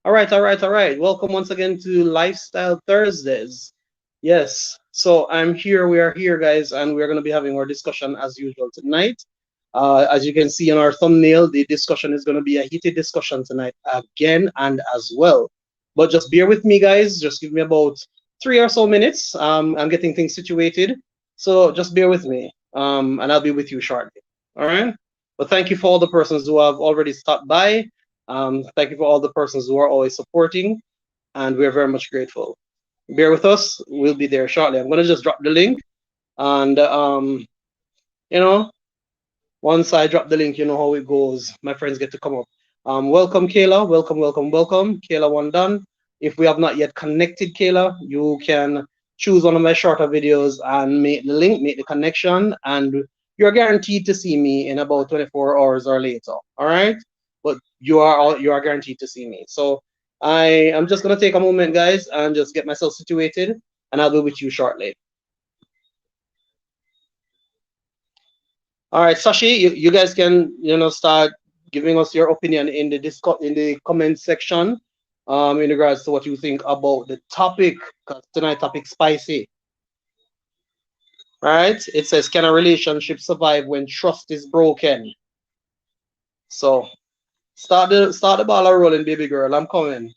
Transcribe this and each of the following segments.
All right, all right, all right. Welcome once again to Lifestyle Thursdays. Yes, so I'm here. We are here, guys, and we're going to be having our discussion as usual tonight. As you can see on our thumbnail, the discussion is going to be a heated discussion tonight again and as well. But just bear with me, guys. Just give me about 3 or so minutes. I'm getting things situated. So just bear with me, and I'll be with you shortly. All right? But thank you for all the persons who have already stopped by. Thank you for all the persons who are always supporting, and we're very much grateful. Bear with us. We'll be there shortly. I'm going to just drop the link, and you know, once I drop the link, you know how it goes. My friends get to come up. Welcome, Kayla. Welcome, welcome, welcome. Kayla, one done. If we have not yet connected, Kayla, you can choose one of my shorter videos and make the link, make the connection, and you're guaranteed to see me in about 24 hours or later. All right, but you are guaranteed to see me. So I am just gonna take a moment, guys, and just get myself situated, and I'll be with you shortly. All right, Sashi, you guys can start giving us your opinion in the in the comment section, in regards to what you think about the topic. Cause tonight topic spicy, right? It says, can a relationship survive when trust is broken? So start the ball rolling, baby girl. I'm coming.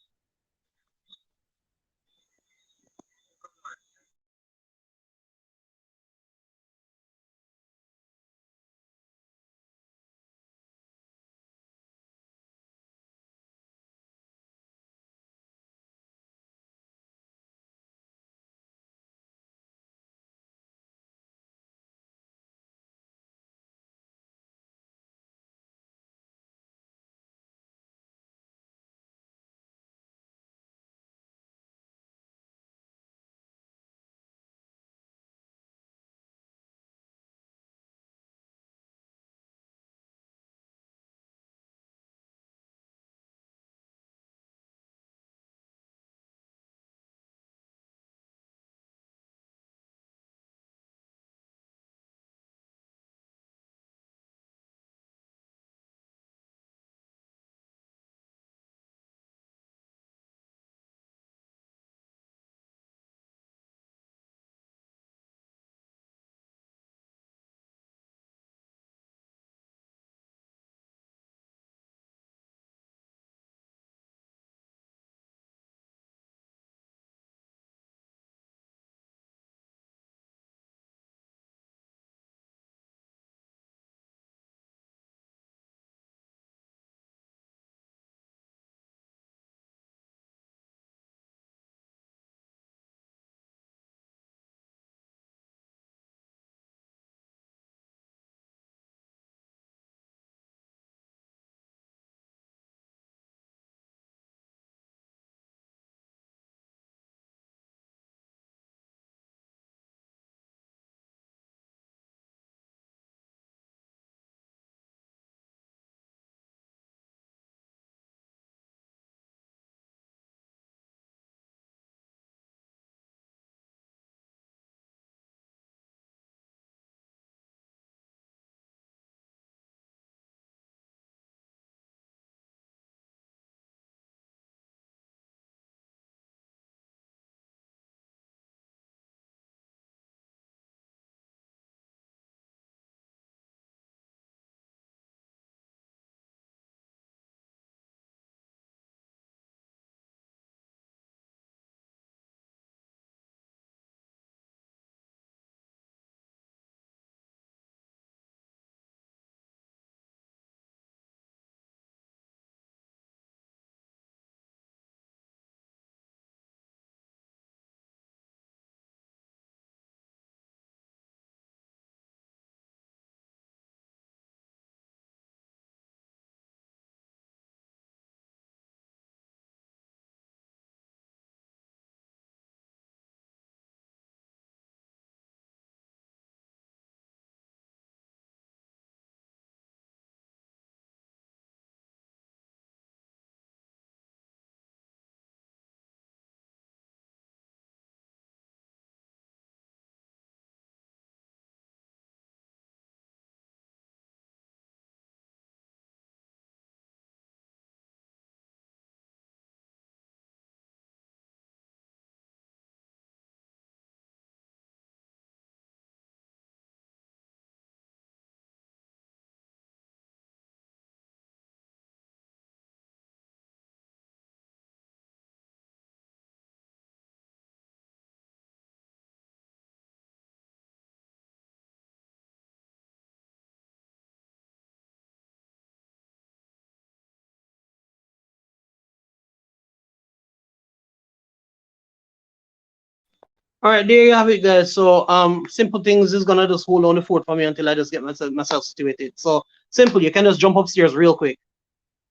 All right, there you have it, guys. So, Simple Things is gonna just hold on the fort for me until I just get myself situated. So simple, you can just jump upstairs real quick.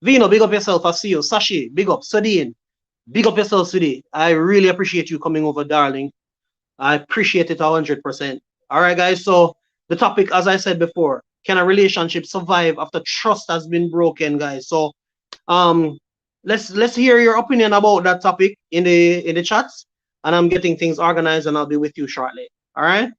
Vino, big up yourself. I see you. Sashi, big up. Sudin, big up yourself, Sudi. I really appreciate you coming over, darling. I appreciate it 100%. All right, guys. So the topic, as I said before, can a relationship survive after trust has been broken, guys? So um, let's hear your opinion about that topic in the chats, and I'm getting things organized, and I'll be with you shortly. All right.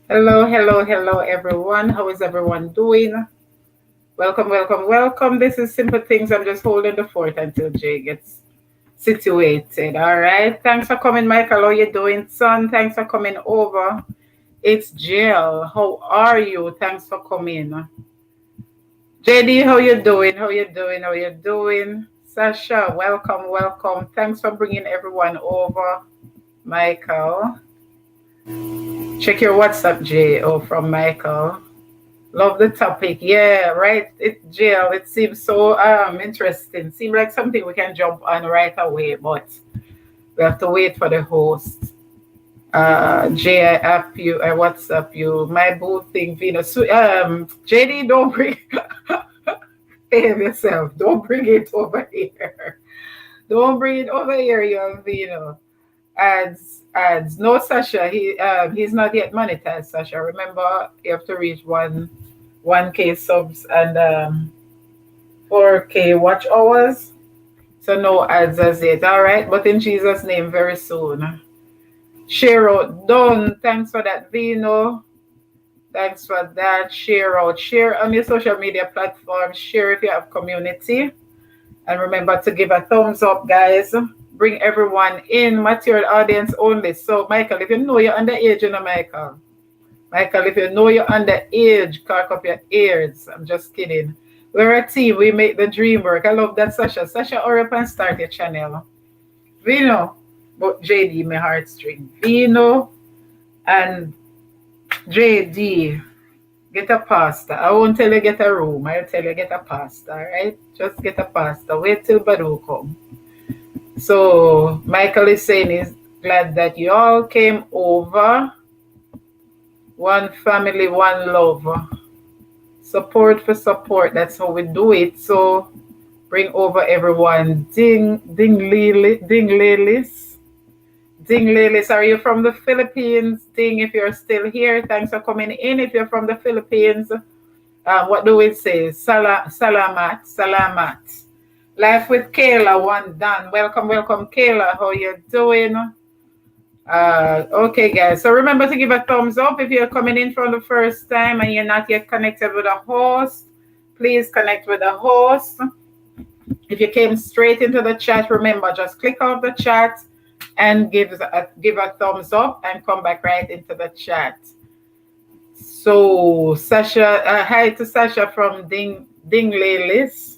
Hello, hello, hello, everyone. How is everyone doing? Welcome, welcome, welcome. This is Simple Things. I'm just holding the fort until Jay gets situated. All right. Thanks for coming, Michael. How you doing, son? Thanks for coming over. It's Jill. How are you? Thanks for coming. JD, how you doing? How you doing? How you doing? Sasha, welcome, welcome. Thanks for bringing everyone over. Michael. Check your WhatsApp, Jay. Oh, from Michael. Love the topic. Yeah, right. Jill, it seems so interesting. Seems like something we can jump on right away, but we have to wait for the host. Jay, I app you, I WhatsApp you. My boo thing, Venus. JD, don't bring behave yourself. Don't bring it over here. Don't bring it over here, young Vino. Ads. No, Sasha. He's not yet monetized, Sasha. Remember, you have to reach 1K subs and 4K watch hours. So no ads as yet. All right, but in Jesus' name, very soon. Share out done. Thanks for that, Vino. Thanks for that. Share out. Share on your social media platforms. Share if you have community. And remember to give a thumbs up, guys. Bring everyone in. Material audience only. So, Michael, if you know you're underage, you know, Michael. Michael, if you know you're underage, cock up your ears. I'm just kidding. We're a team. We make the dream work. I love that, Sasha. Sasha, hurry up and start your channel. Vino, but JD, my heartstring. Vino and JD, get a pasta. I won't tell you get a room. I'll tell you get a pasta, all right? Just get a pasta. Wait till Badu come. So, Michael is saying he's glad that you all came over. One family, one love. Support for support. That's how we do it. So bring over everyone. Ding lilies. Ding lilies. Are you from the Philippines? Ding if you're still here. Thanks for coming in. If you're from the Philippines, what do we say? Salamat. Salamat. Life with Kayla, one done. Welcome, welcome, Kayla. How you doing? Okay, guys. So remember to give a thumbs up if you're coming in for the first time and you're not yet connected with a host. Please connect with a host. If you came straight into the chat, remember just click off the chat and give a thumbs up and come back right into the chat. So Sasha, hi to Sasha from Ding Lilies.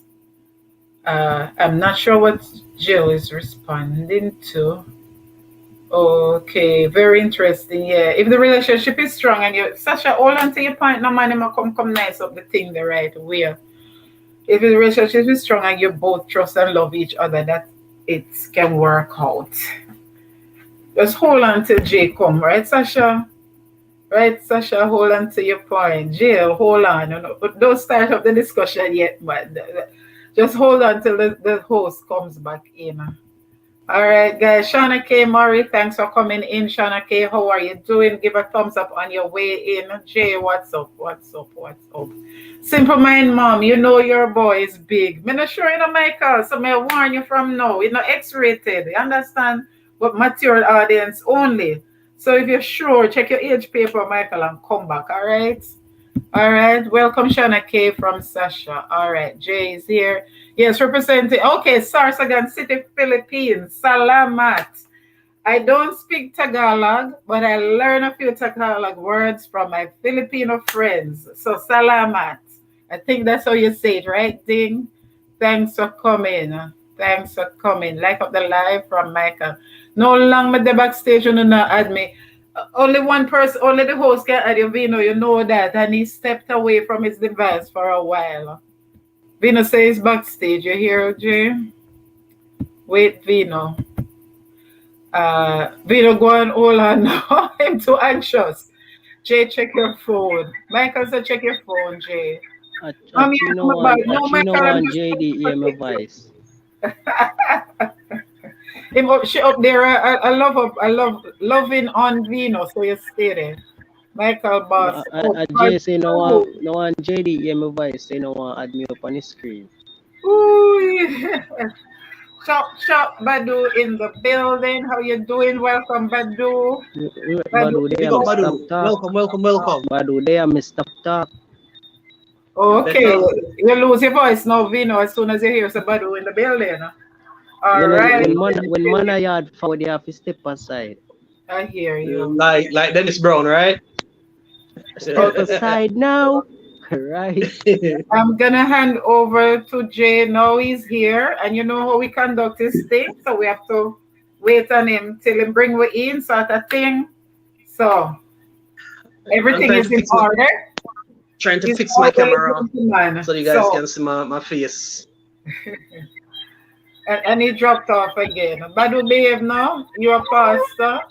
I'm not sure what Jill is responding to. Okay, very interesting. Yeah, if the relationship is strong and you, Sasha, hold on to your point. No man, come nice up the thing the right way. If the relationship is strong and you both trust and love each other, that it can work out. Just hold on till Jay come, right, Sasha? Right, Sasha, hold on to your point. Jill, hold on. But don't start up the discussion yet, but just hold on till the host comes back in. All right, guys. Shauna K. Murray, thanks for coming in. Shauna K., how are you doing? Give a thumbs up on your way in. Jay, what's up? What's up? What's up? Simple Mind Mom, you know your boy is big. Me not sure, Michael, so may I warn you from now. It's not X-rated, you understand? But mature audience only. So if you're sure, check your age paper, Michael, and come back, all right? All right. Welcome, Shana K from Sasha. All right. Jay is here. Yes, representing. Okay, Sarsagan City, Philippines. Salamat. I don't speak Tagalog, but I learn a few Tagalog words from my Filipino friends. So, salamat. I think that's how you say it, right, Ding? Thanks for coming. Thanks for coming. Like up the live from Michael. No lang med the backstage na add me. Only one person, only the host can add you, Vino. You know that. And he stepped away from his device for a while. Vino says backstage. You hear, Jay? Wait, Vino. Vito, go and hold on now. I'm too anxious. Jay, check your phone. Michael said, check your phone, Jay. At No, Chino Michael, I'm one just JD EMA Vice. she up there. I love loving on Vino, so you stay there. Michael Boss. Oh, At part JC two. no one JD EMA Vice, they no one add me up on the screen. Ooh, yeah. Chop, Badu in the building. How you doing? Welcome, Badu. Badu Badu Big they up, am in stop Badu. talk. Welcome, welcome, welcome. Badu they am stop talk. You Okay, better. you lose your voice now, Vino, as soon as you hear somebody in the building. All You know right, when man a yard forward they have to step aside. I hear you. Like Dennis Brown, right? Step aside now. Right. I'm gonna hand over to Jay now. He's here, and you know how we conduct this thing, so we have to wait on him till he bring we in, sort of thing. So I'm everything is in order. trying to He's fix my always camera gentleman. so you guys So can see my face. and he dropped off again. Badu behave now. You a pastor.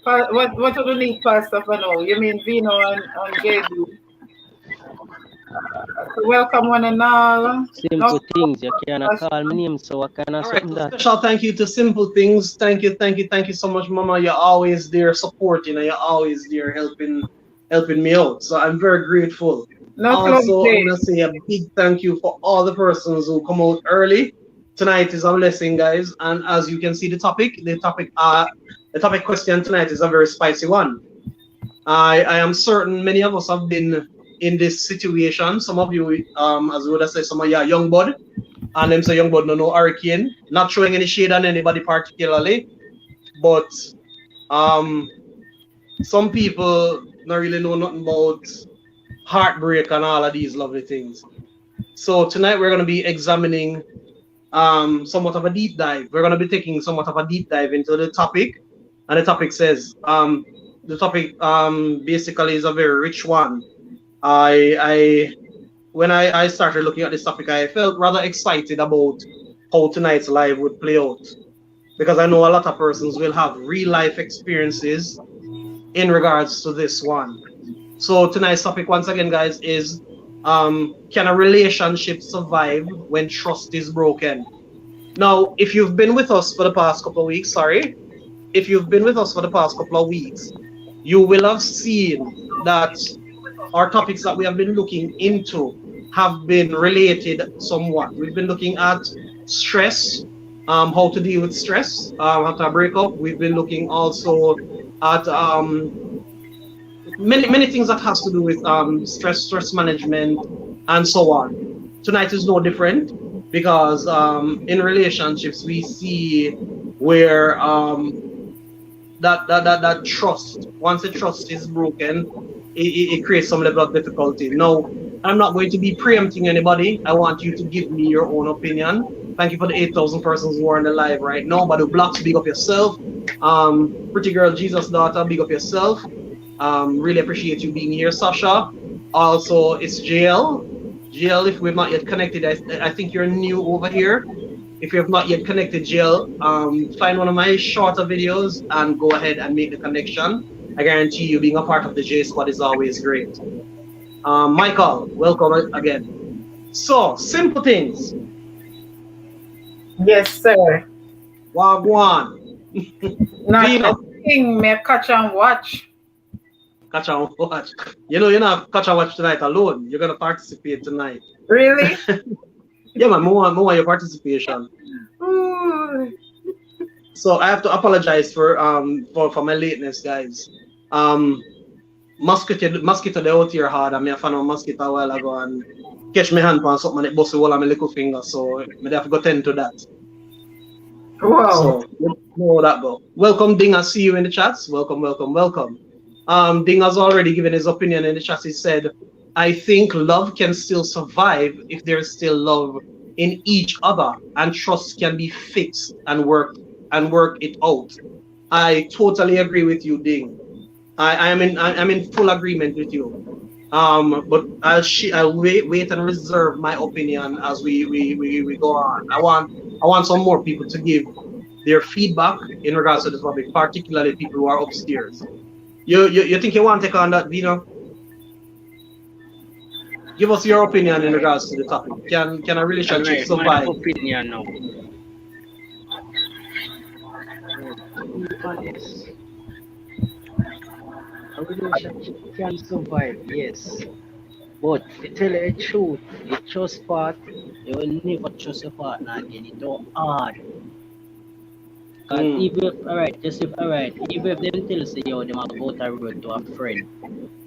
What do you need pastor for now? You mean Vino and JB? So welcome one and all. No, Simple things. You cannot call me name, so what kind of All right, something so that? special thank you to Simple Things. Thank you so much, Mama. You're always there supporting and you're always there helping me out. So I'm very grateful. no club Also, I J. want to say a big thank you for all the persons who come out early. Tonight is a blessing, guys. And as you can see, the topic question tonight is a very spicy one. I am certain many of us have been in this situation. Some of you, as we would have said, some of you are young bud, and them say young bud no know hurricane. Not showing any shade on anybody particularly, but um, some people don't really know nothing about heartbreak and all of these lovely things. So tonight we're going to be examining somewhat of a deep dive. We're going to be taking somewhat of a deep dive into the topic, and the topic says the topic basically is a very rich one. I when I started looking at this topic, I felt rather excited about how tonight's live would play out because I know a lot of persons will have real life experiences in regards to this one. So tonight's topic, once again, guys, is can a relationship survive when trust is broken? Now, if you've been with us for the past couple of weeks, if you've been with us for the past couple of weeks, you will have seen that our topics that we have been looking into have been related somewhat. We've been looking at stress, how to deal with stress after a breakup. We've been looking also at many things that has to do with stress management, and so on. Tonight is no different because in relationships we see where that trust, once the trust is broken, it creates some level of difficulty. Now, I'm not going to be preempting anybody. I want you to give me your own opinion. Thank you for the 8,000 persons who are on the live right now. But the blocks, big up yourself. Pretty girl, Jesus daughter, big up yourself. Really appreciate you being here, Sasha. Also, it's JL. JL, if we're not yet connected, I think you're new over here. If you have not yet connected, JL, find one of my shorter videos and go ahead and make the connection. I guarantee you being a part of the J Squad is always great. Michael, welcome again. So, simple things. Yes, sir. Wagwan. Not Vino. a thing, me catch and watch. Catch and watch. You know, you're not catch and watch tonight alone. You're going to participate tonight. Really? Yeah, man, more your participation. Ooh. So I have to apologize for my lateness, guys. mosquito they out here hard, and me I found a mosquito a while ago and catch my hand on something and it bust the whole of my little finger, so me have to go tend to that. Wow. So you know how that go. Welcome, Ding. I see you in the chats. Welcome, welcome, welcome. Ding has already given his opinion in the chat. He said, I think love can still survive if there's still love in each other and trust can be fixed and work it out. I totally agree with you, Ding. I'm in full agreement with you. But I'll wait and reserve my opinion as we go on. I want some more people to give their feedback in regards to this topic, particularly people who are upstairs. You think you want to take on that, Vino? Give us your opinion in regards to the topic. Can a relationship Alright, survive? my opinion now. To be honest, a relationship can survive, yes. But to tell you the truth, the trust part, you will never trust your partner again. It's so hard. Because even if, even if them tell us, yo, them are go to road to a friend.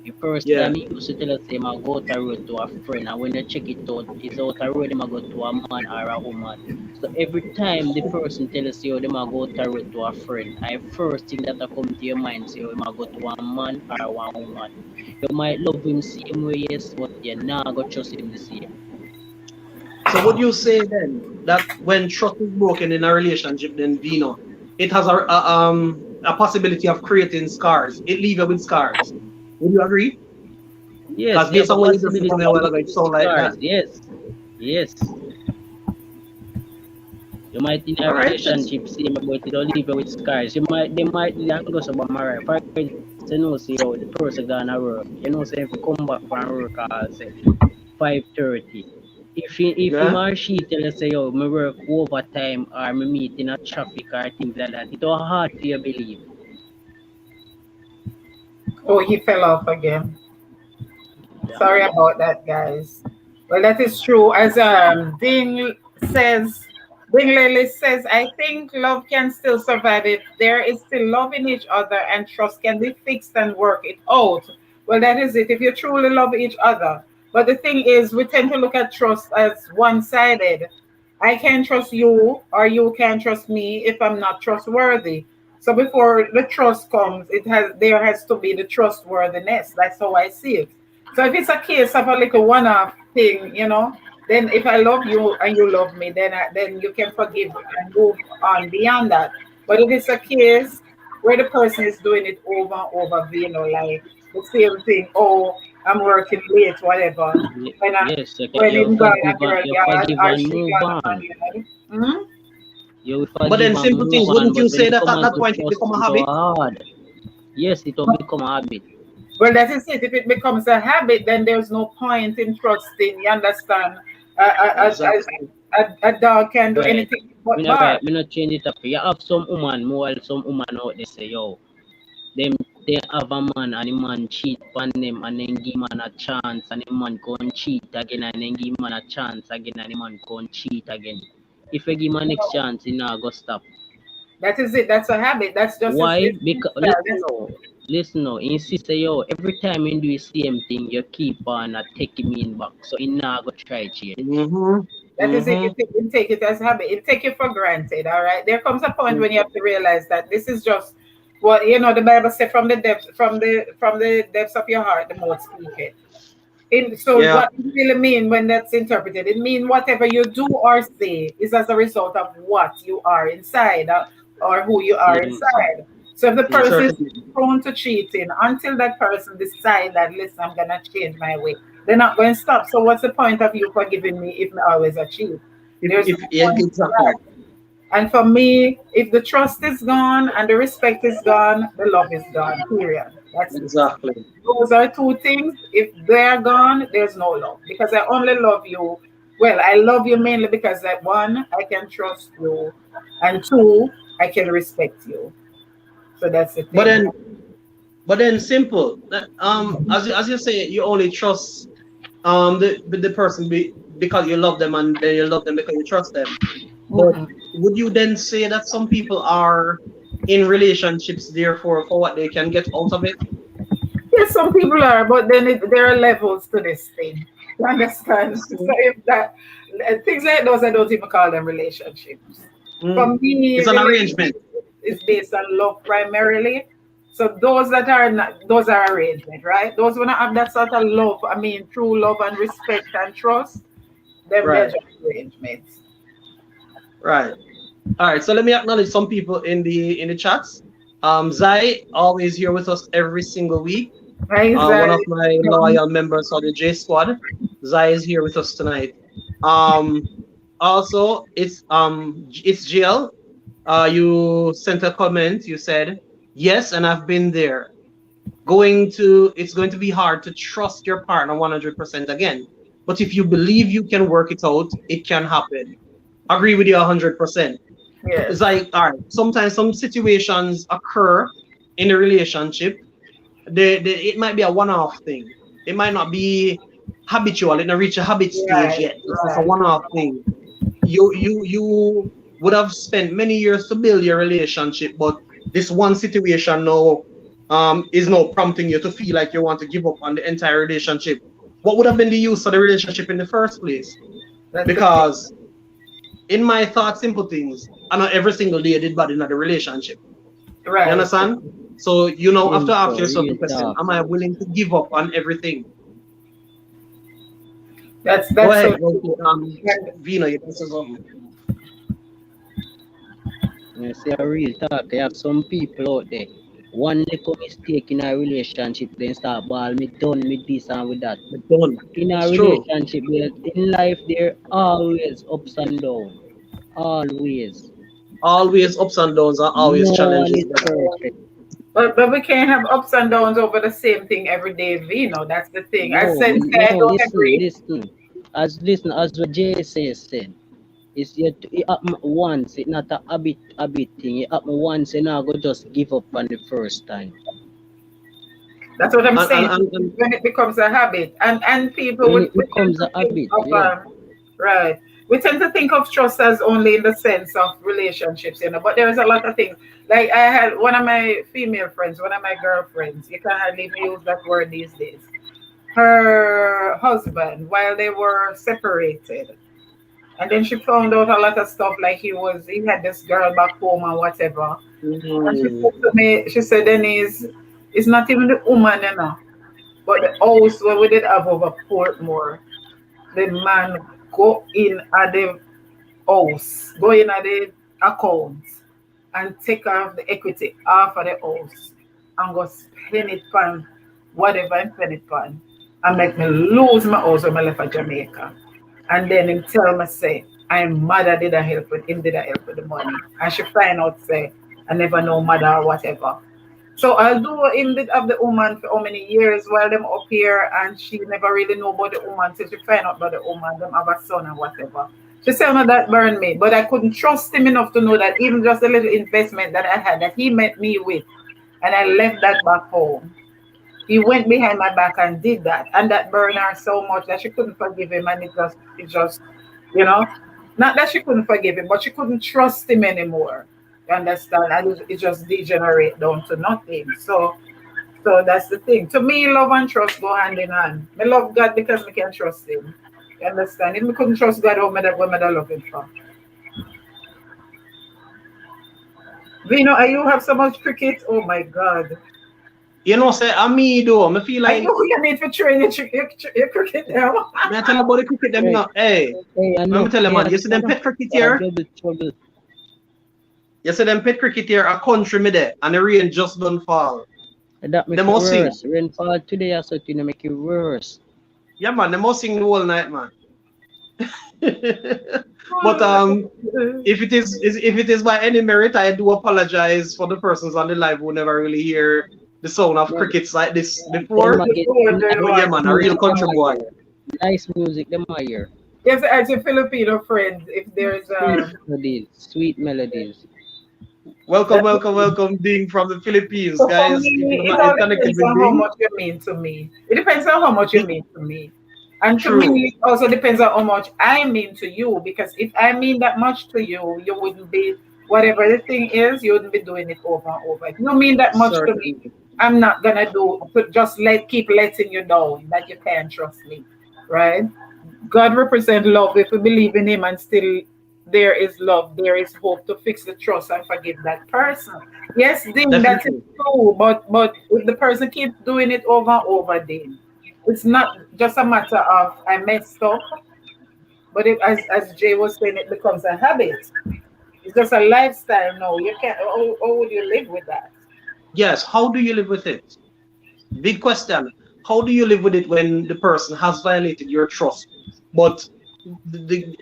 The first Yeah. time he used to tell us them are go to road to a friend, and when they check it out, it's out a road them are go to a man or a woman. So every time the person tell us, yo, them are go to road to a friend, I first thing that I come to your mind, say, yo, them are go to a man or one woman. You might love him same way, yes, but you're not going to trust him the same. So would you say then that when trust is broken in a relationship, then Vino, it has a possibility of creating scars. It leaves you with scars. Would you agree? Yes, Because based on what you just said a while ago, it sounds like that. Yes, yes. You might in a relationship see but it don't leave you with scars. They might go somewhere married. For instance, you know, say the person gonna work. You know, say if you come back from work at say 5:30. If him or she tell us say, yo, me work overtime or me meet in a traffic or things like that, it's hard for you believe. Oh, he fell off again. Yeah. Sorry about that, guys. Well, that is true. As Ding Lily says, I think love can still survive if there is still love in each other and trust can be fixed and work it out. Well, that is it. If you truly love each other. But the thing is, we tend to look at trust as one-sided. I can't trust you, or you can't trust me if I'm not trustworthy. So before the trust comes, there has to be the trustworthiness. That's how I see it. So if it's a case of a little one-off thing, then if I love you and you love me, then you can forgive and move on beyond that. But if it's a case where the person is doing it over and over, like the same thing, oh, I'm working late, whatever. Yes, When you in God, forgive and move on. You forgive But then and simple move things, on, wouldn't you but when say it that come at on that to point it trust, become a it's habit? so hard. Yes, it will become a habit. Well, that is it. If it becomes a habit, then there's no point in trusting. You understand? Exactly. A dog can do Right. anything but bark. Me not change it up. You have some woman out there say, yo, them they have a man and the man cheat on them and then give man a chance and the man go and cheat again and then give man a chance again and the man go and cheat again. If you give man next chance, he not go stop. That is it. That's a habit. That's just Why? his Because style. listen now, insist say yo, every time you do the same thing, you keep on taking me in back. So he not go try change. That is it. You take it as habit. You take it for granted. All right. There comes a point when you have to realize that this is just what the Bible said, from the depths of your heart, the mouth speaketh. What does it really mean when that's interpreted? It means whatever you do or say is as a result of what you are inside, or who you are inside. So if the person is prone to cheating, until that person decides that, listen, I'm gonna change my way, they're not going to stop. So what's the point of you forgiving me if I always achieve? There's no point in that. And for me, if the trust is gone and the respect is gone, the love is gone. Period. That's exactly. Those are two things. If they're gone, there's no love. Because I only love you. Well, I love you mainly because one, I can trust you, and two, I can respect you. So that's the thing. But then simple. As you say, you only trust the person because you love them, and then you love them because you trust them. But would you then say that some people are in relationships therefore for what they can get out of it? Yes, some people are, but then there are levels to this thing. You understand? So if that things like those, I don't even call them relationships. For Mm. me, It's an arrangement. relationship is based on love primarily. So those that are not, those are arrangement, right? Those who don't have that sort of love, I mean, true love and respect and trust, them they're Right. just arrangements. Right. All right. So let me acknowledge some people in the chats. Zai always here with us every single week. One of Exactly. my loyal members of the J Squad. Zai is here with us tonight. Um, Also, it's Jill. You sent a comment. You said yes, and I've been there. It's going to be hard to trust your partner 100% again. But if you believe you can work it out, it can happen. Agree with you 100%. It's Yes. like, all right, sometimes some situations occur in a relationship. It might be a one-off thing. It might not be habitual. It not reach a habit stage Right. yet. It's just a Right. one-off thing. You would have spent many years to build your relationship, but this one situation now is now prompting you to feel like you want to give up on the entire relationship. What would have been the use of the relationship in the first place? That's the thing. Because in my thoughts, simple things, I know every single day I did bad in the relationship. You Right. understand? So you know have Real to ask talk, yourself the real question: talk. am I willing to give up on everything? That's Go that's ahead, so go true. And Vino, you can say something. I say a real talk. I have some people out there. One little mistake in a relationship, then start ball me done with this and with that. But don't. In a It's true. relationship, in life, there always ups and downs. Always. Always ups and downs are always No one challenges, is brother. perfect. but we can't have ups and downs over the same thing every day, Vino. That's the thing. I No, said no, I don't listen, agree. listen. As what Jay said, it's yet it happen once, it not a habit thing. It happen once, you know, go just give up on the first time. That's what I'm And, and, saying. and, and When it becomes a habit, and people When would it we tend becomes to a think habit, of yeah. right. We tend to think of trust as only in the sense of relationships, but there is a lot of things. Like I had one of my female friends, one of my girlfriends. You can hardly even use that word these days. Her husband, while they were separated, and then she found out a lot of stuff. Like he had this girl back home and whatever. And she mm, said to me, she said, Denise, it's not even the woman, but the house where we did have over Portmore, the man go in at the house, go in at the account and take off the equity off of the house and go spend it on whatever and spend it on and make me lose my house when I left for Jamaica. And then him tell me say, I'm mother did I help with him did I help with the money. And she find out say I never know mother or whatever. So although him did have the woman for how many years while them up here and she never really know about the woman till she find out about the woman, them have a son and whatever. She said no that burned me, but I couldn't trust him enough to know that even just a little investment that I had that he met me with and I left that back home. He went behind my back and did that. And that burned her so much that she couldn't forgive him and it just you know, not that she couldn't forgive him, but she couldn't trust him anymore. You understand? And it just degenerate down to nothing. So that's the thing. To me, love and trust go hand in hand. I love God because I can trust him. You understand? If we couldn't trust God, what would I love him for? Vino, you have so much cricket. Oh my God. you know, say, I'm me though. I feel I like, know you need to train your cricket now. me I tell you about the cricket them Hey, now. Hey, hey, I let me know, tell you, me man. a You see them trouble, pet cricket here? trouble. You see them pet cricket here, a country me there, and the rain just don't fall. That They make it must sing. worse. Rainfall today or something to make it worse. Yeah, man, they must sing the whole night, man. But if it is by any merit, I do apologize for the persons on the live who never really hear the sound of Them, crickets like this them before. a get But yeah, man, a real music, them country a boy. hear. Nice music, them a hear. Yes, as your Filipino friends, if there's Sweet melodies. Welcome, that welcome, welcome, being from the Philippines, so for guys. If me, you're it not all connected depends with on how Bing, much you mean to me. It depends on how much you it, mean to me. And to true. me, it also depends on how much I mean to you. Because if I mean that much to you, you wouldn't be, whatever the thing is, you wouldn't be doing it over and over. If you mean that much to me, Certainly. I'm not gonna do to just keep letting you down that you can't trust me, right? God represents love. If we believe in Him and still there is love, there is hope to fix the trust and forgive that person. Yes, Dean, that is Definitely. true. But if the person keeps doing it over and over, Dean, it's not just a matter of I messed up, but if, as Jay was saying, it becomes a habit. It's just a lifestyle. No, you can't. How would you live with that? Yes. How do you live with it? Big question. How do you live with it when the person has violated your trust, but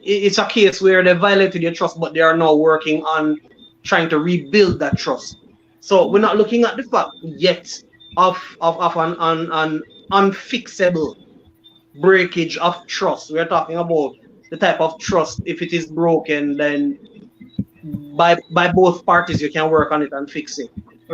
it's a case where they violated your trust, but they are now working on trying to rebuild that trust. So we're not looking at the fact yet of an unfixable breakage of trust. We're talking about the type of trust. If it is broken, then by both parties you can work on it and fix it.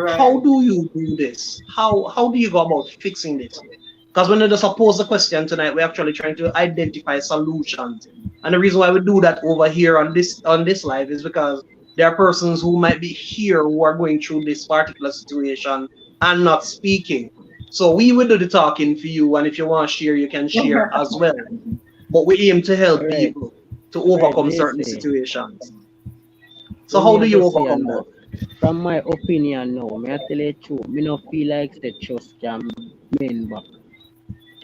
How Right. do you do this? How do you go about fixing this? Because when I just pose the question tonight, we're actually trying to identify solutions. And the reason why we do that over here on this live is because there are persons who might be here who are going through this particular situation and not speaking. So we will do the talking for you, and if you want to share, you can share as well. But we aim to help Right, people to right, overcome they certain say. situations. So So how me do I you just say overcome and that? that. From my opinion now, me I tell you the truth, me no feel like the trust can mend back.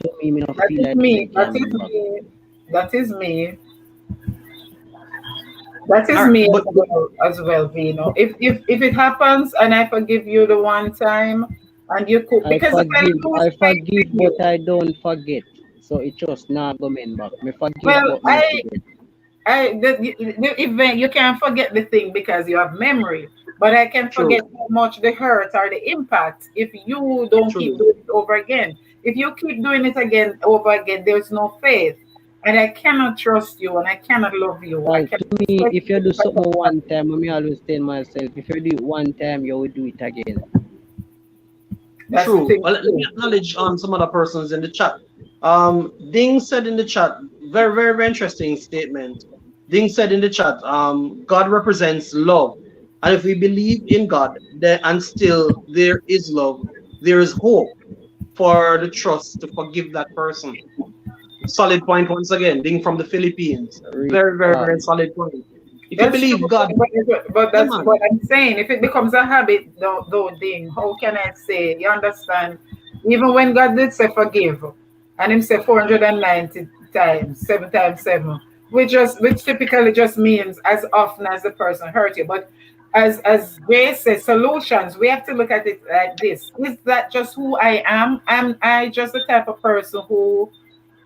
To me no That feel is like me. it That can is mend back. me. That is me. That is All right, me but as well, Vino. If it happens and I forgive you the one time and you could because if I lose I faith forgive, in but you, I don't forget. So it just not go mend back. Me forgive, well, but me no forget. the event you can't forget the thing because you have memory, but I can true, forget how much the hurt or the impact if you don't keep true. doing it over again. If you keep doing it again over again, there's no faith, and I cannot trust you, and I cannot love you. I Well, cannot to me, respect if you you do if I something don't have one it. time, me always tell myself, if you do it one time, you will do it again. That's the True. thing. Well, let me acknowledge some other persons in the chat. Ding said in the chat, very, very, very interesting statement. Ding said in the chat, God represents love. And if we believe in God there, and still there is love, there is hope for the trust to forgive that person. Solid point once again. Ding from the Philippines. Real Very, very, talk. very solid point. If you That's true, believe God, but yeah, that's what man. I'm saying. If it becomes a habit, though, thing, how can I say? You understand? Even when God did say forgive, and Him say 490 times, 7 times 7, which typically just means as often as the person hurt you. But as Grace says, solutions. We have to look at it like this: is that just who I am? Am I just the type of person who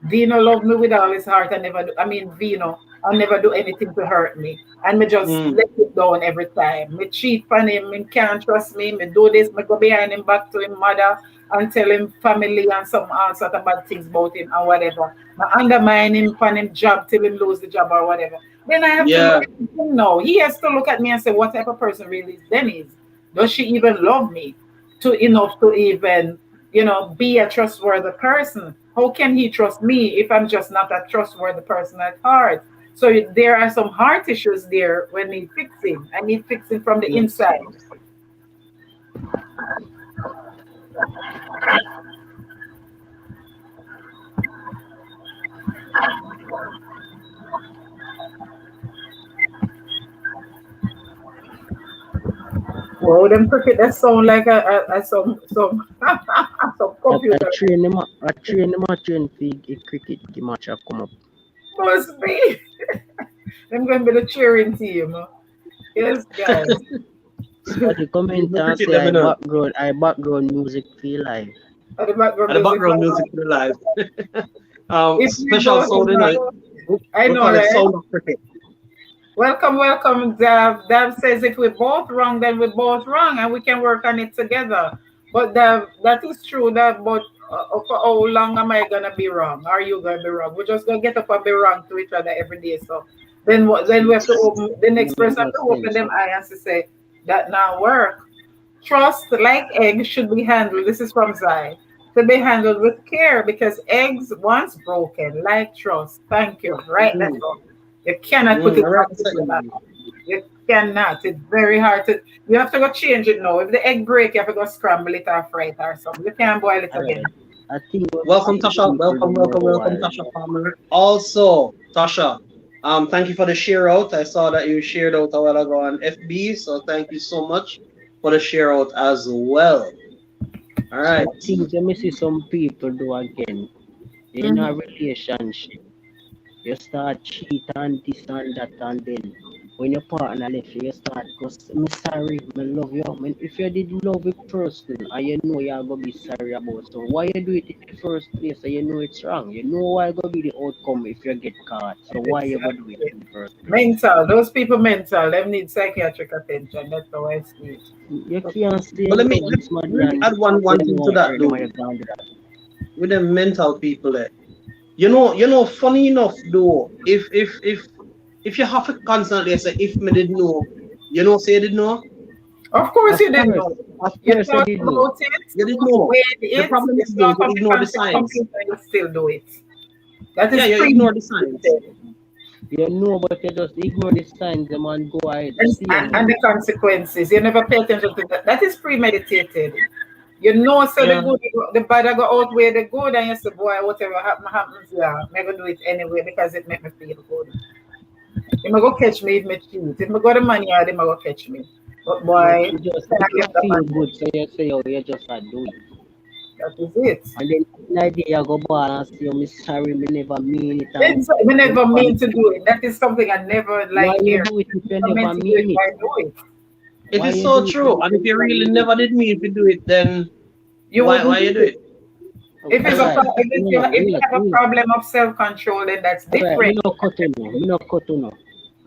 Vino loved me with all his heart and never do, I mean Vino, I never do anything to hurt me. And me just Mm, let it down every time. Me cheat on him, me can't trust me, me do this, me go behind him back to him mother and tell him family and some all sort of bad things about him and whatever. Me undermine him on him job till him lose the job or whatever. Then I have to look yeah. at him now. He has to look at me and say, what type of person really is Dennis? Does she even love me to enough to even be a trustworthy person? How can he trust me if I'm just not a trustworthy person at heart? So there are some heart issues there when need fixing. I need fixing from the Yes. inside. Well, them cricket that sound like a some some computer. I train them a train for a cricket match a come up. Must be. I'm going to be the cheering team. Yes, guys. So the comment Look and at say them, you know. I background music feel live. At the background And the music. background music for the live. If we Special both, sound, you know. I We know, call it right? sound of cricket. Welcome, welcome, Dav. Dav says if we're both wrong, then we're both wrong and we can work on it together. But Dav, that is true, Dav, but for how long am I going to be wrong? Are you going to be wrong? We're just going to get up and be wrong to each other every day. So then what? Then we have to Yes. open, the You next make person no have to open sense. them eyes to say, that now work. Trust, like eggs, should be handled. This is from Zai. To be handled with care because eggs, once broken, like trust. Thank you. Right, that's Mm, all. You cannot put it all right, back together. second. cannot. It's very hard to. You have to go change it now. If the egg break, you have to go scramble it or fry it or something. You can't boil it All again. right. I think what Welcome, many Tasha. people Welcome, don't know welcome, welcome, why. Tasha Farmer. Also, Tasha, thank you for the share out. I saw that you shared out a while ago on FB, so thank you so much for the share out as well. All right. Some things you may see some people do again. In a Mm-hmm. relationship, you start cheat and this and that, and then when your partner left you, you start go, me sorry, me love you. Man, if you did love a person and you know you're gonna be sorry about so why you do it in the first place so you know it's wrong. You know why gonna be the outcome if you get caught. So why you gonna do it Exactly. in the first place? Mental. Those people mental. Them need psychiatric attention. That's how I see it. You can't say But you love this man let me and add one you thing know to I that hurt them though. and you can't do that. With the mental people there. Funny enough though, if you have to constantly say if me did know, say you did know, Of course, Of you didn't course, know. of You course I thought did know. about it, you did you know. weighed The it, problem you is saw though, you how the ignore the signs. consequences, and you still do it. That Yeah, is you ignore the signs. premeditated. You know, but you just ignore the signs, them and go ahead, same And way. the consequences. You never pay attention to that. That is premeditated. You know, so the Yeah. good, the bad I go outweigh the good, and you say, boy, whatever happens, yeah, I'm gonna do it anyway because it make me feel good. They might go catch me if me cheat. If me got the money out, they might go catch me. But But boy, you just can I make you get the feel money? good, so you say, oh, you just a do it. That is it. And then the idea you go back and say, oh, me sorry, me never mean it, and It's, I you never never mean mean to it. do it. That is something I never Why like you hearing. do it if you Never meant never to do it, mean it? why do it? It Why is you so do it if true. And you if you never really mean it? never did mean to do it, then You why wouldn't you do do it. it? If it's a Alright, if you have a problem of self control, then that's alright, me different. no cut you now, me no cut you now.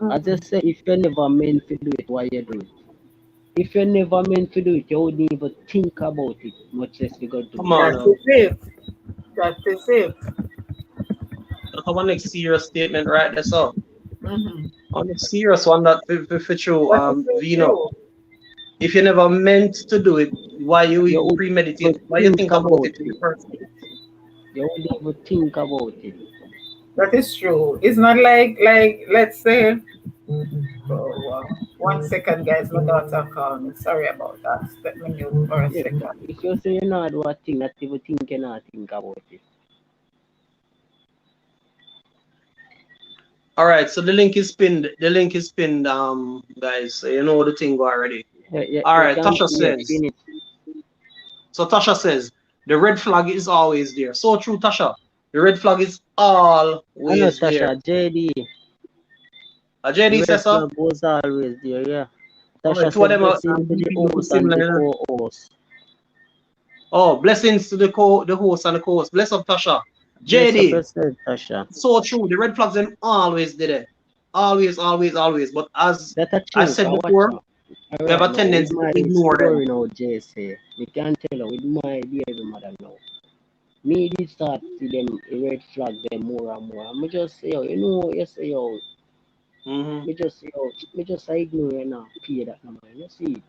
I Mm. just say, if you never meant to do it, why you do it? If you never meant to do it, you wouldn't even think about it, much less you go do Come it. on That now. is it. That is it. That's one next serious statement right there. So Hmm. on the serious one that fit you, That is so Vino. true. If you never meant to do it, why you You even would premeditate? even Why you think think about about it in the it. first place? You wouldn't even think about it. That is true. It's not like let's say. Oh, wow. 1 second, guys. My daughter called me. Sorry about that. Let me mute for a Yeah, second. if you say you not do a thing, not even think you not think about it. All right, so the link is pinned. The link is pinned, guys. So you know the thing already. All You right, can Tasha yeah, says. pin it. So Tasha says the red flag is always there. So true, Tasha. The red flag is I know always there. Tasha, JD, the JD red says so. flag was always there, yeah. Oh, the Tasha two of said them are blessing to the DP looking host and similar. the You know? co-host. Oh, blessings to the host and the co-host. Bless up, Tasha. Bless up JD, yourself, Tasha. so true. The red flags them always there. Always, always, always. But as That a I true, said cause watch before, out. we have Alright a now, with tendency to my ignore them. story now, JC, we can tell her with my baby mother now. Me did start see them red flag them more and more. And me just say, yo, you know, you say, yo, Hmm. me just say, yo, me just ignore you now, pay that no man. You see,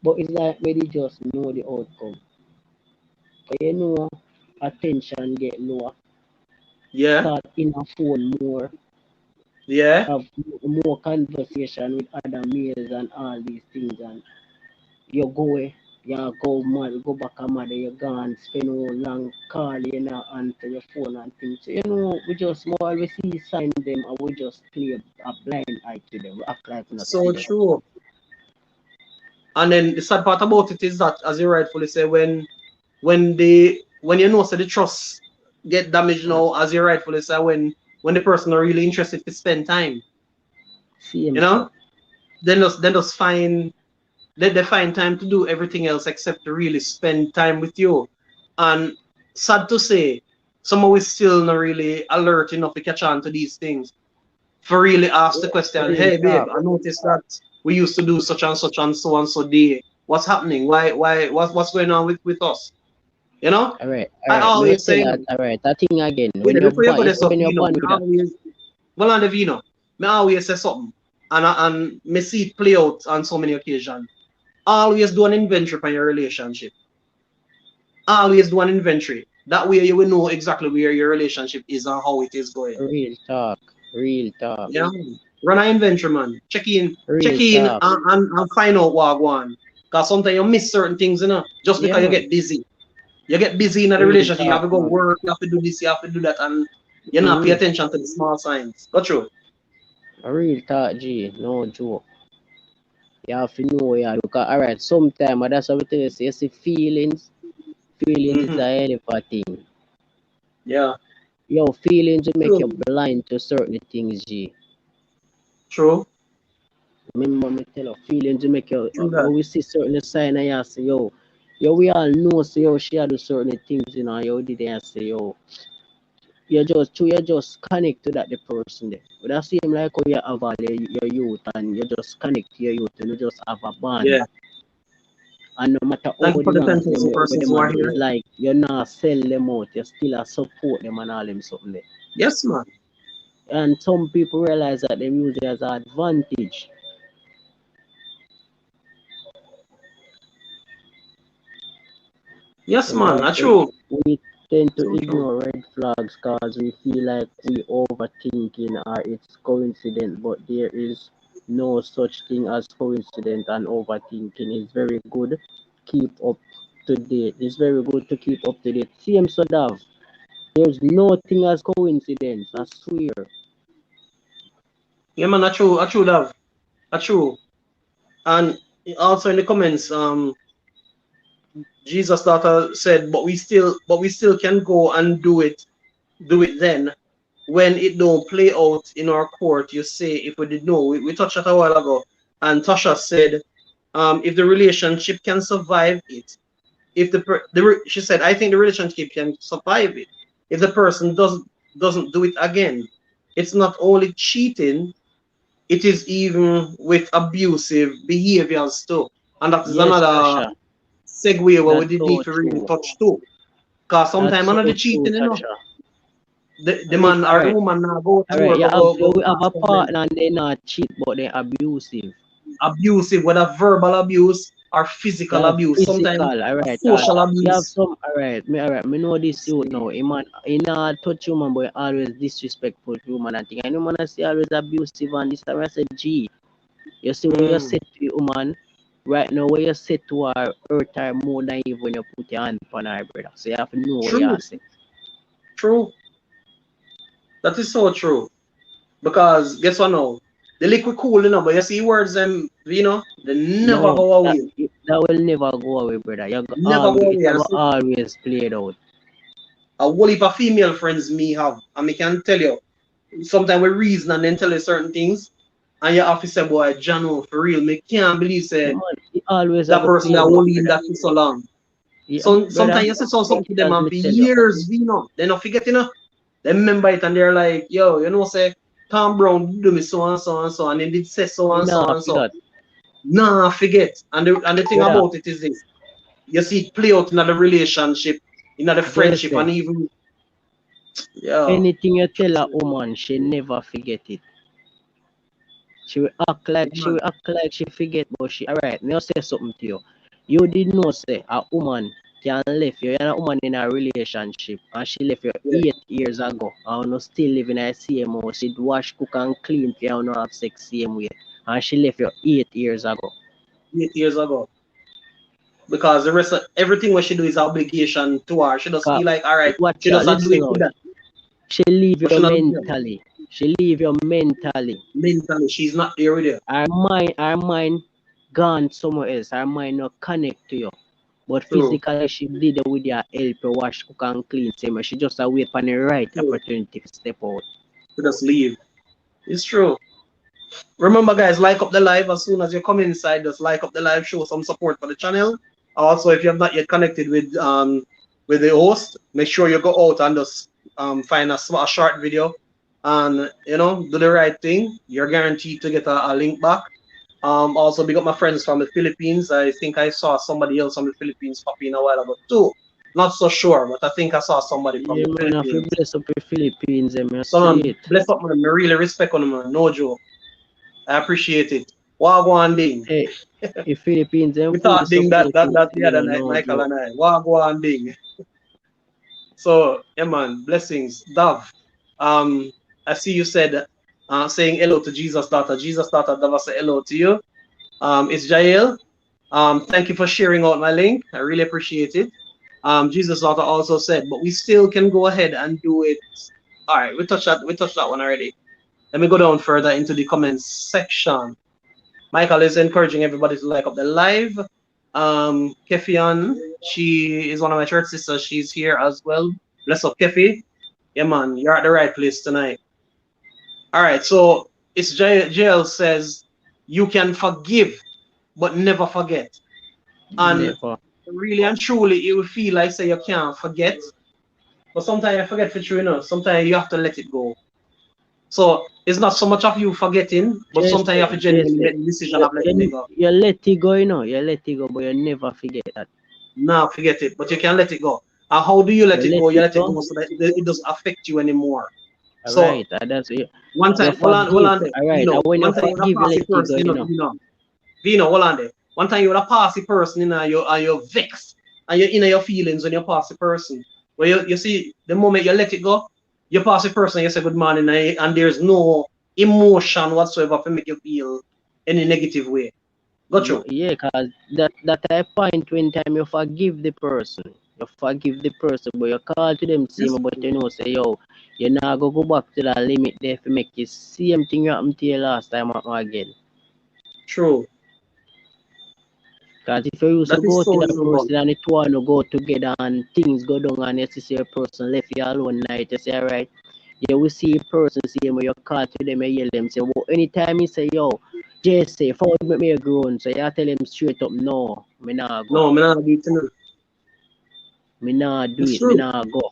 but it's like me they just know the outcome. But you know, attention get lower. Yeah, Start in a phone more, yeah. have more conversation with other males and all these things, and you go you go mad, go back a mad, you gone spend all long call, you know, answer your phone and things. So, you know, we just more we see sign them and we just play a blind eye to them. We act like we not see So them. true. And then the sad part about it is that, as you rightfully say, when you know so the trust get damaged now, as you rightfully say, when the person are really interested to spend time, See him you so. know, then just find they find time to do everything else except to really spend time with you. And sad to say, some of us still not really alert enough to catch on to these things. For really ask the question, Real hey babe, talk. I noticed that we used to do such and so day. What's happening? What's going on with us? You know? I Alright. Me always tell say, her, alright, that thing again. wait, When you before you go you there, see so when you're Vino, born me with that. always well on the Vino, me always say something. And me see it play out on so many occasions. Always do an inventory for your relationship. Always do an inventory. That way you will know exactly where your relationship is and how it is going. Real talk. Real talk. Yeah. Run an inventory, man. Check Real in talk. and find out what go on. Because sometimes you miss certain things, just Yeah, because you man. get busy. You get busy in the Real relationship, you have talk, to go man. work, you have to do this, you have to do that, and you not pay Mm-hmm. attention to the small signs. Got true. Real talk, G. No joke. You have to know, yeah. Because, alright, sometimes, that's what we tell you, say, you see feelings. Feelings is Mm-hmm. a hell of a thing. Yeah. Yo, feelings will make you True. blind to certain things, G. True. Remember me tell you, feelings will make you, True that. when we see certain sign and you say, yo, we all know, say, yo, she do certain things, yo, did and say, yo, you just connect to that the person there. But that seem like how you have all your youth and you just connect to your youth and you just have a bond. Yeah. And no matter how Thank you the for the man 10 them with persons them who and are them is here. like you not sell them out, you still a support them and all them something there. Yes, man. And some people realize that they use it as an advantage. Yes, man. Because That's true. we tend to So true. ignore red flags because we feel like we overthinking or it's coincidence, but there is no such thing as coincidence and overthinking. It's very good. Keep up to date. It's very good to keep up to date. Same so Dav. There's nothing as coincidence, I swear. Yeah, man. That's true. That's true, love. That's true. And also in the comments, Jesus' daughter said, but we still can go and do it then when it don't play out in our court. You say if we did know, we touched that a while ago, and Tasha said, if the relationship can survive it, if she said, I think the relationship can survive it if the person doesn't do it again. It's not only cheating, it is even with abusive behaviors too, and that is Yes, another Tasha. segue where we That's did need so to really true. touch too. Because That's sometimes so another true, cheating, Tasha. the Real, man or the alright. woman now go through Alright, or go we have a past them partner and they not cheat, but they abusive. abusive, whether verbal abuse or physical Yeah, abuse, sometimes physical, alright. social You have abuse. some, alright. Me know this youth now. He not touch human, but he always disrespectful to human and thing. And human I say always abusive and this time I say, G, you see when you Mm, say to the woman, right now when you say to her, hurt her more than even when you put your hand on her, brother. So you have to know what you true, say. true. That is so true. Because guess what now? The liquid cool, but you see words them, they never No, go that away. that will never go away, brother. Never go It away. have And so always played out. a whole heap of female friends me have. And me can tell you, sometimes we reason and then tell you certain things. And you have to say, boy, Jano, for real, me can't believe Yeah, say man, it always have that a person play that out, only in brother. that for so long. Yeah, So brother, sometimes you say something take to it them as and me for tell you. years, they not forget, They remember it and they're like, yo, say, Tom Brown did do me so and so and so, and he did say so Me and so nah and so. forget, Nah, forget. And the thing brother. about it is this. You see it play out in the relationship, in the Just friendship, say and even, yeah, anything you tell a woman, she never forget it. She man, will act like she forget, but she alright. Me say something to you. You did know say a woman can left you. You're a woman in a relationship, and she left you yeah, 8 years ago. And you still live in a same house. She'd wash, cook, and clean for you. And have sex same way, and she left you 8 years ago. 8 years ago. Because the rest of everything what she do is obligation to her. She just Cause feel like, all right, watch she out, doesn't do listen it for out. that, She leave but you she not there. mentally. She leave you mentally. Mentally, she's not there with you. Her mind gone somewhere else. Her mind not connect to you. But True, physically she did it with your help you wash, cook and clean. Same she just a wait for the right true. opportunity to step out. She just leave. It's true. Remember, guys, like up the live as soon as you come inside. Just like up the live, show some support for the channel. Also, if you have not yet connected with the host, make sure you go out and just find a short video and do the right thing. You're guaranteed to get a link back. Also, big up my friends from the Philippines. I think I saw somebody else from the Philippines pop in a while ago too. Not so sure, but I think I saw somebody from Yeah the man, if you Philippines. bless up the Philippines, I So see it. bless up man. I really respect on them, man. No joke. I appreciate it. Wagwan ding. Hey, if Philippines them We fully thought ding that support that you, that the you other know, night, no Michael joke. and I. Wagwan ding. So yeah man, blessings. Dav. Um I see you said saying hello to Jesus' daughter. Jesus' daughter never say hello to you. It's Jael. Thank you for sharing out my link. I really appreciate it. Jesus' daughter also said, but we still can go ahead and do it. All right, we touched that. We touched that one already. Let me go down further into the comments section. Michael is encouraging everybody to like up the live. Kefian, she is one of my church sisters. She's here as well. Bless up, Kefi. Yeah, man, you're at the right place tonight. All right, so it's JL says you can forgive, but never forget. And Never. really and truly, it will feel like say you can't forget, but sometimes you forget for true, you know. Sometimes you have to let it go. So it's not so much of you forgetting, but sometimes you have to genuinely Jesse, make the decision of letting it go. you let it go, you know. You let it go, but you never forget that. Now forget it, but you can let it go. And how do you let You it let go? You it let it go. go so that it doesn't affect you anymore. All So right, that's it. one You time, hold forgive. on there. All right, and Vino, when you one time you would have forgive, you passed let the it go, person, you know. Vino, hold on there. One time you would have passed the person, you know, you're vexed and you're in your feelings when you pass the person. But you see, the moment you let it go, you pass the person, you say good morning, and there's no emotion whatsoever to make you feel any negative way. Got you? Yeah, cause that type point when time you forgive the person, but you call to them same, Yes. but you know say yo, you not go back to that limit there to make the same thing you happen to you last time happen again. True. Cause if you used to That is go to so that true, man. person and it want to go together and things go down and you see a person left you alone night, you say alright, you will see a person see him, you call to them, you yell them, say, well, anytime you say, yo, Jesse, forward make me a groan, so you tell him straight up, no, me not go. No, I'm not beating it. Me not do It's it, me true. not go.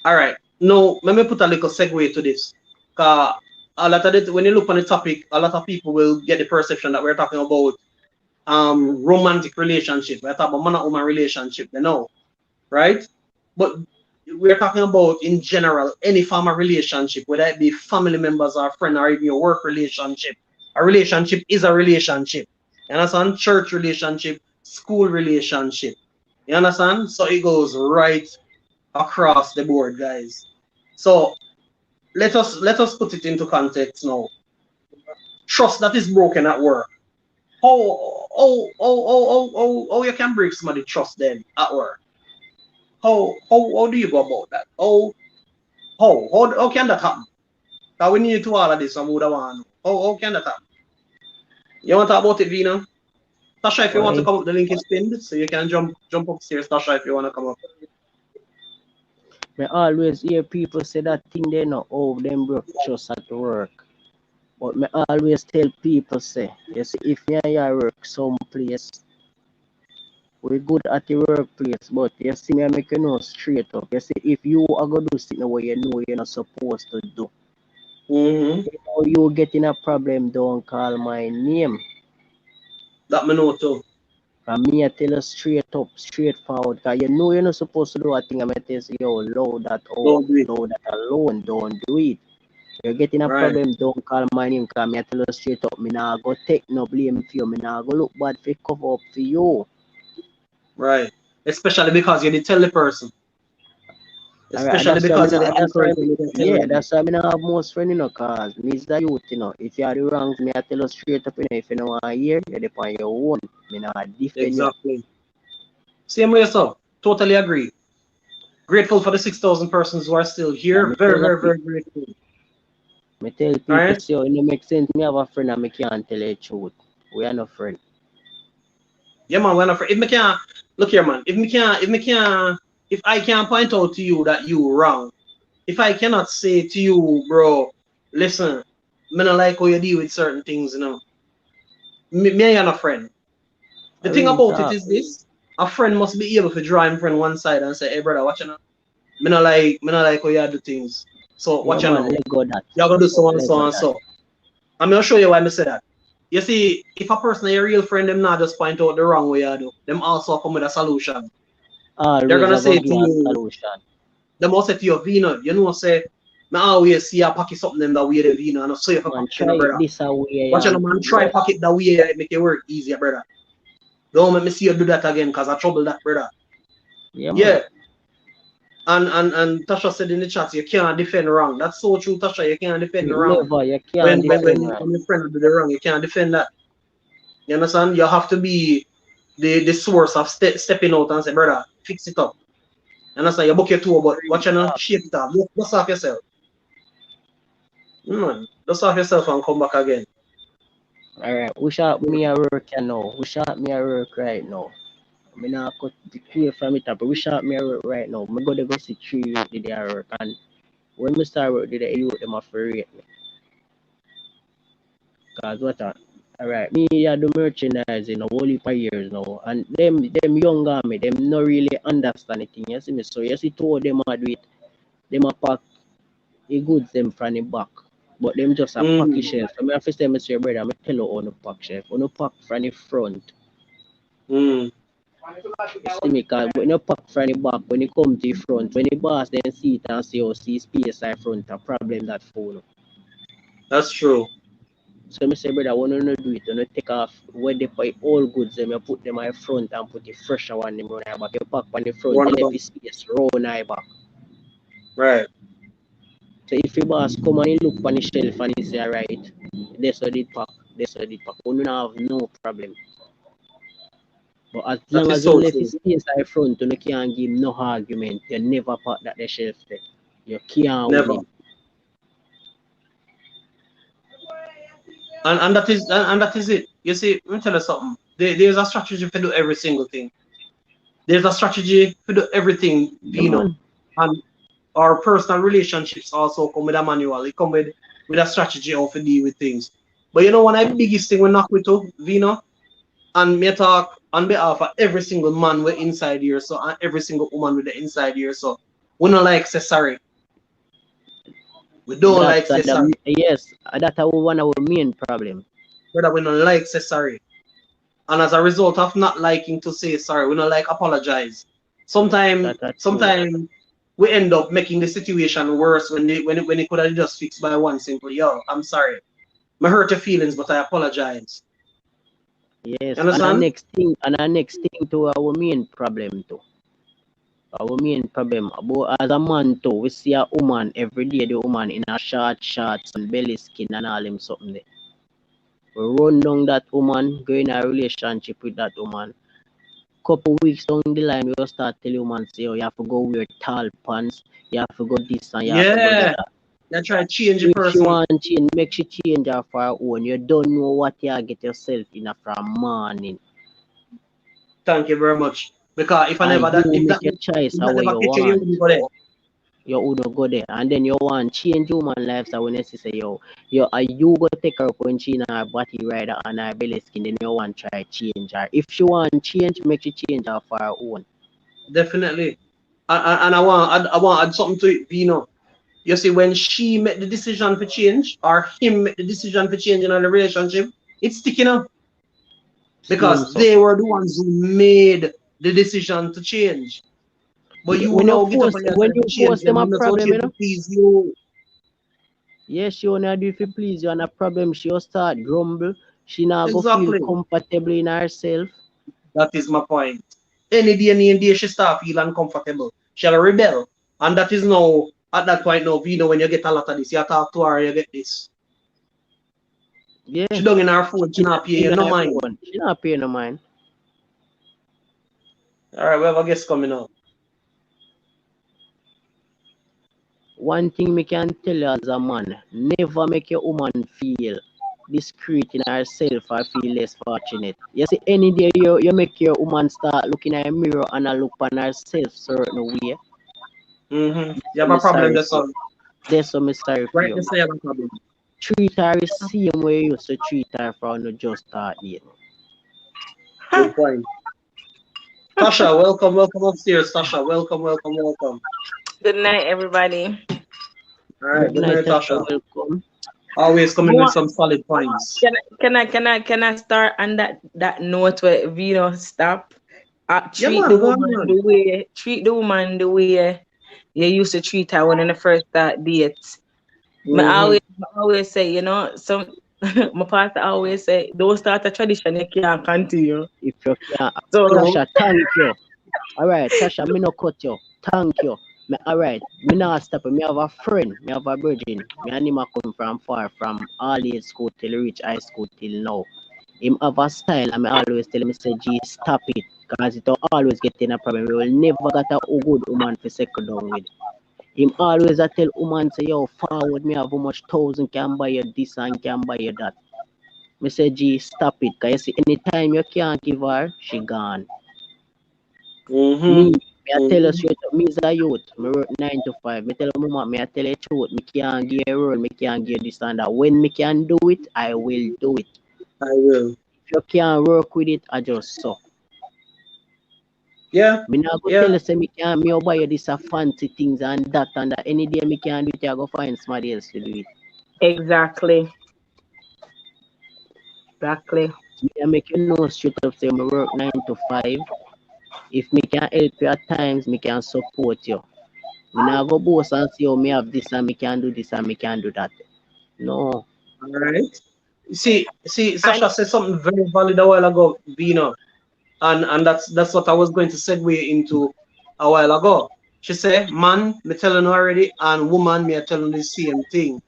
All right. Now, let me put a little segue to this. Cause a lot of it, when you look on the topic, a lot of people will get the perception that we're talking about romantic relationship. We're talking about man and woman relationship, you know, right? But we're talking about in general any form of relationship, whether it be family members or friend or even your work relationship. A relationship is a relationship. You understand? Church relationship, school relationship. You understand? So it goes right across the board, guys. So let us put it into context now. Trust that is broken at work. How you can break somebody trust then at work? How do you go about that? How can that happen? Because we need to all of this and we would want to know. How can that happen? You want to talk about it, Vina? Tasha, if you want to Why? come up, the link is pinned, so you can jump upstairs, Tasha, if you want to come up. Me always hear people say that thing they know, oh, them broke trust at work. But me always tell people say, you see, if me and you work someplace, we good at the workplace, but you see me I make you know straight up. You see, if you are gonna do something what you know you're not supposed to do, Mm-hmm. you know you getting a problem, don't call my name. That me know too. And me I tell you straight up, straightforward, cause you know you're not supposed to do a thing. I tell you, yo, load that out, Don't do it. load that alone, don't do it. You're getting a Right, problem, don't call my name, cause me I tell you straight up, me nah go take no blame for you, me nah go look bad for cover up for you. right. Especially because you did tell the person. Alright, Especially because you did encourage them to tell yeah, them. that's why I don't have most friends, you know, cause me is the youth, you know. If you are the wrongs, me I tell you straight up, you know, if you don't want to hear, you're on your own. Me not defend you. Exactly. Same way yourself. Totally agree. Grateful for the 6,000 persons who are still And here. Very, very, very grateful. me tell All people, right. say, oh, it don't make sense, me have a friend and me can't tell you the truth. We are no friend. Yeah, man. When if me can look here, man. If I can point out to you that you wrong, if I cannot say to you, bro, listen, me not like how you deal with certain things, you know. Me and you not friend. The I thing real about it talk. is this: a friend must be able to draw him friend one side and say, "Hey, brother, watch you now. Me not like how you do things. So Yeah, watch you man, now. let go that. You're gonna do so and Let so go and that. so." I'm gonna show you why I say that. You see, if a person is your real friend, them not just point out the wrong way you do. Them also come with a solution. They're Always gonna I go say to give a you, solution. them all say to you, Vino, you know, say, me always see a pocket something them that way the Vino, and I say if a Man, pocket, you try know, it brother. this away Watch out, and man, try go. pocket that way, it make your work easier, brother. Don't make me see you do that again, cause I trouble that, brother. Yeah, man. Yeah, And Tasha said in the chat, you can't defend wrong. That's so true, Tasha. You can't defend wrong. Never, you can't defend right. When your friend do the wrong, you can't defend that. You understand? You have to be the source of stepping out and say, brother, fix it up. You understand? You book your toe, but watch you shape it up. Dust off yourself. Dust off yourself and come back again. Alright, we shot me a work now. We shot me a work right now. I mean, I cut the clear from it up, but we shot me a work right now. I go see 3 youth did their work, and when we start work, did the youth them have to rate me. Cause what alright, me I do merchandising a whole heap of years now, and them younger me, them not really understand anything. You see me, so you see two of them a do it, them a pack the goods them from the back. But them just a package shelf. So I have to say, Mr. Brother, I tell you on the pack shelf. On the pack from the front. You see me, because when you pack from the back, when you come to the front, when the boss then see it and see how see space in front, a problem that phone. That's true. So I say, brother, when you do it, you take off where they buy all goods, them, you put them in front and put the fresher one them on your back. You pack on the front, you left the space round your back. Right. So if your boss come and he look on the shelf and he say, alright, this or the pack, you don't have no problem. But as long as you left his space in front, you can't give no argument. You never pack that the shelf there. You can't never. win. And that is it. You see, let me tell you something. There's a strategy to do every single thing. There's a strategy to do everything, Vino. And our personal relationships also come with a manual. It come with a strategy how to deal with things. But you know one of the biggest thing we knock with too, Vino, and me talk on behalf of every single man with inside here, so and every single woman with the inside here, so we don't like say sorry. We don't like say sorry. Yes, that's one of our main problem. Brother, we don't like say sorry. And as a result of not liking to say sorry, we don't like apologize. Sometimes we end up making the situation worse when it could have just fixed by one simple, yo, I'm sorry. I hurt your feelings, but I apologize. Yes, and the next thing to our main problem too. Our main problem, but as a man too, we see a woman every day, the woman in a short shorts and belly skin and all them something there. We run down that woman, go in a relationship with that woman. Couple weeks down the line, we will start telling woman, say, oh, you have to go wear tall pants, you have to go this and you have to go that. You try to change the person. If you want to change, make she change her for her own. You don't know what you get yourself in from morning. Thank you very much. Because if I never that, if make your choice how you want, you would go there. And then you want change human lifestyle when you say you go take her up when she in her body rider and her belly skin, then you want to try change her. If she want change, make she change her for her own. Definitely. And I want to add something to it, Vino. You see, when she made the decision for change, or him made the decision for change in a relationship, it's sticking up. Because they were the ones who made the decision to change. But you know, when you force them a problem, you know? Please you. Yes, she only do it to please you, and a problem she'll start grumble. She not go feel comfortable in herself. That is my point. Any day she start feel uncomfortable. She'll rebel. And that is now, at that point now, Vino, when you get a lot of this, you talk to her, you get this. Yeah. She don't in her phone, she not paying no mind. She not paying no mind. Alright, we have a guest coming up. One thing me can tell you as a man, never make your woman feel discreet in herself or feel less fortunate. You see, any day you make your woman start looking at a mirror and look on herself certain way. You have a problem, that's all. That's what I'm sorry for you. Right, you have a problem. Treat her the same way you used to treat her for no just start dating. Good point. Tasha, welcome upstairs. Tasha, welcome. Good night, everybody. All right, good night, Tasha. Welcome. Always coming with some solid points. Can I start on that note where Vino stop? Treat the woman the way you used to treat her when in the first start dates. I always say, you know, my pastor always say, don't start a tradition you can't continue. If you can't. So, Tasha, thank you. All right, Tasha, me no cut you. Thank you. Alright, me not stop. Me have a friend, me have a virgin. Me and him a come from far, from all age school till reach high school till now. Him have a style and me always tell him, say, G, stop it. Cause it will always get in a problem. We will never get a good woman to settle down with. Him always a tell woman, say, yo, forward me have how much thousand can buy you this and can buy you that. Me say, G, stop it. Cause you see, anytime you can't give her, she gone. Me I tell you straight up, me is a youth. Me work 9 to 5. Me tell mama, me I tell you truth. Me can't give a role, me can't give this and that. When me can do it, I will do it. I will. If you can't work with it, I just suck. Yeah. Me not go tell you say me can't me buy you this a fancy things and that and that. Any day me can do it, I go find somebody else to do it. Exactly. Exactly. Me I make you know straight up say me work 9 to 5. If me can help you at times, me can support you. Me not go boast and say, oh, me have this and me can do this and me can do that. No. All right. See, Sasha said something very valid a while ago, Vino, and that's what I was going to segue into a while ago. She said, "Man, me telling you already, and woman, me telling you the same thing.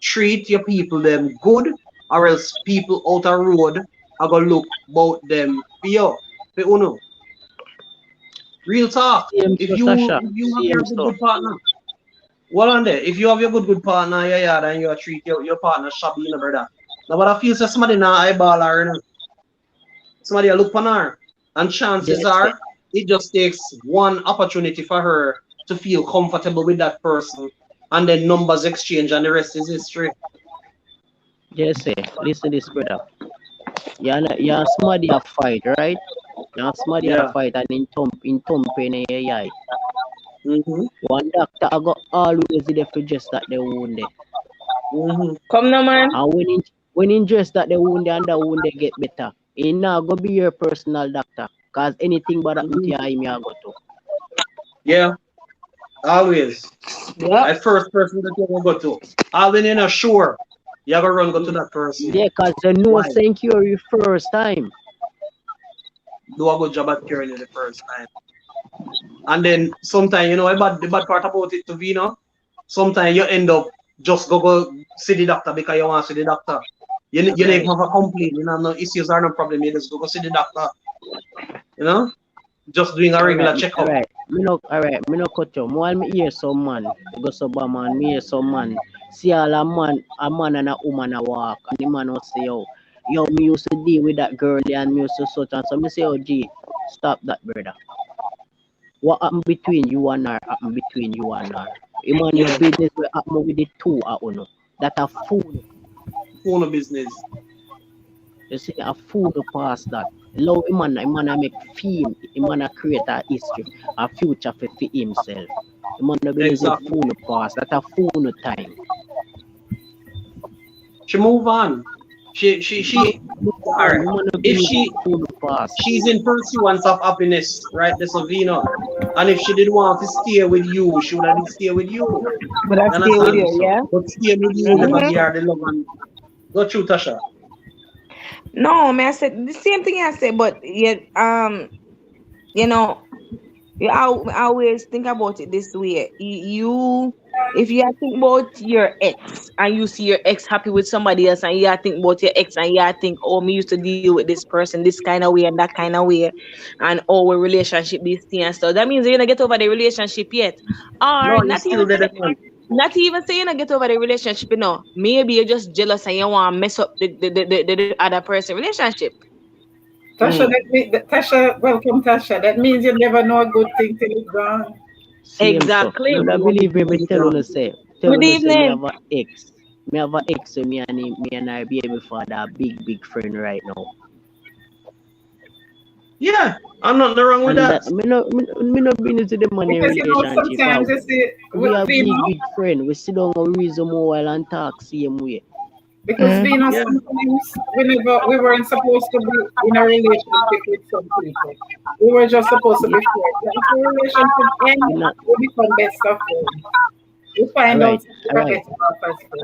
Treat your people them good, or else people out the road are gonna look about them for you. For uno. Real talk. If you have your good partner, well on there. If you have your good partner, yeah, then you treat your partner shabby, you know, brother. Now, but I feel say somebody now eyeball her, you know. Somebody look on her, and chances are it just takes one opportunity for her to feel comfortable with that person, and then numbers exchange, and the rest is history. Yes, listen this, brother. You're somebody a fight, right? You're somebody a fight and in thump in your eye. One doctor I got always there for just that the wound there. Come now, man. And when he dress that the wound and the wound they get better, he now go be your personal doctor. Cause anything but that with your eye me I go to. Yeah. Always. Yeah. The first person that you go to. Always you're not sure. You ever run go to that person. Yeah, cause they know saying cure you first time. Do a good job at curing you the first time. And then sometimes, you know, the bad part about it to Vino, sometimes you end up just go see the doctor because you want to see the doctor. You never have a complaint, you know, no issues or no problem, you just go see the doctor. You know? Just doing a regular checkup. Alright, me no cut you. While me hear some man, go sober man, me hear some man. See all a man and a woman a walk, and the man will say, yo, me used to deal with that girl and me used to such and so. Me say, oh, G, stop that, brother. What happened between you and her happened between you and her. You man, your business will happen with the two at uno. That a fool. Fool business. You see, a fool pass that. Love him man make film, him man create a history, a future for himself. Him man believe a fool pass, that a fool time. She move on. She alright. If she's in pursuance of happiness, right? The Savino. And if she didn't want to stay with you, she would have stay with you. But I stay with you, yeah. But stay with you, never give her the love and go through, Tasha. No, man, I said the same thing I said, but yet, you know, you always think about it this way. If you think about your ex and you see your ex happy with somebody else, and you think about your ex and you think, oh, me used to deal with this person this kind of way and that kind of way, and oh, our relationship this thing and stuff. That means you're gonna get over the relationship yet, or not even saying I get over the relationship, you know. Maybe you're just jealous and you want to mess up the other person relationship. Tasha, Tasha, welcome, Tasha. That means you never know a good thing till it's gone. Exactly. I believe me tell you say. Good evening. Me have an ex, me and our baby father, a big friend right now. Yeah, I'm not wrong with that. Me no been into the money relationship. Sometimes you see, we have big friend. We sit down and reason more while and talk same way. Because sometimes we weren't supposed to be in a relationship with some people. We were just supposed to be friends. If the relationship ends, we become best of friends. We find out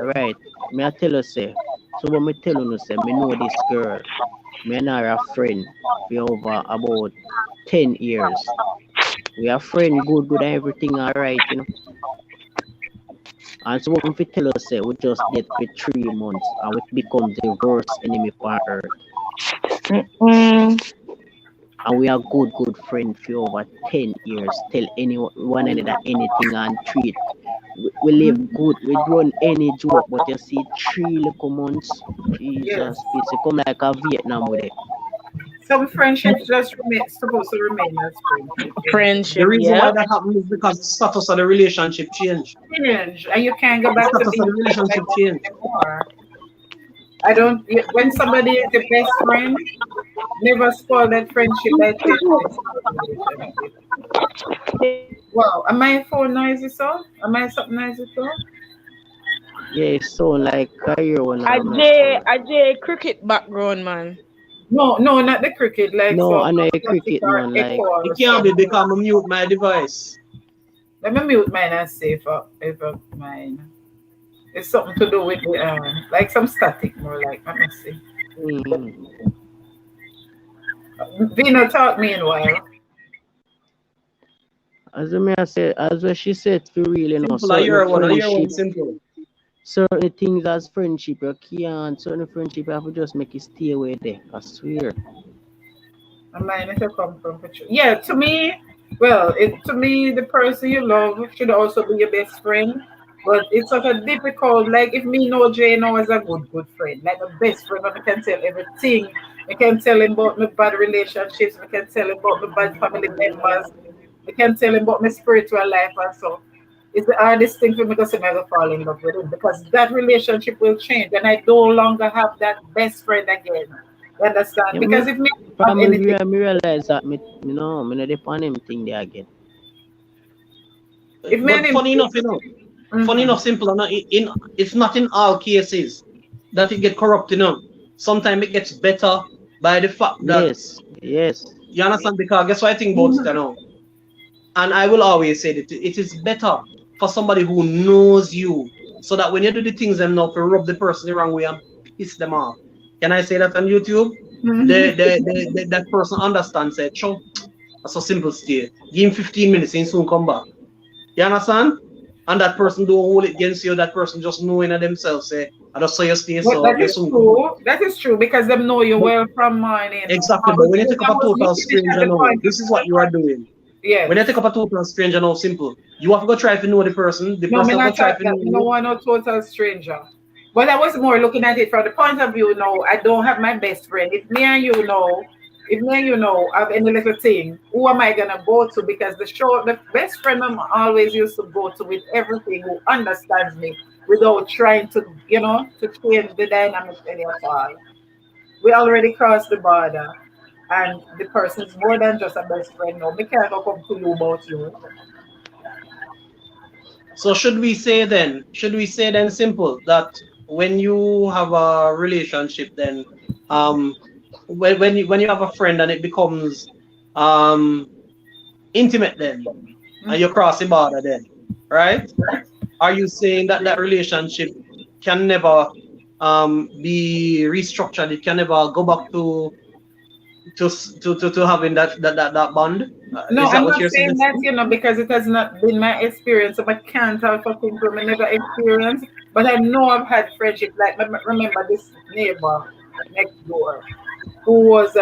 Alright. Me I tell you say. So when me tell you say, me know this girl. Me and her a friend for over about 10 years. We are friend, good, and everything alright, And so if we tell us say we just date for 3 months and we become the worst enemy on earth. And we are good friend for over 10 years. Tell one another anything and treat. We live good. We run any joke, but you see 3 little months. Jesus, peace. You come like a Vietnam with it. Some friendships just supposed to remain as friendship. The Friendship, reason why yeah. that happens is because the status of the relationship changed. Change, and you can't go The back to status of being the friends like relationship that changed. anymore. I don't. When somebody is the best friend, never spoil that friendship by changing it to a relationship. Wow, am I phone noisy so? Am I something noisy so? Yeah, so like I hear one A of my J, phone. a J cricket background, man. No, no, not the cricket. Like No, some I know a static cricket or man, echo like or It can't be something. because I mute my device. Let me mute mine and see if mine. It's something to do with the like some static more like. Let me see. mm, Vina, talk meanwhile. as I say, as what she said for real, Simple, certain I hear one friendship, simple. certain things as friendship you can't, certain friendship you have to just make it stay away there. I swear. And mine is a come from picture. Yeah, to me, well, to me, the person you love should also be your best friend. But it's sort of difficult. Like if me know Jay now as a good friend, like a best friend, and I can tell everything. I can tell him about my bad relationships. I can tell him about my bad family members. I can tell him about my spiritual life and so. It's the hardest thing for me to say never fall in love with him because that relationship will change and I no longer have that best friend again. You understand? Yeah, Because if me have from anything, me realize that me not depend him thing there again. if me But and him, funny mm-hmm. enough, simple, it's not in all cases that it get corrupt, Sometimes it gets better by the fact that, Yes. you understand, because guess what I think about it now? And I will always say that it is better for somebody who knows you, so that when you do the things them now to rub the person the wrong way and piss them off. Can I say that on YouTube? That person understands, say, "Cho, that's a simple stay. Give him 15 minutes, he soon come back." You understand? And that person don't hold it against you. That person just knowing of themselves, say, "I just saw you stay, But so that you is soon come back." true. That is true because they know you But well from morning. exactly, but when you take up I a was total looking at stranger the now, point of this is what you are doing. yes. When you take up a total stranger now, simple. You have to go try to know the person. The No, me person have not to try talk to that. know Me no you. want no total stranger. But I was more looking at it from the point of view. No, I don't have my best friend. If me and you know have any little thing, who am I gonna go to? Because the best friend I'm always used to go to with everything, who understands me without trying to, to change the dynamic any at all. We already crossed the border, and the person is more than just a best friend. No, me can't go come to you about you. So should we say then simple that when you have a relationship then um when you have a friend and it becomes um intimate then and you cross the border then, right? Are you saying that that relationship can never be restructured? It can never go back to having that bond? No, Is that I'm what not you're saying that, suggesting? because it has not been my experience. So I can't talk for things I never experienced. But I know I've had friendship. Like, remember this neighbor next door who was,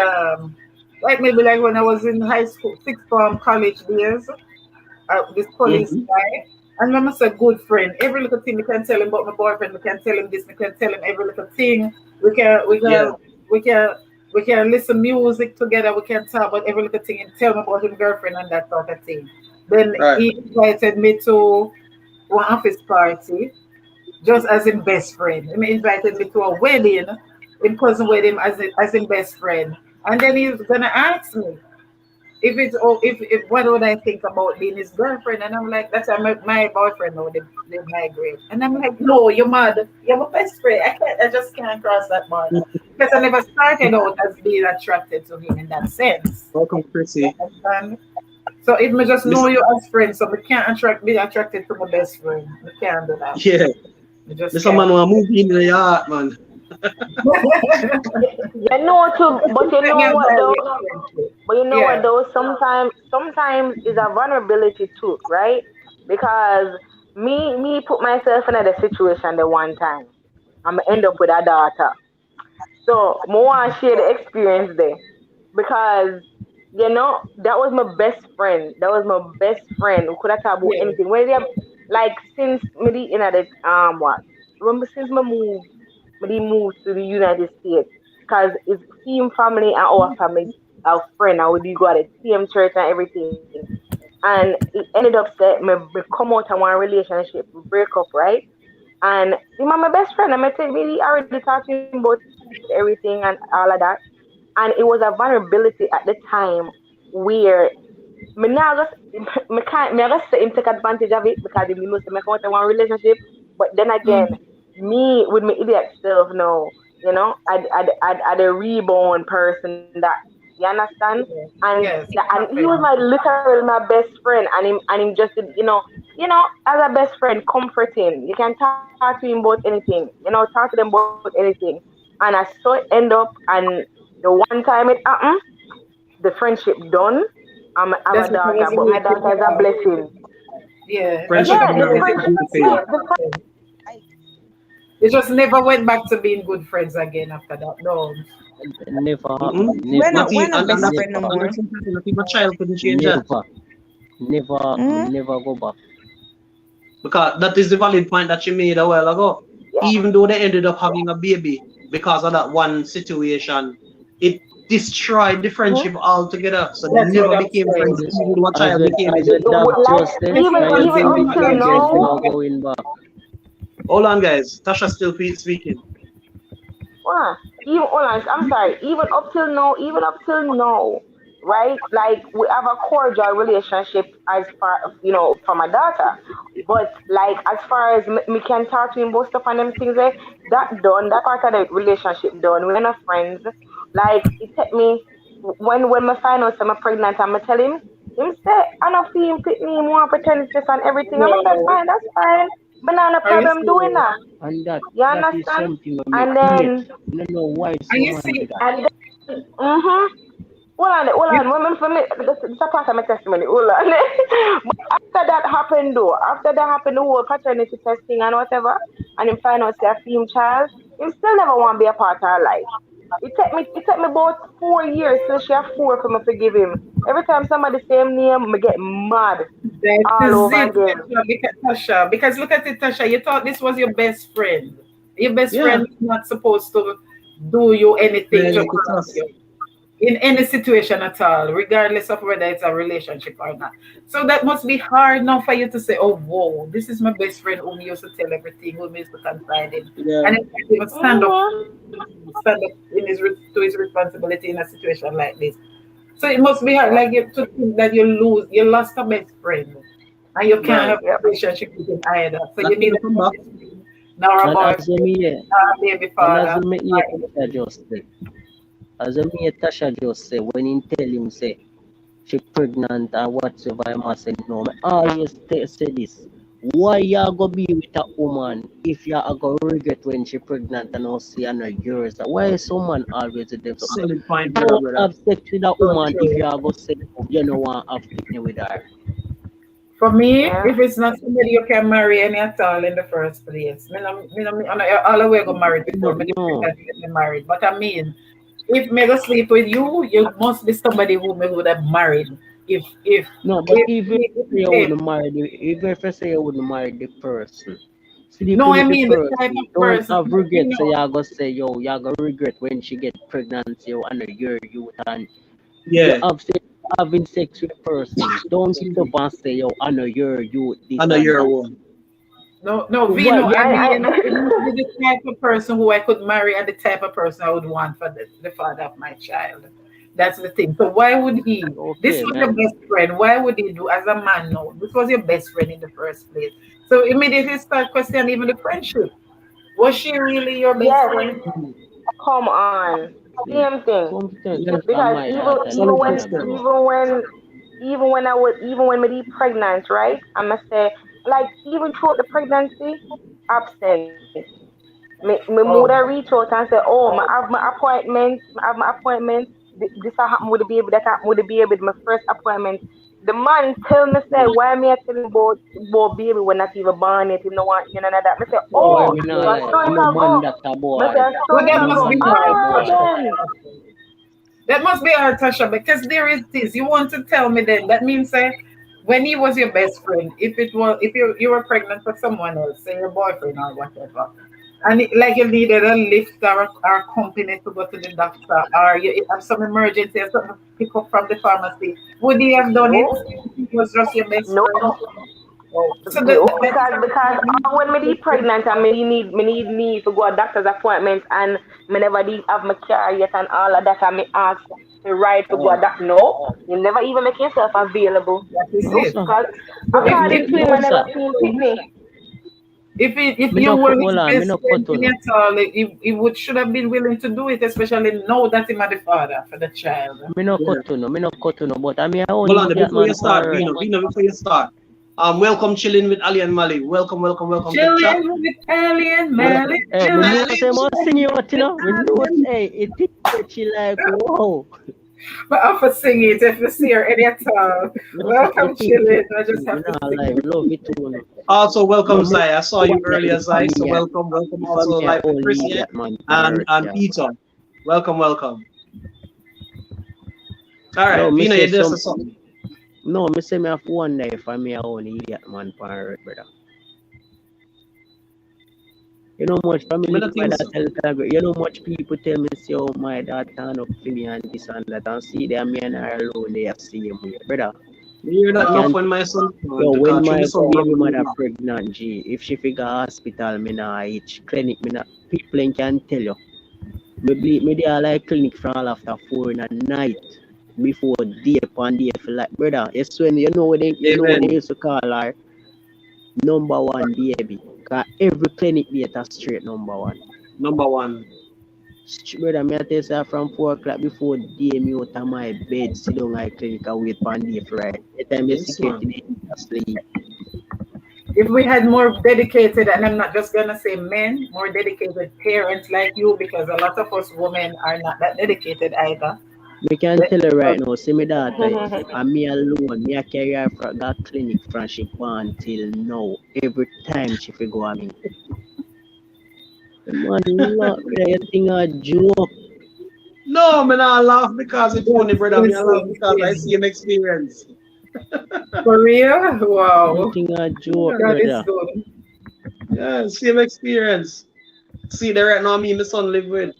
like maybe like when I was in high school, sixth form, college days, this police Hmm. guy. And I'm a good friend. Every little thing we can tell him about my boyfriend. We can tell him this. We can tell him every little thing. We can we Yeah, can we can we can listen music together. We can talk about every little thing and tell him about his girlfriend and that sort of thing. Then right. he invited me to one office party, just as his best friend. He invited me to a wedding, in cousin wedding as his best friend. And then he's gonna ask me if what would I think about being his girlfriend? And I'm like, that's my boyfriend now, they migrate. And I'm like, no, you're mad. You're my best friend. I just can't cross that border. Because I never started out as being attracted to him in that sense. Welcome, You Chrissy. understand? So if me just know Listen, you as friends, so we can't be attracted to my best friend. We can't do that. yeah, We just listen, can't. man, want to move in your heart, man. You know too, but you Let me know what admire though? your friendship. But you know what Yeah. though? Sometimes is a vulnerability too, right? Because me put myself in a situation the one time. I'm gonna end up with a daughter. So more want to share the experience there because that was my best friend. That was my best friend. We could have talked about Yeah. anything. When they like since me in the what? Remember since me moved to the United States because it's him family and our family, our friend, and we do go at the same church and everything. And it ended up that me come out of one relationship, we break up, right? And him and my best friend, I tell me, he already talked to him about everything and all of that. And it was a vulnerability at the time where me now just me I just say him take advantage of it because he knows me come out of one relationship. But then again, Mm. me with my idiot self now, I'd a reborn person that you understand? Yeah. And Yes, it and he was happens. my literal my best friend and him just did, as a best friend comforting. You can talk to him about anything, talk to them about anything. And I saw it end up and the one time it happened, the friendship done. I'm a That's what I daughter, was but my waiting daughter is a for. blessing. Yeah, that's Friendship what I Yeah, was the never waiting friendship, fully for. fade. yeah, To happen. It just never went back to being good friends again after that. No. Never Mm-mm. happen. When Never. a Not even, when a and best that's friend no Never. and more. that's something that even a child couldn't change that. Never. Never. Mm? Never go back. Because that is the valid point that you made a while ago. yeah, Even though they ended up having a baby because of that one situation, it destroyed the friendship mm-hmm. altogether. So they That's what never I'm became saying. friends, even though a child became As it. when that Like just left even by your even up baby, till there's now, no going back. Hold on, guys. Tasha's still speaking. wow, even hold on, I'm sorry, even up till now, right? Like we have a cordial relationship as far for my daughter. But like as far as me can talk to him about stuff and them things that done, that part of the relationship done. We're not friends. Like it take me when me find out I'm pregnant and me tell him say I don't feel him pick me more pretend this and everything. I'm say No. fine, that's fine. But not a Are you problem doing serious? that. And that You that is understand? something we make And hate. then You don't know why Are you someone do serious? that. and then hold You, on. Women for me, this a part of my testimony. Hold on. But after that happened though, the whole paternity testing and whatever, and him find out say a film child, him still never want to be a part of her life. It took me about 4 years till she have four for me to forgive him. Every time somebody say him name, me get mad that all is over it, again. Tasha. Because look at it, Tasha. You thought this was your best friend. Your best Yeah, friend is not supposed to do you anything to like it's hurt us. you in any situation at all, regardless of whether it's a relationship or not. So that must be hard now for you to say, "Oh, whoa, this is my best friend whom used to tell everything, whom used to confide in," Yeah, and he can't even Mhm. stand up to his responsibility in a situation like this. So it must be hard, like you to think that you lost a best friend, and you can't right. have Yep. a relationship with him either. So That you can need a come back. best friend, now a And as boyfriend, me now a baby and as father. me hear Right. Tasha just say, as me hear Tasha just say, when he tell him say she pregnant and whatsoever, I must say no. I always say this. Why you go be with a woman if you are go regret when she pregnant and now see another years? Why is someone always with them? So say, Solid point, don't brother. have sex with a So woman if true. you are go say you don't want to have picnic with her. For me, Yeah. if it's not somebody you can marry any at all in the first place, all the way go married No, before me no, get married. But I mean, if me go sleep with you, you must be somebody who me would have married. If no. But if even if if you if wouldn't marry even if you say you wouldn't marry the person, no, sleeping I with the mean the type person, of don't person. have regret. So you go say yo, you go regret when she get pregnant, you and your youth and you Yeah, have sex, having sex with person. Don't sit up and say yo, I know your youth I this know and you're a that. woman. No, Why? Vino, Yeah, I I mean, it must be the type of person who I could marry and the type of person I would want for the father of my child. That's the thing. So why would he? This okay, was your man. best friend. Why would he do as a man? No, this was your best friend in the first place. So immediately start questioning even the friendship. Was she really your best yes. friend? Mhm. Come on. Yeah. Same thing. Come tell Yeah, this for Because my even daughter, even solid nothing when a question. grow. even when me be pregnant, right? I must say, like even throughout the pregnancy, absent. Me mother reach out and say, oh, I have my appointment. I have my appointment. This happened with the baby. That happened with the baby. My first appointment. The man tell me say, why me I tell him about baby when not even born yet. Him no want you know that. Me say, Boy, oh, me so not I like saw it no a man go. that a Me say, boy. I saw Well, it that a must go. be Man that a hard, boy. Tasha. Then. That must be hard, Tasha, because there is this. You want to tell me then? That means when he was your best friend, if you were pregnant for someone else, say your boyfriend or whatever, and like you needed a lift or a company to go to the doctor, or you have some emergency or something to pick up from the pharmacy, would he have done it? No, It was just your best no. friend. Oh, so No, that is because when me be pregnant and me need to go a doctor's appointment and me never did have my car yet and all of that and me ask the right to go a doctor. No, you never even make yourself available. that is No, it. So, because So according to him, I no, never sir. seen pitney. if Me you no were hold his on, me best no friend cut on. in at all, he would should have been willing to do it, especially now that him are the father for the child. Me no Yeah. cut on. Me no cut on. But I mean, I Hold only on, idiot before man you for start, earth. Vino, before you start. Welcome chilling with Ali and Mali. Welcome to the chat. Chilling with Alien, Well, Mally, Hey, me chilling know with say must sing you out, you know. Me know Alien. hey, it is she like wow. But I for sing it if you see her any at all. No say you Welcome, think chilling. I you just have to know sing like it. love it too. No. also welcome No, me Zai. I saw you wonder earlier, if Zai. So me welcome also a live with only Chris here idiot man for earth, and yeah. Peter. Welcome. All right, No, me Vina, say you just some. something. No, me say me have wonder if I me a only idiot man for earth, brother. You know much I family don't my think that so. tell you know much people tell me say oh my dad turn up for me and this and that and see them me and her alone they are same way, brother. Me hear I that enough can't. when my son born Yo, when because through my me son baby run mother enough. pregnant, G, if she figure hospital, me nah each clinic, me nah, people ain't can tell you. Me there like clinic from all after 4 in the night before day upon day for like brother. Yes, when you know what they Amen. used to call her number one baby. Cause every clinic data straight number one. Number one. Brother, me I tell you say from 4 o'clock before day me out of my bed, sit down at clinic and wait for day for right. The time the Yes, man. security they asleep. If we had more dedicated, and I'm not just gonna say men, more dedicated parents like you, because a lot of us women are not that dedicated either. Me can Let- tell you right now, see me daughter and me alone, me I carry her from that clinic from she born till now. Every time she fi go at me. The man love me, you think a joke. No, man, I laugh because it's funny, brother. Me I laugh Listen, because I see him experience. for real? You Wow, think a joke, Yeah, that is brother. good. yeah, see him experience. See there right now, me and my son live with.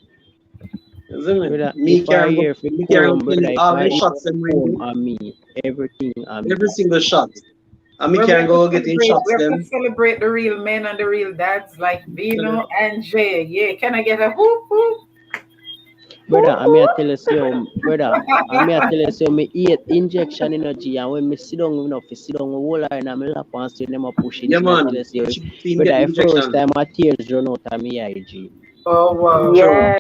You see me? Brother, if I hear fi Me carry him come, brother, clinic, if all I the hear shots fi them come ringing, on me, everything on me. every single shot. And me Well, we can have to go get in celebrate. shots We have to them. celebrate the real men and the real dads like Vino and Jay. Yeah, can I get a whoop whoop? Brother, I may tell you, brother, I may tell you, me eat injection energy, and when me sit down, you know, fi sit down, whole and I'm lap and see them a push it. Yeah, Me man. tell you, She get brother, the the first injection. time my tears run out of me IG. Oh wow! True. Yeah,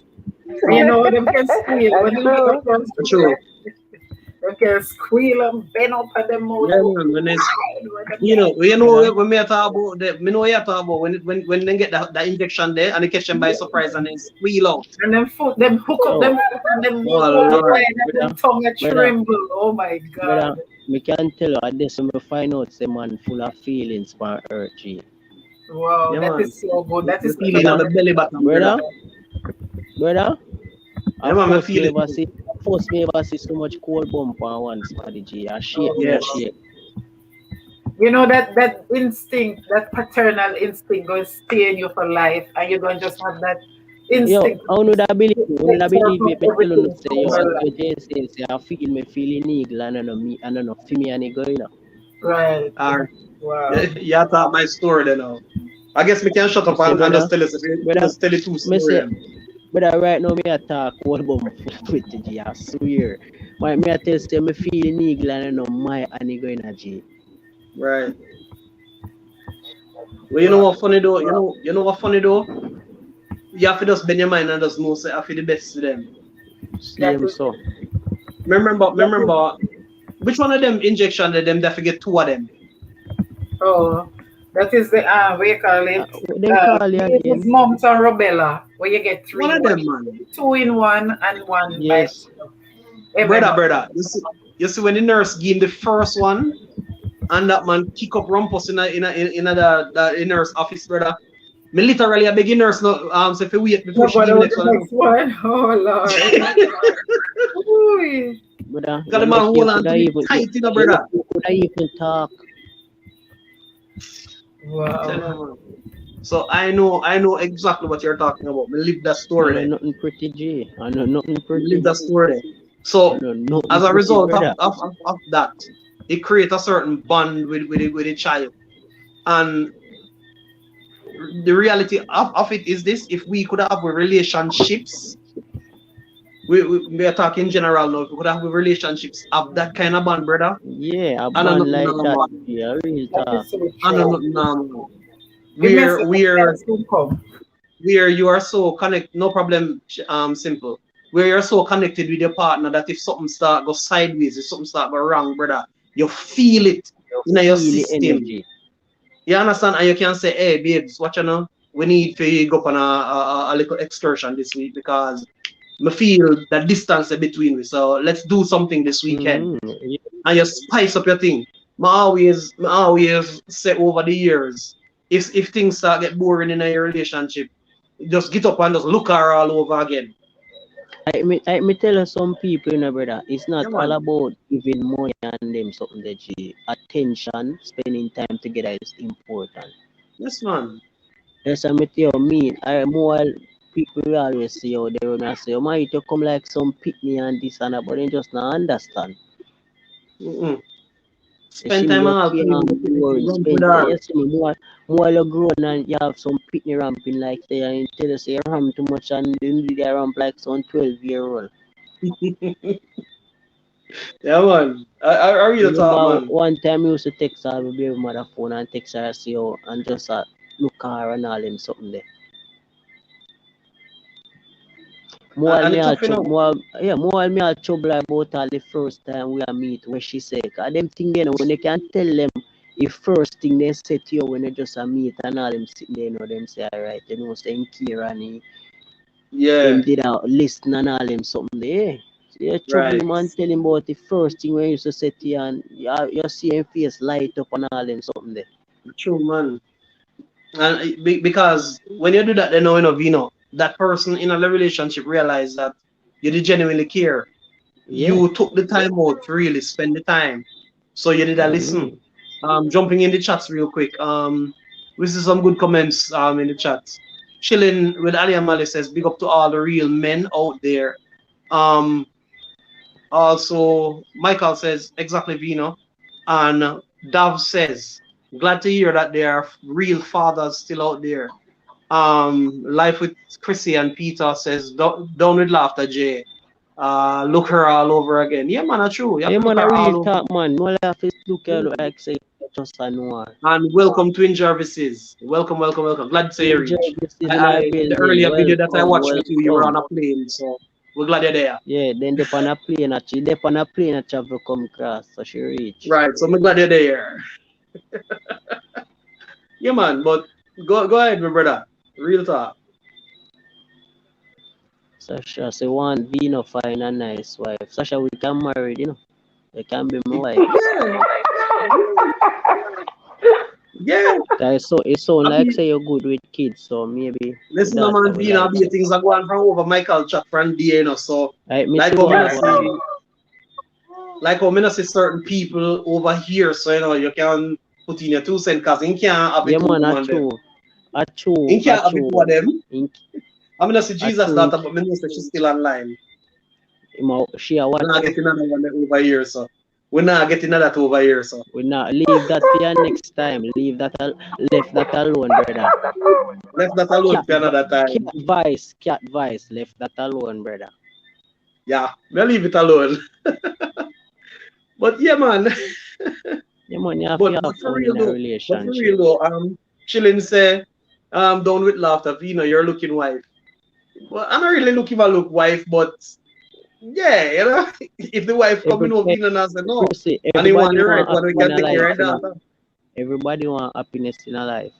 And you know what? Them can squeal when that's them get the true. first True. injection. They can squeal and bend up at them mouth. Yeah, man. When it's When them you get know, Brother, when me talk about the, me know you talk about when they get that injection there and they catch them by surprise and they squeal out. and them foot, them hook up yo, them foot and them mouth Oh open Lord. wide and them brother, tongue a brother, tremble. Oh my brother, God! me can tell you, at this me find out say man full of feelings for earth, G. Wow, Yeah, that man. is so good. That Me is feel such it a on Brother, my belly button, brother. brother, brother, Yeah, at man, I first feel me it. ever see, so much cold bump on one smarty G. I shake me, I oh. Yes. shake. You know that instinct, that paternal instinct, going to stay in you for life, and you're going to just have that Yo, instinct I know that believe, to only take that care believe of me, me tell you everything say yo, through as her you life. just say I feel me feeling eagle and I know me, and I know for me and it going up. Right. Or Wow. yeah, talk my story then now. I guess we can shut You up see, and brother, just tell us brother, just tell the true me story. say, brother, right now me attack cold bomb with the G, I swear. My me I tell you, say me feeling eagle and I know my and it going at G. Right. Well, you know Wow. what funny though? You know what funny though? You have to just bend your mind and just know say I feel the best to them. That Same is so. that is Remember which one of them injection that them they forget two of them. oh That is the what you call it? What them call it Baby's again? mumps and rubella, where you get One three, of them, man. two in one and one by Yes. Brother. You see when the nurse gave him the first one, and that man kick up rumpus in the nurse office, brother. Me literally a beg the nurse no say if you wait before No, she but give me the next one. next one. Oh Lord. Ooh. Brother, Got the you man lucky you hold on could to have me even tight, you know, you brother. could have even talk. Tell you, Wow. man. So I know exactly what you're talking about. Me live that I story know there. nothing pretty G. I know nothing Me pretty. live that story there. I So know nothing as a pretty, result brother. of that, it creates a certain bond with the child. And the reality of it is this: if we could have relationships, we are talking general now. If we could have relationships of that kind of bond, brother, Yeah, a I know band nothing like that. normal. Yeah, real That talk. is so I know true. nothing normal. It makes Where something where else to come. where you are so connected, no problem, simple. Where you're so connected with your partner that if something start go sideways, if something start go wrong, brother, you feel it in your Feel the system. energy. You understand? And you can say, hey, babes, watch you know. We need to go up on a little excursion this week because me feel that distance between we. So let's do something this weekend. Yeah. And you spice up your thing. I always say over the years, if things start get boring in a relationship, just get up and just look her all over again. I tell you some people, you know, brother, it's not Yeah, all man. about giving money and them something that you attention, spending time together is important. Yes, man. Yes, I met you mean I more people will always say out there when I say, oh, might you come like some pick me and this and that, but they just not understand. Mm-mm. You Spend see me, time you and all can't playing with go the and rump with spend time. her. You see me, more you grown and you have some pitney ramping like say and tell you say you ramp too much and you do the ramp like some 12-year-old. Yeah, man. I really thought, Remember man. one time I used to text her with baby mother phone and text her see you and just look at her and all them something there. And it's tough, you know. More me all trouble about all the first time we are meet where she say, cause them thing you know when they can tell them the first thing they say to you when they just a meet and all them sitting there, you know them say alright, you know say him care and him Yeah, did a listen and all them something there. So you trouble right. him and tell him about the first thing when you used to say to you and you see him face light up and all them something there. True, man. And because when you do that, then that person in a relationship realize that you did genuinely care. Yeah. You took the time out to really spend the time. So you did a listen. Mm-hmm. Jumping in the chats real quick. We see some good comments in the chats. Chilling with Ali Amali says, big up to all the real men out there. Um, Also, Michael says, exactly, Vino. And Dav says, glad to hear that there are real fathers still out there. Life with Chrissy and Peter says, down with laughter, Jay. Look her all over again. Yeah, man, that's true. You have Yeah to look man, a her real all over. talk man. No laugh is look at Yeah. like say just a noir. And welcome, Twin Jarvises. Welcome, welcome, welcome. Glad to see you Twin reach. Jarvis is in our The building. earlier video that I Welcome, watched with you, you were welcome. on a plane, so we're glad you're there. Yeah, then they on a plane at travel come across, so she reach. Right, so I'm glad you're there. Yeah, man, but go ahead, my brother. Real talk. Sasha say one Vino find a nice wife. Sasha we can marry, you know. You can be my wife. Yeah, yeah. Cause so it sound I like mean, say you're good with kids, so maybe listen, that I man, will being a like be you. things are going from over Michael chat from day, So, Right, me like see how me what not go on. see, certain people over here, so you can put in your 2 cents, because he can't have it Yeah two man, a woman them. true. A true, He a can't have it true. two of them. In, I mean, I see a Jesus true in, daughter, but me know say she's still online. she a We're what? not getting another one over here, so. We're not getting another two over here, so. We not leave that for your next time. Left that alone, brother. Left that alone Cat, for another cat time. vice. Left that alone, brother. Yeah, we'll leave it alone. But yeah, man. Yeah, man, you have to But have for fun real in a though, relationship. chilling say, down with laughter, you're looking wife. Well, I'm not really looking for look wife, but yeah, if the wife coming over, Everybody, and I say no, and he everybody want the right want have one, we fun can in take care life, of you know. that. Everybody want happiness in a life.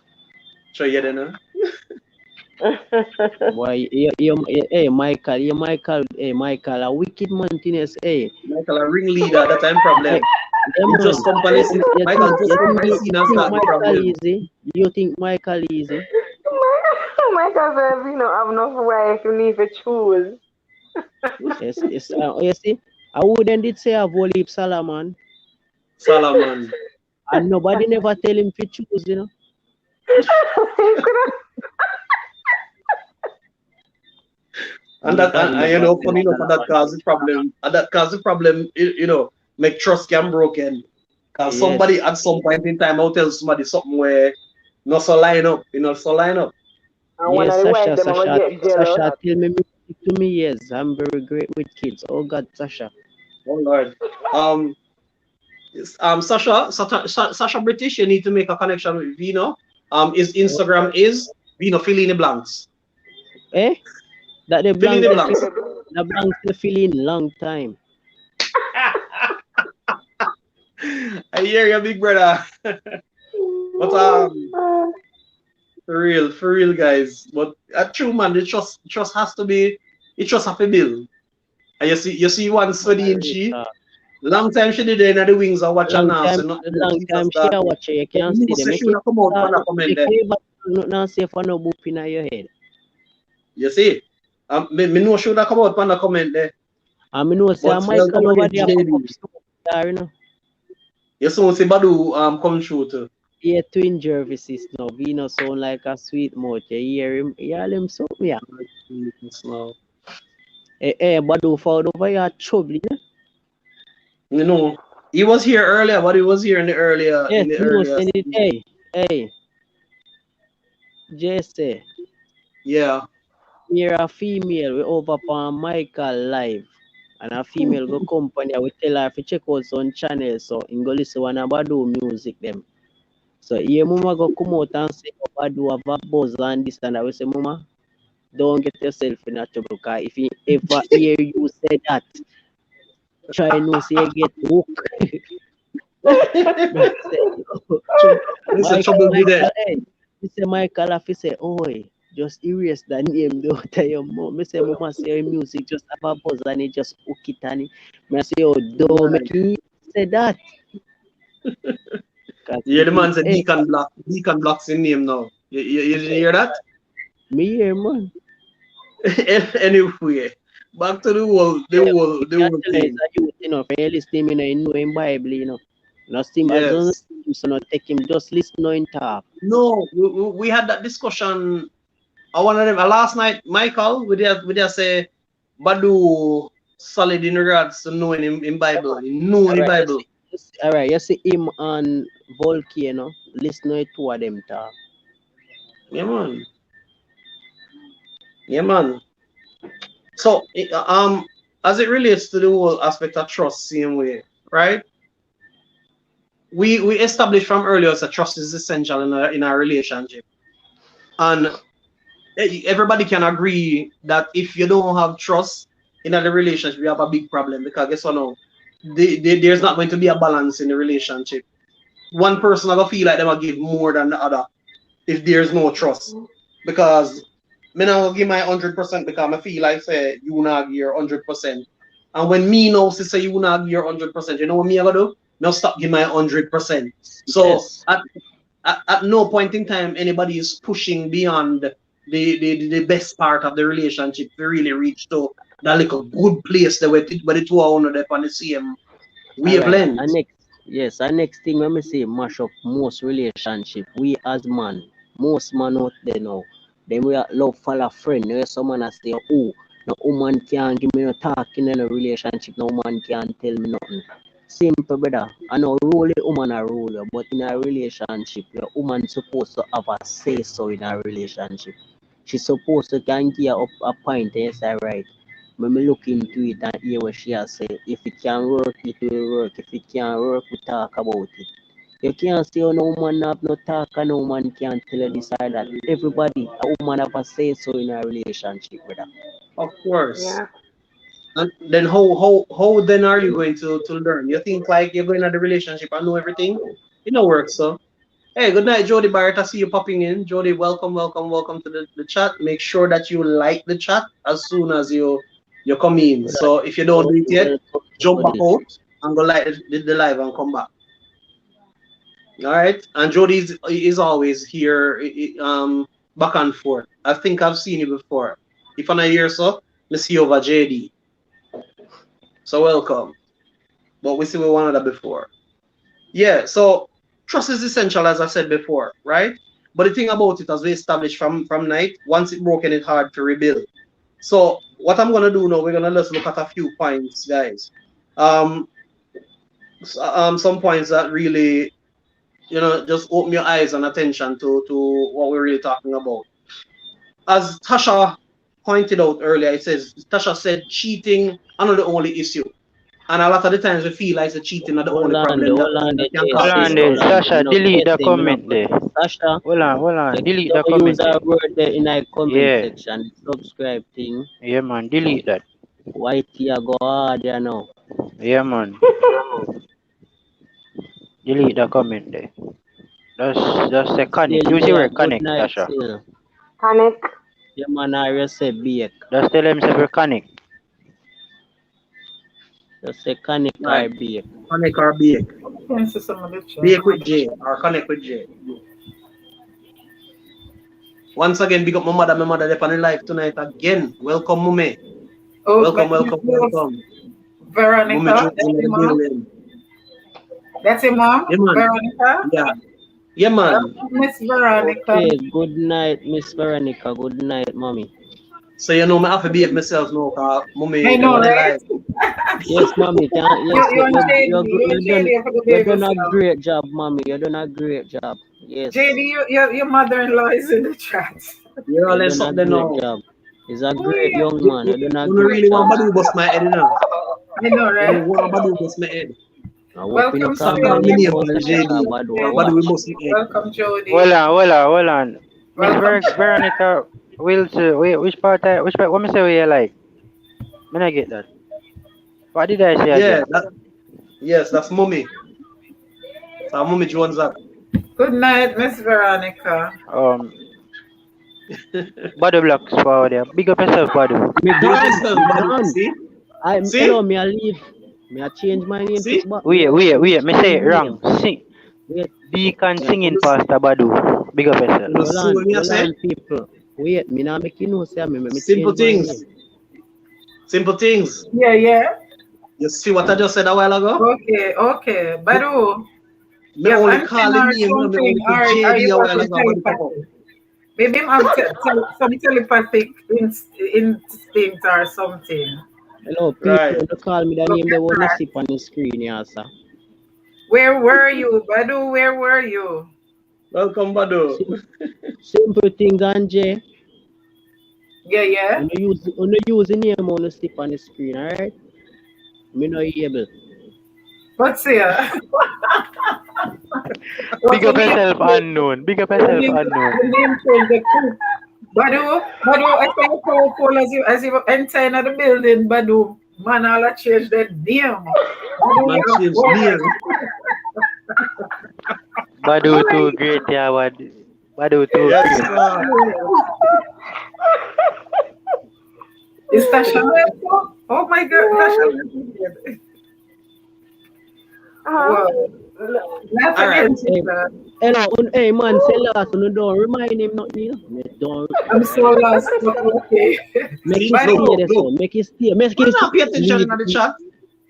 So you don't know. Boy, hey, Michael, a wicked mountainous, hey. Michael a ringleader at that time problem. Hey, yeah, He man. just come on the scene. Michael just You come think, on the scene and think start the Michael problem. easy? You think Michael easy? My cousin, you know, have enough wife, you need to choose. You see, I wouldn't did say a Volip Salaman, Salaman. and nobody never tell him to choose, you know. And that Nobody and you never know, tell funny enough, and that Salaman. causes the problem. And that causes the problem, you know, make trust can broken. Cause Yes. somebody at some point in time will tell somebody something where not so line up, you know, so line up. And one Yes, of the wife, them gonna get jealous. Sasha, tell me music to me, yes. I'm very great with kids. Oh God, Sasha. Oh Lord. Um Sasha British, you need to make a connection with Vino. His Instagram is Vino fill in the blanks. Eh? That the Fill in blanks the they fill, blanks. the blanks they fill in long time. I hear you, big brother. But for real, guys. But true man, the trust has to be. It just have to build. And you see one studying she. Long time she did it in the wings and watch her now, so not the Long Jesus time she that. a watch you. You But can't you see know, them. say Make she it would come out and comment make there. it not say for no boop in your head. You see, me know she would come out and comment there. I mean, no say But Michael welcome over again, there pop up JD. there, you know. You soon see Badu come through too. Yeah, twin Jervises now. Vino sound like a sweet mouth. You hear him? You hear him so yeah. Now. But do for over here trouble, you know? You know, he was here earlier, but he was here in the Yes, no, earlier send it. season. Hey, Jesse. Yeah. Here a female we over on Michael live. And a female go company we tell her to check out some channels so in go listen one about do music them. So here mama go come out and say about do have a buzz and this and that. We say mama, don't get yourself in a trouble because if you ever hear you say that, try no say you get hooked. Me say, no. It's a trouble be there. Michael, hey, me say Michael have to say, oh, just erase that name though tell your mom. Me say mama say your music just have a buzz and it just hook it and it. Me say, oh, don't Right. make him say that. Cause You hear if the he man say ever, Deacon Blocks in name now. You didn't hear that? me hear man. Anyway, back to Yeah, we the can whole tell her it's thing. a youth, you know, for you listen him, you know in Bible, you know. Not him as long as Yes. him, so not take him, just listen in talk. No, we had that discussion. One of them last night, Michael, we just say Badu solid in regards to knowing in Bible, in knowing the Alright, Bible. you see him and Volcano, listen to two of them talk. Yeah, man. Yeah, man. So, as it relates to the whole aspect of trust, same way, right? We established from earlier that trust is essential in our relationship, and everybody can agree that if you don't have trust in a relationship, you have a big problem because guess what now, there's not going to be a balance in the relationship. One person will feel like they will give more than the other if there's no trust, because me now will give my 100% because I feel like say you not give your 100%. And when me now say you not give your 100%, you know what me I gonna do? Now stop giving my 100%. So Yes. at no point in time anybody is pushing beyond the best part of the relationship to really reach to that little good place that where the two are on the same Alright. wavelength. And next thing when me say mash up most relationship, we as man, most man out there now, then we are love for a friend. Where someone a say, oh, no woman can't give me no talking in a relationship, no woman can't tell me nothing. Simple brother. I know rule a woman a rule you, but in a relationship, your woman supposed to have a say so in a relationship. She's supposed to can give up a point and say, right. When we look into it and hear what she has said, if it can work, it will work. If it can't work, we talk about it. You can't say, oh, no woman have no talk and no man can't tell you this or that. Everybody, a woman have a say so in a relationship, brother. Of course. Yeah. And then how then are you going to learn? You think like you're going at the relationship and know everything? It don't work so. Hey, good night, Jody Barrett. I see you popping in. Jody, welcome, welcome, welcome to the chat. Make sure that you like the chat as soon as you come in. Well, So if you don't do it yet, welcome, jump back Jody. out and go like the live and come back. All right. And Jody is always here, back and forth. I think I've seen you before. If I'm not here, so let's see you over JD. So welcome. But we see we wanted that before. Yeah, so trust is essential, as I said before, right? But the thing about it, as we established from night, once it's broken, it's hard to rebuild. So what I'm gonna do now, we're gonna just look at a few points, guys. Um, some points that really, just open your eyes and attention to what we're really talking about. As Tasha pointed out earlier, Tasha said cheating are not the only issue. And a lot of the times we feel like the cheating are the only problem that can JC, cause Hold on this there. stuff. Sasha, delete the JC, comment there. Sasha, Hold on. Delete the you use comment there. a word there in the comment Yeah. section. Subscribe thing. Yeah, man. Delete that. YT I go hard there now. Yeah, man. Delete the comment there. Just say connect. Still Use the there. word Good connect, night Sasha. still. Panic. Yeah, man, I just say bake. Just tell them say we connect. Just say connect Right. or bake. Connect or bake. Can see some of the chat. Bake with J or connect with J. Once again, big up my mother. My mother they're on the live tonight again. Welcome, Mume. Oh, Welcome, but welcome, welcome. Mume Veronica, Jones that's in your the mom. building. That's your mom, Yeah, man. Veronica. Yeah. Yeah, man. Miss Veronica. Okay, good night, Miss Veronica. Good night, mommy. So you know me have to behave myself now, cause Mume, I they know, on the right? live. Yes, mommy. Yes, You're on JD. You're on done, JD for the you baby done a yourself. great job, mommy. You done a great job. Yes. JD, your mother-in-law is in the chat. You're all You in done a something great now. job. He's a great young man. You done a You don't great really job. want Badu bust my head, you know. I know, You right? don't want Badu bust my head. I hope you Welcome, don't Stop call calling me me Stuart. name boss for the and check out JD. bad Or watch. Badu will bust my head. Welcome, Jody. Hold on. Miss Welcome. Veronica, wait, which part, what me say we like? Me not get that. What did I say Yeah, again? yes, that's Mummy. So Mummy Jones up. Good night, Miss Veronica. Body blocks for there. Big up yourself, Body. Me Big up gone. yourself, Me Badu. gone. See? Hello, See? me I leave. Me I change my name See? to back. Wait, me say it wrong. Name. Sing. Wait, Deacon me, singing Pastor Badu. Big up You yourself. know, see what me I say? people. Wait, me now make you know, say me Simple change my things. name. Simple things. Yeah. You see what I just said a while ago? Okay. Badu, Me you have only call the antenna or name, me something, only put or JD you a got while some ago, Badu pop up. telepathy? Maybe him have some telepathic instinct or something. Hello, people. Right. You call me the Look name they at want to that. see on the screen, yeah, sir. Where were you, Badu? Where were you? Welcome, Badu. Simple things, Anje. Yeah. You use the name on the slip on the screen, alright? Me not able. What's here? Big up yourself unknown. The name change the cook. Badu, I think powerful as you enter into the building, Badu. Man, all change the name. Man change name. Badu too great, yeah, Badu too Yes, great. sir. Is Tasha there? Oh my God, Tasha. Wow. Not All right. again, Hello, hey man, say last one, don't remind him nothing. Don't. I'm so lost, but okay. Make See, it stay look. there, so make it stay. Make Why it not pay attention leave in the chat?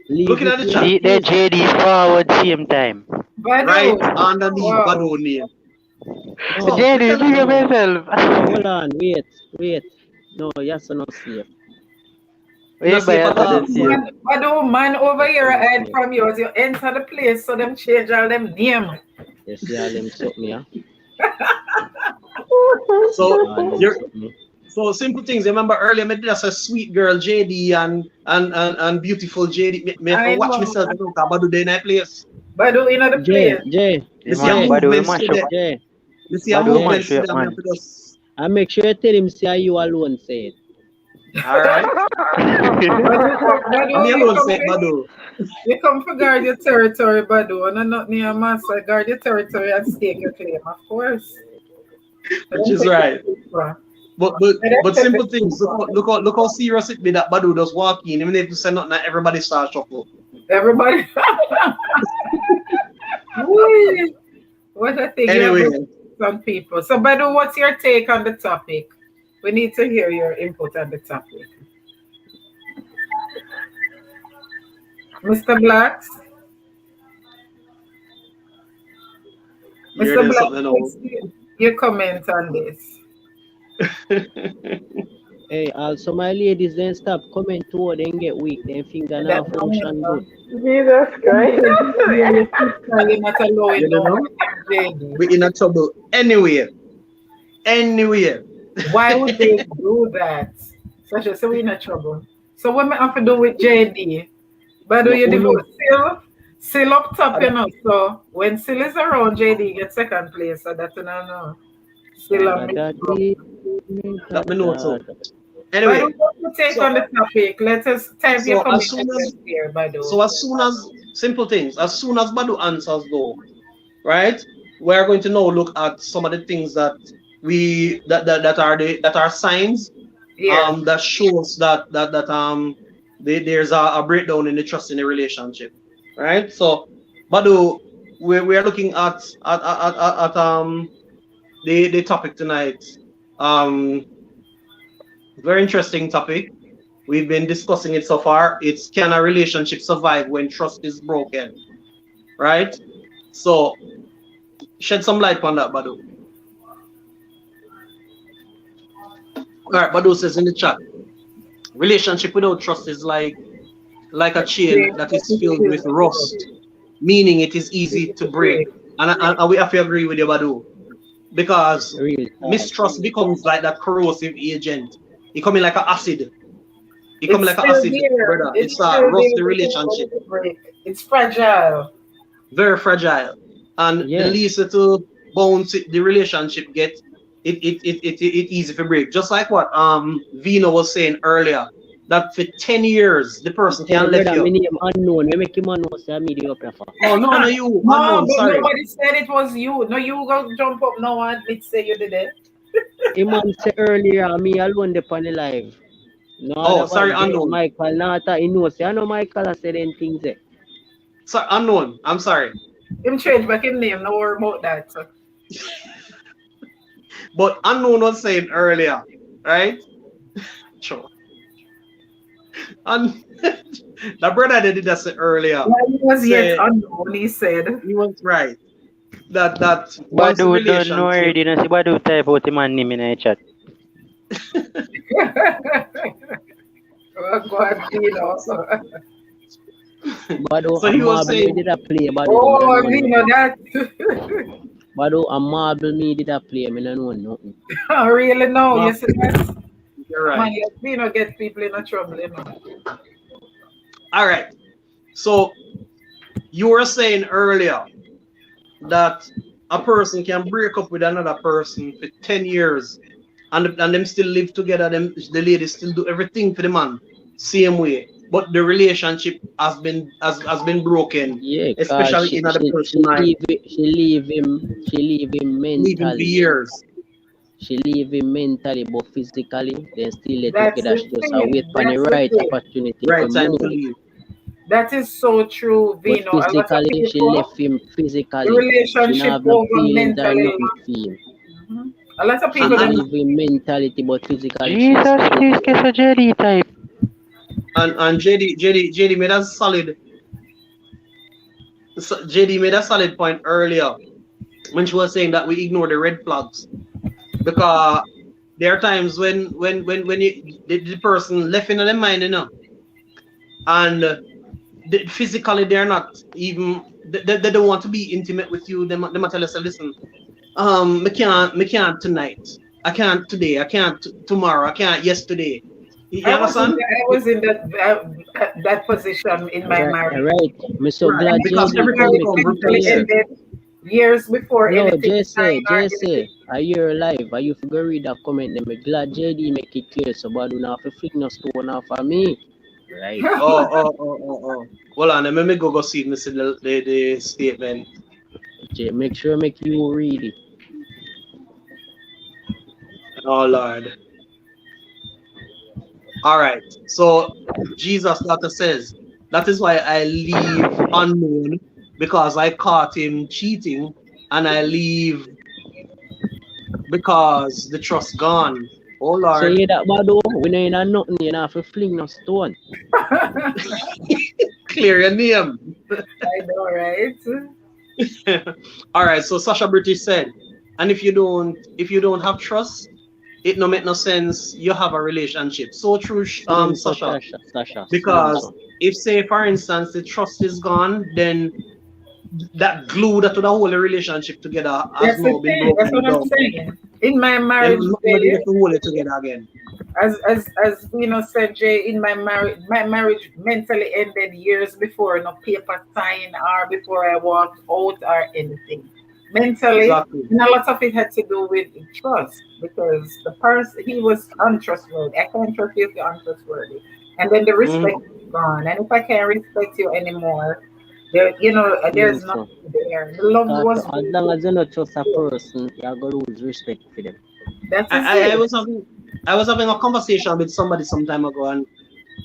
leave Looking at the chat. See, the JD forward same time. Badu. Right underneath Wow. Badu name. No, JD, big up yourself. hold on, wait. No, yes or no safe. Wait, by at all. Badu, man over here ahead from you as you enter the place, so them change all them name. You see all them something, yeah? So simple things. Remember earlier, I did as a sweet girl JD and beautiful JD. Me have to watch myself. I don't Badu day in that place. Badu in the place. Jay. You see a movement. I make sure you tell him say you alone say it. All right. Badu, I'm you alone come say for, Badu. you come for guard your territory, Badu. And not near master. Guard your territory and stake your claim, of course. Which Don't is take it right. too far. But Don't take simple it too things. far. Look how serious it be that Badu just walk in. Even if you say nothing, that everybody start shuffle. Everybody. Whee! What a thing. You have Anyway, some people. So, Badu, what's your take on the topic? We need to hear your input on the topic. Mr. Blacks? you're Mr. there Blacks, something else. what's your comment on this? Hey, also my ladies then stop coming toward then get weak, then finger now That function good. Jesus Christ. You're not allowing You no know, one JD. we in a trouble anywhere. Anywhere. Why would they do that? So we're in a trouble. So what I have to do with JD? By the way, No, you who knows? devote Sil up top, you know. So when Sil is around, JD gets second place. So that's no. Sil and me. That me know so. By the way, Anyway, what you take so on the topic? Let us type your so comment as soon as here, by the way. so as soon as simple things, as soon as Badu answers though, right? We're going to now look at some of the things that that are signs Yeah. that shows that there's a breakdown in the trust in the relationship. Right? So Badu, we are looking at the topic tonight. Um Very interesting topic. We've been discussing it so far. It's can a relationship survive when trust is broken? Right? So shed some light on that, Badu. All right, Badu says in the chat, relationship without trust is like a chain that is filled with rust, meaning it is easy to break. And we have to agree with you, Badu, because mistrust becomes like that corrosive agent. It coming like an acid. It coming like an acid, brother. It's a rusty relationship. It's fragile. Very fragile. And the least to bounce the relationship get it easy to break. Just like what Vino was saying earlier, that for 10 years the person can left you. Unknown. We make him unknown, say me the upper. Oh no, you No, unknown, but sorry. nobody said it was you. No, you go jump up now and admit say you did it. Him man say earlier, me alone upon the live. No, sorry, unknown. Michael, not he knows. I know Michael has said them things there. So unknown. I'm sorry. Him change back his name. No worry about that. So. But unknown was saying earlier, right? Sure. And the brother did that say earlier. Yeah, he was yet unknown. He said he was right. That Badu don't know already. No, see Badu type out him and name in the chat. Oh God, Vino. Badu, so he was saying, did a play. Badu, oh, Vino, that. Badu, a marble me did a play. Me don't know nothing. Oh, really? No, you see that? You're right. Man, Vino get people in a trouble, you know. All right. So you were saying earlier that a person can break up with another person for 10 years and them still live together. The lady still do everything for the man same way, but the relationship has been broken. Yeah, especially in other person. She leave him mentally. Leave him for years. She leave him mentally, but physically, then still let together. She just wait for the right opportunity. Right time to leave. That is so true, Vino. But physically, she left him physically. The relationship over mentally. A lot of people leave him mentality, but physically. Jesus, please get a JD type. And JD made a solid. JD made a solid point earlier when she was saying that we ignore the red flags, because there are times when the person left in their mind, you know, and physically they're not even they don't want to be intimate with you. They might tell us, listen, me can't tonight, I can't today, I can't tomorrow, I can't yesterday. You understand? I was in that position in my marriage. Right. I'm so glad because everything becomes repetitive. years before Hello, anything signed or JC, anything. are you live? Are you figure read that comment? Them glad JD make it clear so but do not flick no stone off of me. Right. Oh. Hold on, let me go see the statement. Make sure make you read it. Oh Lord. All right. So Jesus daughter says, that is why I leave unknown because I caught him cheating, and I leave because the trust gone. Oh So Lord. you that bad though, we know you not nothing, you not have to fling no stone. Clear your name. I know, right? All right. So Sasha British said, and if you don't have trust, it no make no sense. You have a relationship. So true, See them so Sasha. Sasha, see them Because so. if say for instance the trust is gone, then that glue that would hold the relationship together has That's the now been thing. That's broken what I'm down. saying. In my Then marriage, nothing to do Jay, to hold it together again. as said, Jay, in my marriage mentally ended years before no paper sign or before I walked out or anything. Mentally, Exactly. and a lot of it had to do with trust because the person he was untrustworthy. I can't trust you if you're untrustworthy. And then the Mm, respect is gone. And if I can't respect you anymore, See them there's so. nothing there. The love Cause was as long as you not trust a person, you're gonna lose respect for them. that is I it. was having a conversation with somebody some time ago, and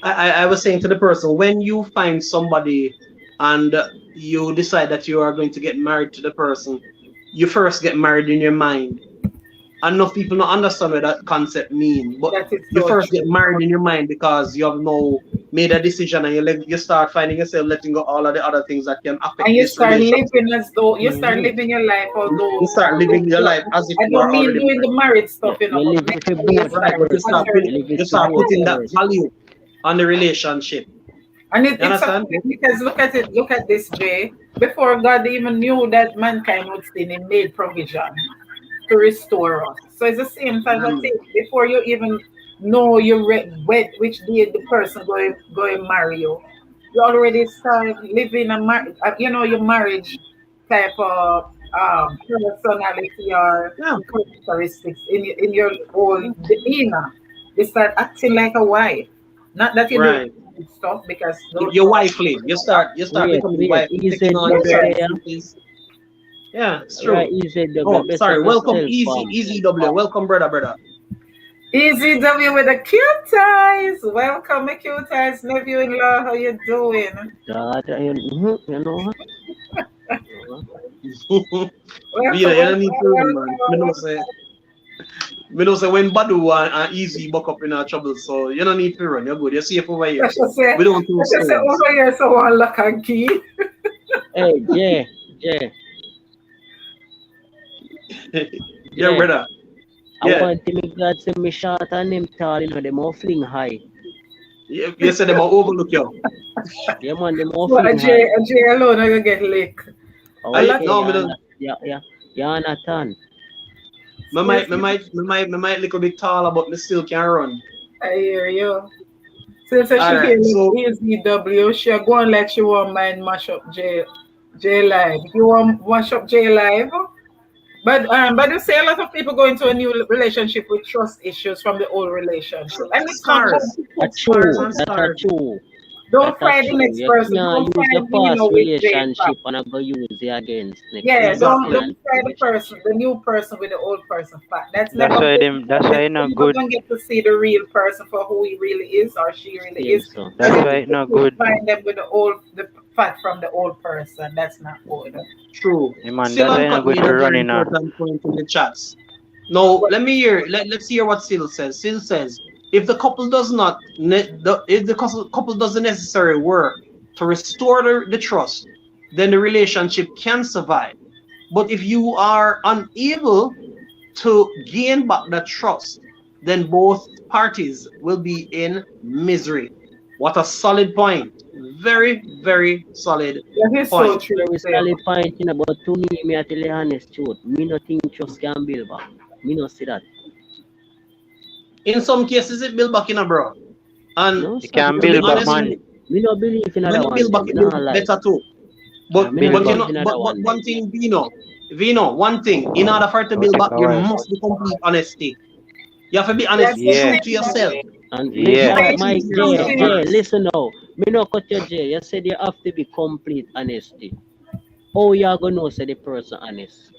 I was saying to the person, when you find somebody and you decide that you are going to get married to the person, you first get married in your mind. Enough people don't understand what that concept mean, but That is you so first get true. married in your mind because you have now made a decision, and you start finding yourself letting go all of the other things that can affect And you this start relationship. living as though you start Mm-hmm. living your life You although start living your life as if I you don't are mean already doing the married. married You, stuff, you but live with your mentally you both Right, start but you person. start uttering You live with you your start both putting that person. value on the relationship. and You it's a understand? because look at this, Jay. Before God even knew that mankind would sin, he made provision to restore us. So it's the same type of Mm, thing. Before you even know which day the person going marry you, you already start living your marriage type of personality or yeah, characteristics in your whole demeanor. You start acting like a wife. Not that you do right. stuff because those You're wifely. You start becoming Wait. wifely, Easy taking on double yes, certain there. duties. Yeah, it's Right, true. easy double. Oh, Best of sorry. Welcome, yourself, Easy W. Welcome, brother. Easy W with the cute eyes. Welcome, my cute eyes nephew-in-law. How you doing? God, you know what? Vida, Welcome, you don't need to run, man. Me know welcome. say, me know say when Badu and Easy buck up in our trouble, so you don't need to run. You're good. You're safe over here. We don't throw Let's just say stones. over here someone lock and key. Hey, Jay, Yeah, Jay. brother. I Yeah. want to make God say me short and them tall, them all fling high. You said them will overlook you. Yeah, man, them all So fling high. A J alone are gonna get lick. A I lot Okay, no, me don't. yeah, Nathan. Me might look a bit taller, but me still can run. I hear you. Since All she right. feel So easy W, she go on like she won't mind mash up J Live. You want mash up J Live? But you say a lot of people go into a new relationship with trust issues from the old relationship, and it's not good. stars, That's stars true. and That's a stars. true. Don't That's a find the true. next You person. can't Don't use your find past with J relationship and I go use it against next Yeah, time. don't Exactly. And try the person, relationship. the new person with the old person fact. That's That's never why good. them. That's why Because it not people good. don't get to see the real person for who he really is or she really Same is. so. Because That's if why True. it not you good. find them with the fact from the old person, that's not good. True. Hey man, that's why Silan it not cut good me in a for very running. important point in the chats. Now, let's hear what Sil says. Sil says, if the couple does not, if the couple does the necessary work to restore the trust, then the relationship can survive. But if you are unable to gain back the trust, then both parties will be in misery. What a solid point. Very, very solid That is so point. true, Very Sil. solid point, but to me I tell you the honest truth. Me no think trust can build back. Me no see that. In some cases, it build back in a bro. And No, You sir. can to be build back, honest, man. Me no believe in when other it one build back, them. it No build back lie. better too. But Me not but you Build know, back. believe in but that one one then. thing, Vino, one thing. In order for it to It will build take back, a there while. must be complete honesty. You have to be That's honest, the Yeah, true thing. to yourself. And You yeah. have to be My true to yourself Jay, first. listen now. Me no cut your Jay. You said you have to be complete honesty. How you gonna know say the person honest?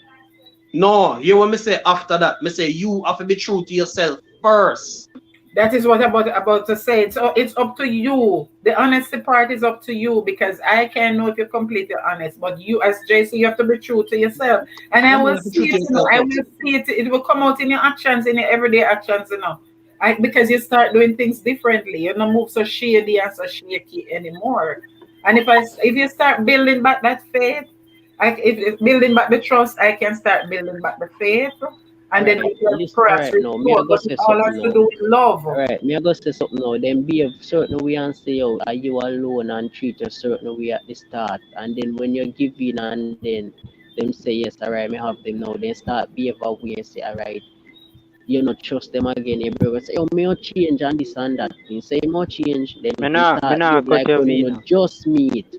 No, you want me say after that? Me say you have to be true to yourself first. That is what I'm about to say. So it's up to you. The honesty part is up to you because I can know if you're completely honest. But you, as JC, you have to be true to yourself. And Yeah, I man, you will have to be true see to it, yourself I will first. see it. It will come out in your actions, in your everyday actions. Because you start doing things differently. You don't move so shady and so shaky anymore. And if you start building back that faith, if building back the trust, I can start building back the faith, and then Alright, we can listen perhaps alright now. Me I restore. go But it say all something has to now. do with love. Alright, me I go say something now. Then be a certain way and say, oh, are you alone and treat a certain way at the start. And then when you give in and then them say yes, alright, me have them now. Then start behave a way and say, alright, you not trust them again. Your brother say, oh, me not change and this and that. You say more change, then you Me start nah behave cut like your when you vino. not just meet.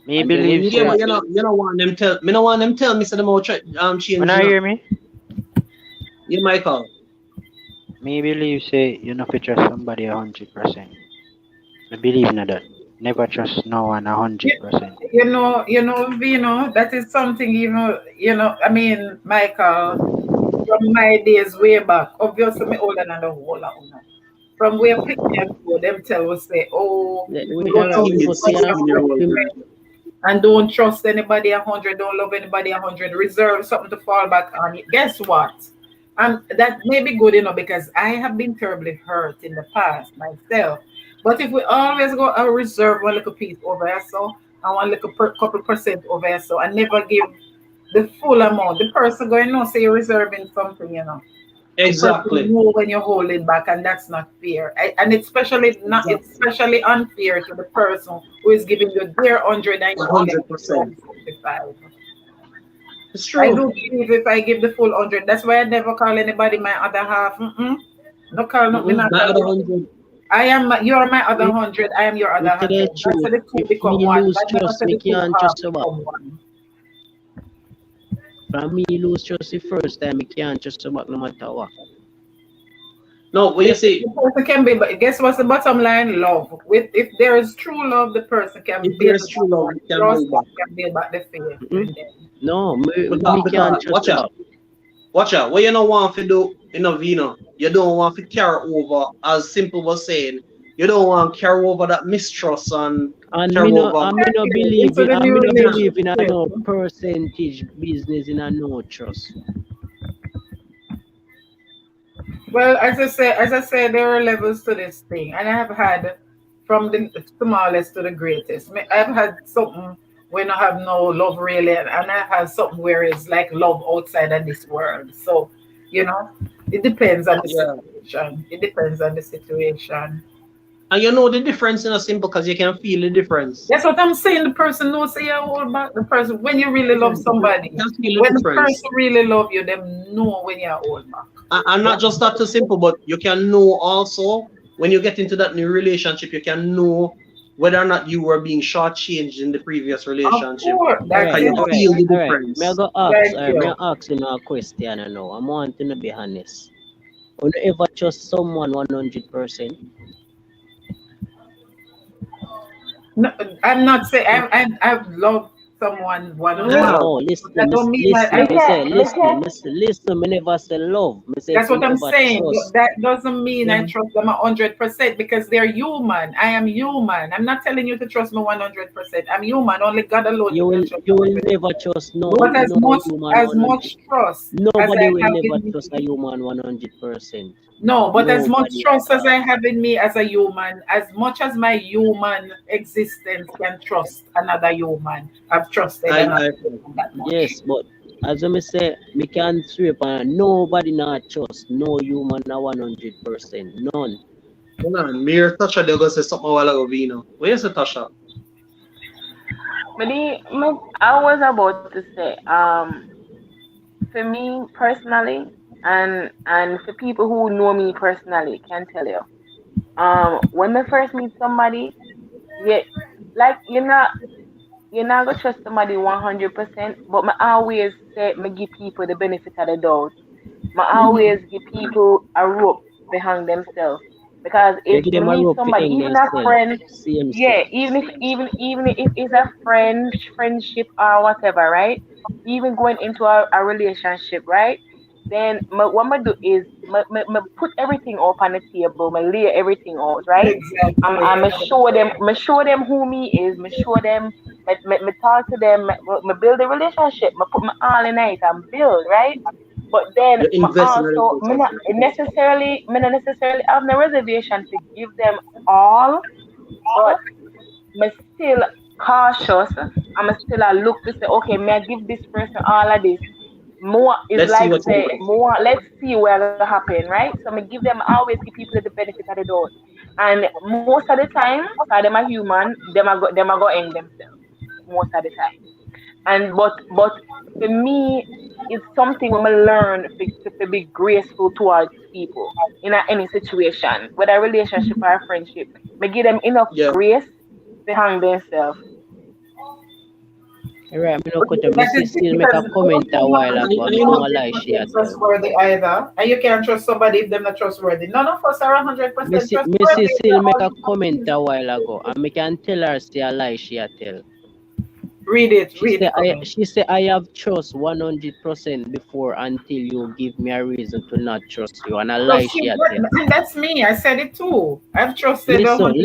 Me And then when believe you Yeah, say but start you know want them tell me no want them tell me say them out when change, I hear me, Yeah, Michael. me believe say you know fi trust somebody 100%. I believe in that. Never trust no one You, 100%. Vino, that is something, I mean, Michael, from my days way back, obviously me older than the whole lot. From where pictures go, them tell us say, oh, we don't alright, love we 14 go years, see anybody her. 16-year-old We, girl. 100%, and don't trust anybody 100, don't love anybody 100, reserve something to fall back on. Guess what? That may be good, because I have been terribly hurt in the past myself. But if we always go and reserve one little piece over here, so, and one little couple percent over here, so, and never give the full amount, the person going to know, say you're reserving something. The person Exactly. know when you're holding back, and that's not fair. And it's especially not it's Exactly. especially unfair to the person who is giving you their 100 and you only give your 100%. own 75. It's I true. do believe if I give the full 100, that's why I never call anybody my other half. No call me Mm-mm. not That call other you. 100. You're my other me, 100. I am your me other tell you 100. the God truth. said the two If become me one. lose God never trust, said me the two can't half trust you back. become one. From me lose trust the first time, me can't trust you back no matter what. No, when you say The person can be, but guess what's the bottom line? Love. If there is true love, the person can if build there's true back love, that you can trust build back. and can build back the faith Mm-mm. in them. No, me Because can't trust watch you out. back. Watch out. What you don't want to do in a vino, you don't want to carry over, as Simple was saying, you don't want to carry over that mistrust and carry over. And me no Exactly. believe Into in, the and new me no believe in a relationship. no percentage business in a no trust. Well, as I said, there are levels to this thing, and I have had from the smallest to the greatest. I've had something when I have no love really, and I have something where it's like love outside of this world. So, you know, it depends on the Yeah. situation. It depends on the situation. And you know the difference in a Simple because you can feel the difference. That's what I'm saying. The person knows, say, yeah, hold back. The person, when you really Yeah, love you somebody, can feel the when the difference. person really love you, them know when you're hold back. And not just that too Simple, but you can know also when you get into that new relationship, you can know whether or not you were being shortchanged in the previous Of relationship. course, that's Because you it. feel the Alright. Me I difference. go ask, Thank me I you. ask you now a question I know. I want to be honest. You ever trust someone 100%? No, I'm not saying I've loved someone Yeah. 100%. No, That listen, don't mean listen, Me me say, can't, me listen, can't, listen, me never say love. Me say if that's you what I'm never saying. trust. That doesn't mean Yeah. I trust them 100% because they're human. I am human. I'm not telling you to trust me 100%. I'm human. Only God alone you can trust You will 100%. never trust But as no much human as 100. much trust as Nobody I will have never in me. trust a human 100%. No, but as much Nobody at trust as I all. have in me as a human, as much as my human existence can trust another human, I've trusted another I human that much. Yes, but as I say, me can sweep on nobody not trust no human a 100%. None. hold on. Me or Tasha, they're going to say something a while ago, Vino. Where is it, Tasha? I was about to say, for me personally, and for people who know me personally, can tell you, when I first meet somebody, yeah, like you're not gonna trust somebody 100%, but I always say me give people the benefit of the doubt. I always give people a rope behind themselves. Because You if give me them a meet rope to somebody, hang even a themselves. friend, Same yeah, say. even if it's a friendship or whatever, right? Even going into a relationship, right? Then what I do is me put everything up on the table, me lay everything out, right? Exactly. Me show them who me is, me show them, me talk to them, me build a relationship, me put my all in it and build, right? But then You invest in a relationship. me not necessarily have no reservation to give them all, but me still cautious. I'm still a look to say, okay, may I give this person all of this? More is Let's see like what you say get. more. Let's see where gonna happen, right? So me give them always give people the benefit of the doubt, and most of the time, cause them a human, them a go end themselves most of the time. And but for me, it's something when I learn to be graceful towards people in any situation, whether a relationship or a friendship. Me give them enough Yeah. grace behind themselves. Alright, me no cut you. Me That see is still make because a both comment a while women And, ago. and Me you know know, a lie she a 100% tell. trustworthy either. And you can't trust somebody if they're not trustworthy. None of us are 100% Me see trustworthy. still make a comment a while ago, and me can tell her say a lie she a tell. Read the comment. She say I have trust 100% before until you give me a reason to not trust you, and a So lie she see, a tell. and that's me. I said it too. I've trusted 100%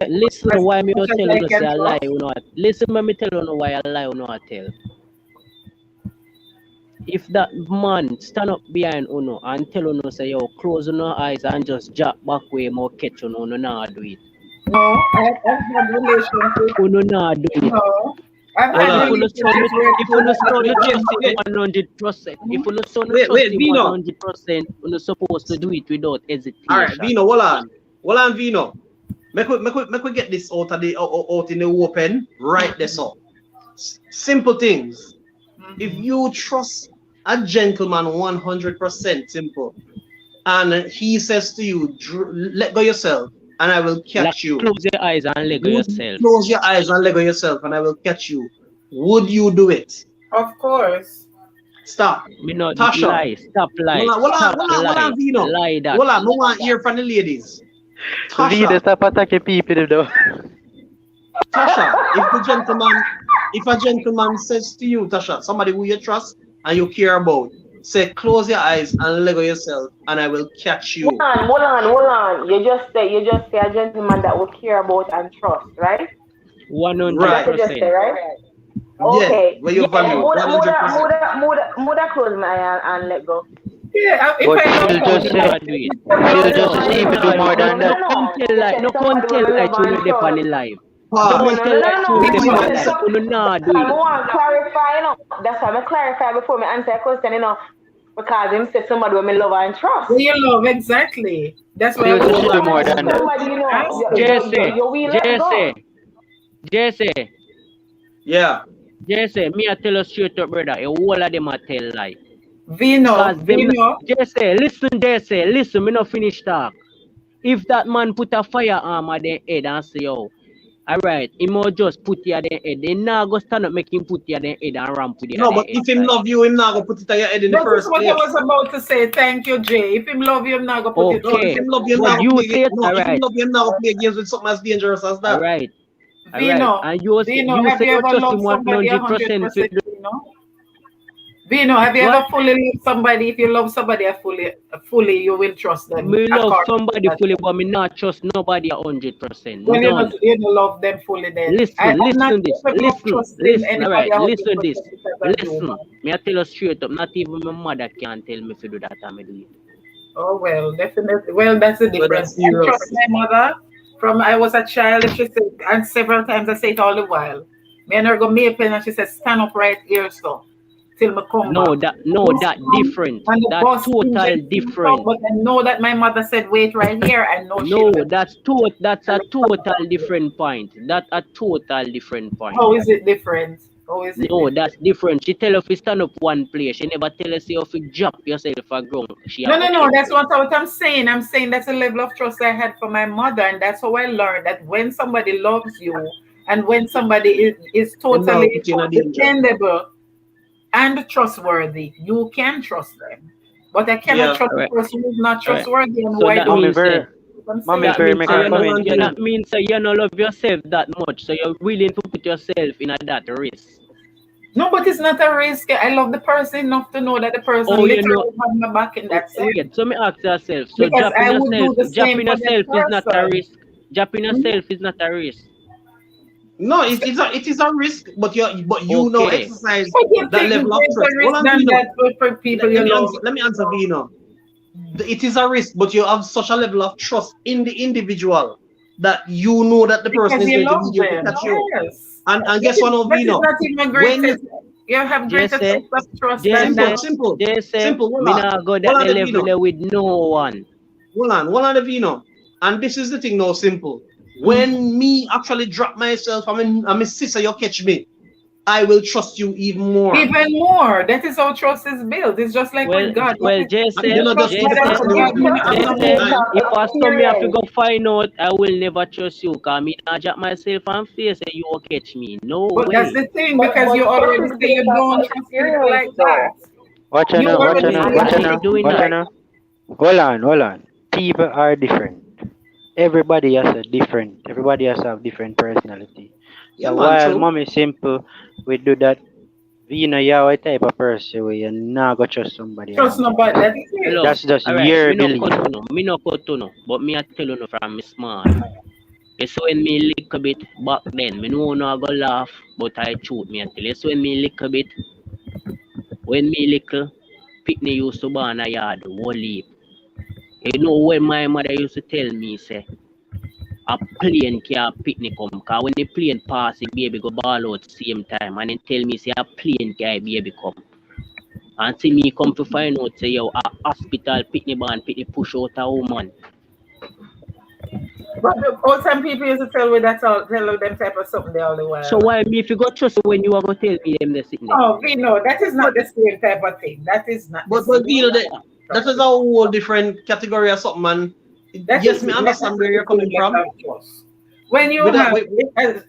Listen as why me much no as tell I you say can a lie trust. you know. Listen me tell you why a lie you know a tell. If that man stand up behind Uno and tell Uno say yo close your eyes and just jack back way more catch Uno nah do it. No, I've had relationships. Uno nah do it. No, I've hold had And on. relationships where if two uno that so no Wait, trust him wait, 100%, if uno so no trust wait, him Vino. 100%, uno supposed to do it without All right, hesitation. Vino, hold on. Hold on, Vino. Make we get this out of the out in the open right there. So simple things. If Mhm. you trust a gentleman 100% simple, and he says to you, let go yourself, and I will Like catch you. close your eyes and let go Would you yourself. close your eyes and let go yourself, and I will catch you? Would you do it? Of course. Stop. Me not Tasha. lie. Stop lie. Stop Hold lie. on, Vino. Lie that. Hold on, no one hear from the ladies. Vida, Tasha, stop attacking people though. Tasha, if a gentleman says to you, Tasha, somebody who you trust and you care about, say, close your eyes and let go yourself, and I will catch you. Hold on. You just say a gentleman that will care about and trust, right? That's Right. what you just say, 100%. right? Yeah, Okay. where you Yeah, value 100%. close my eye and let go. Yeah, if But I love she'll just somebody, say, Nah do it. if I she'll love just somebody, say if you do Nah do more it. than that. No come tell You lie. said No come somebody tell will lie love to and no dep on trust. the live. Pause. Don't tell lie to no dep on the live. Pause. Uno nah do I it. want to clarify, That's why I clarify before me answer a question, because him said somebody will me love and trust. do you love exactly? That's why I She'll was just Hold do on. asking more Somebody, than that. somebody, Jesse, you will let go. Jesse, Jesse, Yeah. Jesse, me I tell you straight up, brother, a whole of them a tell lie. Vino, Cause them Vino, Jesse, listen, me no finish talk. If that man put a firearm at their head and say, yo, alright, he might just put you at their head. They now go stand up, make him put you at their head and ramp with you at No, their but head if him side. love you, him not gonna put it on your head in the that is first what I place. was about to say. Thank you, Jay. If him love you, I'm not gonna put it No, on if Okay, him you. love you, him but not gonna you play say it, No, if him alright, love you, him not gonna play games with something as dangerous as that. alright, alright. Vino, And Vino, you have say you you ever trust him loved somebody 100% to 100%? Vino, have you what? ever fully loved somebody? If you love somebody fully, you will trust them Me love according to somebody that. fully, but me not trust nobody 100%. Well, None. you don't love them fully then. I'm not Listen this. capable of trusting anybody Alright, 100% listen this. because I'm Listen. human. Me I tell you straight up, not even my mother can tell me if you do that and me do it. Oh well, definitely. Well, that's the Well, difference. that's I trust serious. my mother from I was a child. If she said, and several times I say it all the while. Me and her go make pen and she said, stand up right here, so till me come back. The No, bus that come different. and the That bus total engine comes up, different. but I know that my mother said, wait right here. I know she'll No, be that's a total different point. That a total different point. how is it different? How is it No, different? that's different. She tell you if you stand up one place. She never tell us if you drop yourself a ground. She a No, go no, no. catch That's you. what I'm saying. I'm saying that's a level of trust I had for my mother, and that's how I learned that when somebody loves you And when somebody is Them now totally put you in a danger. dependable and trustworthy, you can trust them. But I cannot Yeah. trust a Alright, person who's not alright. trustworthy. And So why that do Mommy means very, I'm mommy saying? that very means make All a right, hold on comment. to that means you don't love yourself that much. So you're willing to put yourself in a that risk. No, but it's not a risk. I love the person enough to know that the person Oh, you know. literally have my back in Oh, that sense. wait. So me ask yourself. So Because I would do the same dropping for that yourself is not a person. risk. Dropping Mhm. yourself is not a risk. No, it is a risk, but you know Okay. exercise But you that take level of trust. greater Hold risk on, than Vino. that for people you love. Let me answer Vino. It is a risk, but you have such a level of trust in the individual that you know that the person Because is you going to love be there to them. catch you. Yes. And guess what, now, That is Vino? not even When you greatest. You have greater Jesse, sense of trust than Jesse, that. simple, Jesse, hold me on, not go that the the level Vino. there with no one. Hold on, the Vino. And this is the thing now, simple. Mhm. When me actually drop myself, I'm a sister, you catch me, I will trust you even more. Even more. That is how trust is built. It's just like Well, with God. well, You Jesse, know, just God the Jesse, person you You have been trust after me a long Jesse, based time. off if I saw me have to experience. go find out, I will never trust you. Cause me not drop myself and face say you will catch me. No But that's way. the thing, because But you trust already is say you based off don't trust people experience like that. though. Watch out You now, No watch out already way. now, say I'm watch you out don't not now, trust doing people watch out that. like now. Hold on. People are different. Everybody has a different. Everybody has a different personality. Yeah, So man, while true. mommy simple, we do that. We know you're a type of person where you're not gonna trust somebody trust nobody. 100%. That is it. Hello. That's just Alright, your me no belief. cut to no. Me no cut to no. But me I tell you no from me small. It's when me little bit back then. Me no I go laugh, but I shoot me I tell you. It's when me little bit, when me little, Pitney used to born a yard, whole heap. You know when my mother used to tell me say, a plane can picnic come. Cause when the plane pass, the baby go ball out same time. And then tell me say a plane can baby come. And see me come to find out say yo a hospital picnic born picnic push out a woman. But the old time people used to tell me that's all, tell them type of something there all the So while. why me if you go trust when you are gonna tell me them the sitting there? Oh, we know that is not But the same type of thing. That is not the but same you know type that of that trust. is a whole different category of something, man. That Yes, is me that understand is where the you're same coming from. level of trust. When you With that,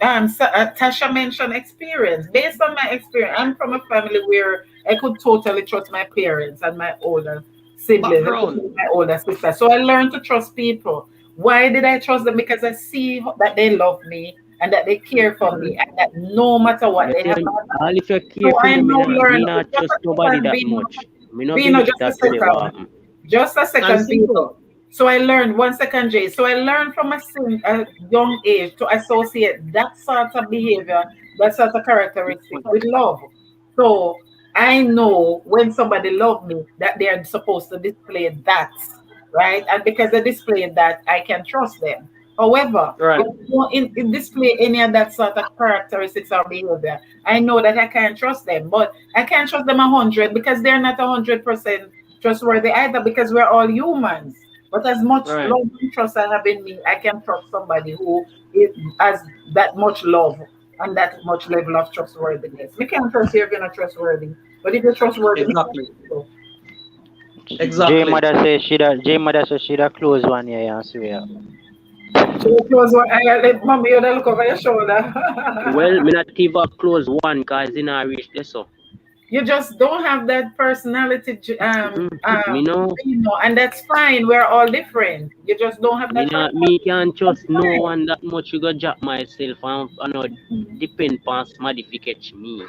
have, Tasha mentioned experience. Based on my experience, I'm from a family where I could totally trust my parents and my older siblings, background. especially my older sister. So I learned to trust people. Why did I trust them? Because I see that they love me and that they care for me and that no matter what, Me they tell have my you, back. all if you care So for I me, now me learn, not just trust a nobody second, that Vino, much. Me no Vino, believe just a that really what second. happen. Just a And second, simple. Vino. So I learned, one second, Jay. So I learned from a young age to associate that sort of behavior, that sort of characteristic with love. So I know when somebody loves me that they are supposed to display that, right? And because they display that, I can trust them. However, Right. if you don't display any of that sort of characteristics or behavior, I know that I can't trust them. But I can't trust them 100 because they're not 100% trustworthy either because we're all humans. But as much Right. love and trust I have in me, I can trust somebody who has that much love and that much level of trustworthiness. We can't trust you if you're not trustworthy. But if you're trustworthy, we can Exactly. trust you. Exactly. J mother say she da close one year and swear. So it was what I let mommy you look over your shoulder. Well, me not even close one cause it not reach there so. You just don't have that personality, Me know, and that's fine. We're all different. You just don't have me that not me personality. can't trust That's no fine. one that much you go drop myself and I know depend on somebody to catch me.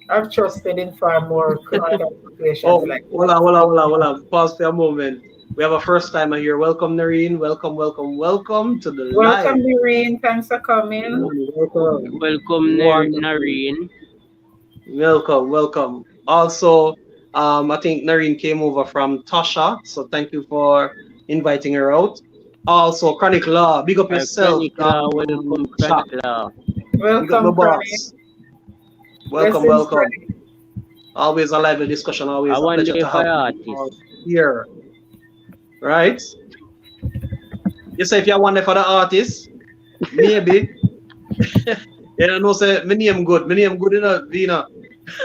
I've trusted in far more situations Oh, like hold on, hold on, hold on, hold on. Pause for a moment. We have a first timer here. Welcome, Nareen. Welcome, welcome, welcome to the live. welcome, Doreen. Thanks for coming. Welcome. Welcome Wonderful. Nareen. Welcome, welcome. Also, I think Nareen came over from Tasha, so thank you for inviting her out. Also, Chronic Law, big up yourself. Chronicler, welcome Chat. Chronicler. Big up my Welcome, Connie. boss. Welcome, Blessings, welcome. Connie. Always a lively discussion. I Always a wonder pleasure to if have I you all artist. here. Right? You say if you want for the artist, maybe. You know, say my name good. My name good enough, Vina.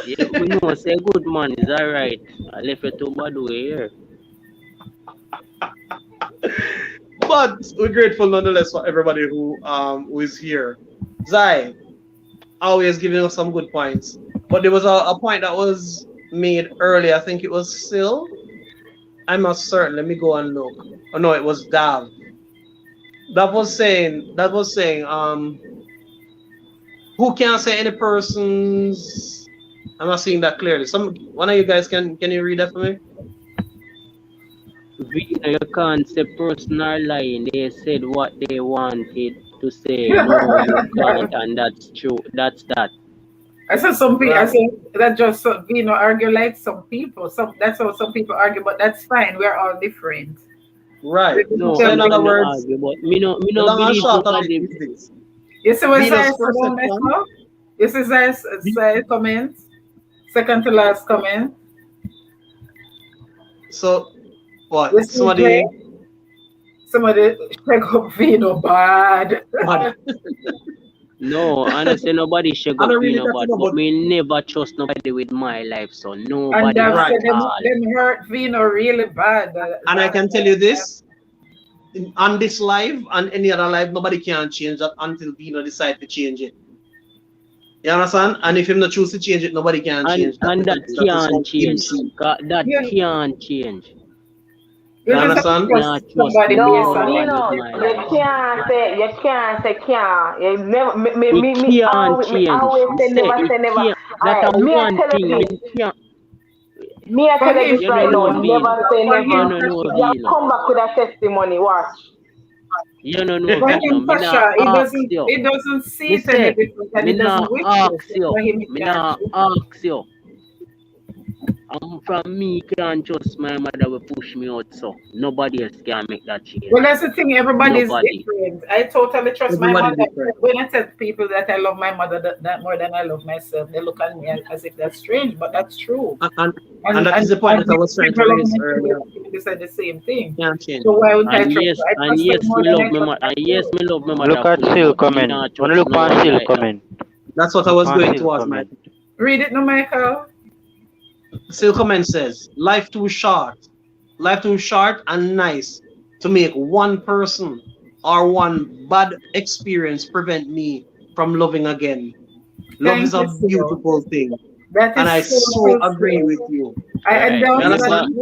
Yeah, we know say good man is alright. I left it to Badu here. But we're grateful nonetheless for everybody who is here. Zai, always giving us some good points. But there was a point that was made earlier. I think it was Sil. I'm not certain. Let me go and look. Oh no, it was Dav. That was saying who can say any persons. I'm not seeing that clearly. Some one of you guys can you read that for me? You can't say person are lying. They said what they wanted to say. No, you can't, and that's true. That's that. I said some people. I Right. said that just argue like some people. That's how some people argue, but that's fine. We're all different. Right. No, So me in other no words, argue, but me the no long and believe short of it nobody. is this. You see what Venus' Zai said on my perception. stuff? You see Zai comment? Second to last comment. So You what? see Jay? Somebody Somebody check up Vino bad. bad. No, honestly, nobody should I go don't be really no get to bad, know, but but me never trust nobody with my life, so And nobody I've at right. said them, all. them hurt Vino really bad. And I can tell you this, on this live and any other live, nobody can change that until Vino decide to change it. You understand? And if him not choose to change it, nobody can change that And that because that is can't how him change. see. That you, can't change. you You just have to understand? Me not trust trust somebody based No, on me what nobody you with no. my feel. life. You can't say can't. You never It can't me change. always Me say say never it say never. can't. That a Alright, me I one tell thing. Me you this. can't. Me I For tell you him, this You right don't now. know Vino. Never say for You never. him, don't know You Tasha, Vino. come back with a testimony. Watch. You don't know for Vino. him, Me not Tasha, ask you. he doesn't see Me it any say. different and Me he doesn't not wish to. ask So you. for him, he Me can't not choose. ask you. From me can't trust my mother will push me out, so nobody else can make that Well, change. that's the thing. Everybody is Nobody. different. I totally trust my Everybody mother. different. When I tell people that I love my mother that more than I love myself, they look at me as if that's strange, but that's true. And, and, and And that is and, the point and that I was trying to people of raise my earlier. community said the same thing. Can't change. So why wouldn't I And trust yes, her? I and trust her yes, more me than love I my trust mother. And yes, myself. me love my Look mother at fully, Sil but me comment. not Wanna trust look no on one Sil like that. comment. That's what I Look was on going Sil towards, Mike. comment. Read it, no, Michael. Still comment says, life too short. Life too short and nice to make one person or one bad experience prevent me from loving again. Love is Thank you, a Sue. beautiful thing. That And is I so so true, agree Sue. with you. I Right. You endorse that understand?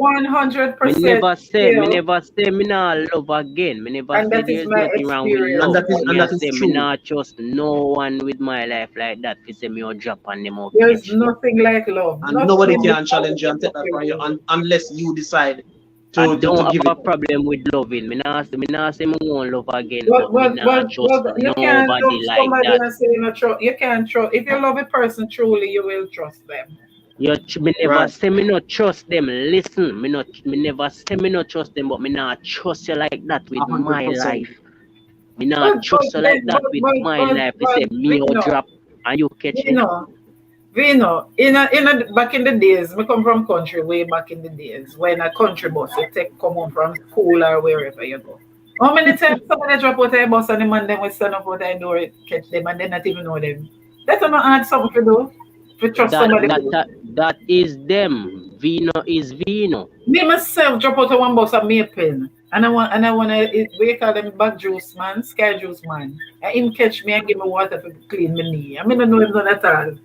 Me 100% never say, me still, never say me not love again. Me never and say that is there's my nothing wrong with And experience. love. that is But and me I that is say me true. not trust no one with my life like that. Fi say me or drop on them out There's catch. nothing like love. And nobody Nothing can before challenge you and take that from you unless you decide I to don't give have it a up. problem with loving. Me not say me won't love again, But but me but not but trust but you can't love nobody like somebody that. and say you not trust. You can't trust. If you love a person truly, you will trust them. Me never Right. say me not trust them. Listen, me never say me not trust them, but me not trust you like that with my 100%. life. Me not trust you like that with my life. You say me or Vino, drop and you catch me. Vino, Vino. Back in the days, me come from country way back in the days when a country bus you take come home from school or wherever you go. How many times somebody drop out a bus and the man them will stand up out a door catch them and they not even know them. That's not hard something to do. To trust That somebody. that that, that is them. Vino is Vino. Me myself drop out of one bus and me a pen. And I wanna we call them back juice man, sky juice man. And him catch me and give me water to clean my knee. I mean I know him not at all.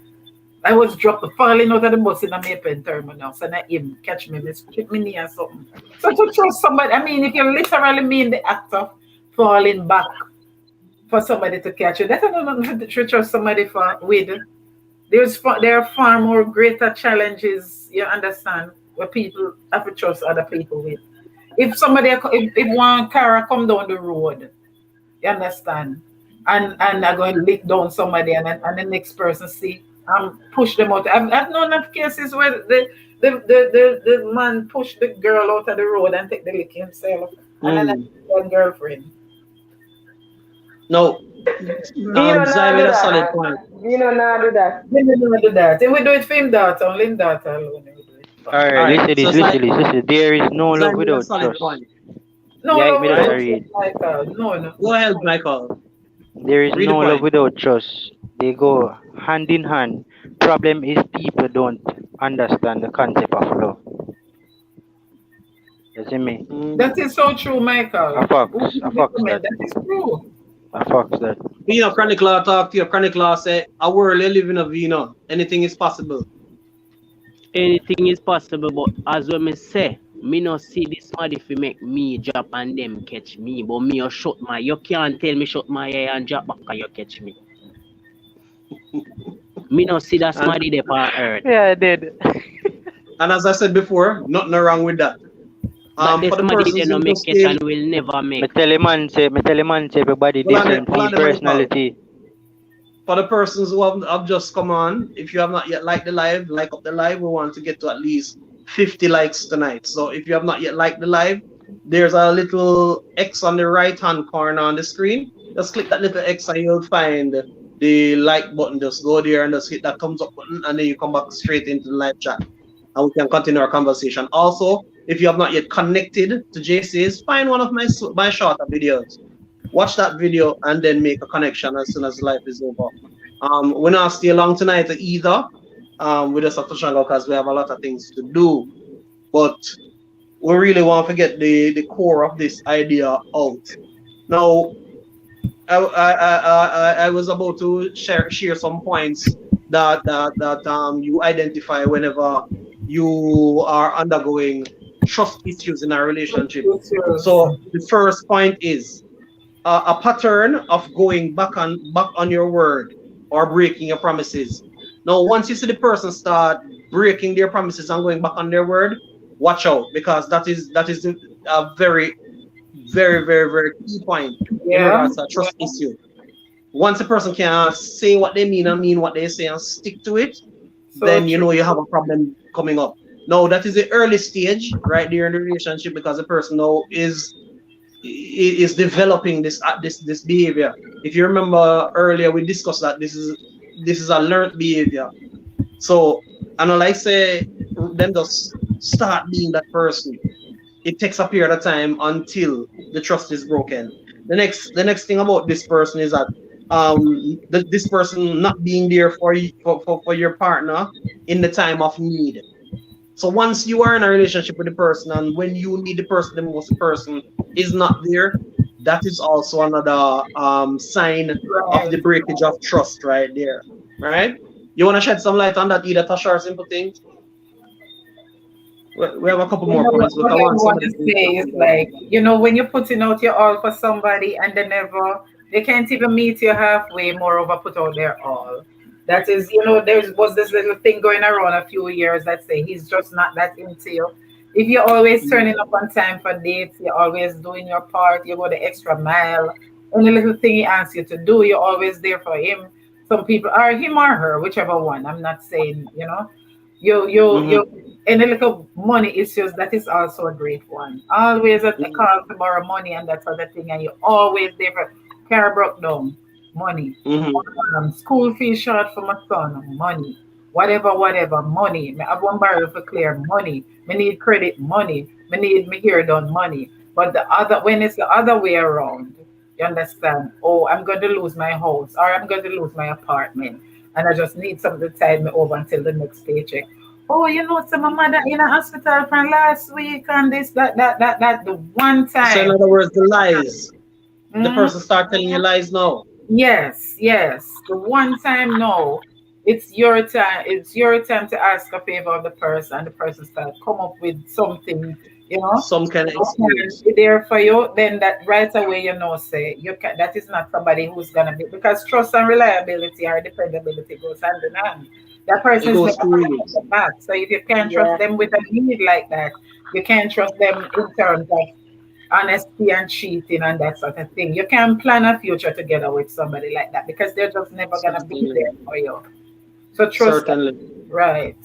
I was dropped falling out of the bus in a Maple terminal. So now him catch me, strip me knee or something. So to trust somebody, I mean if you literally mean the act of falling back for somebody to catch you, that's not nothing to trust somebody for with. There are far more greater challenges, you understand, where people have to trust other people with. If if one car come down the road, you understand, and I go and lick down somebody and the next person see push them out. I've known of cases where the man pushed the girl out of the road and take the lick himself and then Mm. one girlfriend. No, Vino Zai nah made do a solid that. point. Vino nah do that. They never do that. And we do it for him daughter, only him daughter alone. We do it for. All Alright, right. listen So this, listen this, listen. There is no Zai love made a without solid trust. point. No, Yeah, no, me we that I Right? don't read. like no, no. Go ahead, Michael. There is Read the no love point. without trust. They go hand in hand. Problem is people don't understand the concept of love. You see me? Mm. That is so true, Michael. A fox. Who A is the fox comment? that. That is true. A fox that. Vino Chronicler talk to you. Chronicler say, a world you live in a Vino. Anything is possible. Anything is possible, but as when me say, me no see this somebody fi make me drop and them catch me, but me you shut my, you can't tell me shut my hair and drop back and you catch me. Me no see that And, somebody there on earth. Yeah, I did. and as I said before, nothing wrong with that. But there's For the somebody they persons no who make just catch came, and will never Me make. tell him man say, everybody hold on, different hold for on, the mic, personality. for the persons who have just come on, if you have not yet liked the live, like up the live. We want to get to at least 50 likes tonight. So if you have not yet liked the live, there's a little X on the right hand corner on the screen. Just click that little X and you'll find the like button. Just go there and just hit that thumbs up button, and then you come back straight into the live chat and we can continue our conversation. Also, if you have not yet connected to JC's, find one of my shorter videos, watch that video, and then make a connection as soon as life is over. We're not stay long tonight either. We just have to shut up because we have a lot of things to do. But we really want to get the core of this idea out. Now, I was about to share some points that you identify whenever you are undergoing trust issues in a relationship. So the first point is a pattern of going back on your word or breaking your promises. Now, once you see the person start breaking their promises and going back on their word, watch out, because that is a very, very, very, very key point in Yeah. regards to a trust issue. Once a person can say what they mean and mean what they say and stick to it, So then you true. know you have a problem coming up. Now, that is the early stage right there in the relationship, because the person now is developing this behavior. If you remember earlier, we discussed that this is a learned behavior. So, and like I say, them just start being that person. It takes a period of time until the trust is broken. The next thing about this person is that this person not being there for your partner in the time of need. So once you are in a relationship with the person, and when you need the person the most, the person is not there, that is also another sign of Right. the breakage of trust right there. Right? You want to shed some light on that, either Tasha or Simple Things? We have a couple You more know, points, but what I I want want somebody to to say is like, when you're putting out your all for somebody and they can't even meet you halfway, moreover, put out their all. That is, there was this little thing going around a few years that say he's just not that into you. If you're always turning up on time for dates, you're always doing your part, you go the extra mile, any little thing he asks you to do, you're always there for him. Some people are him or her, whichever one. I'm not saying, Mm-hmm. you any little money issues, that is also a great one. Always a call to borrow money and that sort of thing, and you're always there for car broke down, money. Mm-hmm. School fee short for my son, money. Whatever, money. I have one barrel for clear, money. Me need credit, money. Me need me hair done, money. But when it's the other way around, you understand? Oh, I'm going to lose my house, or I'm going to lose my apartment, and I just need something to tide me over until the next paycheck. Oh, so my mother in a hospital from last week and this, that, the one So in time. other words, the lies. The Mm, person start telling you lies now. yes. The one time, no. It's your time. It's your time to ask a favor of the person, and the person start come up with something, Some kind of can excuse. be there for you. Then that right away, say you can. That is not somebody who's gonna be, because trust and reliability or dependability goes hand in hand. That It person is goes never two gonna ways. get the back. So if you can't trust Yeah. them with a need like that, you can't trust them in terms of honesty and cheating and that sort of thing. You can plan a future together with somebody like that because they're just never gonna be Certainly. there for you. So trust them. Certainly. Right.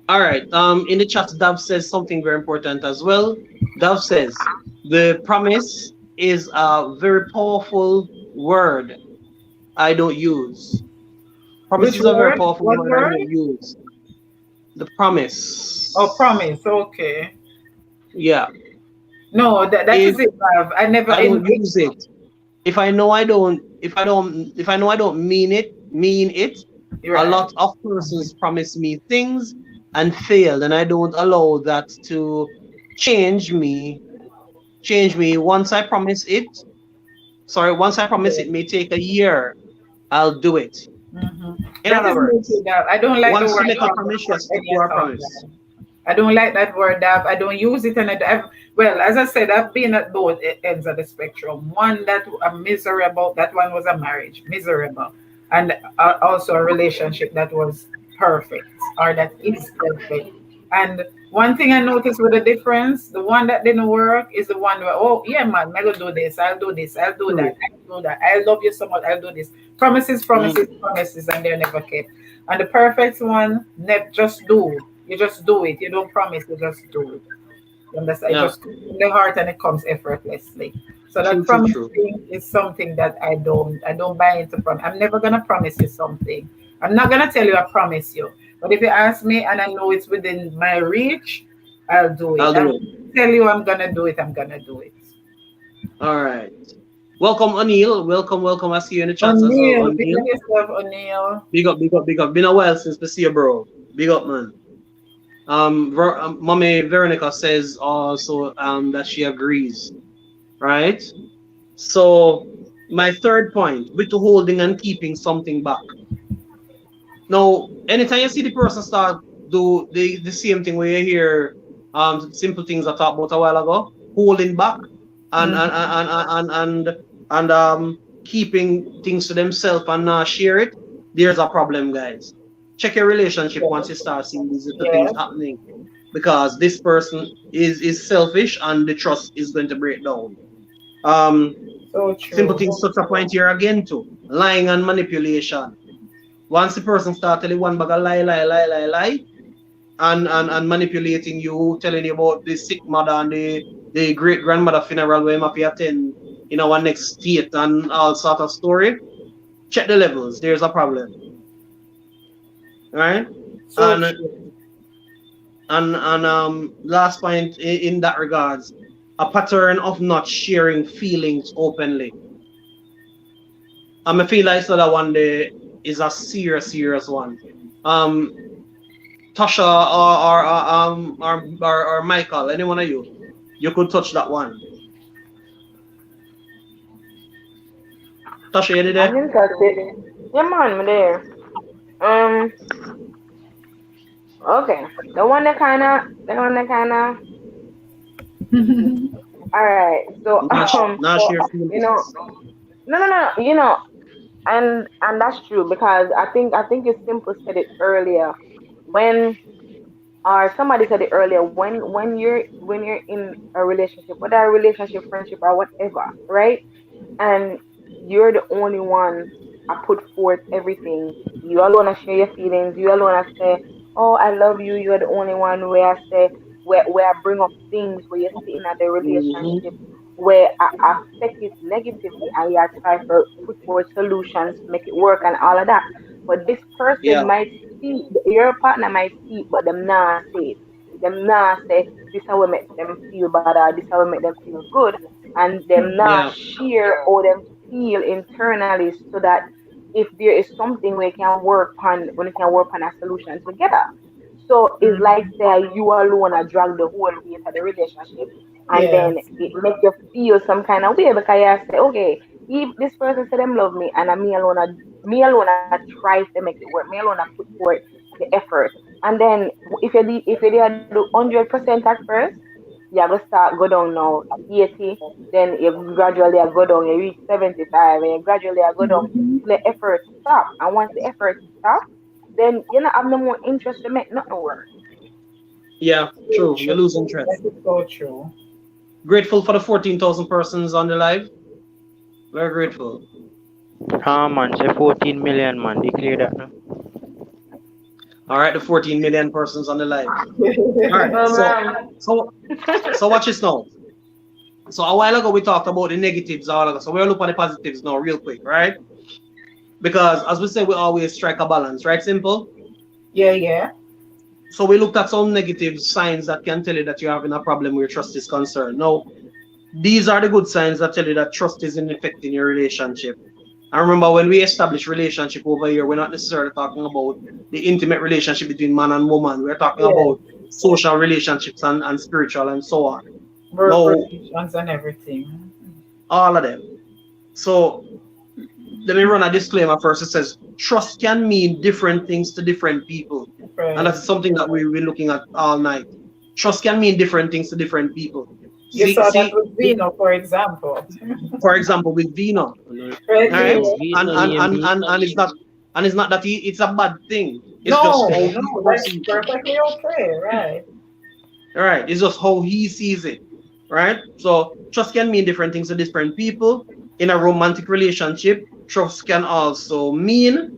All right. In the chat, Dav says something very important as well. Dav says the promise is a very powerful word I don't use. Promise Which is a very word? powerful What word I word? don't use. The Oh, promise. promise. Okay. Yeah. No, that If is it, Rav. I never I in don't use it, if I know I don't mean it, a right. lot of persons promise me things and fail, and I don't allow that to change me. Change me once I promise it. sorry, once I promise it may take a year, I'll do it. In That other is me words, too, Dab. I don't like the once you word make a promise promise, you for stick any to our account, promise. Dab. I don't like that word, Dab. I don't use it, and well, as I said, I've been at both ends of the spectrum. One that I'm miserable. That one was a marriage, miserable, and also a relationship that was perfect or that is perfect. And one thing I noticed with the difference, the one that didn't work is the one where, oh yeah, man, I will do this, I'll do this, I'll do that, True. I'll do that. I love you so much, I'll do this. Promises, Mm, promises, promises, and they're never kept. And the perfect one, just do. You just do it. You don't promise, you just do it. You understand? It yeah, just comes from the heart and it comes effortlessly. So that true, true, promise true. thing is something that I don't buy into promise. I'm never gonna promise you something. I'm not gonna tell you I promise you. But if you ask me and I know it's within my reach, I'll do it. I'll do And it. tell you I'm gonna do it, I'm gonna do it. All right. Welcome, O'Neill. Welcome, welcome. I see you in the chat as well, O'Neill, big O'Neill. up yourself, O'Neill. Big up, big up, big up. Been a while since we see you, bro. Big up, man. Mommy Veronica says also that she agrees, right? So my third point, withholding and keeping something back. Now, anytime you see the person start do the same thing where you hear simple things I talked about a while ago, holding back and and Mm-hmm. and and and, and keeping things to themselves and not share it, there's a problem, guys. Check your relationship once you start seeing these little things Yes, happening. Because this person is selfish and the trust is going to break down. Um so Simple true. things touch a point here again too. Lying and manipulation. Once the person start telling one bag of lie, and manipulating you, telling you about the sick mother and the great grandmother funeral where you might attend in our next state and all sort of story, check the levels. There's a problem. Right? So And true. last point in that regards, a pattern of not sharing feelings openly. I feel like so that one day is a serious, serious one. Um Tasha or Michael, any one of you, you could touch that one. Tasha, you I there? can touch it. Yeah, man, I'm there. Um, okay. The one that kinda. All right. So, Not share you know, feelings. no, no, no. And that's true because I think it's simple said it earlier when or somebody said it earlier when you're in a relationship, whether a relationship, friendship, or whatever, right? And you're the only one I put forth everything. You alone I share your feelings. You alone I say, "Oh, I love you." You are the only one where I say where I bring up things where you're sitting at the Hmm. relationship where I affect it negatively and you try to put forward solutions to make it work and all of that. But this Yeah, person might see your partner might see it, but them not say it. Them not say this how we make them feel bad or this how we make them feel good and them not yeah, share how them feel internally so that if there is something we can work on when we can work on a solution together. So it's like Mhm. say you alone are drag the whole weight of the relationship and then Yes. it make you feel some kind of way because you say, okay, if this person said them love me and me alone I try to make it work, me alone I put forth the effort. And then if you do 100% at first, you have to start go down now 80, then you gradually go down, you reach 75, and you gradually go down Mhm. till the effort stop. And once the effort stop, then you not have no more interest to make nothing work. yeah. So True. You true. lose interest. That is so true. Grateful for the 14,000 persons on the live. Very grateful. Man, say 14 million, man. Declare that now. All right, the 14 million persons on the live. All right. So Um, so so watch this now. So a while ago we talked about the negatives all ago. So we'll look at the positives now, real quick, right? Because as we say, we always strike a balance, right? Simple. Yeah, yeah. So we looked at some negative signs that can tell you that you're having a problem where trust is concerned. Now, these are the good signs that tell you that trust isn't affecting your relationship. And remember, when we establish relationship over here, we're not necessarily talking about the intimate relationship between man and woman. We're talking Yes. about social relationships and spiritual and so on. Work Now, relations and everything. all of them. So let me run a disclaimer first. It says trust can mean different things to different people. And Right. that's something that we'll be looking at all night. Trust can mean different things to different people. You See, saw that see, with Vino, for example. for example, with Vino, Right, all right, Vino? Vino name me. and it's not that it's a bad thing. It's just how No, he no, that's perceives it. perfectly okay, right? All right, it's just how he sees it. Right. So trust can mean different things to different people. In a romantic relationship, trust can also mean,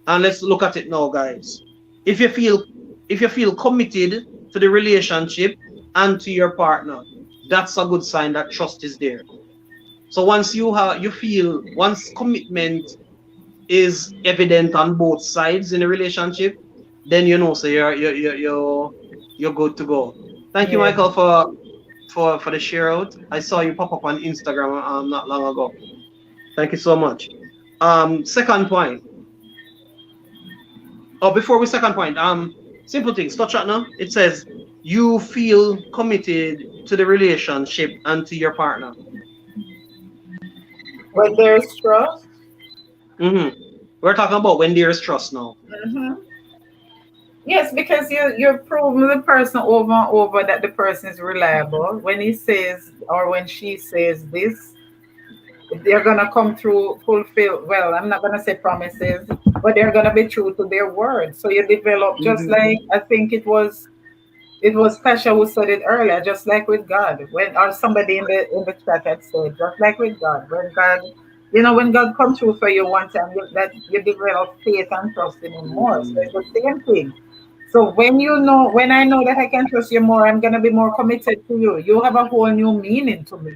and let's look at it now, guys. If you feel if you feel committed to the relationship and to your partner, that's a good sign that trust is there. So once you feel once commitment is evident on both sides in a relationship, then you know so you're good to go. Thank you, Yeah. Michael, for the share out. I saw you pop up on Instagram not long ago. Thank you so much. Second point. Oh, before we second point, simple things. Touch that now. It says you feel committed to the relationship and to your partner. When there's trust. hmm We're talking about when there is trust now. Hmm. Yes, because you're proving the person over and over that the person is reliable. When he says or when she says this, they're gonna come through fulfill. Well, I'm not gonna say promises, but they're gonna be true to their word. So you develop just hmm like I think it was Tasha who said it earlier, just like with God. When or somebody in the chat had said, just like with God, when God, when God comes through for you one time, that you develop faith and trust in Him more. So it's the same thing. So when I know that I can trust you more, I'm gonna be more committed to you. You have a whole new meaning to me.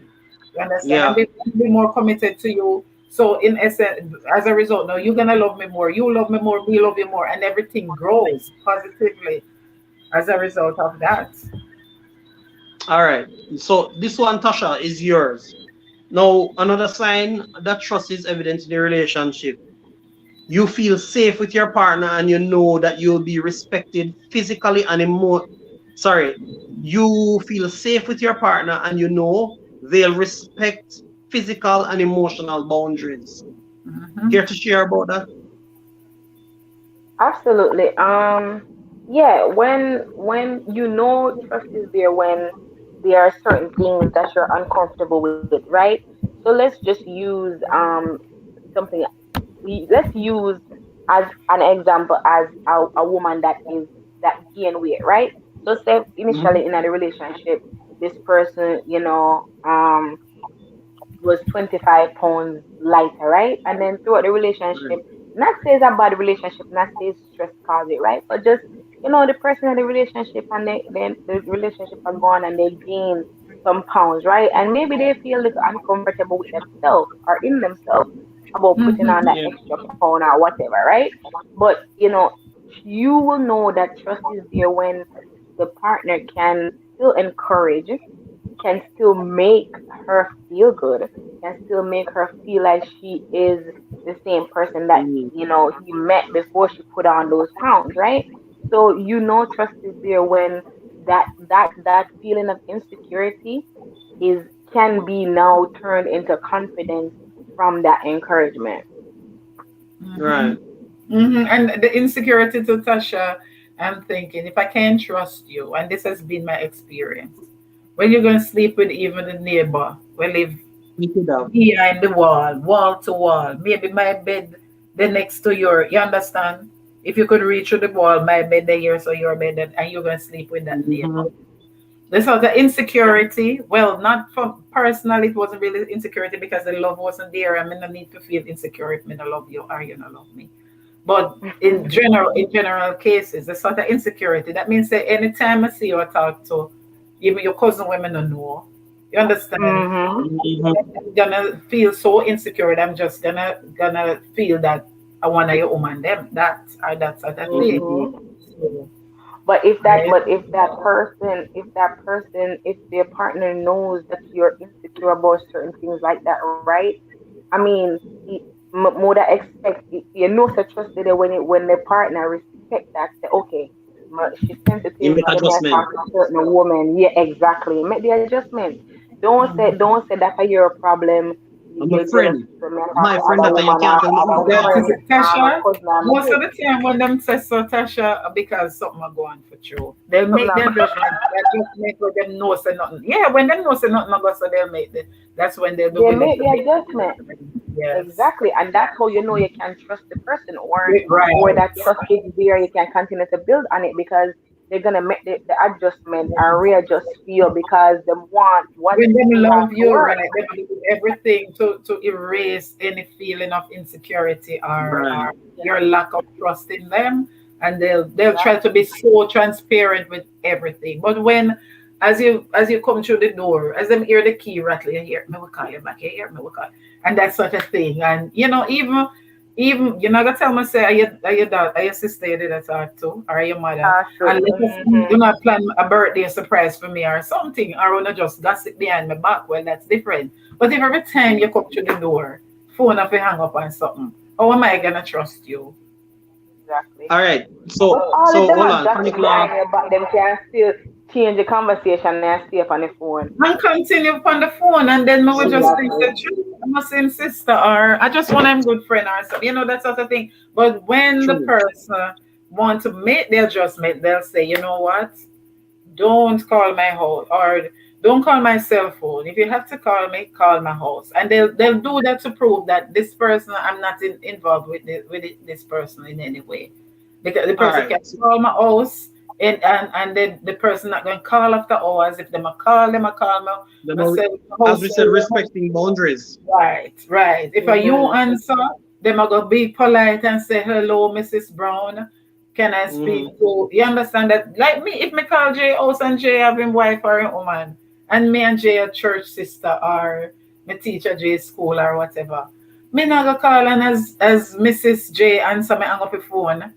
You understand? Yeah. Be more committed to you. So in essence, as a result, now you're gonna love me more. You love me more. We love you more, and everything grows positively as a result of that. All right. So this one, Tasha, is yours. Now, another sign that trust is evident in the relationship. You feel safe with your partner and you know that you'll be respected physically and sorry. You feel safe with your partner and you know they'll respect physical and emotional boundaries. Mhm. Care to share about that? Absolutely. Yeah, when you know trust is there when there are certain things that you're uncomfortable with, right? So let's just use something let's use as an example as a woman that gain weight, right? So say initially Mhm. in a relationship, this person, was 25 pounds lighter, right? And then throughout the relationship, Right. not say it's a bad relationship, not say it's stress cause it, right? But just, the person in the relationship and then the relationship are gone and they gain some pounds, right? And maybe they feel a little uncomfortable with themselves or in themselves about putting on that Mhm. Yeah. extra pound or whatever, right? But, you will know that trust is there when the partner can still encourage, can still make her feel good, can still make her feel like she is the same person that, Mhm. he met before she put on those pounds, right? So trust is there when that feeling of insecurity is can be now turned into confidence from that encouragement. Mhm. Right. And the insecurity to Tasha, I'm thinking if I can't trust you, and this has been my experience, when you're going to sleep with even the neighbor, we live Pick it up. behind the wall to wall. Maybe my bed the next to your, you understand? If you could reach through the wall, my bed there, here, so your bed, and you're going to sleep with that neighbor. Mhm. This was the insecurity. Well, not from personally, it wasn't really insecurity because the love wasn't there. I mean, no need to feel insecure if me not love you or you not love me. But in general cases, the sort of insecurity. That means that anytime I see you or talk to even your cousin women don't know. You understand? Mhm. Mhm. I'm gonna feel so insecure that I'm just gonna feel that I wanna your woman them. That's the thing. Mhm. Mhm. So, right? If their partner knows that you're insecure about certain things like that, right? I mean, more that expect so trusted that when the partner respect that, say okay, she's You sensitive. make Let me talk adjustment. to a certain woman. Yeah, exactly. Make the adjustment. Don't say that are your problem. you I'm a get jealous friend. when me My talk to friend other that you woman can't or tell me other who's dead. Because friend, a Tasha, cousin or my most of kid. the time when them say so, Tasha, because something are going for true. They'll Something make their judgment. That judgment where them know say nothing. Yeah, when them know say nothing, so they'll make the. That's when they'll be they willing make to the make the adjustment. judgment. Yes. Exactly. And that's how you know you can trust the person, or Right. that trust is there, you can continue to build on it because they're gonna make the adjustment and readjust feel because they want what When them you have love to you, work. right, they will do everything to erase any feeling of insecurity Right. or your lack of trust in them, and they'll try to Exactly. be so transparent with everything. But when as you come through the door, as them hear the key rattle, you hear me will call you back, you hear me will call, and that sort of thing. And even you're not gonna tell me say are your sister you did that talk to or your mother. True. And let us Hmm. do not plan a birthday surprise for me or something, or wanna just gossip behind my back. Well, that's different. But if every time you come through the door, phone off you hang up on something, how am I gonna trust you? Exactly. All right. But So all of them hold are on. gossip Chronic Law. behind your back, them can still change the conversation and stay up on the phone. And continue upon the phone, and then we would just think Exactly. that I'm a same sister, or I just want I'm good friend, or something, that sort of thing. But when the True. person want to make their adjustment, they'll say, you know what? Don't call my house or don't call my cell phone. If you have to call me, call my house. And they'll do that to prove that this person I'm not involved with this person in any way. Because the All person right. can call my house and then the person not going to call after hours. If them a call The my more, cell as house. we said, respecting boundaries. Right, right. If a you Hmm. answer, them are gonna be polite and say hello, Mrs. Brown. Can I speak Hmm. to you? Understand that? Like me, if me call Jay house and Jay have him wife or a woman, and me and Jay a church sister or me teacher Jay school or whatever, me not gonna call and as Mrs. J answer me hang up the phone.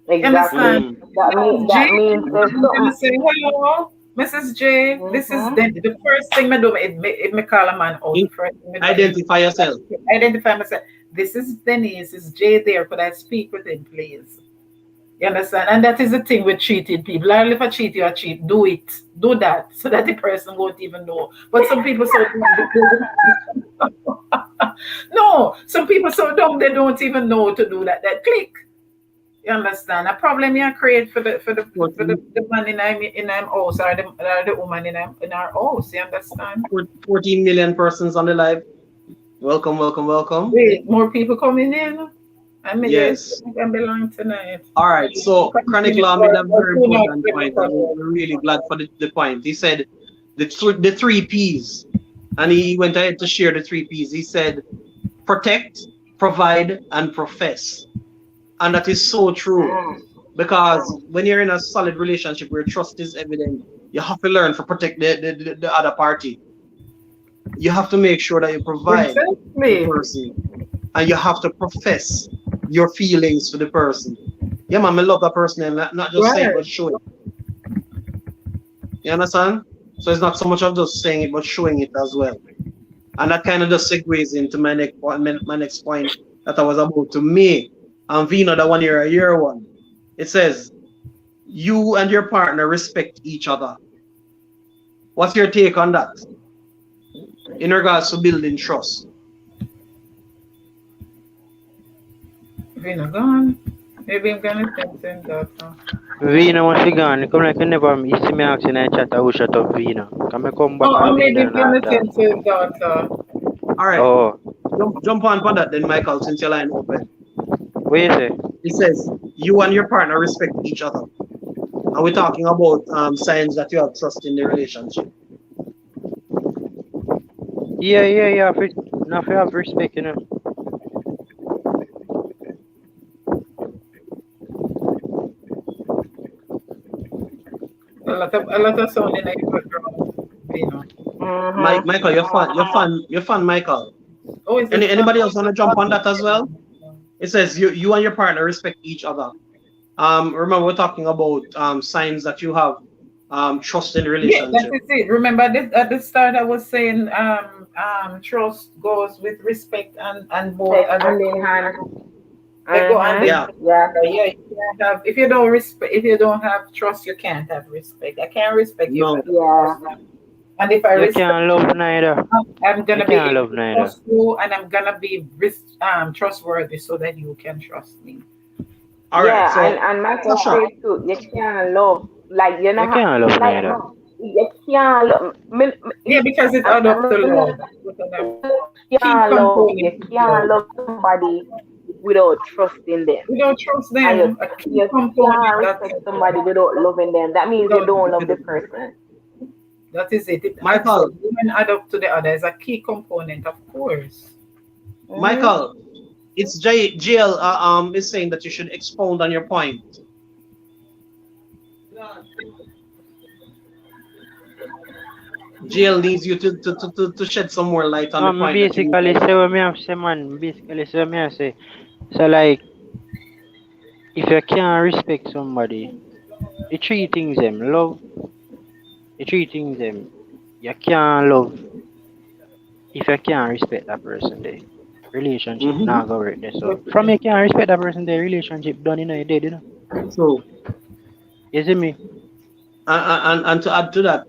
You Exactly. understand? Hmm. Mrs. J, That means there's I'm gonna something. say hello, Mrs. J. This is Hmm. the first thing me do. If me call a man out, the first thing me do is Identify yourself. identify myself. This is Denise. Is Jay there? Could I speak with him, please? You understand? And that is the thing with cheating people. Like if I cheat, you are cheat. Do it. Do that so that the person won't even know. But some people so no. Some people so dumb they don't even know to do that. That click. You understand? A problem you create for the man in our house or the woman in our house. You understand? 14 million persons on the live. Welcome, welcome, welcome. Wait, more people coming in. I mean, yes, Yes. I can belong tonight. All right. So Chronic Law made a very Tune out important point, and we're really glad for the point. He said the three P's, and he went ahead to share the three P's. He said protect, provide, and profess, and that is so true because when you're in a solid relationship where trust is evident, you have to learn to protect the other party. You have to make sure that you provide the Exactly. person, and you have to profess your feelings to the person. Yeah, man, I love that person and not just say it Right. but show it. You understand? So it's not so much of just saying it but showing it as well. And that kind of just segues into my next point that I was about to make. And Vino, the one year a year one. It says you and your partner respect each other. What's your take on that in regards to building trust? Vina gone. Maybe I'm gonna send him that. Vina once she gone, come like you never you see me asking in chat who shut up Vina. Come and come back Oh, on maybe Vina I'm and all gonna that. send to his daughter. All right, Oh, jump on for that then, Michael, since your line open. what you say? It says you and your partner respect each other. And we're talking about signs that you have trust in the relationship. Yeah. Now you have respect, A lot of sound in the background. Vina. Mike, Hmm. Michael, you're fun, Michael. Oh, is it fun? Anybody else want to jump on that as well? It says you and your partner respect each other. Remember we're talking about signs that you have trust in the Yeah, that relationship. is it. Remember this, at the start I was saying trust goes with respect and more Take other hand in things. hand. They go hand in Yeah, hand. Yeah. Yeah, you can't have if you don't respect if you don't have trust, you can't have respect. I can't respect you if I no. don't Yeah. trust you. And if I You respect can't love neither. I'm You gonna be can't able love to neither. trust you, and I'm gonna be trustworthy so that you can trust me. All right. Yeah, So and Michael Tasha, said too, you can't love like you know You can't love like neither. you can't love. Yeah, because it add up to love. But then a key You component is can't love. love somebody without trusting them, We don't trust and them. A key you component can't that's respect somebody without loving them. That means you without don't love the okay, person. that is it. It adds up. Michael, Women add up to the other. It's a key component, of course. Hmm. Michael, it's JL is saying that you should expound on your point. JL needs you to shed some more light on No, the me point that you basically need. say what me have say, man. Basically say what me have say. So like, if you can't respect somebody, the three things them love, the three things them you can't love if you can't respect that person there. Relationship Mm-hmm. not go work there. So from Definitely. you can't respect that person there, relationship done, you dead, you know. So, You see me? and to add to that,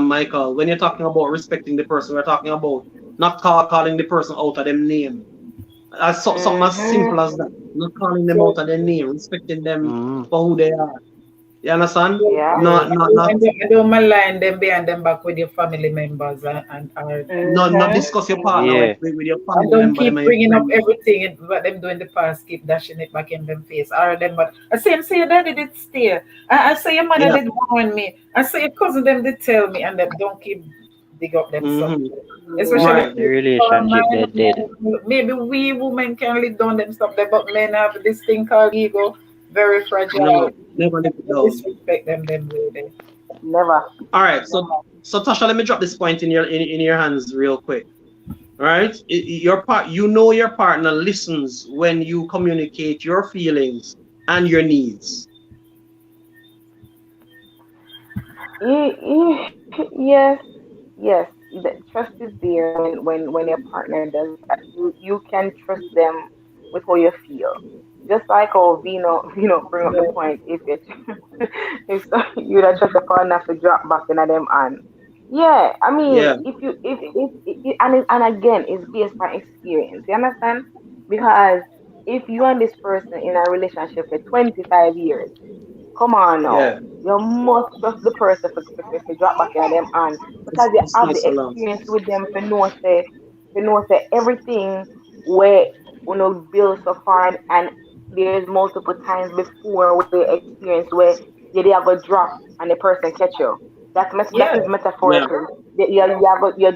Michael, when you're talking about respecting the person, we're talking about not calling the person out of them name. Something as Hmm. simple as that. Not calling them out of their name, respecting them Mm. for who they are. You understand? Yeah. Not And don't malign them behind them back with your family members and our not Hmm. discuss your partner Yeah. with your and family don't member, them keep and your bringing up friends. everything what them do in the past, keep dashing it back in them face. Or them, but I say your daddy did steal. I say your mother Yeah. did warn me. I say your cousin them did tell me, and them don't keep dig up them stuff. Mm-hmm. Especially Right. The if our relationship man, that dead. maybe we women can live down them stuff there, but men have this thing called ego, very fragile. No, never live it You down. disrespect them way there. Never. All right. So Tasha, let me drop this point in your hands real quick. All right. Your part, you know your partner listens when you communicate your feelings and your needs. Yes, yes. The trust is there when your partner does that. You can trust them with how you feel. Just like how Vino bring up the Yeah. point. If it if you that trust your partner to drop back in them and yeah, I mean Yeah. if you if and again it's based on experience. You understand? Because if you and this person in a relationship for 25 years. Come on now. Yeah. You must trust the person for drop back in them hand because you It's have not the so long. experience with them for know say everything where build so far and there's multiple times before where you experience where they have a drop and the person catch you. That Yeah. is Yeah. metaphorical. You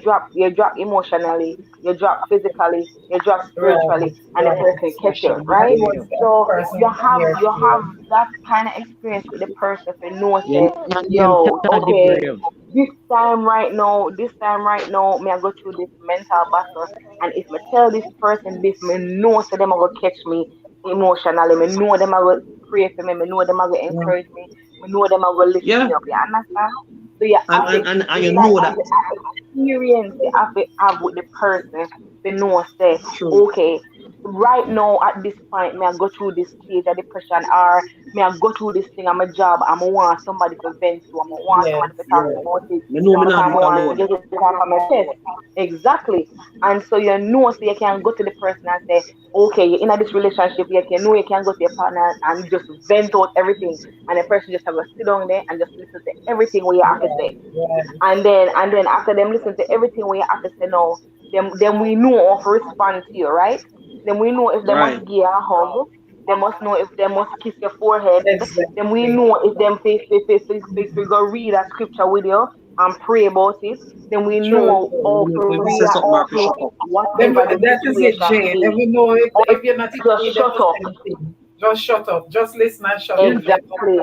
drop emotionally, you drop physically, you drop Right. spiritually, and the Right. person catch you, Especially right? towards the So person near you to have you. that kind of experience with the person to know You say, know, them yo, Teddy okay, Brave. this time right now, me I go through this mental battle, and if me tell this person this, me know say them will catch me emotionally, me know them will pray for me know them will Yeah. encourage me know them will lift Yeah. me up. You understand? So you have to, And it's you like know that. the experience you have to have with the person to know say, True. okay, right now at this point, may I go through this stage of depression or may I go through this thing, I'm a job, I'm a want somebody to vent to, I'm a want somebody to Yes, talk yes. about it, Me know me not sometimes do I it want to alone. get it off of my chest. Exactly. And so you know, so you can go to the person and say, okay, you're in a this relationship, you can know you can go to your partner and just vent out everything. And the person just have to sit down there and just listen to everything what you have to Right, say. right. And then after them listen to everything we have to say now, then we know of respond to you, right? Then we know if they must Right. give you a hug, they must know if they must kiss your forehead, then we Exactly. know if them if go read a scripture with you and pray about it, then we True, know true. how to If we say react something, I to shut up. Then whatever the that is it, situation Jane. is. Then we know Or if you're not just happy, then shut just up. say nothing. Just shut up. Just listen and shut up. Then Exactly.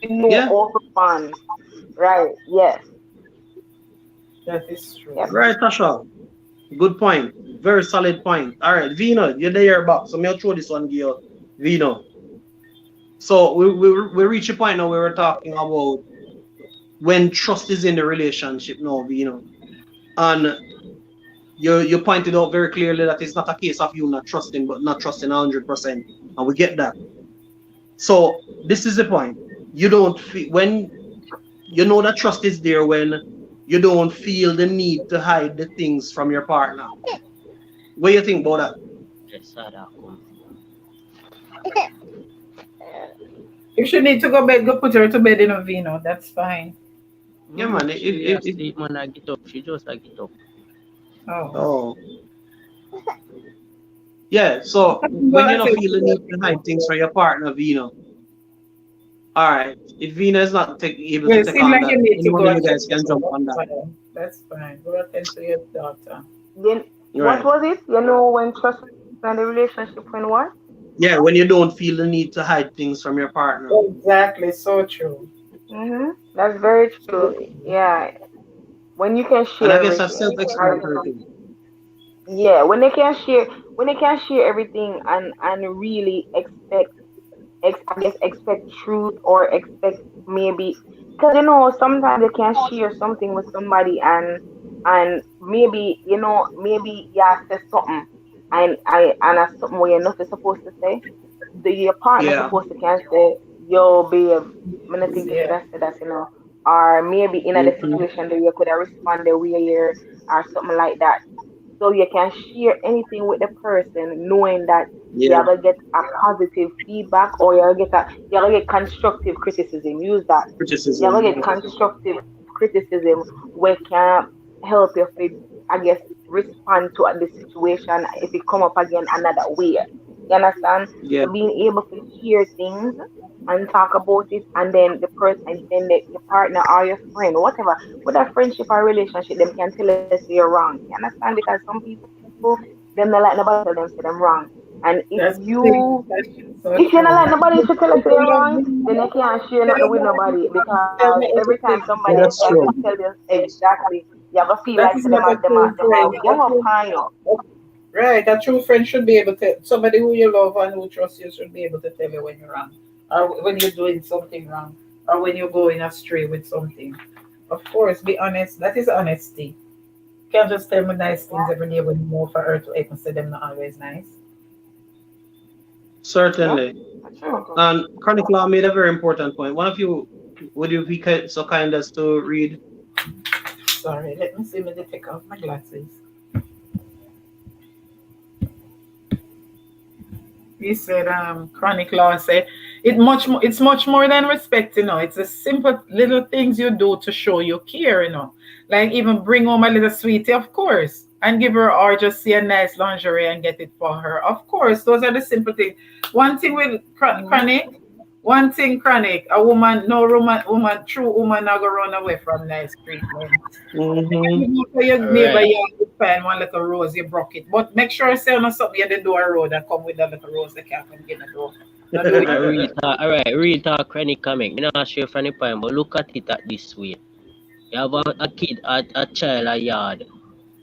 We know Yeah. how to respond. Right. Yes. that is true. Yep. Right, Tasha. Good point. Very solid point. All right, Vino, you're there back. So me I'll throw this one, Gil. Vino. So we reach a point now where we're talking about when trust is in the relationship now, Vino. And you pointed out very clearly that it's not a case of you not trusting, but not trusting 100%. And we get that. So this is the point. You don't feel when you know that trust is there when you don't feel the need to hide the things from your partner. What do you think about that? Yes, sir, that come. If she need to go bed, go put her to bed in a vino. That's fine. Yeah, man. She asleep, man, I get up. She just I get up. Oh. Oh, yeah. So when you But I don't think feel the need to hide things from your partner, Vino. All right. If Vino is not able well, to it take seems on like that, you need any to one go of and you check guys can jump yourself. on that. That's fine. That's fine. Go attend to your daughter. Then what Right. was it? You know when trust and the relationship when what? Yeah, when you don't feel the need to hide things from your partner. Exactly. So true. That's very So true. true. Yeah. When you can And I share guess that's everything. self-explanatory too. Yeah, when they can share everything and really I guess expect truth or expect maybe because sometimes you can share something with somebody and maybe maybe say something and that's something where you're not supposed to say. Your partner Yeah. supposed to can say, yo babe, I don't think you should Yeah. have said that. Or maybe in the Hmm. situation that you could have responded weird or something like that. So you can share anything with the person knowing that Yeah. you're gonna get a positive feedback or you're gonna get constructive criticism. Use that. You're Criticism. gonna get constructive criticism where can help you if I guess respond to the situation if it come up again another way. You understand? Yeah. So being able to hear things and talk about it and then the person and then your partner or your friend, whatever, with a friendship or relationship, them can tell us you're wrong. You understand? Because some people them not like nobody tell them say them wrong. And That's the thing. That's so if you're not true. like nobody to tell us you're People love wrong, me. then you can't share Tell nothing me with nobody because tell me every time everything. somebody Yeah, that's try to true. tell you exactly, you're gonna feel That like is so them not are a true them are friend. gang up on you. Right, a true friend should be able to, somebody who you love and who trusts you should be able to tell you when you're wrong, or when you're doing something wrong, or when you're going astray with something. Of course, be honest. That is honesty. You can't just tell me nice things every day when you know for her to even say them not always nice. Yeah, Certainly. that's true. And Chronic Law made a very important point. One of you, would you be so kind as to read? Sorry, let me see me to take off my glasses. He said, chronic law said it's much more than respect, it's the simple little things you do to show you care, like even bring home a little sweetie, of course, and give her, or just see a nice lingerie and get it for her, of course. Those are the simple things. One thing with chronic, one thing chronic, a woman, no woman, true woman not gonna run away from nice treatment. Mm-hmm. You go to your All neighbor, right. you find one little rose, you broke it. But make sure you say no something you did do a road and come with that little rose they can't come get the door. Not do it. I real talk, all right, real talk, chronic comment. Me not sure from the point, but look at it at this way. You have a kid, a child, a yard.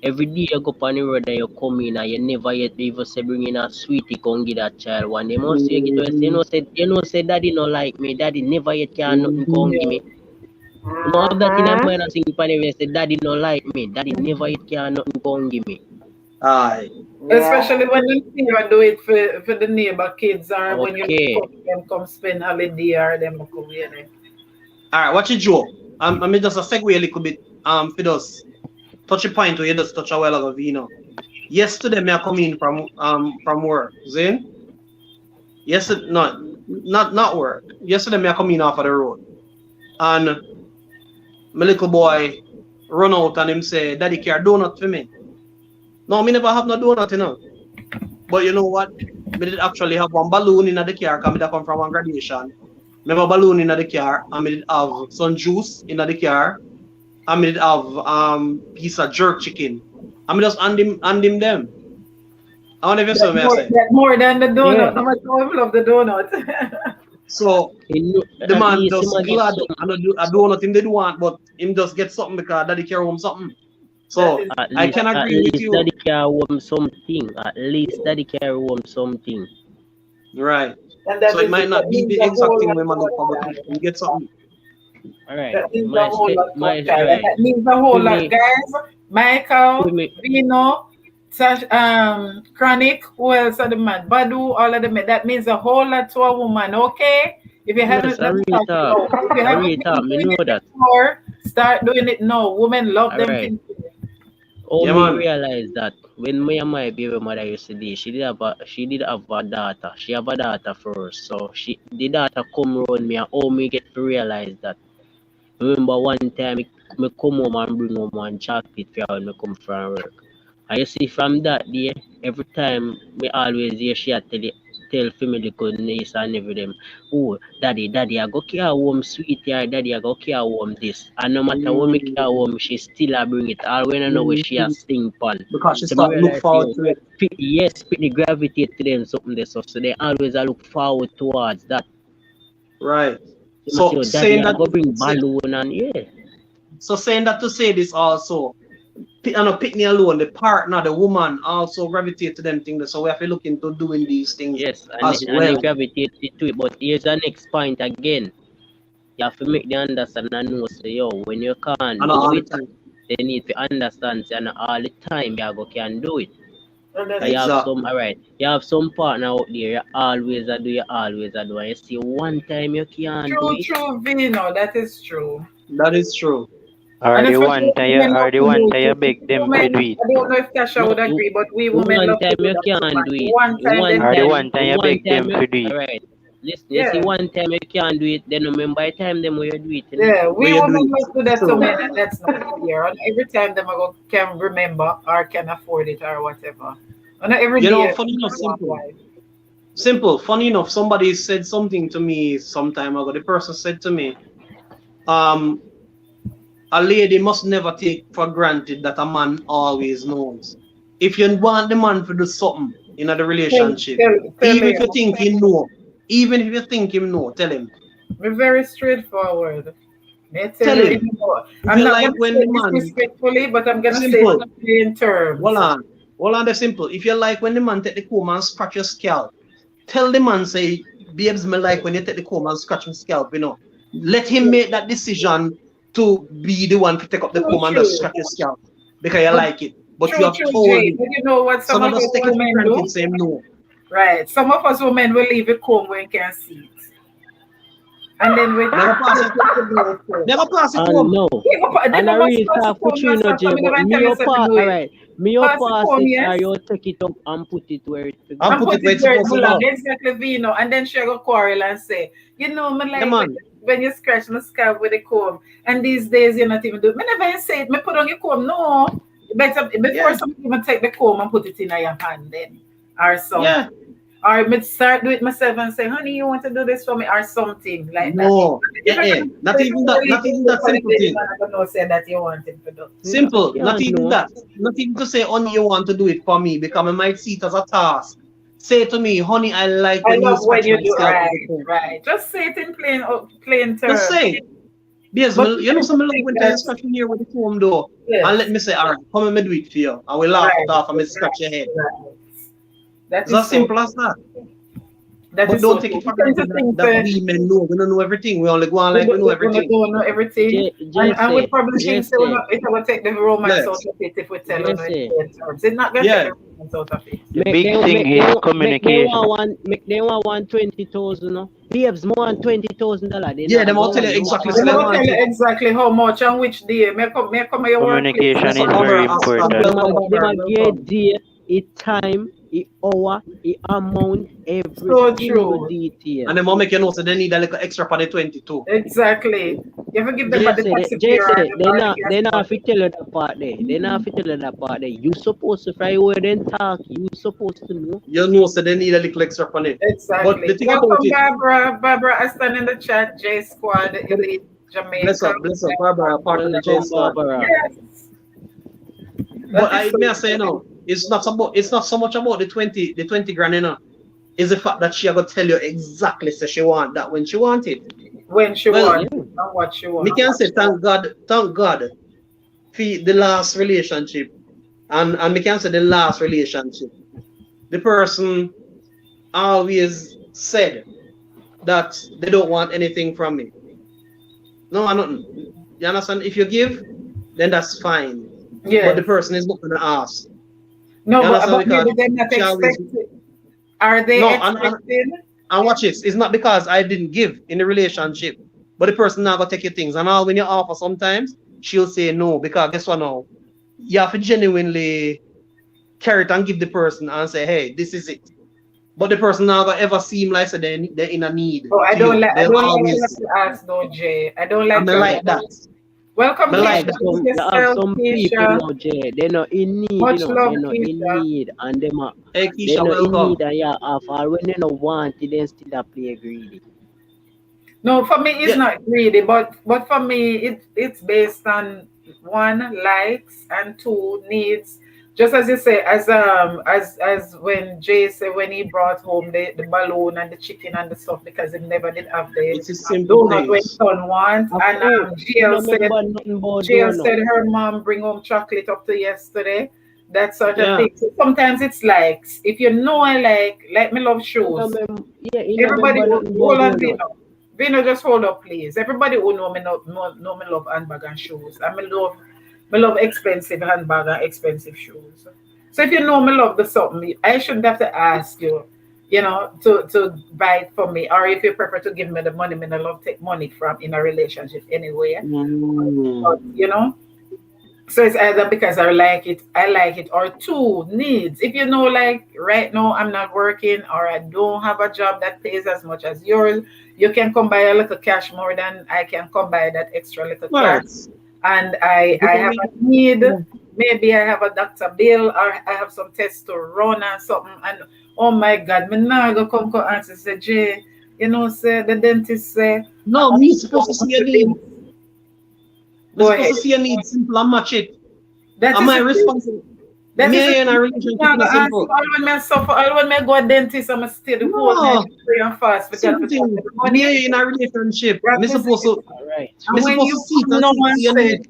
Every day you go on the road and you come in and you never yet even say bring in a sweetie come give that child one. They must say get away. Mm-hmm. You know say daddy no like me, daddy never yet can nothing come Mm-hmm. give Yeah. me. You know have that in your Mm-hmm. mind and sing upon the way say daddy no like me, daddy never yet can nothing come give me. Aye. Yeah. Especially when you see you do it for the neighbor kids, or when you Okay. come them come spend holiday, or them look away there. All right, watch it, Joe. I mean, just a segue a little bit. For those touch a point where you just touch a while ago, Vino. Yesterday, me I come in from work. Zin? Yesterday, not work. Yesterday, me I come in off of the road, and my little boy run out and him say, "Daddy, care donut for me." No, me never have no donut. But you know what? Me did actually have one balloon in the car, because me da come from one graduation. Me have a balloon in the car, and me did have some juice in the car, and me did have piece of jerk chicken. And me just hand him them. I want to you see what I say. That more than the Yeah. donut. No matter how I love the donut. So You know, the at man least him just a get glad some. and I don't know him they do want, but him just get something because daddy carry home something. That So is I can At agree with least you. daddy carry home something. At least daddy carry home something. Right. and So that it is might not that be means the a exact whole thing lot when to man look for, a but child. you get something. All right. That means a My whole lot to a all child. And right. that means a For whole lot, me, guys. for Michael, me, Vino, Chronic, who else are the man? Badu, all of them. That means a whole lot to a woman, okay? If you Yes, haven't I done read it talk. now, if you I haven't read been talk. Me doing know it that. before, start doing it now. Women love them Alright. things. Oh, Yeah, me man. realize that when me and my baby mother used to date, she did have a daughter. She have a daughter first, so the daughter come round me and oh me get to realize that. Remember one time me come home and bring home one chocolate for her when me come from work. And you see from that day, every time me always hear she a tell family good niece and every them, oh daddy, I go care home sweet yeah, daddy I go care home this. And no matter what me care Mm, home, she still a bring it. All when I know where she a mm, sting pan. because she So me start look realize yo, forward to it. yes, pick the gravitate to them something there. So they always a look forward towards that. Right. They must say, So oh, daddy, saying I that, go bring balloon and yeah. so saying that to say this also, and a pick me alone, the partner, the woman also gravitate to them things. So we have to look into doing these things Yes, as and they well. gravitate to it. But here's the next point again. You have to make the understand and know say yo, when you can't And do all the it, time. they need to understand say, and all the time you go can do it. And Cause you that's have some Exactly. alright, you have some partner out there you always a do and you see one time you can't do true, it. true, Vino. That is true. That is true. And especially women Or love the to one do time you it. beg them for Women, do it. I don't know if Tasha No, would agree, but we women one love to time do you that so can't much. do it. One time, then Or the another. one time you One beg time them you for do it. alright. Listen, you see Yeah. one time you can't do it, then remember the time them where you do it, innit? Yeah, Where we you do women it. must do that to True. men, and that's not fair. And every time them can remember or can afford it or whatever. And not every You know, day funny enough, one simple. wife. Simple. Funny enough, somebody said something to me some time ago. The person said to me, um, a lady must never take for granted that a man always knows. If you want the man to do something in the relationship, Tell even him. if you think he know, even if you think him know, tell him. Be very straightforward. May I tell Tell you, him. If I'm you not like gonna when say the it man disrespectfully, but I'm gonna say it simple. in plain Hold terms. on. Hold on, the simple. If you like when the man take the comb and scratch your scalp, tell the man say, babes, me like when you take the comb and scratch my scalp, you know. Let him make that decision to be the one to take up the True, comb and just true. scratch your scalp because you But like it. But you true, have true, told Jay. him. But you know what So some not of us just take it for women granted, do? say no. Right. Some of us women will leave it home when we can see it. And then we Never pass it. take it to go home. Never pass it And home. no. They And I never real pass the talk with comb you, no yourself. Jay, I mean, but never me tell your yourself part, do it. alright. Me your Pass the pass comb, it, or yes. you take it up and put it where it to And go. And put put it where it it's where it supposed to belongs. go. Exactly, Vino. And then she go quarrel and say, you know, me Yeah, like man. when you scratch my scalp with a comb. And these days you're not even doing. Me never say it. Me put on your comb. No. Better before Yeah. somebody even take the comb and put it in your hand then. Or something. Yeah. Or me start do it myself and say, honey, you want to do this for me? Or something like that. No. If you're Eh. gonna Not even that. Not even that simple the thing. man, I don't know say that you want him to do. You Simple. Not can't even know. that. Not even to say, honey, you want to do it for me because I might see it as a task. Say to me, honey, I like I when you love when scratch you my do scalp with the right, comb. right. Just say it in plain Just terms. say it. Because But you know people some love think when you that scratch me here with the comb though. And let yes, me say, all right, come and me do it for you. And we laugh it right, off and me scratch your head. right. That It's is as so simple as that. that But is don't so take true. it We for tend to granted think that we men know. We don't know everything. We only go on like we know we everything. don't know everything. And we Jesse, probably think so Jesse, it will take the romance out Yes. of it if we tell them in Jesse. plain terms. It's not gonna take Yeah. the romance out of it. The big thing is communication. Make them want 20,000. No? Babes more than $20,000. They Yeah, not them go all tell lie. you You exactly want so Then they I will tell want you it. exactly how much and which day. May come at your workplace. Communication Bless up, is Barbara very Asta. important. Welcome, them Barbara. a Welcome. get day, a time, a hour, a amount, every So single true. detail. And them all make you know so they need a little extra for the 22. Exactly. You ever give them Yeah. back the taxi fare or the gas They not money? fit tell you that part there. They not fit tell you that part there. You supposed to fry where them talk. You supposed to know. You know so they need a little extra for it. But the Exactly. thing about Welcome, it, Barbara. Barbara Aston in the chat. J Squad, but Elite, Jamaica. bless up, Barbara, part of the J Welcome, squad. Barbara. Yes, But that is so may I say, true. it's not so much about the 20 grand, you know. It's the fact that she gonna tell you exactly so she want that when she want it. When she Well, Yeah. wants it and what she me wants. can say thank God for the last relationship. And me can say the last relationship. The person always said that they don't want anything from me. No, nothing. You understand? If you give, then that's fine. But the Yes. person is not gonna ask. No, You understand? but Because maybe they're not she always expecting. Are they no, expecting? And watch this. It's not because I didn't give in the relationship, but the person now gonna take your things. And all when you offer sometimes, she'll say no. Because guess what now? You have to genuinely carry it and give the person and say, hey, this is it. But the person now gonna ever seem like so they're in a need Oh, I to don't you. like. I They'll don't like to have always to ask no Jay. I don't like I to. like that. Welcome, I You like have Keisha. that. Introduce some, you have yourself, some people Keisha. now, Jay. They're not in need, you Much know. love, They're not in Keisha. need, and them are, Hey they're Keisha, not in welcome. need, and yeah, after when they don't want it, then still a play greedy. No, for me it's Yeah, not greedy, but for me it's based on one, likes, and two, needs. Just as you say, as when Jay said when he brought home the balloon and the chicken and the stuff because he never did have the it's a simple donut when things. son want. Of And course, you Jill don't said remember nothing about Jill donut. said her mom bring home chocolate up to yesterday. That sort of Yeah. thing. So sometimes it's likes. If you know I like me love You don't shoes. remember, yeah, you don't Everybody remember nothing about hold on, donut. Vino. Vino, just hold up, please. Everybody who know me love handbag and shoes. And me love expensive handbag and expensive shoes. So if you know me love the something, I shouldn't have to ask you, to buy it for me. Or if you prefer to give me the money, me no love take money from in a relationship anyway. But, Mm. so it's either because I like it, or two, needs. If you know, like right now I'm not working or I don't have a job that pays as much as yours, you can come buy a little cash more than I can come buy that extra little cash. Right. And I have a need. Maybe I have a doctor bill or I have some tests to run and something. And oh my God, me now go come answer say Jay, say the dentist say No, I me have to supposed go to to see your need. the- Me Go supposed ahead. to see your need simple and match it. That Am is I it. responsible? That is Me it. in a I'm relationship in a gonna ask you simple. all when I suffer, all when I go to dentist, I'm gonna stay the whole night No, pray and fast for God simple to touch thing. the money. Me in a relationship. That Me is supposed it. to All right. me And when supposed to you see it come now see your need.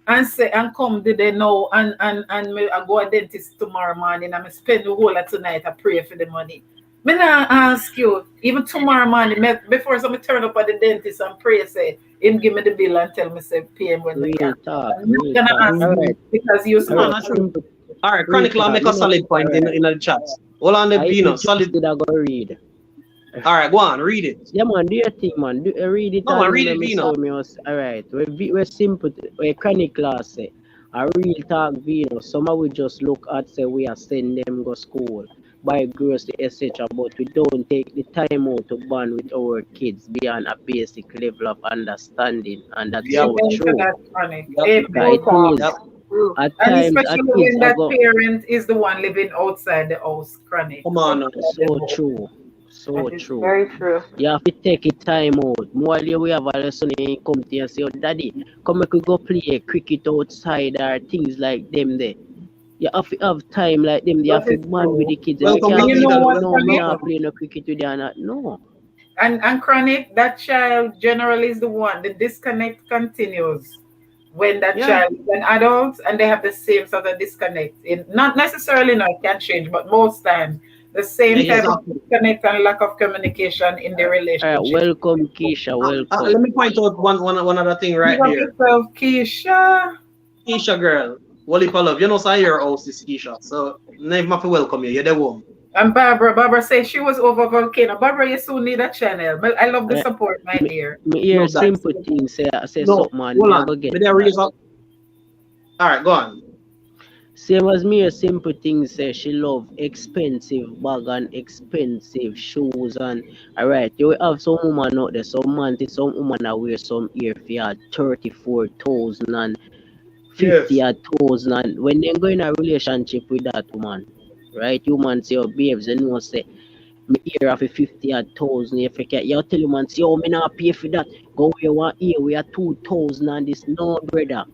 and come did they know and me, I go to dentist tomorrow morning and I spend the whole of tonight I pray for the money. Me not ask you, even tomorrow morning, before somebody turn up at the dentist and pray, say, him give me the bill and tell me, say, pay him when me Real can. talk, I'm not real gonna talk. ask All you right, because you're all No, right. supposed not to. true. Simple, All right, real Chronicle, I'll talk. make You a know, solid all point right. in the chat. Hold on, I Vino, even solid. did I go read. All right, go on, read it. Yeah, man, do your thing, man. Read it No, man, and read let it, me Vino. show me us. All right, we're simple. We're chronic class, say. A real talk, Vino. Some of we just look at, say, we are send them go school, buy grocery, etc. But we don't take the time out to bond with our kids beyond a basic level of understanding, and that's Yep, so Amen to true. that, chronic. yep, Cause Real Amen. the thing talk. yep. is, True. at And times, a especially kids when are that go parent is the one living outside the house, chronic. Come on now. Outside the so house. true, so That is true. Very true. You have to take it time out. More we have a lesson and come to you and say, oh, Daddy, come we could go play cricket outside or things like them there. You have to have time like them. You That have to is bond with true. the kids. You Welcome, And can't you say know Lovita. that, what, no, Welcome, me chronic? not welcome. play no cricket with you and that. No. And chronic, that child generally is the one. The disconnect continues when that Yeah, child is an adult and they have the same sort of disconnect. Not necessarily now it can change, but most times the same type of exactly. disconnect and lack of communication in the All right, relationship. welcome, Keisha. Welcome. Let me point out one other thing Big right up there. yourself, Keisha. Keisha girl, Wally love. You know, say your house is Keisha. So, name have to welcome you. You're the one. And Barbara. Barbara says she was over volcano. Barbara, you soon need a channel. But I love the All right, support, my dear. me hear Love that. simple things say No, something, man. hold Me I on. go get But there that. is a. All right, go on. Same as me, a simple thing say she love expensive bag and expensive shoes and alright, you will have some woman out there, some man see some woman that wear some ear for 34,000 and Yes. 50,000 and when they go in a relationship with that woman, right? You man say, oh babes, you know say me ear off a 50,000 if you can you tell you man say, oh me not pay for that. Go where one ear we are 2,000 and this no brother.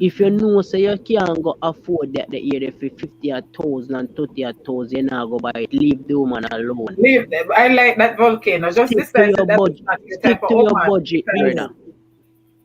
If you know say you can't go afford that the year for 50,000 and 30,000, you not go buy it. Leave the woman alone. Leave them. I like that volcano. Just Stick this to time, your that is budget. not your type Stick of to your woman budget, because brother. Mm.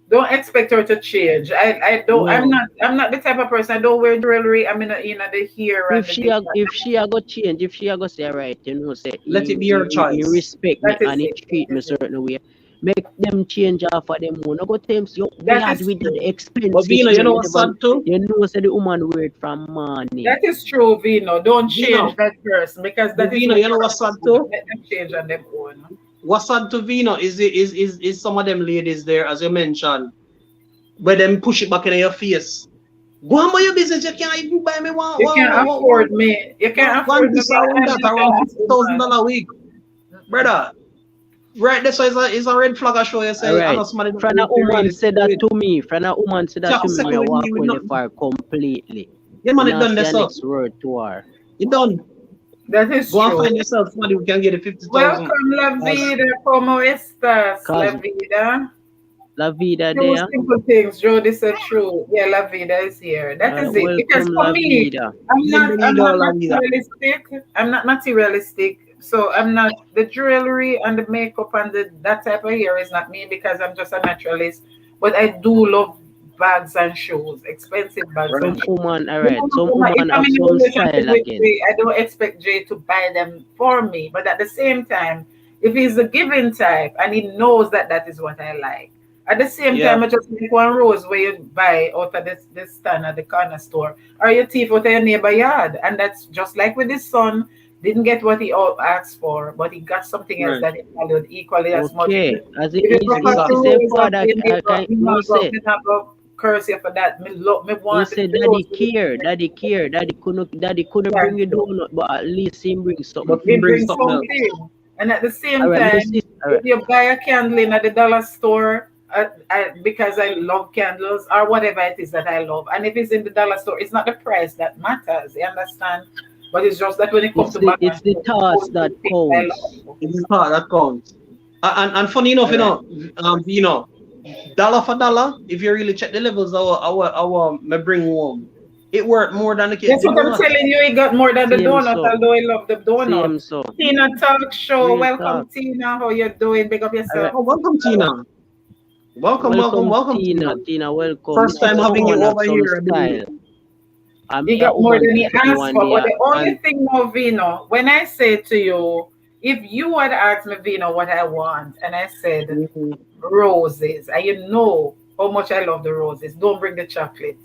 don't expect her to change. I don't. No. I'm not the type of person. I don't wear jewelry. I'm in the hair and If the she this. a, if she a go change, if she a go say right, you know say Let it be your he choice. respect me That is and he it. treat That me is it. certain way. Make them change off of them own. No go tell them, yo, we That had is with the true. But expensive Vino, here. you know You what's never, sad too? you know, say the woman wear it from morning. That is true, Vino. Don't Vino, change that person because but that is Vino, what you know you're what's sad doing. too? Let them change on their own. What's sad to Vino is some of them ladies there, as you mentioned, where them push it back in your face. Go on by your business, you can't even buy me You can't afford me. You can't one afford me. this or one that around $50,000 a week. Brother, right, that's why it's a red flag I show you All say I know right. somebody that Friend a really woman said that it. to me. Friend a woman said that Just to a me. second I with walk me with on the nothing. fire completely. Yeah man, You it not done say this the up. next word to her. It done. That is Go and true. find yourself somebody who can get the 50,000. Welcome, La Vida. ¿Cómo estás, La Cause Vida? La Vida True there. simple things. Jody said true. Yeah, La Vida is here. That is it. Because Welcome for La me, Vida. I'm not La vida. materialistic. I'm not materialistic. So I'm not the jewelry and the makeup and that type of hair is not me because I'm just a naturalist. But I do love bags and shoes, expensive bags Right. and Some shoes. woman, No, alright. no, Some no, if woman I'm have in a some relationship style with again. Jay, I don't expect Jay to buy them for me. But at the same time, if he's the giving type and he knows that that is what I like, at the same Yeah. time, I just make one rose where you buy out of this stand at the corner store or your thief out of your neighbor yard. And that's just like with his son, didn't get what he all asked for, but he got something else Right. that he valued equally as much. Okay. As it If you is, prefer he to Exactly. said, rose up Father, your neighbor, can no say. me not go curse you for that. Me He want said, the rose with Daddy care, Daddy couldn't bring thank you you. donut, but at least he bring something But for he It you. brings brings something else. something. And at the same Alright, my time, sister, if alright. you buy a candle in at the dollar store, because I love candles or whatever it is that I love, and if it's in the dollar store, it's not the price that matters. You understand? But it's just that when it comes to bag It's and the shoes, thoughts those that two things I counts. love. It is part that counts. And funny enough, Alright. dollar for dollar, if you really check the levels our me bring home, it worth more than the That's what I'm donut. telling you. He got more than the Same donut, so. although I love the donut. Same so. Tina Talk Show. Real talk. Welcome, Tina. How you doing? Big up yourself. Alright. Oh, welcome Tina. Welcome, Welcome Tina. Tina. Tina, welcome. First time Some having you woman have over some here, I believe. style. And He that got more woman than he said to me asked one for. But day, the only and thing now, Vino, when I say to you, if you had asked me, Vino, what I want, and I said Mhm. roses, and you know how much I love the roses, don't bring the chocolate.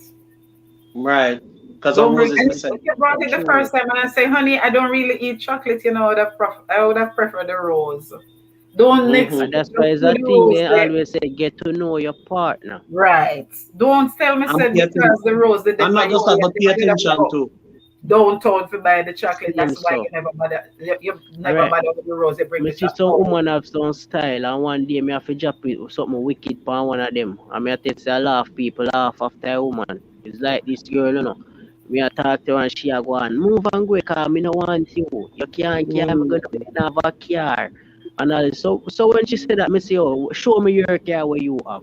Right. Because of Don't bring. Roses, And me said. if you brought it the true. first time, and I say, honey, I don't really eat chocolate, I would have preferred the rose. Don't mix Mm-hmm. And that's just why it's a with the thing rose they there. always say, get to know your partner. Right. Don't tell me I'm said pay atten- because the rose did and for not you, just that, but pay you have attention go too. downtown to buy the chocolate. Same That's why so. you never bother. You never Alright. bother with the rose. You bring Me the see some chocolate. woman have some style and one day me have to drop it with something wicked for one of them. And me I tell say I laugh people laugh after a woman. It's like this girl, Me I talk to her and she a go on, move and go cause me no want you. You can't carry me Mm. gonna have a car. And all so when she said that, me say, oh, show me your car where you have.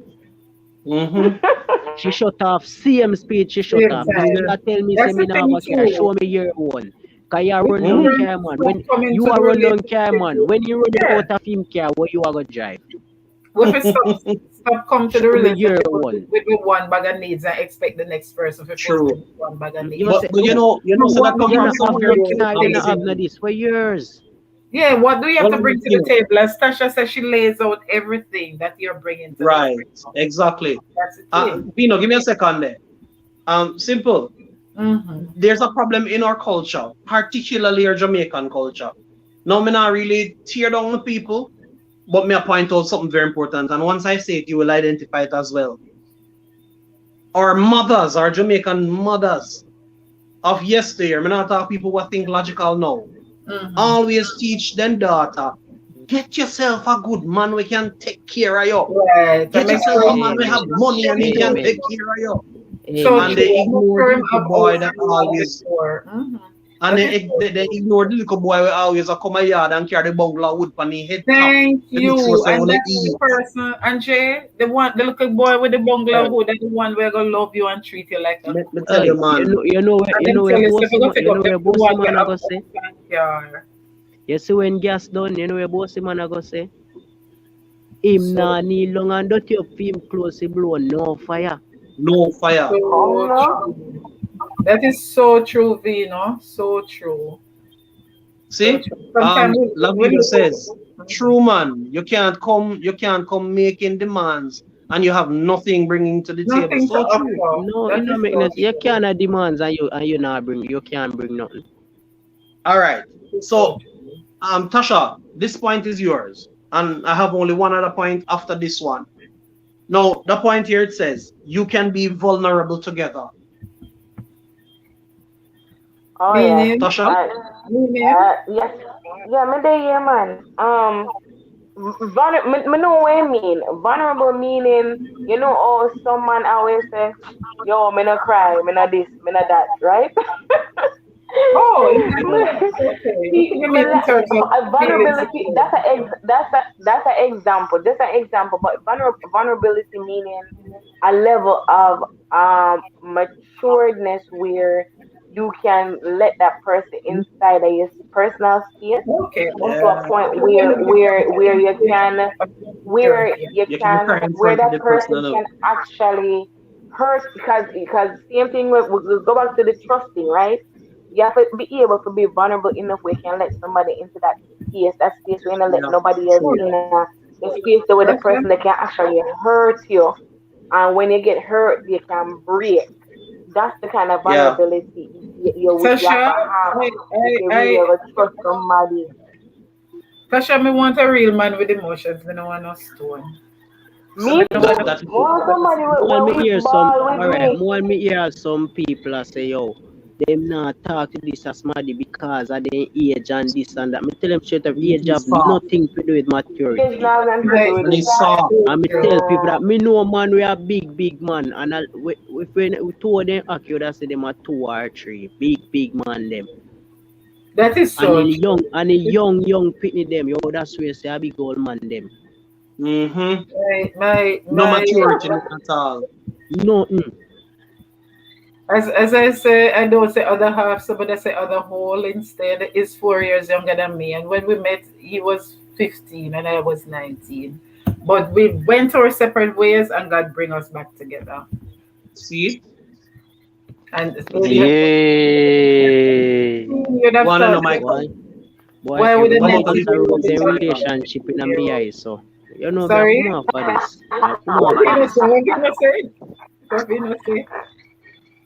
Mm-hmm. She shut off, same speed she shut Same off. Because time. you tell me say That's me the not have thing a car, too. show me your one. Cause you If run you down Mm-hmm. car man. When come you into are the run down car relationship, man, when you run yeah. out of him car, where you are gonna drive? If you stop come to the Show me your relationship one. with the one bag of needs and expect the next person to fulfill True. the one bag of You needs. But say, but so that come you from not have somewhere no really car, you not have no amazing. this for years. Yeah, what do you have Well, to bring to the table? As Tasha says, she lays out everything that you're bringing to the right. table. Exactly. That's the thing. Give me a second there. Simple. Mm-hmm. There's a problem in our culture, particularly our Jamaican culture. Now, me not really tear down the people, but me I point out something very important. And once I say it, you will identify it as well. Our mothers, our Jamaican mothers of yesteryear, me not talk people who think logical now. Mm-hmm. Always teach them daughter, get yourself a good man we can take care of you. Right. Get Make yourself sure a man we have money and he can Amen. take care of you. so And Amen. they true. Make ignore sure the him little have boy house that and land always before. Mm-hmm. and That is so they true. ignore the little boy who always a come a yard and carry the bungalow wood on his head top Thank to make sure you. so And wanna that's the eat. person, Andre, the little boy with the bungalow Right. hood, that's the one where gonna love you and treat you like a Me tell Hey, you man. and then tell where yourself, bossy you're gonna man, take up the bossy one man that I have go house say. and car. You see when gas done, where bossy man I go say. Him So, nah kneel long and dirty up for him close he blow no fire. No fire. so true. That is so true, Vino. So true. So See? true. Sometimes La when Vida you go, says. true man. You can't come making demands and you have nothing bringing to the table. Nothing to So true. offer. No, it That don't is make so no sense. You true. can't have demands and you not bring you can't bring nothing. All right. It's so So true. Tasha, this point is yours. And I have only one other point after this one. Now, the point here it says you can be vulnerable together. Oh yeah. Meaning, Tasha? meaning, Yes. Yeah, me there, yeah, man. Me know what I mean. Vulnerable meaning, you know, oh, some man always say, yo, me not cry, me not this, me not that, right? oh, in that Yeah. sense, okay. What do See, you mean in terms of feeling vulnerability. secure? That's an example. Just an example. But vulnerability meaning a level of maturedness where you can let that person inside of your personal space Okay, to a Yeah. point okay. We're gonna give that where you indication can of maturity. You can cry in where front of that the person person alone. can actually hurt because same thing we go back to the trusting, right? You have to be able to be vulnerable enough where you can let somebody into that space where you don't let Yeah. nobody else True. in a space there where the person Gotcha. that can actually hurt you, and when you get hurt they can break. That's the kind of Yeah. vulnerability you have Tasha, to have I, if I, you really I, ever trust somebody. Tasha, me want a real man with emotions. Me no want no stone. So Me me no want too. no That Want somebody More me with hear some ball with alright, me. more me hear some people a say yo, them not talk to this as somebody because of their age and this and that. Me tell them straight up age is have soft. nothing to do with There's maturity. nothing to my do with And it. it's soft. And me tell people Yeah. that me know man we are big man and if we two of them accurate I say them are two or three. Big man them. That is so true. And the young pitney them, yo that's where say a big old man them. Mm-hmm. My, my, No my, maturity at all. Nothing. as I say, I don't say other half, somebody say other whole instead. Is 4 years younger than me. And when we met, he was 15 and I was 19. But we went our separate ways and God bring us back together. See? And so Yay! you'd have One and thought, no Michael. Boy, why would the What everybody about next the just a zero run be their difference? better relationship than in my zero? eyes. So you know me I Sorry? come off for this. I come off What for can you this. say? What can you say? What can you say?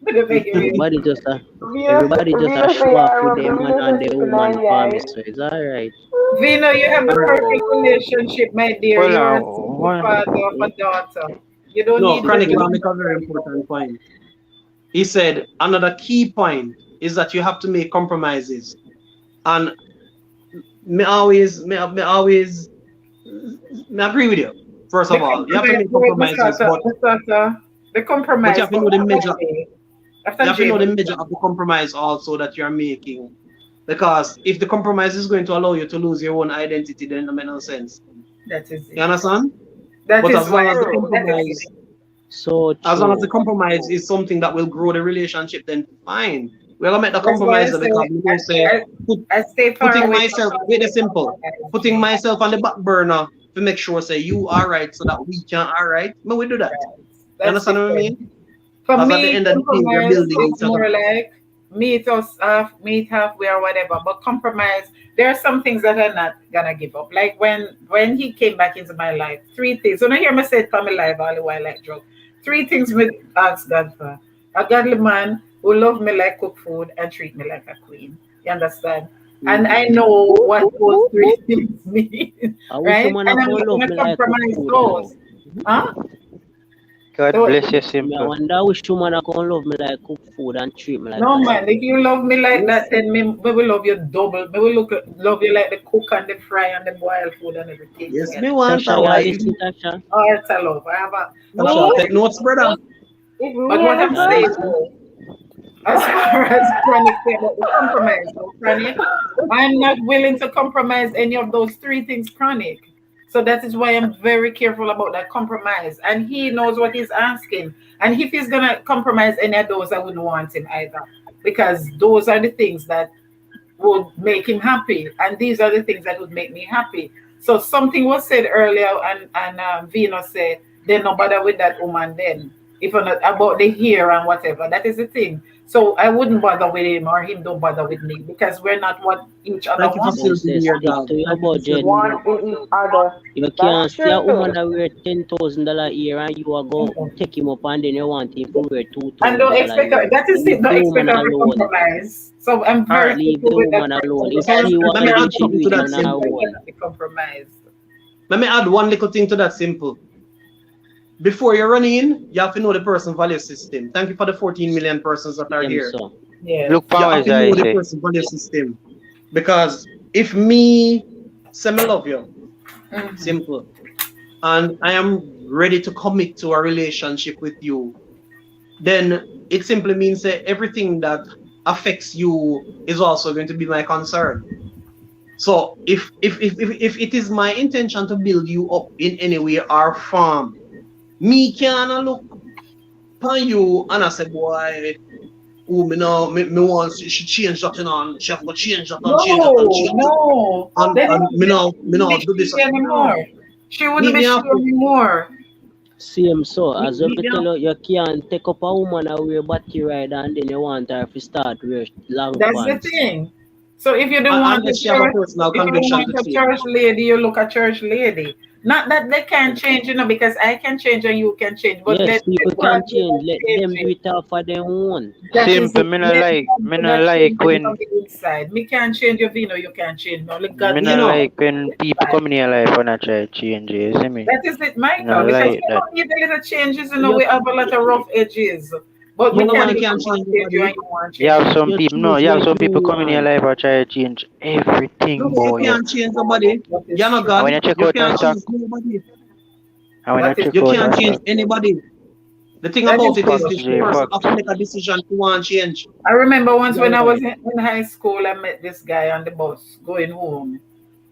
What do you mean? Everybody just a Venus, everybody just a Venus show say off I with rub their the man Venus and and their sleep in woman her for me, eye. so it's alright. Vino, you have the All right. perfect relationship, my dear. Well, You're a single one, father of a daughter. You don't No, need the Chronic Mm-hmm. will woman make a very important point. He said another key point is that you have to make compromises. And me agree with you. First the of all, you have to compromise. make Wait, compromises, the but you compromise have to come know the after measure. J. You After have to J, know the but measure of the compromise also that you are making. Because if the compromise is going to allow you to lose your own identity, then it makes no sense. that is You it. understand? That But is as why long as the that is it. compromise, So as long as the true. compromise is something that will grow the relationship, then fine. We're gonna make the That's why I compromise there because say we don't say I, put, I stay far putting away from myself with the simple, compromise, putting J. myself on the back burner to make sure say you are right so that we can all right. But we do that. You That's understand what I different. mean? For Because at the me, end of the day, we're compromise building is each other. more like meet halfway or whatever. But compromise, there are some things that I'm not gonna give up. Like when he came back into my life, three things. When I hear me say come alive all the while like drug, three things we ask God for. A godly man who love me like cook food and treat me like a queen. You understand? And I Mhm. know what those three things mean, I wish right? you man And a I'm come not love gonna me like cook compromise food, you know. those. Huh? God So bless you, Me I simple. wonder I wish you man a come love me like cook food and treat me like no a man, if simple. you love me like that, Yes. then me will love you double. Me will love you like the cook and the fry and the boiled food and everything Yes, me together. want Tasha, a you wife. listen, Tasha? Heart I love. I have a Tasha, Me? take notes, brother. It's but me what and I'm the You saying girl. listen? is, as far as chronic say about the compromise, no chronic, I'm not willing to compromise any of those three things chronic. So that is why I'm very careful about that compromise. And he knows what he's asking. And if he's gonna compromise any of those, I wouldn't want him either. Because those are the things that would make him happy, and these are the things that would make me happy. So something was said earlier, and Venus said, "Then no bother with that woman." Then if not about the hair and whatever. That is the thing. So I wouldn't bother with him or him don't bother with me because we're not what each other Thank you for wants. Them still say being here, stick dog. to your Thank you for still budget. being Want here. in each other. You That's can't see a true. woman that wear $10,000 a year and you are go Mhm. take him up and then you want him to wear two And thousand don't dollar a expect year. that is Leave it. Don't the expect woman every alone. compromise. So I'm All very right. Leave careful the with that woman person alone. If because So she let want me to do add it, she do something to it that on her simple. own. cannot be compromised. Let me add one little thing to that simple. Before you run in, you have to know the person value system. Thank you for the 14 million persons that are Them here. so. Yes. Look You power have as to I know the say. person value system. Because if me say me love you, Mhm. simple, and I am ready to commit to a relationship with you, then it simply means that everything that affects you is also going to be my concern. So if it is my intention to build you up in any way or form, me can look upon you and I say, boy, oh, me now, me want she change that, you know, and she have to change that and change that and No, change that. no. Then And me wouldn't be now do she this. anymore. No, She wouldn't be me she have to, anymore. Same so. As well me me tell have, you, you can't take up a woman and wear body ride and then you want her to start wear long That's the pants. thing. So if you don't want a unless she have a church, personal if you don't conviction want to a change. church lady, you look a church lady. Not that they can change, because I can change and you can change, but Yes, let people God can do change. that Let them do changing. it off of their own. That is Simple. it. Let God Me do not that like changing from when the inside. Me can't change your vino, you can't change. No, let God me do You that not know, like changing from when the people inside. come in your life and I try to change it. You see me? That is it, Me Michael, not because like we that. don't need a little changes, You we have a lot of rough edges. But you we know can why I do can't you want change to change you nobody? and you want to You change have me. some you people. No, choose you have what some you people come in your want. life and try to change No, everything you about you. can't change nobody. That You're is not true. And when God. you check You out a can't stock, change nobody. and when you That is check You out true. can't a change stock, anybody. The thing That is about it is true. facts, this: the J, person have facts. to make a decision to want change. I remember once when I was You're in high school, I met this guy on the bus going home.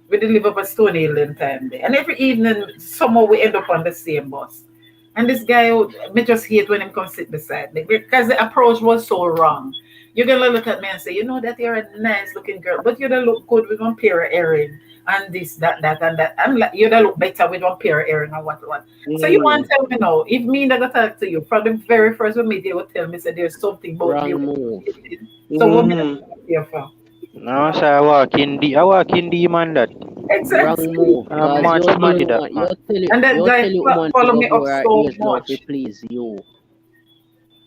We did live up at Stony Hill in time there. And every evening, somehow we end up on the same bus. And this guy, me just hate when him come sit beside me because the approach was so wrong. You're gonna look at me and say, you know that you're a nice looking girl, but you don't look good with one pair of earring and this, that, and that. I'm like, you don't look better with one pair of earring and what. So you want Mm. to tell me now, if me never talk to you, from the very first we meet, you would tell me, say there's something about me. wrong move. So what me Mm-hmm. talk to you for? No, sir, I walk in the man that. Wrong Exactly. move. I'm Cause much money that man. And that you guy tell your woman to follow go me up bore her so ears now to much. please you.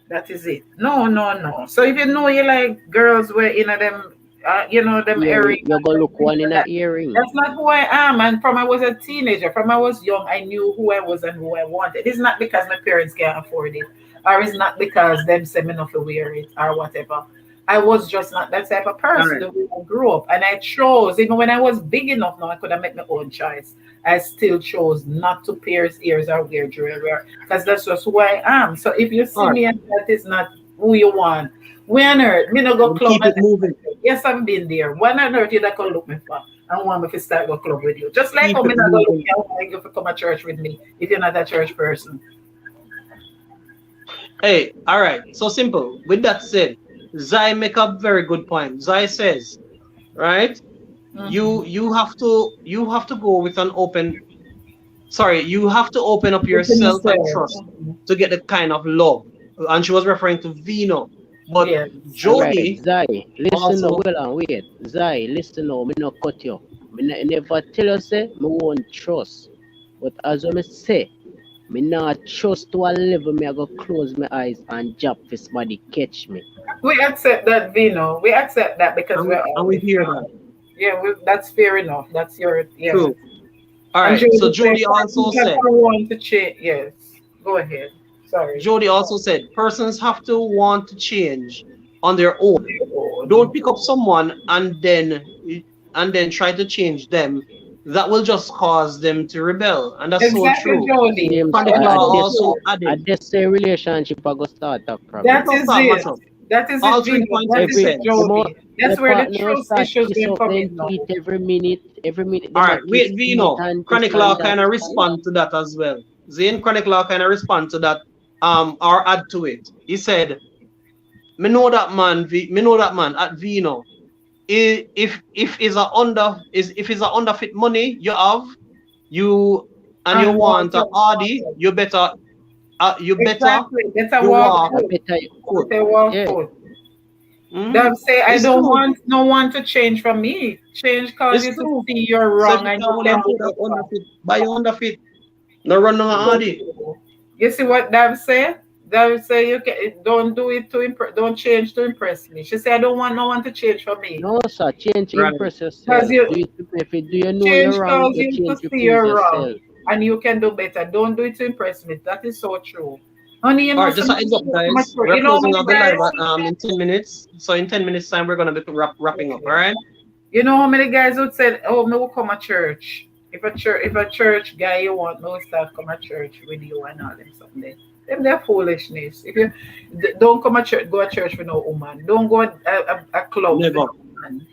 That is it. No, no, no. So if you know you like girls wear them, them Earring, earrings you go and look things one in like a that. earring. That's not who I am. And from I was a teenager, from I was young, I knew who I was and who I wanted. It's not because my parents can't afford it, or it's not because them say me not to wear it or whatever. I was just not that type of All person right. the way I grew up. And I chose, even when I was big enough now, I could have made my own choice. I still chose not to pierce ears or wear jewelry because that's just who I am. So if you All see right. me and that is not who you want, when on earth, me no go We'll club keep it and moving. yes, I've been there. When on earth you not gonna look me for and want me to start go club with you. Just like Keep how it me not gonna look moving. you, I want you to come to church with me if you're not a church person. Hey, all right. So simple. With that said, Zai make a very good point. Zai says, right? Mm-hmm. You have to go with an open. Sorry, you have to open up Within yourself and yourself. trust to get the kind of love. And she was referring to Vino, but Yes. Alright, Jody Zai, listen now, also. well and wait. Zai, listen now, me no cut you. Never tell you say me won't trust. But as I say, me not trust to a level me I go close my eyes and jump for somebody catch me. We accept that, Vino. We accept that because we're And all we hear different. that. Yeah, that's fair enough. That's your, yeah. True. All And right. So Jody said, persons have Said, to want to change. Yes. Go ahead. Sorry. Jody also said, persons have to want to change on their own. Don't pick up someone and then try to change them. That will just cause them to rebel, and that's so Exactly, true. Jody. Same so Chronic That is Law so also true. at added, this say relationship I go start a That problem. just is start it. match up. That is it, All three Vino. points That make is Every it, sense. the more Jody. your That's where the partner trust start issues kiss will up come them in now. teeth every minute All them a right, wait, kiss teeth Vino. and this Chronic Law and that. kind of respond to that as well. Zane Chronic Law kind of respond to that, or add to it. He said, me know that man at Vino. If is a under is if it's a underfit money you have, you and you And want want a to, Audi, you better you better Exactly. Better you walk walk foot. Better, foot. Better walk yeah. foot. Mhm. Them say I It's don't true. want no one to change for me. Change cause It's you to true. see you're So if wrong you and can't you wanna can put do that on the better. feet, buy your on the feet. No run no hardy. You see what Dab say? Dab say you can, don't do it to impress. Don't change to impress me. She said I don't want no one to change for me. No, sir. Change to Right. impress Cause yourself. you Do you know change you're wrong? cause You you to change to see please you're wrong yourself. and you can do better. Don't do it to impress me. That is so true. Honey, you All know right, just a some heads up, guys. mature. We're You know how closing many out the live guys? in 10 minutes. So in 10 minutes time, we're gonna be wrapping up. All right. You know how many guys would say, "Oh, me will come to church." If a church guy you want, me will start come to church with you and all them something. Them their foolishness. If you don't come to church, go to church with no woman. Don't go a club with Never. no woman.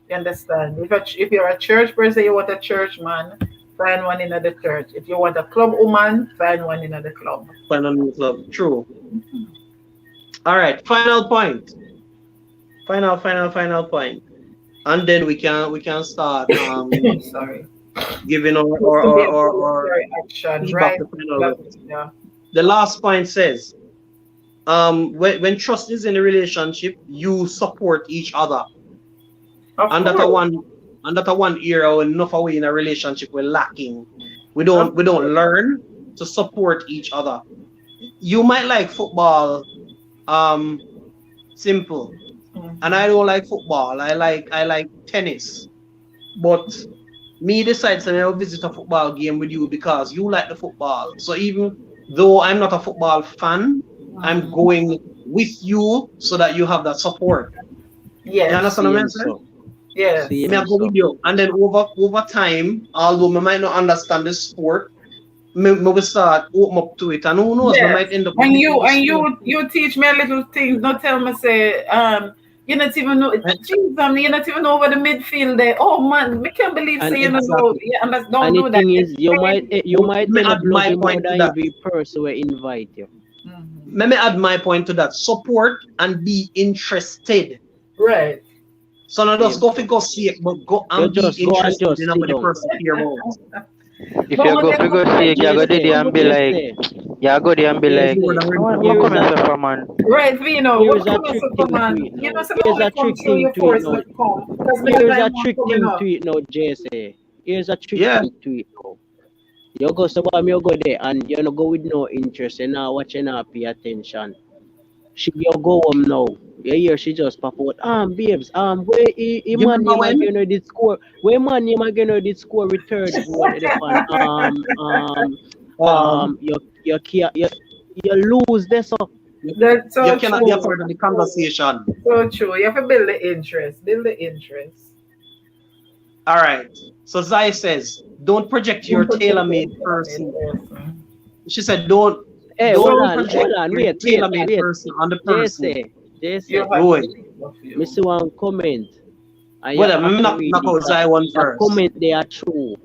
You understand? If you're a church person, you want a church man, find one in the church. If you want a club woman, find one in the club. Final club. True. All right. Final point. Final point. And then we can start Sorry. giving Supposed to be a voluntary action, feedback right? to final Love words. it, yeah. The last point says when trust is in a relationship, you support each other. Of And that a course. one and that a one era when enough away in a relationship we're lacking. We Of don't we don't course. learn to support each other. You might like football, um, simple. And I Mhm. don't like football. I like tennis. But me decides to never visit a football game with you because you like the football. So even though I'm not a football fan, I'm Mhm. going with you so that you have that support. You Yes. understand what I'm Same saying? so. Yes. Me I Same go with so. you. And then over time, although I might not understand the sport, me will start open up to it. And who knows, I might Yes. end up And visiting you the and sport. you teach me a little thing. Don't tell me say you not even know And Jesus, you not even know over the midfield there. Oh man, we can't believe And say you don't know. exactly. Yeah, and and don't the do that. thing is, Explain. you might Let me end up add my loving more point to than that. every person will invite you. Mhm. Let me add my point to that. Support and be interested. Right. So not just Same go for so. go see it, but go You and be just go and interested just in sit what the down. person care about. If But you when go they figure put see, like you go Jesus, there JC, and be like, JC, you go there and be Use like, the word JC. and I rinse want them more Here off. is comments a from man. right, Vino, here what is a come trick so come thing to on? it You know, now. so me Here's only a come trick show thing your to it force now. not come. Because me Here's a time not trick coming thing up. to it now, JC. Here's a trick Yeah. thing to it now. You go somewhere, you go there, and you no go with no interest. You not watch, you not pay attention. She you go home now. You hear she just pop out. Babes, where You man remember name when? again did score? Where man name again did score with third goal at the fan? Um You lose this so. you, That's you so cannot be a true. part of the conversation. So true. You have to build the interest. Build the interest. All right. So Zai says, don't project Don't your protect tailor-made the person. person. She said, don't Hey, So project hold on, your wait, tailor-made wait. person on the person. JC, you JC. have to Good. think of you. Miss one comment. And you Well, let have me to knock read it. out Zai one The first. comment they are true.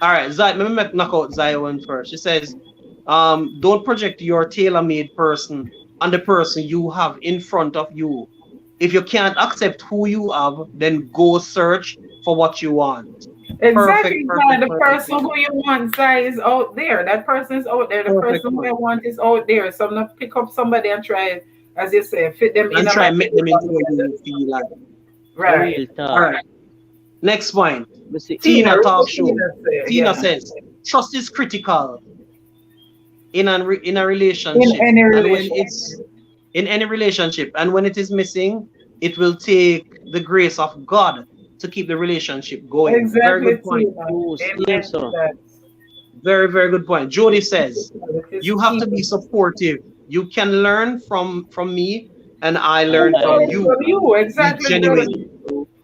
All right, Zai, let me knock out Zai one first. She says, don't project your tailor-made person on the person you have in front of you. If you can't accept who you have, then go search for what you want. Perfect, Exactly, Zai. perfect, The perfect person point. who you want, Zai, is out there. That person is out there. The Perfect person who I point. want is out there. So I'm not pick up somebody and try, as you say, fit them in And a try my and make them into what you feel like. A real right. All talk. right. Next point. Me see, Tina, Tina read talk what show. Tina say. Tina Yeah. says, trust is critical in a In relationship. any And when it's relationship. in any relationship, and when it is missing, it will take the grace of God to keep the relationship going. Very Exactly, good point. Tina. true, same Amen to so. that. Very, very good point. Jody says, It is you have to be keeping. supportive. You can learn from me, and I And learn I from Learn you. from learn you, from Be exactly, genuine. Jody.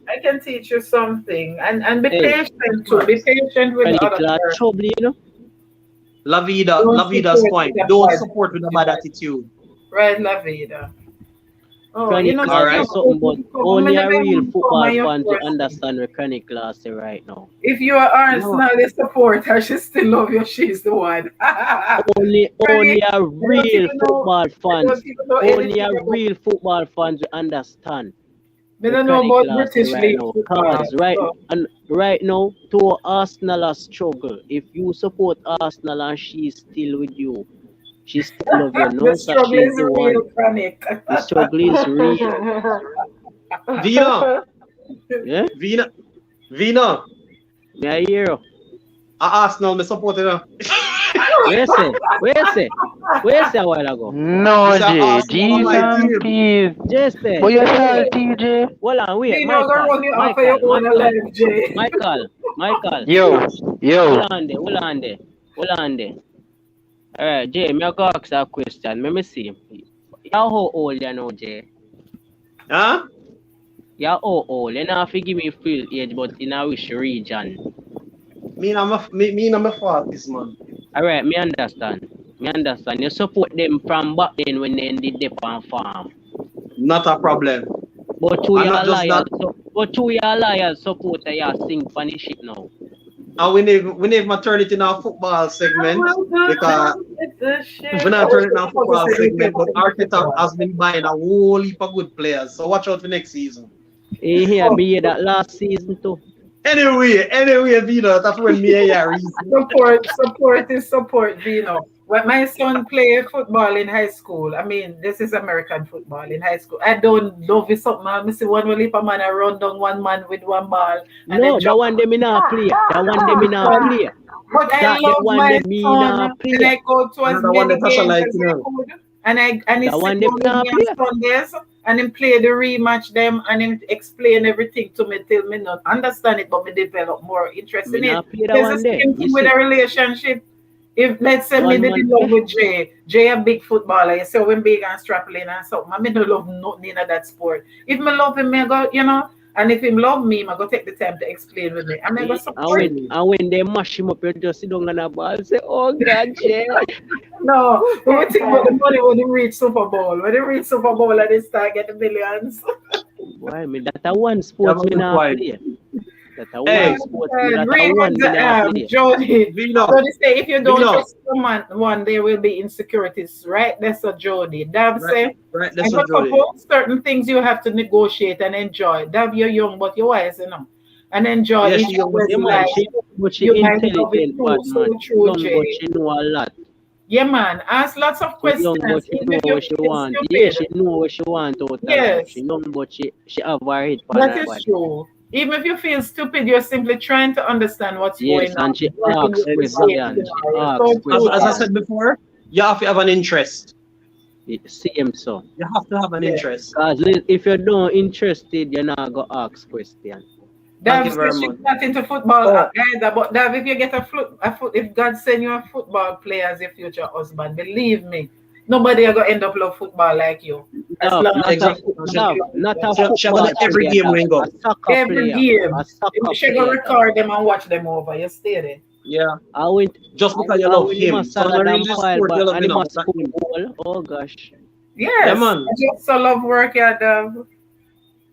I can teach you something. And be hey, patient too. Be Right. patient with the other Canicula person. trouble, you know. Don't La Vida's support point. with a Don't bad support with a bad attitude. attitude. Right, La Vida. Oh, you Chronic know, All class see, or right. something, but come, I only a never real even come football on your fans will first. understand what chronic class is right now. If you are No. Arsenal supporter, she still love you. She's the one. Only Chronic, a I don't real even know. football I don't fans, even know only anything a about. real football fans will understand. We don't know Mechanic about lost British right League now. football. Cause right now, two Arsenal are struggle. If you support Arsenal and she's still with you, she still love you. The No, cause struggle she's is the real, one. Chronic. The struggle is real. Vino, Yeah, Vino, Vino. me I hear you. Arsenal, me support you know. Where say? Where say? Where say a while ago? Me No, say Jay. Arsenal on Jeez my and team. peas. Jesse, But you're Jesse. salty, Jay. Hold on, wait. We know gonna Michael, run you off of your Michael, own Michael, life, Jay. Michael. Yo, yo. Hold on there. Alright, Jay, me go ask a question. Let me see. You how old you know, Jay? Huh? You how old? You not have to give me full age, but in a which region? Me na me 40s, man. Alright, me understand. You support them from back then when they did the on farm. Not a problem. But two And year not just liars, that. support you sing funny shit now. And we need my turn it in our football segment because we not turn it in our football segment, but Arteta has been buying a whole heap of good players. So watch out for next season. He here be here that last season too. Anyway, Vino, that's when me and you reason. Support, Vino. When my son played football in high school, I mean, this is American football in high school. I don't love it something. I see one will leap a man and run down one man with one ball. And No, then that jump. one them in a play. That one them in a play. But I That the love one my them in son, a play. and I go to as Another one many that Tasha games like, as you I know. could. And he That sit one down them with in a me on play. Sundays and him play the rematch them and him explain everything to me till me not understand it, but me develop more interest Me in it. not play that There's the one there. same You thing with see, a relationship. If let's say me one did man love play. with Jay a big footballer, you say when big and strapping and something. I me don't love nothing in that sport. If me love him, me go, and if him love me, I go take the time to explain with me. I me go support him. And when they mash him up, you just sit down on a ball and say, "Oh God, Jay." No, but we think about the money when they reach Super Bowl. When they reach Super Bowl and they start getting millions. Why me? That a one You sports have a me good not point. play. That a Hey, one sports me. That a Read one what me not play. Jody. Vino, Say if you don't Vino. trust someone, there will be insecurities. Right? That's what Jody. Dab say, Right, I that's got what Jody. suppose certain things you have to negotiate and enjoy. Dab, you're young, but you're wise, and enjoy Yeah, each she young, but other's Yeah, she man, life. wise. she You might love it intelligent, too. bad So man. true, Young, but Jay. she know a lot. Yeah, man. Ask lots of She young, but questions, she even know if you what she feel want. Yeah, stupid. she know what she want out of life. She Yes. young, but she have her head on That her is body. true. Even if you feel stupid, you're simply trying to understand what's Yes, going and on, she working asks with the same Exactly. questions. She scenario. asks So true, As I Dad. said questions. before, you have to have an interest. Same so. You have to have an Yeah. interest. Cause if you don't interested, you're not gonna ask question. Thank Dav you very says she's much. not into football Oh, either. But Dav, if you get if God send you a football player as your future husband, believe me, nobody are gonna end up love football like you. As No, long as not a exactly. you foot, no, not a She have football an every player, game dog. when A go. soccer every player. game, A soccer she gonna player, dog. record them and watch them over. You stay there. Yeah. I went, Just because you I love went him a him. So not salad really and the pile, sport you but love, and you him know, a but that school him. goal. Oh gosh. Yeah, Yes, man. I just so love work at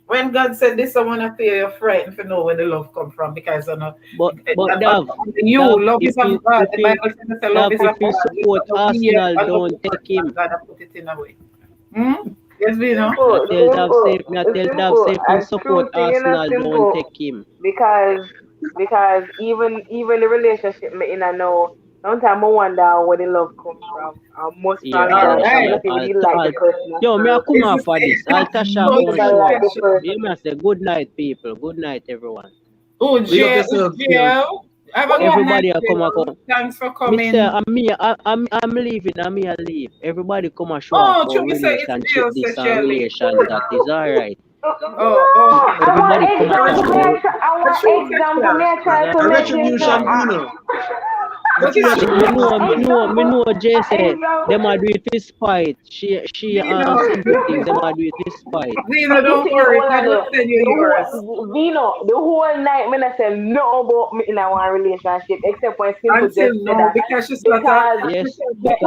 when God said this, I wanna feel your friend to know where the love come from because But Dav, you love if is of he God. if The he Bible says the love Dav, is if of he God. It's support not the weird Arsenal, and love don't the take person him. God has put it in a way. Yes, we know. Me I Simple, tell Dav simple. say, me I It's tell Dav simple. say if he And support true thing, Arsenal, don't simple. take him. Because even the relationship me in I know sometimes I wonder where the love come from. Most Here, probably All that Altasha, I'm right. not really like the person at yo, me I first. come It's off for the this. Altasha so Maybe gone I true. like show. the Me person. I say good night, people. Good night, everyone. Oh, Big up Jill, yourself, Jill. have a What you good night, Everybody a come a Jill. come. Thanks for Me say coming. I'm leaving. I'm here leave. Everybody come and show off Oh, for should we say it's relationship Jill, this said and Shirley? relation that is alright. Oh, No, okay. I want Everybody come and Very talk example. true. about I A want true example. May sister. I is try to A make alright. this retribution, Vino. But That's it's a Me true. know, retribution. me know Jay say them Example. a do it for spite. She Vino. sympathies, them a do it for spite. Vino, You don't see, worry. hold God on will there. send you The yours. whole Vino, the whole night, me not say no about me in our relationship, except when Simple Until just said now, that because because Yes,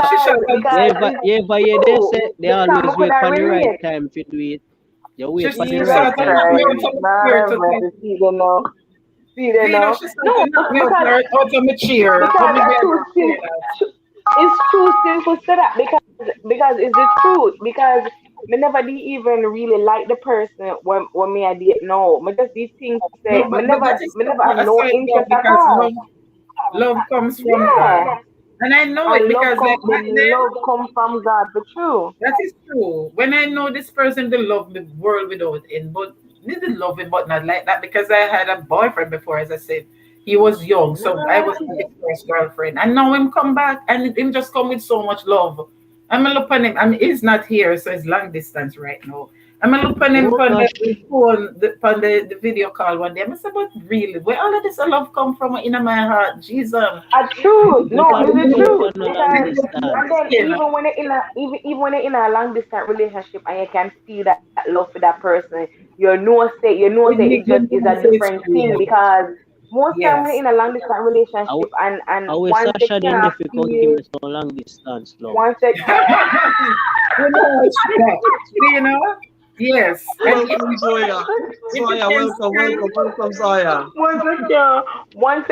she because shot a you because ever it's you ever hear they true. say they Because I always could wait not for the right relate. time to do it. You she wait for the Jesus right started to time knock to me do Christ, out it. of my Lord chair have today. mercy, see them now, see them Vino, now. she started No, to knock me because out of my chair. because Let me a be able true to say sim, that. it's true simple to that because it's the truth because me never did even really like the person when me I did no. Me just did think say No, but that is me never how have I no saw it go interest at because all. love comes from God. Yeah. And I know it And because like the back then, love come from God for true. that is true. When I know this person, they love the world without end, but they didn't love him, but not like that because I had a boyfriend before, as I said. He was young, so I was his first girlfriend. And now him come back and him just come with so much love. I'm gonna look on him. I mean, he's not here, so it's long distance right now. I'm gonna look on him Oh on gosh. the phone, on the video call one day. I'm say, but really, where all of this love come from in my heart? Jesus. A truth, But no, I it's the don't know truth. for no long Because and distance. then even when you're in a even when you're in a long distance relationship and you can feel that love for that person, you know say it just You is a know, so it's different thing real. because most time when you're Yes. in a long distance I, relationship I and wish once you Sasha then can't if you could give feel me so long distance love. once you You know, it's true. You know? Yes. And Welcome, Zoya. if you Zoya, can welcome, stand, welcome, welcome, Zoya. you once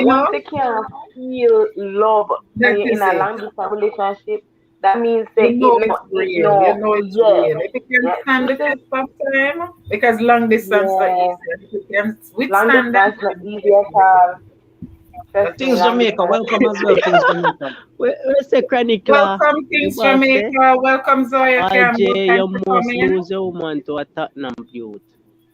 know, you can't feel love and that you're in is a it. long distance relationship, that means You that know it's it real. You no know it's yeah. real. If you can Yeah, stand the this is test of time, because long distance not yeah. easy. And if you can Long withstand them, distance not then easy it's at real. all. Trust That's me, Things true. long Jamaica, distance. welcome as well, Things Jamaica. We say chronicler, Welcome, the Kings boss say, Jamaica. Welcome, Zoya Campbell. RJ, Thanks you for must coming. lose your woman to a Tottenham youth.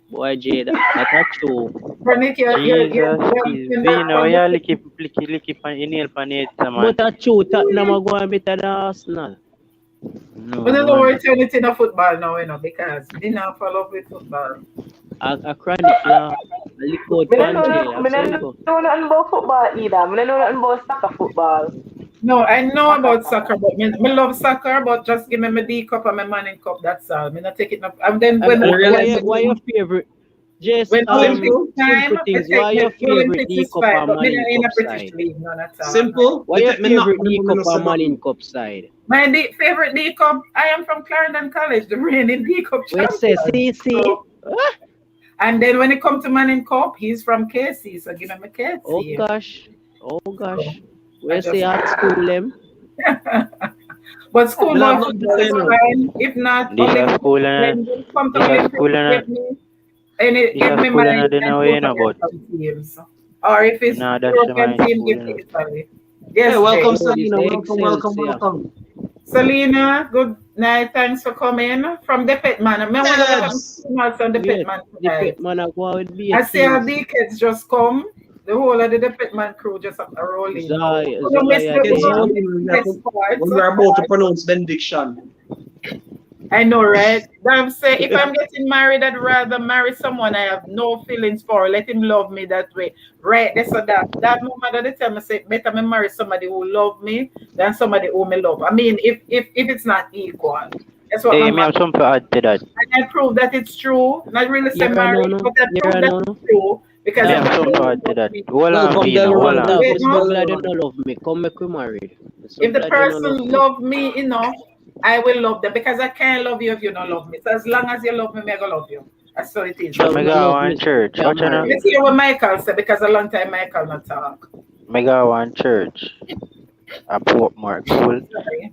Boy J, that a true. Vernick, you're Jesus is bouncing back Vino, from yeah, the licky pan inhale pan it, But man. a true Tottenham are going better than Arsenal. but No I know we're man. turning to the football now, because we didn't follow up with football. A chronicler, a lick out Panche, Me that's how don't you know go. nothing about football either. Me don't know nothing about soccer football. No, I know Soccer, about soccer. soccer, but me love soccer, but just give me my D cup and my Manning cup, that's all. Me not take it enough. And then when And Why your realistically, favorite? Just when Olympics simple, time, simple me things. take Why my your favorite Olympics D is cup fine, and but me Man in not in a Cup British side? league, none at all. No. simple. Why They your take me knock favorite them D when me cup no say and Man nothing. in Cup side? My favorite D cup, I am from Clarendon College, the reigning D cup We say champion. see. So, and then when it comes to Manning Cup, he's from KC, so give him a Oh KC. gosh, oh So gosh. I We say just at school them. but Me not have schoolboy nothing to football say is now. fine. If not This a Olympics, school and when it comes to this a Olympics, school and this give a me school my, and I don't my know both you know about. American teams. Or if it's Nah, that's European my team, school, give you me know. Italy. Hey, Yes, Jay. welcome, Oh, this Selena. the Welcome, welcome, Excelsior. welcome. Selena, good night. Thanks for coming from the Petman. I want to look at Yes. the match on the Wait, Petman the tonight. pet man are going with I see how Beatties. the kids just come. The whole of the Petman crew just have to roll in now. Zaya Kids We don't roll there. miss in the best when part. we are about to pronounce benediction. I know, right? I'm saying if I'm getting married, I'd rather marry someone I have no feelings for. Let him love me that way. Right, this or that. That moment at the time I say better me marry somebody who love me than somebody who me love. I mean, if it's not equal. That's what my Hey, me mom have something to add to that. and I prove that it's true. Not really say You're a marriage, no. but I You're prove a that no. it's true because Me if have my something to person add to loves that. me, Hold on, Welcome, Vino, hold Delron. First on. off, you I'm Welcome, so know, glad you Delron. don't love me. Come make we married. I'm so if the glad you don't love person me. love me enough, I will love them because I can't love you if you don't love me. So as long as you love me, I gonna love you. That's how it is. So Well, me me go love you, one so church. we are Watch out. Let's married. hear what Michael said because a long time Michael not talk. Me go one church. A Portmore cool. Sorry.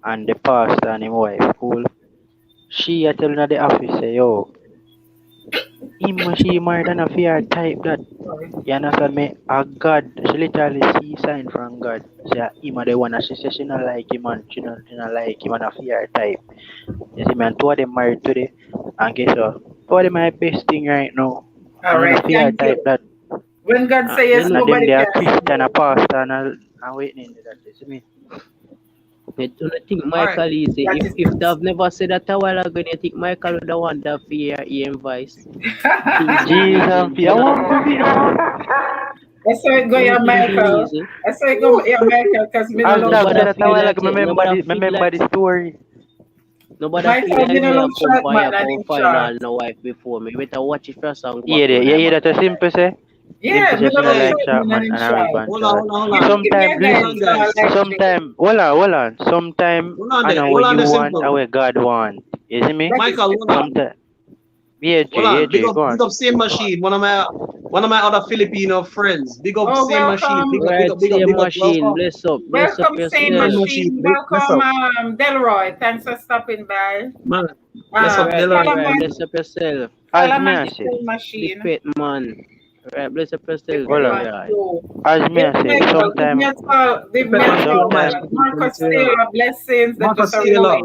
And the pastor and his wife cool. She a telling the office say, yo, him and she married and a fear type that. Sorry. You understand me? A God, she literally see sign from God. Say him a the one and she say she not like him and she not like him and a fear type. You see me and two of them married today. And guess what? Two of them my best thing right now. All And a right, fear thank type you. that. When God say You yes, know, And them nobody they are can say Christian, a no. pastor and waiting in that. You see me? you don't think All right. Michael is That if is they've never said that a while ago, you think Michael would have want that fear he invites. Things will be Jesus, easy. I want to be That's how it go, yeah, Things will be Michael. easy. That's how it go, yeah, Michael, because me no as love Doc Nobody said short that a feel while man. like ago, say, nobody feel remember like the story. nobody feel Michael, me like no say I love come short fire man and come him final short. no wife before me. You better watch it first and go back Yeah, to you the hear back that a side. simple say? Yeah, Simple me say no she love not Yeah. like short chat man and man him and a short. husband Hold on, chat. hold on, hold Give, on. give me Sometimes a Hold guy on, listen, who's tall guys. like Jay. sometime hold on. Sometime Hold on I there. know Hold what on you there, want, simple. what God want. You see me? That is Michael, hold simple. on. Sometimes Yeah, Hold Jay, on. go on. Big up Same Machine. One of my other Filipino friends. Big up Oh, Same Machine. welcome. Right, same machine. Welcome. Bless up Welcome, Same Same yourself. Machine. Machine. Bless Welcome, up. Delroy. Thanks for stopping by. Man. Bless up, Right, Delroy. right. Solomon, Bless up yourself. As me Solomon I is say, Same Big Machine. pet man. Right, bless up The yourself. hold pet on. man Right. too. As me Yes, I say, Michael, give sometime, me a call. Give me a call. sometime, Marcus Taylor, blessings. That just Marcus a Taylor. relay.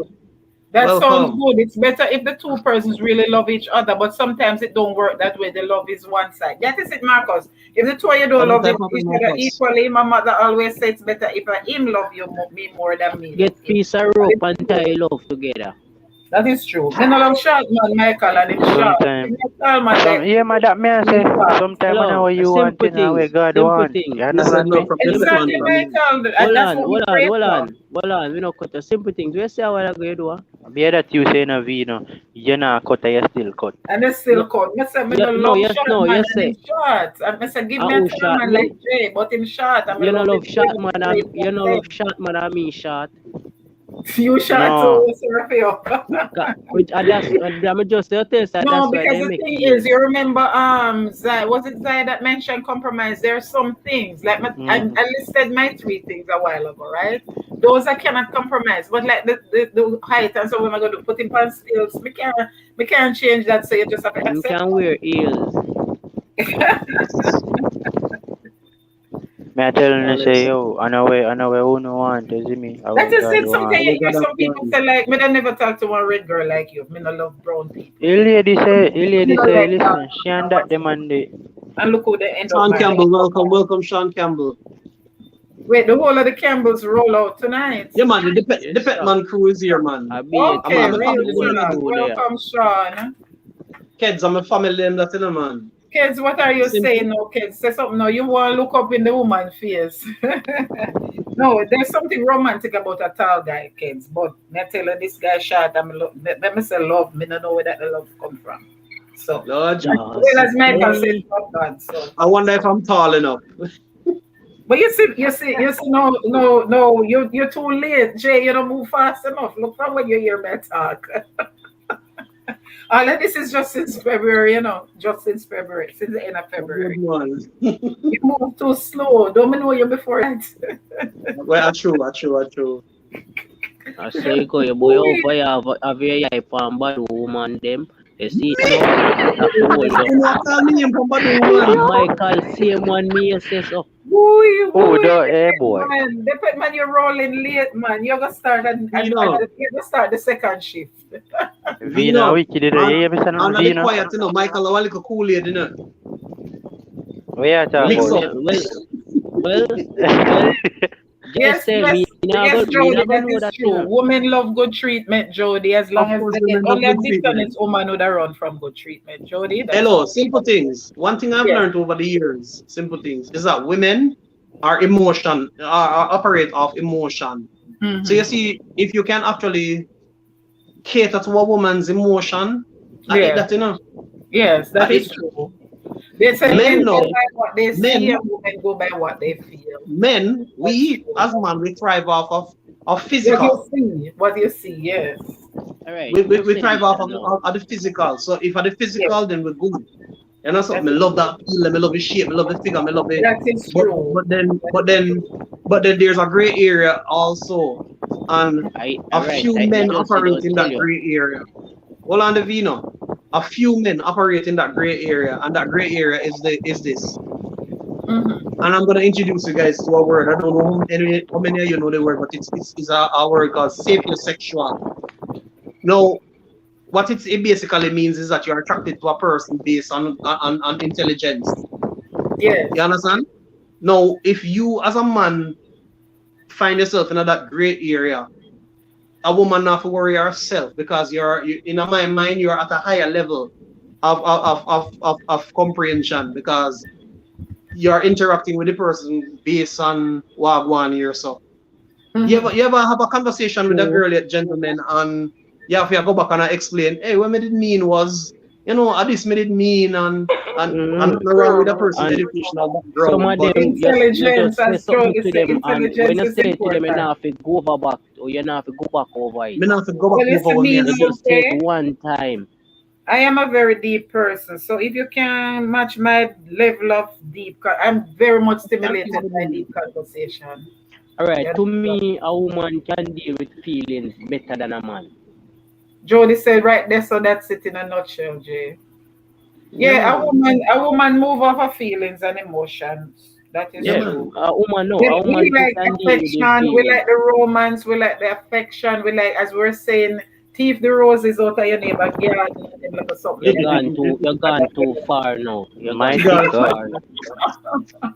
That sounds Welcome. good. It's better if the two persons really love each other, but sometimes it don't work that way. The love is one side. That is it, Marcus. If the two of you don't That's the love type of each other Marcus. equally, my mother always says it's better if him love you me more than me Get love him. piece of rope and tie love together. That is true. Me no love short man, Michael, and him short. sometime, Give me a call, man. Like, yeah, man, that me I say, sometime I know Hello, what you want simple and where things. God Simple want. things. You You said understand love me? from Genesis 1 exactly, family. Michael. And Hold that's on, what we hold on, pray hold for. on, hold on. We don't cut the simple things. We say what I'm going to do. Me that you say no Vino, you not cut, you still cut. And they No, still cut. Me say me yeah, no no, love yes, short no, man yes, and say. him short. And me say give me a Oh, tall shot. man like Jay, but him short. And me You know love him love shot, very, man. very You know love content. shot, man. I mean shot. You short No, too, Serapio. Which I'm just tell you, sir, No, that's why because they the make thing is, ears. you remember, Zai, was it Zai that mentioned compromise? There are some things, like I listed my 3 things a while ago, right? Those I cannot compromise, but like the height and so when I go to put him on stilts, we can't change that, so you just have to You accept can wear heels. me I telling you say, Alex. yo, I know where who no want, you see me, I That where is God it. want. Sometimes You you hear got that some people plan. say like, me don't never talk to one red girl like you. Me no love brown people. The Me lady no say, like dark listen, she people and and that whatever. demand it. And look who they end up Sean marrying. Campbell, welcome, Sean Campbell. Wait, the whole of the Campbells roll out tonight. Yeah, man, the Yes, pet sir. man crew is here, man. I be a Okay, I'm a team. real family Whole them, of you talk. know. crew there. Welcome, Sean. Kids, I'm a family them, that, you know, man. Kids, what are you Simple. saying now, kids? Say something now. You want to look up in the woman face. No, there's something romantic about a tall guy, kids. But me tell you, this guy short. Let me say love. Me don't know where that love come from. So, Lord, well, as Michael said, Hey, not God. So, I wonder if I'm tall enough. but you see. No. You're too late, Jay. You don't move fast enough. Look from when you hear me talk. All of this is just since February, just since February, since the end of Good February. one. You move too slow. Don't know you before that. Well, true. I say go your boy over here have your eye on bad woman them. You see it now? That hold You up. know, call me in from Badu, And man. Michael same one me say so. Boy, Oh, boy, the hey boy. man. They put man, you're rolling late, man. You're gonna start You know, you're gonna start the second shift. Vina, Vino. wicked, you hear me saying Under the Vina? quiet, you know, Michael, I want to cool you know. What you talk Mix Well, up. about? well, just say Yes, we Jody, not gonna that know is that true. thing. Women love good treatment, Jody, as long Of as course, they get women love only a good treatment. dishonest woman would run from good treatment, Jody. That's Hello, all. simple things. One thing I've Yes. learned over the years, simple things, is that women are operate off emotion. So you Mm-hmm. see, if you can actually cater to a woman's emotion, I eat Yeah. that, you know. Yes, that I is eat true. They say Well, men men go know, by what they see men, and women go by what they feel. That's we true. as man, we thrive off of What you physical. see, what you see, yes. all right, We say thrive this off now. of the physical. So if at the Yes, physical, then we're good. You know that something? I is love true. that feel, I love the shape, I love the figure, I love it. That is But true. but then That but is then true. but then there's a gray area also, and I a all right, few I men just say operate don't in tell that you. gray area. Hold on, the Vino. A few men operate in that gray area, and that gray area is this. Mm-hmm. And I'm gonna introduce you guys to a word. I don't know how many of you know the word, but it's a word called sapiosexual. Now, what it basically means is that you're attracted to a person based on intelligence. Yes. You understand? Now, if you as a man find yourself in that gray area, a woman not to worry herself because you in my mind you're at a higher level of comprehension because you're interacting with the person based on what one year so. Mm-hmm. You ever have a conversation with a True. girl yet, gentlemen, and you have to go back and explain, hey, what me did mean was, this me did mean and Mm. nothing wrong with a person's And educational some background, of but them you Intelligence, just say as something Jody to say, them and when intelligence you is say it to them you important. not have to go over back or you not have to go back over it. me not have to go back Well, it's over a what me mean and You say. just say it okay. one time. I am a very deep person. So if you can match my level of deep, I'm very much stimulated by deep conversation. Alright, Yeah. to me, a woman can deal with feelings better than a man. Jody said right there, so that's it in a nutshell, Jay. Yeah, Yeah, man. a woman move off her feelings and emotions. That is Yeah, Yeah, man. true. a woman no, a We woman too like can deal with the affection, we feelings. like the romance, we like the affection, we like, as we're saying, thief the roses out of your neighbor garden and them like something like that. You're gone too far now. You're gone Mighty too God. God. far now.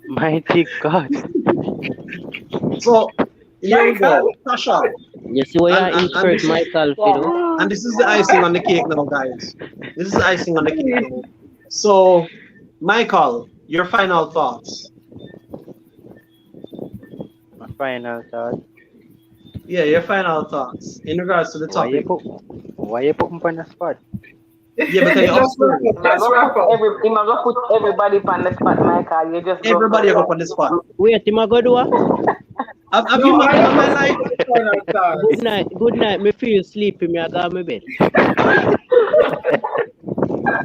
Mighty God. So here we Michael? go. Tasha. You see where you And insert this is Michael Yeah. Fido? and this is the icing on the cake now, guys. This is the icing on the cake now. So, Michael, your final thoughts. My final thought. Yeah, your final thoughts in regards to the topic. Why you put me on the spot? Yeah, because you're Just wrap upstairs. up. Just wrap up. Him a go put everybody on the spot, Michael. You just go Everybody first. up on the spot. Wait, him a go do what? Have you No, not I been on just my life? want final thoughts. Good night. Me feel sleepy. Me I go to my bed.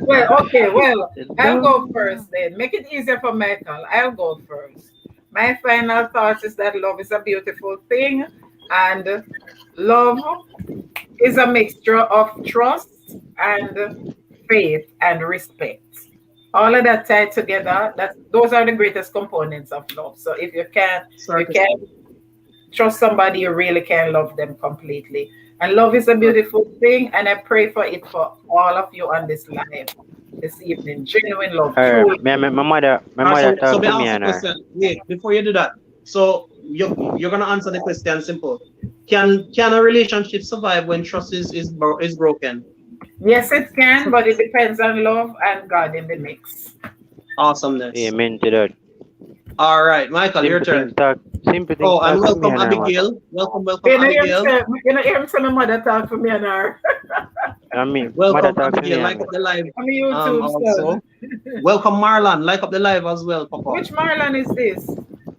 Well, okay, well, I'll go first then. Make it easier for Michael. I'll go first. My final thoughts is that love is a beautiful thing, and love is a mixture of trust and faith and respect. All of that tied together, those are the greatest components of love. So if you Circus. can't trust somebody, you really can love them completely. And love is a beautiful thing, and I pray for it for all of you on this live this evening. Genuine love, true. My mother So talk me to me ask a and her. question. Wait, before you do that. So you're gonna answer the question simple. Can a relationship survive when trust is broken? Yes, it can, but it depends on love and God in the mix. Awesomeness. Amen to that. All right, Michael, your turn. Simple things Oh, and talk to me welcome and her, man. Abigail. Welcome You know, Abigail. hear him say my mother talk for me and her. I mean, mother Welcome talk to me Abigail. and Like me. up the live. On YouTube, Also. son. Welcome Marlon. Like up the live as well, Papa. Which Marlon is this?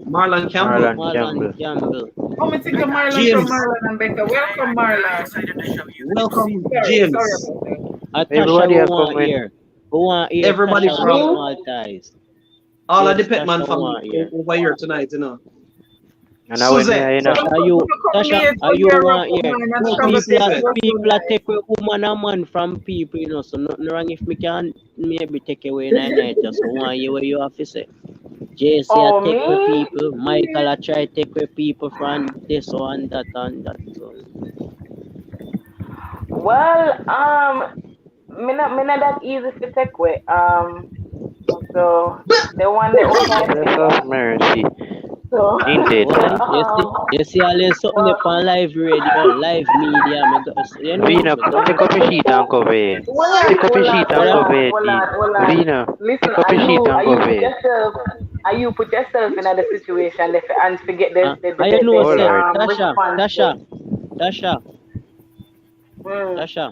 Marlon Campbell. Marlon Campbell. Oh, me think of Marlon from James. Marlon and Becca. Welcome, Marlon. Welcome Sorry James. about that. Everybody Tasha are want coming. here. Who want here? Everybody Tasha from want ties. all of the Yes, Petman Tasha family want here. over here tonight, you know. And I went Suzette. there, you know. Tasha, are you want here? Welcome, Suzette. People are take away woman and man from people, you know. So nothing wrong if me can maybe take away night. Just want you where you have to say. JC Oh, I take me? with people. Michael I try take with people from this one, that and that. So. Well, me not that easy to take away. So the one that was I Jesus figure. mercy. So Indeed. You see all this something well, on live radio, live media. You know, Vina, take up your sheet and cover it. Take up your sheet and cover it. Vina, Listen, take up your sheet and cover it. are you put yourself in the situation and forget I know, Oh, say, Lord. Tasha. Mm. Tasha.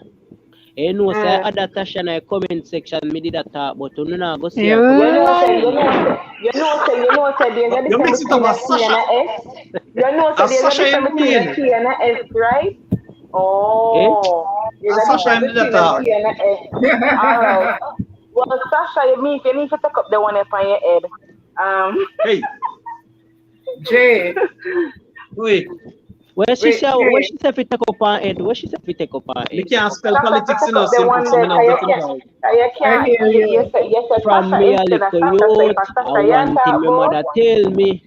You know, say Mm. other Tasha in the comment section, me did that talk, but you know, go see You her. know, there's a You mix difference it up between a as T and Sasha. a S. You know, As there's a Sasha difference you between a mean? T and a S, right? Oh, there's As a Sasha difference you did between that a T and a S. All right. Well, Sasha, you need to take up the one up on your head. Hey, Jay. wait. When she Wait, say Jay. when she say fi take up her head, when she say fi take up her You head. can't spell Sasha, politics take in a up the simple, one so me that not you get can't. involved. You I can't. hear you. You said From Sasha me a instead of little Sasha. So youth, if I Sasha, you want talk my about mother tell me.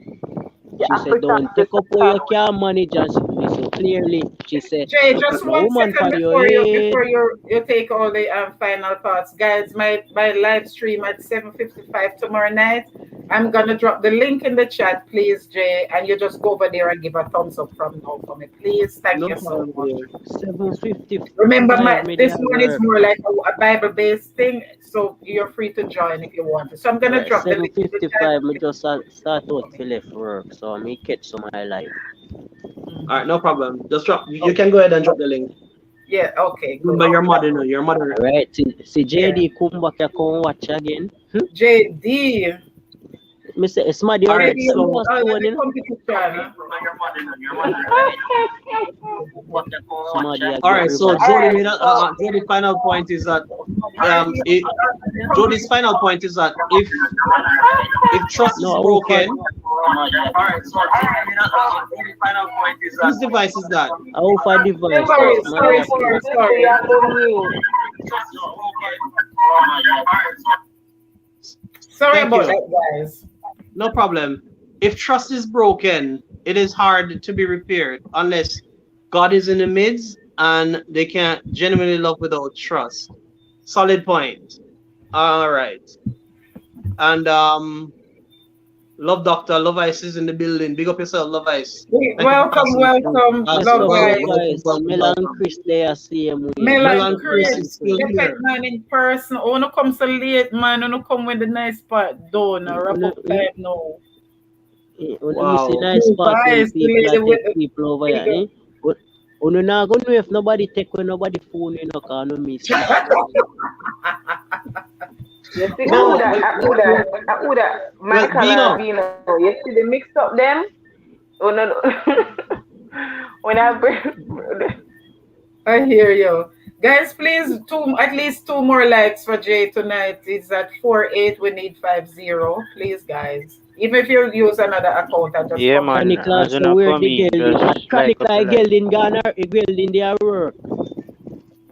you She have said, to don't practice take up what you can manage, and she listen clearly. She said, Jay, don't just put no 1 woman second for your before head. you take all the final thoughts, guys. My live stream at 7:55 tomorrow night. I'm gonna drop the link in the chat, please, Jay, and you just go over there and give a thumbs up from now for me, please. Thank No you so problem, much. dear. 7:55 Remember, this media one is work. more like a Bible-based thing, so you're free to join if you want to. So I'm gonna Right, drop the link in the chat. 7:55, me just start out to left work, so me catch some of my life. All right, no problem. Just drop. You can go ahead and drop the link. Yeah. Okay. Good. Remember your mother, no, your mother. Right, see JD come back, I come watch again. JD. Me say somebody All already right, Maybe so the competition. somebody all get right, so revenge. Jody Alright, made so Jody's final point is that it, Jody's final point is that if trust is No, oh for broken, all right. So Jody's final point is that whose device is that? device that Sorry, somebody sorry, a play. sorry, so you sorry. have to mute. Sorry Thank about you. that, guys. No problem. If trust is broken, it is hard to be repaired unless God is in the midst and they can't genuinely love without trust. Solid point. All right. And Love Doctor, Love Ice is in the building. Big up yourself, Love Ice. Thank you for Welcome, passing through. welcome, Yes, love love guys. guys. Mel and Chris they are same way. Mel Mel and and Chris Chris, is still the pet here. man in person. Oh, no come so late, man. No come when the nice part done. Wrap up time now. When me see Wow. nice spot when Guys, the people lady are with take people over here, eh? Uno na go know if nobody take when nobody phone you know can no miss. You see, No, who that, well, Michael Vino. and Vino. You see the mix up them? Oh no, no. When I bring, I hear you. Guys, please, at least 2 more likes for Jay tonight. It's at 48. We need 50. Please, guys. Even if you use another account, I just Yeah, come man. in. Chronicle As you say not where come the in, girl is. just like Chronicle up girl in Ghana, a girl in their work.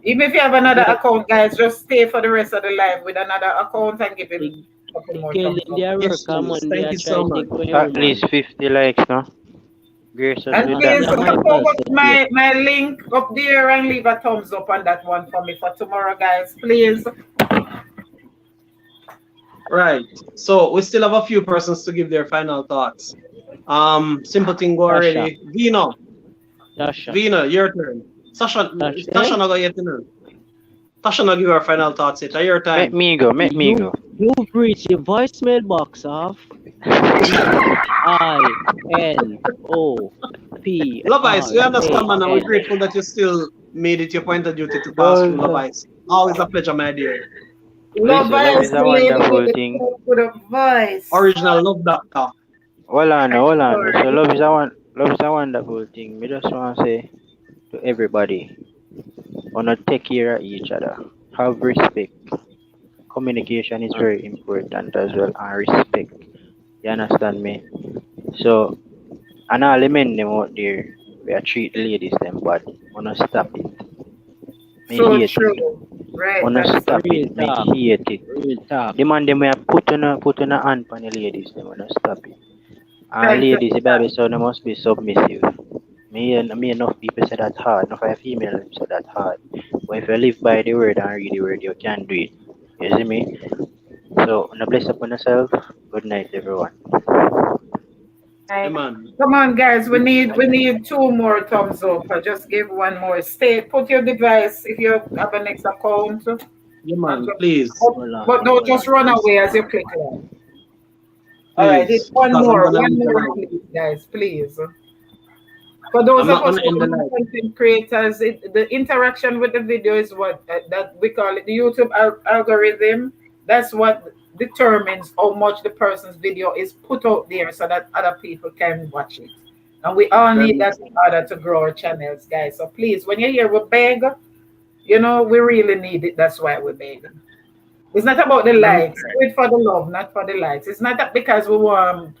Even if you have another account, guys, just stay for the rest of the live with another account and give him a couple more Girl thumbs in up. their work, Yes, come on, please. they Thank are you so trying to much. take away at woman. least 50 likes, no? Grace us And with please, that. Yeah, I Michael put said my link up there and leave a thumbs up on that one for me for tomorrow, guys. Please. Right. So we still have a few persons to give their final thoughts. Simple thing go Tasha. already. Vino, your turn. Tasha, Eh? Tasha not gonna get to know. Tasha not give her final thoughts yet. Your Make time. me go, make me go. You've reached your voicemail box of VINOPRAN. Love Ice, we understand, man, and we're grateful that you still made it your point of duty to pass through Love Ice. Always a pleasure, my dear. Love Listen, love is is the a lady wonderful with thing. the voice. Original Love Doctor. Hold on, hold on. So Sorry. love is a wonderful thing. Me just want to say to everybody, wanna take care of each other. Have respect. Communication is very important as well, and respect. You understand me? So, and all the men them out there, we are treat the ladies them bad. Wanna stop it. Me So hate it. true. Right. Wanna That's stop Real it. Me talk. hate it. Real talk. The man them we are put on a hand on the ladies. They wanna stop it. And thank ladies, the Bible you. says they must be submissive. Me enough people say that hard. Enough of female them say that hard. But if you live by the word and read the word, you can do it. You see me? So, bless upon yourself. Good night, everyone. Hey, like, man. Come on, guys. We need 2 more thumbs up. I just give one more. Put your device if you have an next account. Yeah, And man. just, Please. but don't Hold just on, run please. away as you click live. All right, hit Please. Because I'm gonna one end the more, live. please, guys, please. For those I'm of not us gonna who end the are live. content creators, the interaction with the video is what that we call it the YouTube algorithm. That's what determines how much the person's video is put out there so that other people can watch it. And we all Very need much that so. in order to grow our channels, guys. So please, when you're here, we beg, we really need it. That's why we're begging. It's not about the Very likes. Do it for the love, not for the likes. It's not that because we want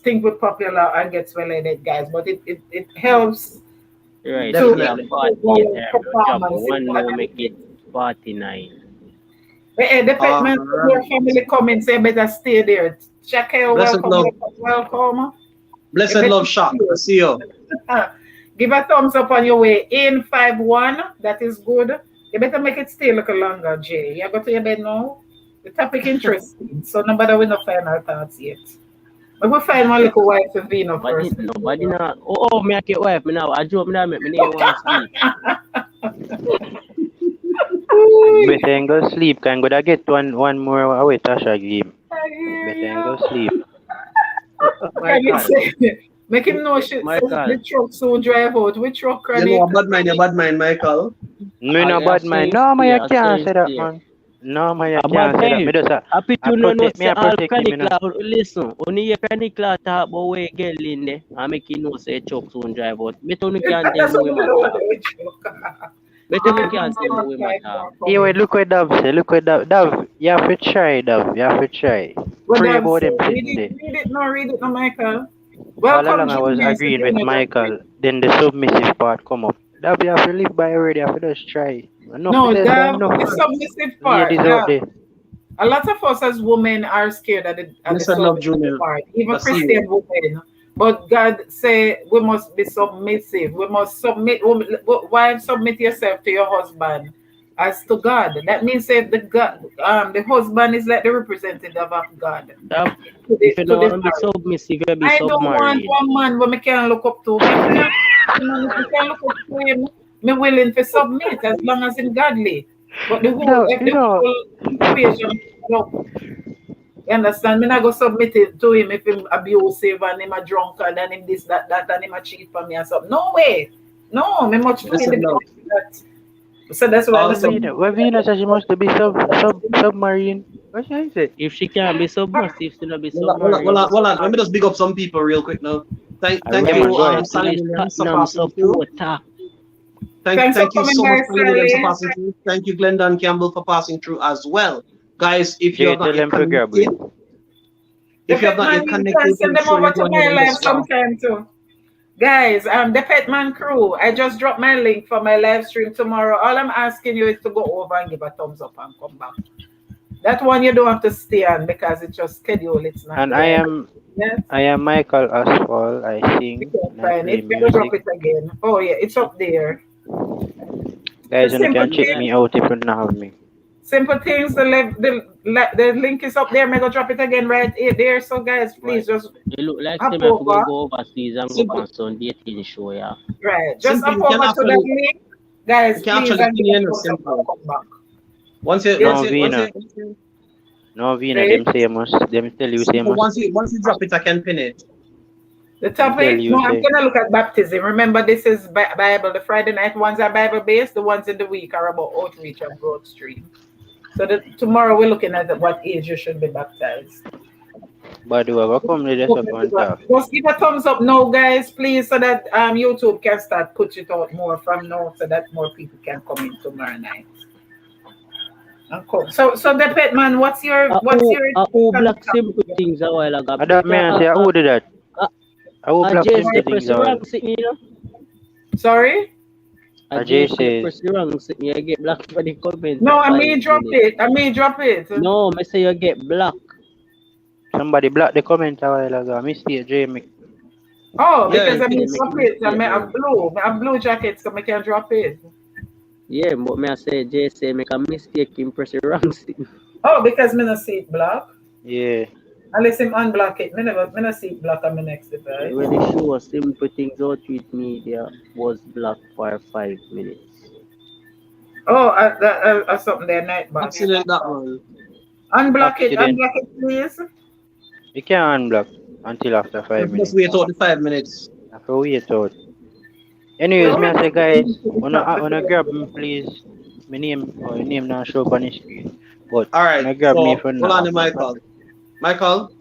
think we're popular and get validated, guys, but it helps Right, to see, I'm Definitely. improve 48 our there, bro. Drop performance in one more, make it 49. the pet All man, your right. family come and say better stay there. Chec, Blessed welcome, love. welcome. You Blessed better love shock. I stay. see you. Give a thumbs up on your way in 5-1. That is good. You better make it stay a little longer, Jay. You go to your bed now. The topic interesting. So nobody will not final thoughts yet. But we'll find one little wife for Vino first. Nobody not. Oh, me I get wife. Me now. I joke me now. Make me name one sleep. Better ain't go sleep. Can go to get one more away, Tasha give. Better ain't go sleep. Can you Michael. say, make him know say Michael. the truck soon drive out. Which truck, You know, Chronic? a bad mind, Michael. Me no I bad saw man. you No, man, stay. you I saw can't you say that, stay. man. No, man, you But can't say that. then, Me just happy I to know no protect me. say I all protect him. You know. Chronicler listen. Only hear Chronicler talk about where girl in there. I make you know say Chuck soon drive out. Me tell you can't tell That's me what where we my do talk. with you. Me tell you Ah, can't tell me where my like talk. Yeah, wait, coming. look what Dove say. Look what Dove. You have to try, Dove. You have to try. What Pray does about say? them sitting there. Read it, no, Michael. All Welcome, along I was Junior. So agreeing with Junior, just read. Michael. Then the submissive part come up. Dove, you have to live by already. You have to just try. Enough No, it is. the Enough submissive ladies part. out there. A lot of us as women are scared at the Mr. Love submissive Jr., part, even I see you. Christian women. But God say we must be submissive. We must submit. Wife, submit yourself to your husband as to God. That means that the husband is like the representative of God That, to if you the don't want to be marriage. submissive, you be I don't want submarine. one man where me can look up to. Me can, if me can look up to him, me willing to submit as long as him godly. But the whole No, if you the know. whole equation, look, you understand? Me not go submit it to him if him abusive and him a drunkard and him this, that, and him a cheat for me and stuff. No way. No, me much too Mr. Love. independent for that. So that's why I Also, submit. When Venus says she must be submarine. What should I say? If she can't be submersive, she not be well, submarine. let me just big up some people real quick now. Yeah, Thank Alright, man, you, go ahead. Sally Checklist Williams for Tottenham passing through. supporter. Thanks for Thank you coming, so much, guys, Sally Williams, for Sally. passing through. Thank you, Glendon Campbell, for passing through as well. Guys, if you Jay, have not tell yet them to grab we. connected, The if you have pet not man, yet you can connected, send make them sure over you go to ahead my and live just sometime too. Guys, the Petman crew, I just dropped my link for my live stream tomorrow. All I'm asking you is to go over and give a thumbs up and come back. That one you don't have to stay on because it's just schedule, it's not And I there. am Yes, I am Michael Asphalt. I you sing can and I find play it. You can drop music. it again. Oh yeah, it's up there. The Guys, you simple can check thing, me out if you don't have me. simple things. The link is up there. I'm gonna drop it again right there. So guys, Right. please just You look like up them have to over. go overseas and go simple, on some dating show, yeah. Right, just simple. up over to that link, You guys. can Please actually and pin give in a a thumbs up and simple. come back. Once you, Yes, once No you, once Vina. you, No Vina, right. them say must them tell you say simple. must Once you drop it, I can pin it. The them tell topic, you no, I'm say gonna look at baptism. Remember, this is Bible. The Friday night ones are Bible based. The ones in the week are about outreach and growth stream. So tomorrow we're looking at what age you should be baptized. but do I come to this up and talk. Just give a thumbs up now, guys, please, so that YouTube can start put it out more from now, so that more people can come in tomorrow night. And cool. So the pet man, Who black simple things a while ago. I that man say I who did that. I will block Jay simple say press things the all. wrong thing, you know. Sorry? Jay Jay say say press the wrong thing, you get blocked for the comment. No, I may drop it. No, me say you get blocked. somebody block the comment a while ago. Mr. J make Oh, Yeah, because I may make drop it it. I have blue jacket, so I can drop it. Yeah, but me I say Jay say make a mistake in press the wrong thing. Oh, because me not see it block. yeah. Unless him unblock it. Me not see it block on my next device. When the show simple things out with media was blocked for 5 minutes. Oh, that's something there, night boss. accident that one. Unblock Accident. it, please. You can't unblock until after You 5 minutes. must wait out the 5 minutes. After wait out. Anyways, me I say guys, wanna grab me please. My name or your name now show up on the screen. But All right. wanna grab me So for hold on, now. Michael. Michael,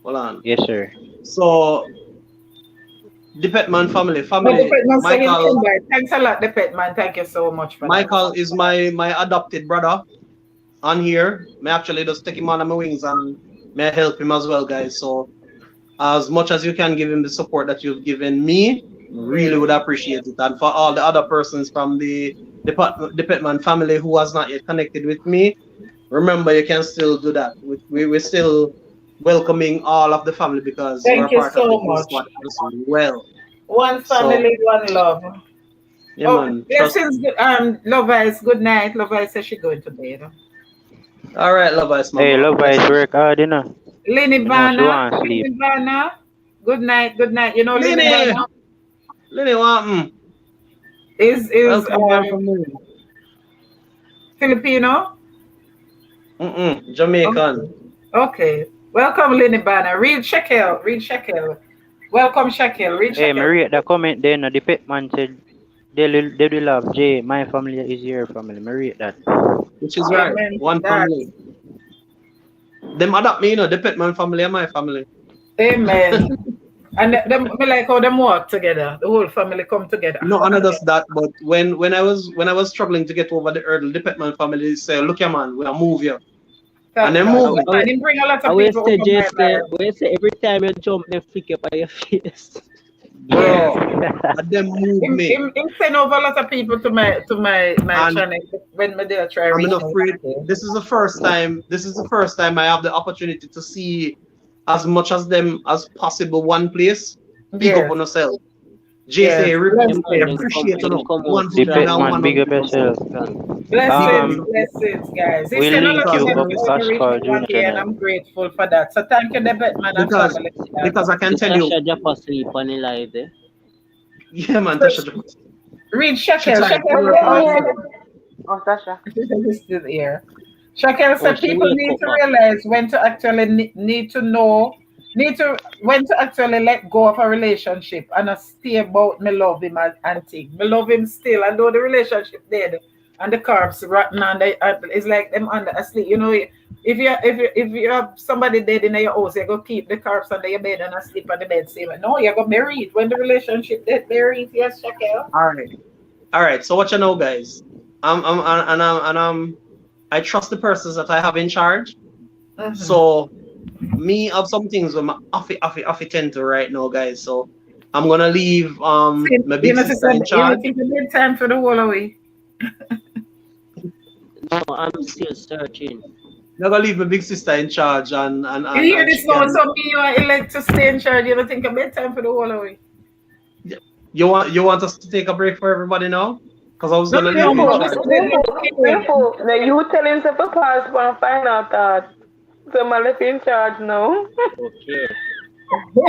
hold on. Yes sir. So the Petman family, Oh, the pet man saying Michael. invite. Thanks a lot, the pet man. Thank you so much for Michael is my adopted brother on here. May actually just take him under my wings and may I help him as well, guys. So as much as you can give him the support that you've given me, really would appreciate it. And for all the other persons from the Petman family who has not yet connected with me, remember you can still do that. We're still welcoming all of the family because Thank you're you part of so the much. squad as well. One So family, one love. yeah, Oh, man. Trust blessings, me. Love Eyes. Good night. Love Eyes says she going to bed. All right, love us, Hey, mama. love Blessings. guys work hard, you know. Lenny You know she Vanna. wanna sleep. Lenny Vanna. Good night. You know Lenny Lenny, Vanna Lenny, welcome. is Welcome. Filipino. Jamaican. Okay. Welcome, Lenny Vanna. Read Shekel. Welcome, Shekel. Read Hey, Shekel. Maria, the comment then the pet man said they will love Jay. My family is your family. Me rate that. Which is right. Amen to One that. family. Them adopt me, the Petman family and my family. Amen. And them, me like how them work together. The whole family come together. No, and not just that, but when I was struggling to get over the hurdle, the Petman family say, "Look, here, man, we'll move you," and Thank they God. move me. I didn't bring a lot I of will people say, over my life. we say every time you jump, they flick up on your face. Yes. Bro, and them move me. Him send over a lot of people to my And channel when me there try I'm reach not out. afraid. This is the first time. This is the first time I have the opportunity to see as much as them as possible. One place, big up Yes, on yourself. yes. JC, Yeah, really man, appreciate you then know. come out The 100 pet and strong. man, big up 100%. yourself. Big up Um, Blessings, guys. He we'll sent a link lot of because you them up to with help me reach Pascal my Junior 1K, and channel. I'm grateful for that. So thank you, the Batman and because family. For that. because I can The tell you, Tasha Japa sleep on the live there. yeah, man, Tasha, Read she Shakel. tried Shakel to Oh, work yeah, hard yeah. for them. Oh, Sasha. is still here. Shakel Oh, said she people wake need up to back. realize when to actually need to when to actually let go of a relationship and not stay about me love him and think. Me love him still, and though the relationship dead and the carbs rotten and it's like them under asleep. You know, if you have somebody dead in your house, you go keep the carbs under your bed and asleep on the bed. Say, no, you go married when the relationship dead. Married, yes, Shakel. All right. So what you know, guys? I trust the persons that I have in charge. Mm-hmm. So me have some things with my affy tend to right now, guys. So I'm gonna leave my You big know, sister in you know, charge. think a good time for the whole away. No, I'm still searching. I'm gonna leave my big sister in charge You hear and this she now? can. So me, you are elect to stay in charge. You don't think a bit time for the whole away. You want us to take a break for everybody now? Because I was No, gonna no, leave you in no. Before, charge. before. Now you tell him to pass for a final thought. So I'm left in charge now. Okay.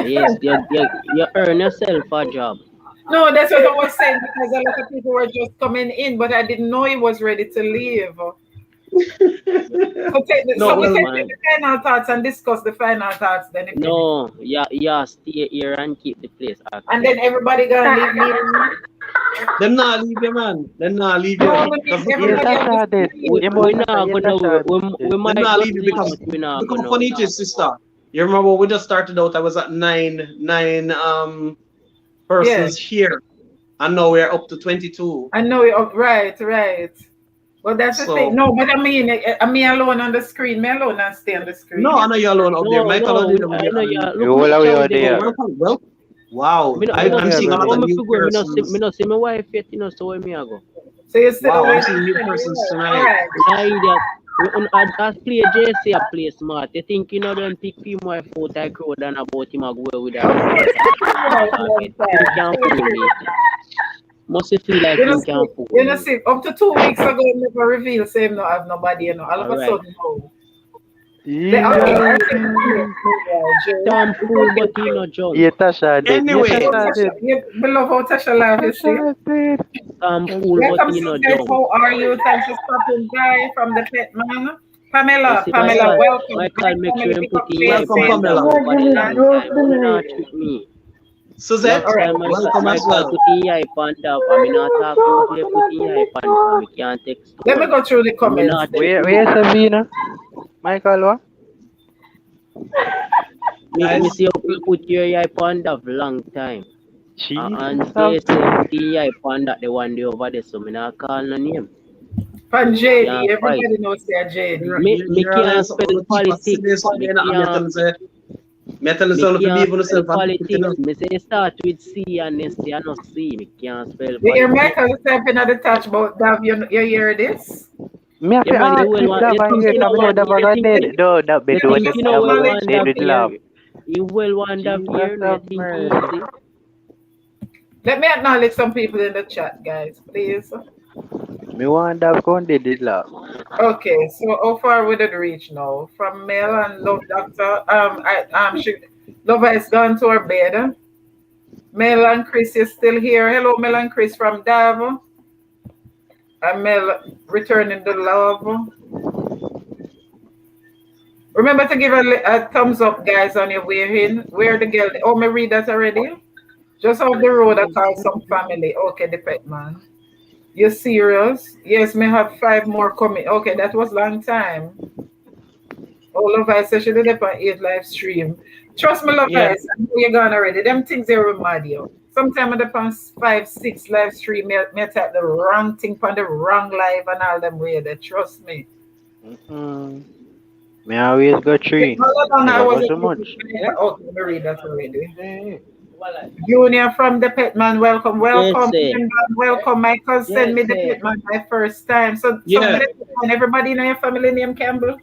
Yes, you earn yourself a job. No, that's what I was saying because a lot of people were just coming in, but I didn't know he was ready to leave. No, So we well, can take Man. the final thoughts and discuss the final thoughts then if anything. No, yeah, stay here and keep the place And active. then everybody gonna leave me alone. them not leave you, man. Them not leave you. No, we Because need look Yeah, here. everybody on the Tasha did. screen. You We must not yeah, go Tasha now. We did. Them might not go leave you sleep, because but we not look go how now. funny it is, sister. You remember we just started out, I was at nine Yes, persons here. And now we're up to 22. I know it. Right, right. Well, that's the thing. So No, but I me alone on the screen. Me alone and stay on the no, I screen. know you're alone up there. Michael No, on there with I you know you. and You Look all at away how out they. so there. welcome. Well, wow. Me All no I'm away, see. seeing a lot Oh, of brother. me new figure. Me persons. no see my wife yet. You know, so where me I go? So you're still Wow, I'm awake. seeing new persons All tonight. right. Nah, idiot. I play JC a play smart. You think you know them pick film wife out I crowd and about him a go with her Of long course, time. it's been out a long Target. Him time. can fool me. Must feel like You know, him see, can fool you know, me. see, up to 2 weeks ago, he never revealed, say him not have nobody, all of a Alright. sudden, no. Okay, Yeah, I think Damn fool, but he no judge. yeah, Tasha did. Yeah, Anyway, Tasha did. we love how Tasha laugh, you see. Tasha did. Damn fool, but Welcome, he no sisters. jump. How are you? Thanks for stopping by from the pet man. You Pamela, see, Pamela, welcome. My Make sure family, him pick put up in Jay, your welcome, say pan Pamela. down over the Imagine long drop time. the You not night. trick me. Suzette, Last All right. time welcome as Michael well. put in your pan down. I mean, not talk about you put in your pan down. We can't take Let me story. go through the And you comments not then. trick Where's me. Savina? Michael, what? Me Guys, see you put your pan down for long time. And Jesus. they say put in your pan that the one day over there. So me not call no name. From Me JD, can't fight. everybody knows they're JD. Me you're can't alliance something spell to keep us today, politics. something and me tell you say, me tell you Me something to can't behave on spell yourself and keep it politics. enough. Me say start with C and then stay no C. Me can't spell You hear politics. Michael stepping at the touch about Dav, you hear this? Me have Yeah, to man, you ask will if want. that You one think here, you know because I know one? that was You a think dead. No, that be You you doing think think it. it's you know That well was normal? a one say that did here? love. You will want that Jesus here. You have think mercy. easy? Let me acknowledge some people in the chat, guys, please. Me want that con did love. Okay, so how far we did reach now? From Mel and Love Doctor. Love has gone to her bed. Mel and Chris is still here. Hello, Mel and Chris from Dav. And Mel returning the love. Remember to give a thumbs up, guys, on your way in. Where the girl? Oh, me read that already. Just off the road, I call some family. Okay, the pet man. You serious? Yes, may have 5 more coming. Okay, that was long time. Oh, Love Ice said she did it on 8 live stream. Trust me, Love Yeah. Ice, I know you're gone already. Them things they remind you. Sometimes I upon 5, 6 live stream, me type the wrong thing on the wrong live and all them way. They trust me. Me always go 3. How long I Never was go so much. okay, let me read that already. Junior from the Petman, welcome, welcome, Yes, welcome. My cousin sent me the Yes, Petman my first time. So Yeah. everybody know your family name, Campbell?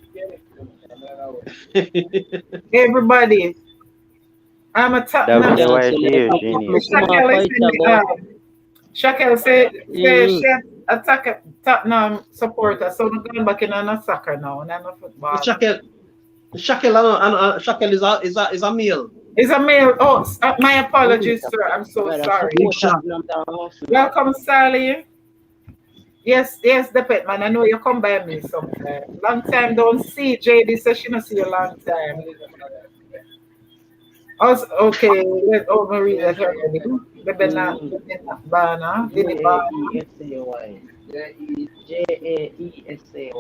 Everybody. I'm a top That was notch. the Yes, wife here, Genius. Shakel say Mm. chef attack Tottenham supporter. So we're going back in on a soccer now, not a football. Shakel is a male. It's a male. Oh, my apologies, sir. I'm so Right, I sorry. Big support shot. Tottenham. Welcome, Sally. Yes, the pet man. I know you come by me sometime. Long time don't see. JD says she not see you long time. Also, okay, let Marie that already. The Bena Bana, Vinny Bana. Jaesay. Jaesay.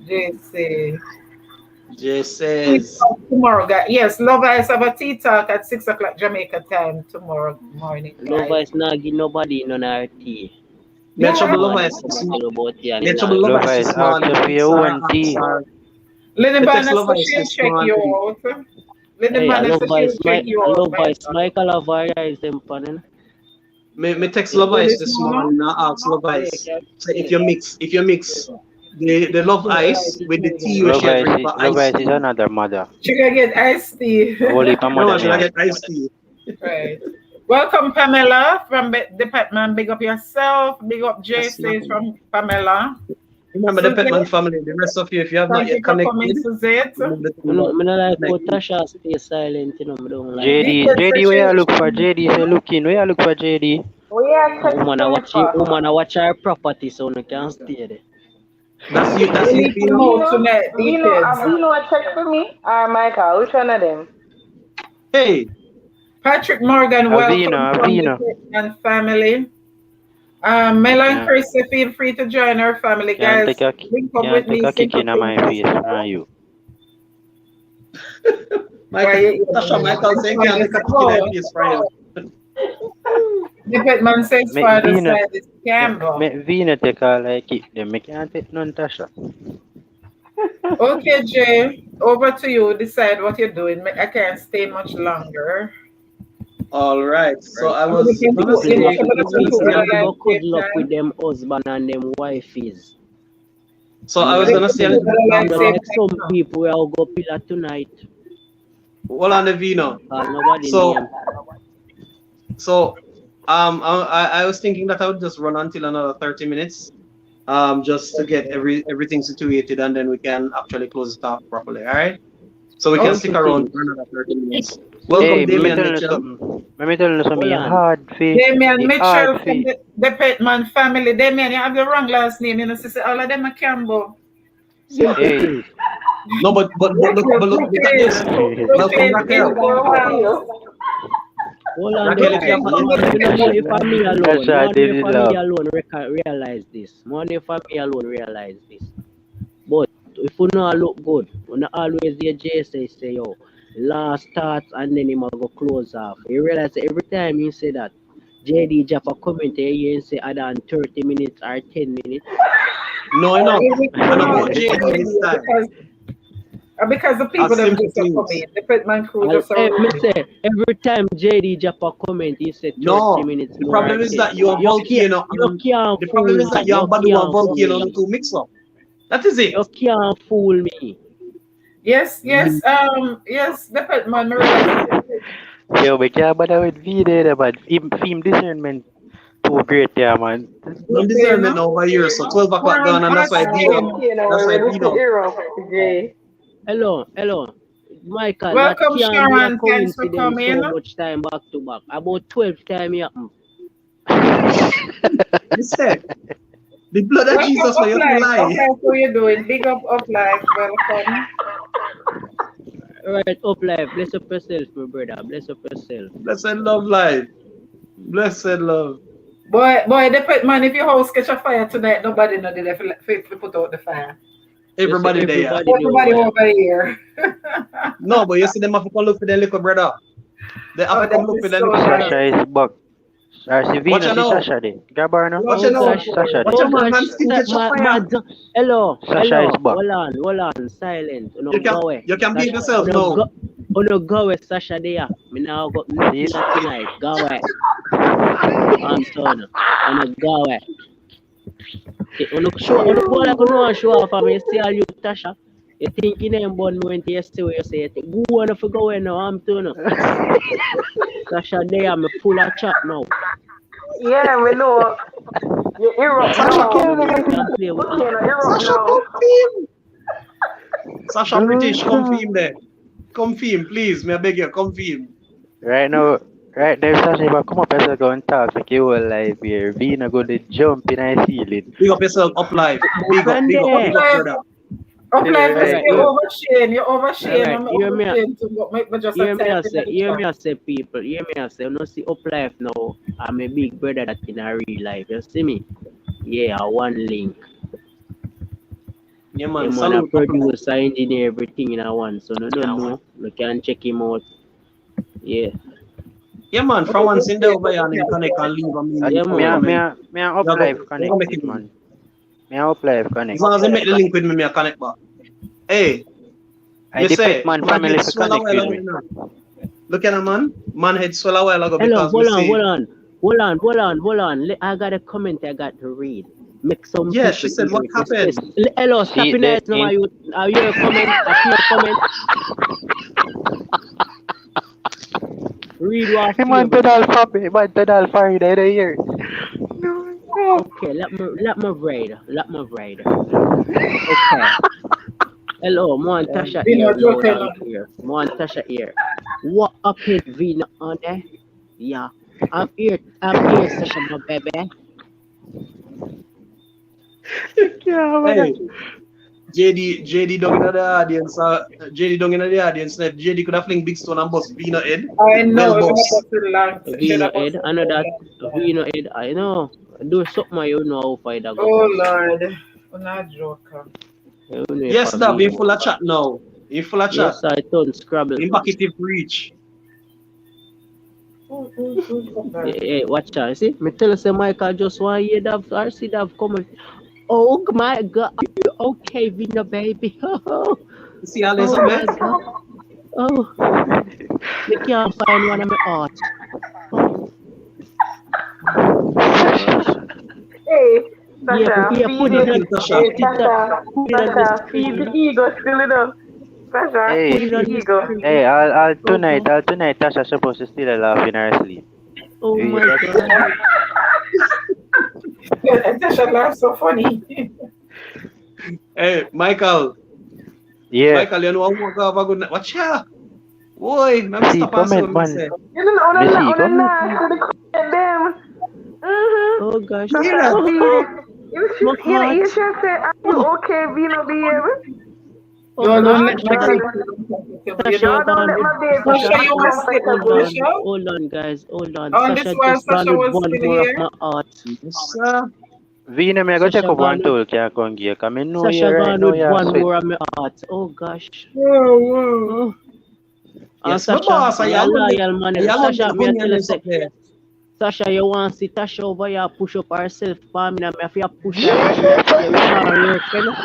JC. Jay says. Tomorrow, guys. Yes, Love Ice have a tea talk at 6 o'clock Jamaica time tomorrow morning, Love guys. is not give nobody none of tea. Me Yeah, trouble love Nobody ice this come morning. tell about tea and Me in trouble our love Love ice Ice, this ask morning. her for your own tea. Lenny Me text Bana love says ice she'll this check you morning. out. Lenny Hey, I Bana love says vice she'll check you out. Michael Avaya is them panel. Me text Yeah. love ice This this morning? morning. I ask love Hey, ice. So if you mix the love ice with the tea you share drink for Love iced Ice is tea. another mother. She can get iced tea. A whole heap of No mother man me should I have. get iced tea. Right. Welcome, Pamela from the Petman. Big up yourself. Big up Yes, JC man. from Pamela. Remember the Petman Suzette, family. The rest of you, if you have not thank you yet for coming, connected, Suzette. remember the I thing about don't like how connecting. Tasha stay silent, you know, I don't like that. JD, Deacon JD, says where you look for? JD say looking. Where you look for JD? We are Woman, I texting watch it, for. woman, I watch her property, so I can't stay there. That's you. That's you you, need to Pino. know tonight, Deacons. Have you know a check for me? Michael, which one of them? Hey, Patrick Morgan, welcome from the Avina. Petman family. Mel and Yeah. Chris, feel free to join our family, Can't guys. take a Link up with me. kick in my face from you. Michael, Tasha Michael saying can't take a kick in my face for you. The Petman says Make father Vina, side is Campbell. make Vina take all like it. Then me can't take none Tasha. Okay, Jay, over to you. Decide what you're doing. I can't stay much longer. All right. So I I'm was gonna gonna continue. say, I'm gonna I was gonna continue say, with the Go live good luck station. with them husband and them wifes. so I was gonna say a little bit Not longer. like some people will go pillar tonight. Well, on the Vino. Nobody So, name. so, I was thinking that I would just run until another 30 minutes, just to get everything situated, and then we can actually close it off properly. All right. So we can stick around for another 30 minutes. Welcome, Hey, let me Damian tell you Mitchell. something. Let me tell you something. Hold You on. hard face. Damian You Mitchell hard from face. the Petman family. Damian, you have the wrong last name. You know, sister. All of them are Campbell. Hey. No, but look at this. Welcome, Raquel. Hold on Raquel, there. if you have You not know your family alone. That's You why I know did your it family loud. alone realize this. You know your family alone realize this. But if you not look good, you not always hear Jay say yo, last start and then him a go close off. You realize every time you say that, JD Jaffa comment here and say other than 30 minutes or 10 minutes. No, enough. And about JD this time. Because the A people that simple just come things. in, the Petman crew just Me are. say every time JD Jaffa comment, he say 30 No, minutes the more. problem is that you're volcano. You can't The fool problem is that me. you're Badu and can't fool volcano me. the two mix up. That is it. You can't fool me. Yes, yes, the Petman, realize. Yo, we can't bother with V there, but film discernment too great there, man. No discernment over here. So 12 o'clock gone, and that's why Vino. That's why Vino. Hello. Michael, Welcome, that can't be a Sharon. Thanks for coincidence coming. so much time back to back. About 12 times happen. Listen, the blood of Jesus for you to lie. Okay, how you doing? Big up life. Welcome. Right, up life. Bless up yourself, my brother. Bless up yourself. Blessed love life. Blessed love. Boy, the pet man, if your house catch a fire tonight, nobody know the if put out the fire. Everybody there. Everybody know Everybody where. over here. No, but you see them have to come look for their little brother. They have Oh, to come that look is for their so little brother. Sasha is back. Watch Venus out is now. Sasha there. Gabarno. Watch Oh out now. gosh. Sasha Watch there. Oh out, man. gosh. Man, skin catch a fire. Hello. Sasha is back. Hold on. Silent. Go away. You can beat yourself No now. go. Go away, Sasha there. Me now got nothing See? tonight. Go away. I'm son. Go away. Show off of me, see all you Tasha. You think you name born me when you see what you say. You think, go on if you go away now, I'm turning. Tasha there, I'm full of chat now. Yeah, we know. You erupt Sasha, now. come. Can't play with Okay, me. now erupt Sasha, now. come film. Sasha British, come film there. Come film, please. Me I beg you, come film. Right now, right there, Sasha, if I come up as I go and talk, like you whole life here. Vina go to jump in the ceiling. Big up yourself, up live. Big up, brother. Up life, Right. you over Shane. You over Shane. Alright, I'm hear over me. Shane to make me just Hear me, I type say, in the hear me, chat. I say, people, hear me, I say, you know, see, up life now, I'm a big brother that in a real life, you see me? Yeah, one link. Yeah, The man. man a Salute. producer, engineer, everything in a one, so no don't know, you can check him out. Yeah, Yeah, man. From once in there over here and him connect and leave a Yeah, meaningful man. comment. Me a up Yeah, live go make connected, it. man. Me a up live As connected. long as they make the link with me, I connect back. Hey, I you the say, pet man man family head for swell a connect while with ago me. now. Look at him, man. Man head swell a while ago Hello, because we say, hold on. I got a comment I got to read. Make some yeah, people she said, hear what it. happened? Hello, See, stop in the now. Are you a comment? I see a comment. Read what Hey man, favorite. Tadal Papi, man, Tadal Farida the year. Okay, let me read. Okay. Hello, Montasha here. Loud and clear. Montasha here. What happened, Vina on there? Yeah. I'm here, Sasha, my baby. Hey, JD down in the audience. JD down in the audience. JD could have fling big stone and bust Vina head. I know. Well, boss. Vino head, I know that. Vino head, I know. Do something you know how fight that go. Oh Lord, I'm not joking. You know Yes, if Dab, Vino- in full of chat now. In full of chat. Yes, I don't Scrabble. In back it if reach. Hey, watch out. See, me tell you, say Michael just want to hear that. I see that coming. Oh my God, are you okay, Vino baby? Oh, You see all this oh up my there? God. Oh, you can't find one of my art. Hey, Yeah, Sasha, yeah, put it on. Sasha. Hey, Sasha, Put it on the Sasha, feed the screen. ego still enough. Sasha, Hey. Put feed it the on the ego. screen. Hey, I'll tonight, Tasha supposed to still laugh in her sleep. Oh You my hear that? God. Tasha laugh so funny. Hey, Michael. Yeah. Michael, you know what have a good night. Watch ya. Boy, let me See, stop and say comment, what me man. say. You know, on Missy, the comment. night to the comment them. Oh gosh. You hear Sasha, that? feed it. My heart. You should say, are you okay, Vino, baby? Oh, Y'all don't gosh. let my God. Sasha, Y'all don't let my baby Sasha, be you want to take a comfortable. Hold on, guys. Hold on. On Sasha this one, just gone Sasha with was one still more of here. my heart. Yes, sir. Vina, me go Sasha check up one gone tool can come here. Come in, know Sasha you right gone now, with you're one sweat. more of my heart. Oh gosh. Whoa. Oh. Yes, my Sasha, boss. I you're am loyal, man. Sasha, me I tell you, up there. Sasha, you want to see Tasha over here push up herself for me. I have to push her right here. Yeah, we can't work, you know?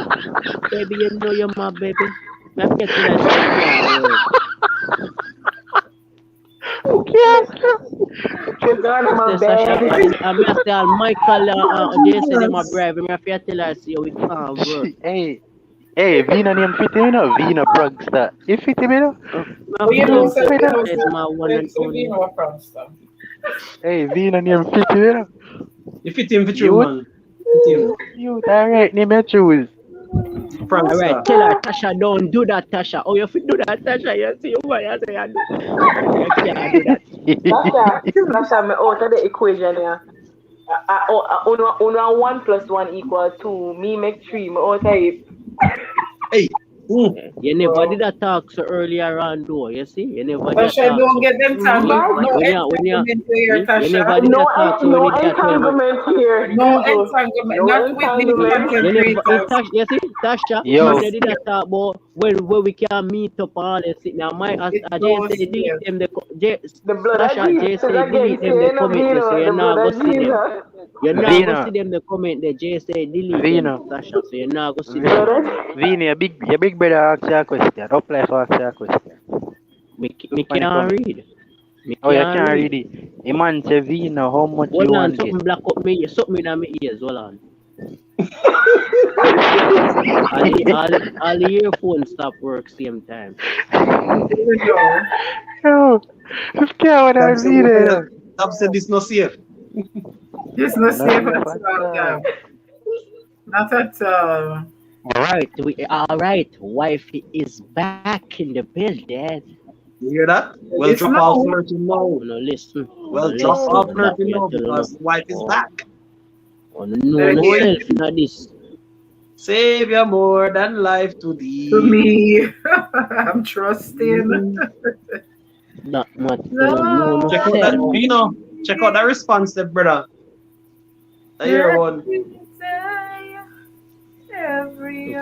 Baby, you know you're my baby. I have to tell her she can't work. You're gone, my Say, Sasha, baby. I have to tell Michael, Jason, them a bribe me. I have to tell her, see, we can't work. Hey, Vina name fit him, you know? Vina Progster. You fit him, you know? I You know, feel Sasha, is my one and only. you know, prankster. Hey, Vina name fit him, you know? You fit him for true, You, man. Fit him. you, alright, name your choose. Prankster. Alright, tell her, Tasha, don't do that, Tasha. Oh, you have to do that, Tasha. You see, you say you do. You can't do that. Sasha, me out of the equation here. Uno 1 + 1 = 2. Me make 3. Me out of it. Hey, You never did a talk so earlier on though, you see? You never did a Tasha, talk don't so. get them tangled. No When entanglement here, you Tasha. never did a No, talk so when no you get 12. entanglement here. No Jesus. entanglement. No Not with these entanglement. content You never, creators. You see, Tasha, It when Yo, they did a talk about when we can meet up all and sit now, I just goes say delete here. them. The blood of Tasha, Jesus just is say delete against them. you, They you know, comment there, so Vino. you're The not blood go of see them. Jesus. You're not go Vina, see them. The comment there, just say delete them, Vina, Tasha, so you're not go see them. Blood of Vina, your big brother asked you a question. Apply for ask you a question. Me Look on the can't comment. read. Me Oh, you can't can't read. read it. A man say, Vina, how much you Hold on, want get? something black up me, something in my ears. Hold on. All the earphones stop work same time. You know. Yo, can't Dab said, look at read that. it. Dab said this no safe. This not Not safe safe at at all, all. damn. Not at all. All right. Wifey is back in the building. You hear that? Well, It's drop off no. flirting now. Wanna listen? Well, Wanna drop listen? off And that flirting me I now tell you no. because the wife is Oh, back. wanna know Again, Oh, yourself yeah. in this. Savior more than life to to thee. me, I'm trusting. Mm. Not much to know Lord, Check out that, yourself. you know, check out that response there, brother. I hear let one. me say every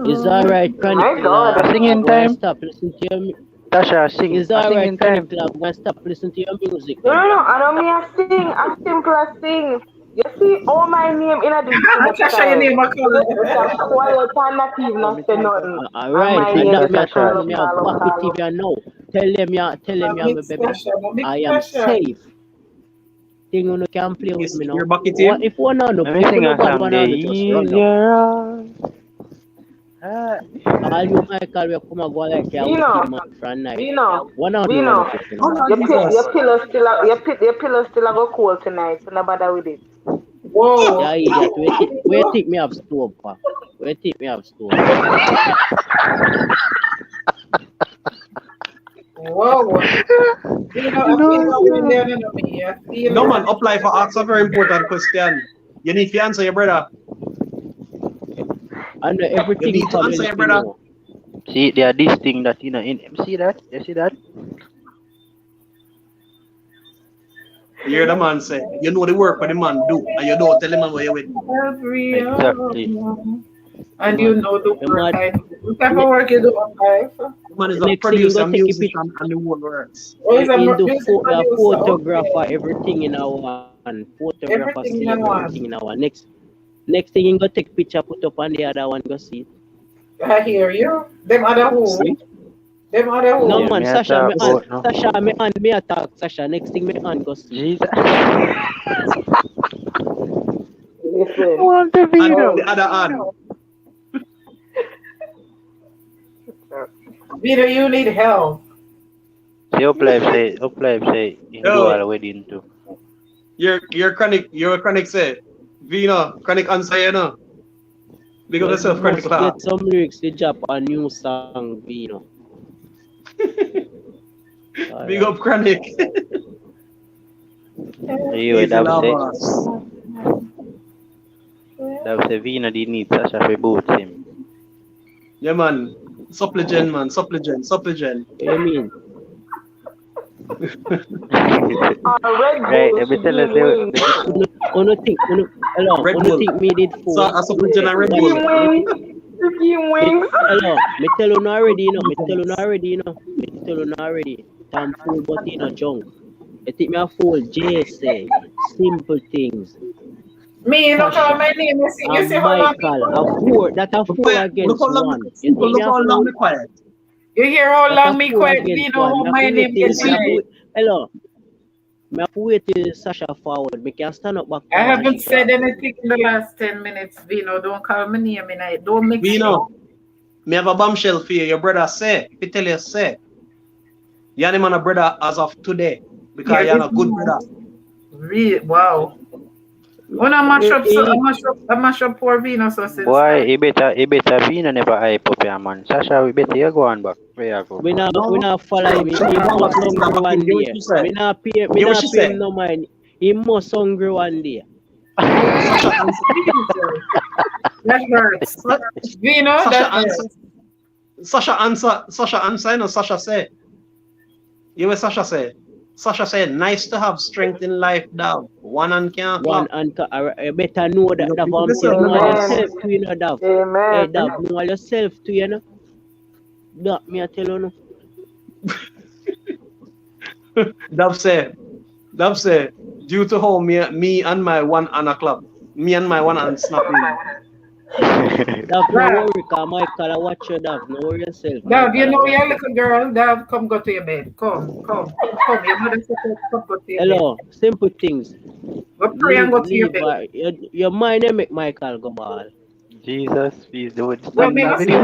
It's hour. alright, my Chronicler. God. I'm Singing going to time. stop listening to your Tasha, sing. It's A alright, singing time. Chronicler. I'm going to stop listening to your music No, then. no, no. I don't mean I sing. I simple as sing. You see, all my name in a this too much Tasha, your time. name a So you call. just quiet and not even Oh, not me say think nothing. And Alright, my so name that just me I call tell up, me Tasha. I call up, back it call if up. you know. Tell them A you, mix baby. Tasha, a mix I am Tasha. safe. Thing you can play with me You're now. bucket What in? if one on Let me if you sing no a bad song one there. on just run down. Easier on. Ah. All you Michael will come and go like a wicked Vino, man from night. Vino, One on you run Vino. up if you know Oh, bad. Lord Jesus. Your pillow still a go cold tonight. So no bother with it. Whoa. Yeah, idiot. Where take me have stove, pa? Where take me have stove? Whoa. You know, I feel No, what we're no. learning of me. I feel No, it. man, apply for ask a very important question. You need to answer your brother. I know You everything need to answer family your you brother. know. See, there are this thing that in. See that? You see that? You hear the man say, you know the work what the man do, and you don't tell him what you with. Every Exactly. hour. You And you mad? know the You work mad? I do. What type of work you do in life? The man is a Next thing you producer, go take a musician, picture. and the whole works. Oh, he's a In the music producer. photographer, Okay. everything in a one. Photographer, Everything celeb, in everything in one. a one. Next thing you go take picture, put up on the other one, go see it. I hear you. Them other See? who? Them other No who? Yeah, man, me I talk about no. Sasha me on me attack Sasha. Next thing me on go see. Jesus. Listen. Want the And video? the other hand, Vito, you need help. See, up live say, you do all yo, the wedding too. you're chronic say, Vino, chronic answer you know. Big up Well, yourself, we chronic must laugh. get some lyrics to drop a new song, Vino. Big Alright. up chronic. You Easy that say, lovers. that say Vina did need Sasha for both him. Yeah man. Supplicant man, supplicant. What you mean? Red Right, Bull let me should tell be you, in wings. Red You Bull. Think me did So fool. a supplicant and Red give Bull. him wings. You give him wings. Me tell you already, you know. Me tell you already, you know. Me tell you already. Tom fool, but you know junk. You think me a fool? JSA. Simple things. Me, you know, call Tasha my name. You see and how long me Michael. A quiet? four. That a Look four how against long one. You simple, think me look a how long fool? me quiet. You hear how That a long me four quiet? against You know one. how Me have my to wait name till. get You Me have to see? tonight. wait. Hello. Me have to wait till Sasha forward. Me can stand up back I and she haven't said talk. anything in the last 10 minutes, Vino. Don't call my name in it. Don't mix me up. Vino, me have a bombshell for you. Your brother say, if he tell you say, you're the man a brother as of today. Because Here you're this a good brother. Wow. When I mash up, so Eh, I mash up poor Vino so since Boy, night. he better Vina never hype up your man. Sasha, we better you go on back. Where you go, We bro? No, not follow she him. she He not going back must to listen to hungry back in. one Get what day. she say. Me Get what not she pay say. him no mind. He must hungry one day. Sasha answer. Jesus, that hurts. Sa- Vino, Sasha that answer. hurts. Sasha answer, you know, Sasha say. You what Sasha say? Sasha said, nice to have strength in life, dog. One and can't One clap. and you better know that You Dav, know, I'm this is telling the all boss. yourself to you know Dav. Hey Amen. Dav, know all yourself to you know. That me I tell you no. Dove say, due to how me and my one Anna club, me and my one and snapping. Dav, no Dav, worry, cause Michael I watch you Dav, no worry yourself. Dav, you Michael I know watch your you. little girl. Dav, come go to your bed. Come. Your mother said, come go to your bed. Hello, simple things. Go pray and go to your Leave bed. your mind and make Michael go ball. Jesus, please don't Well, stop me go that send video.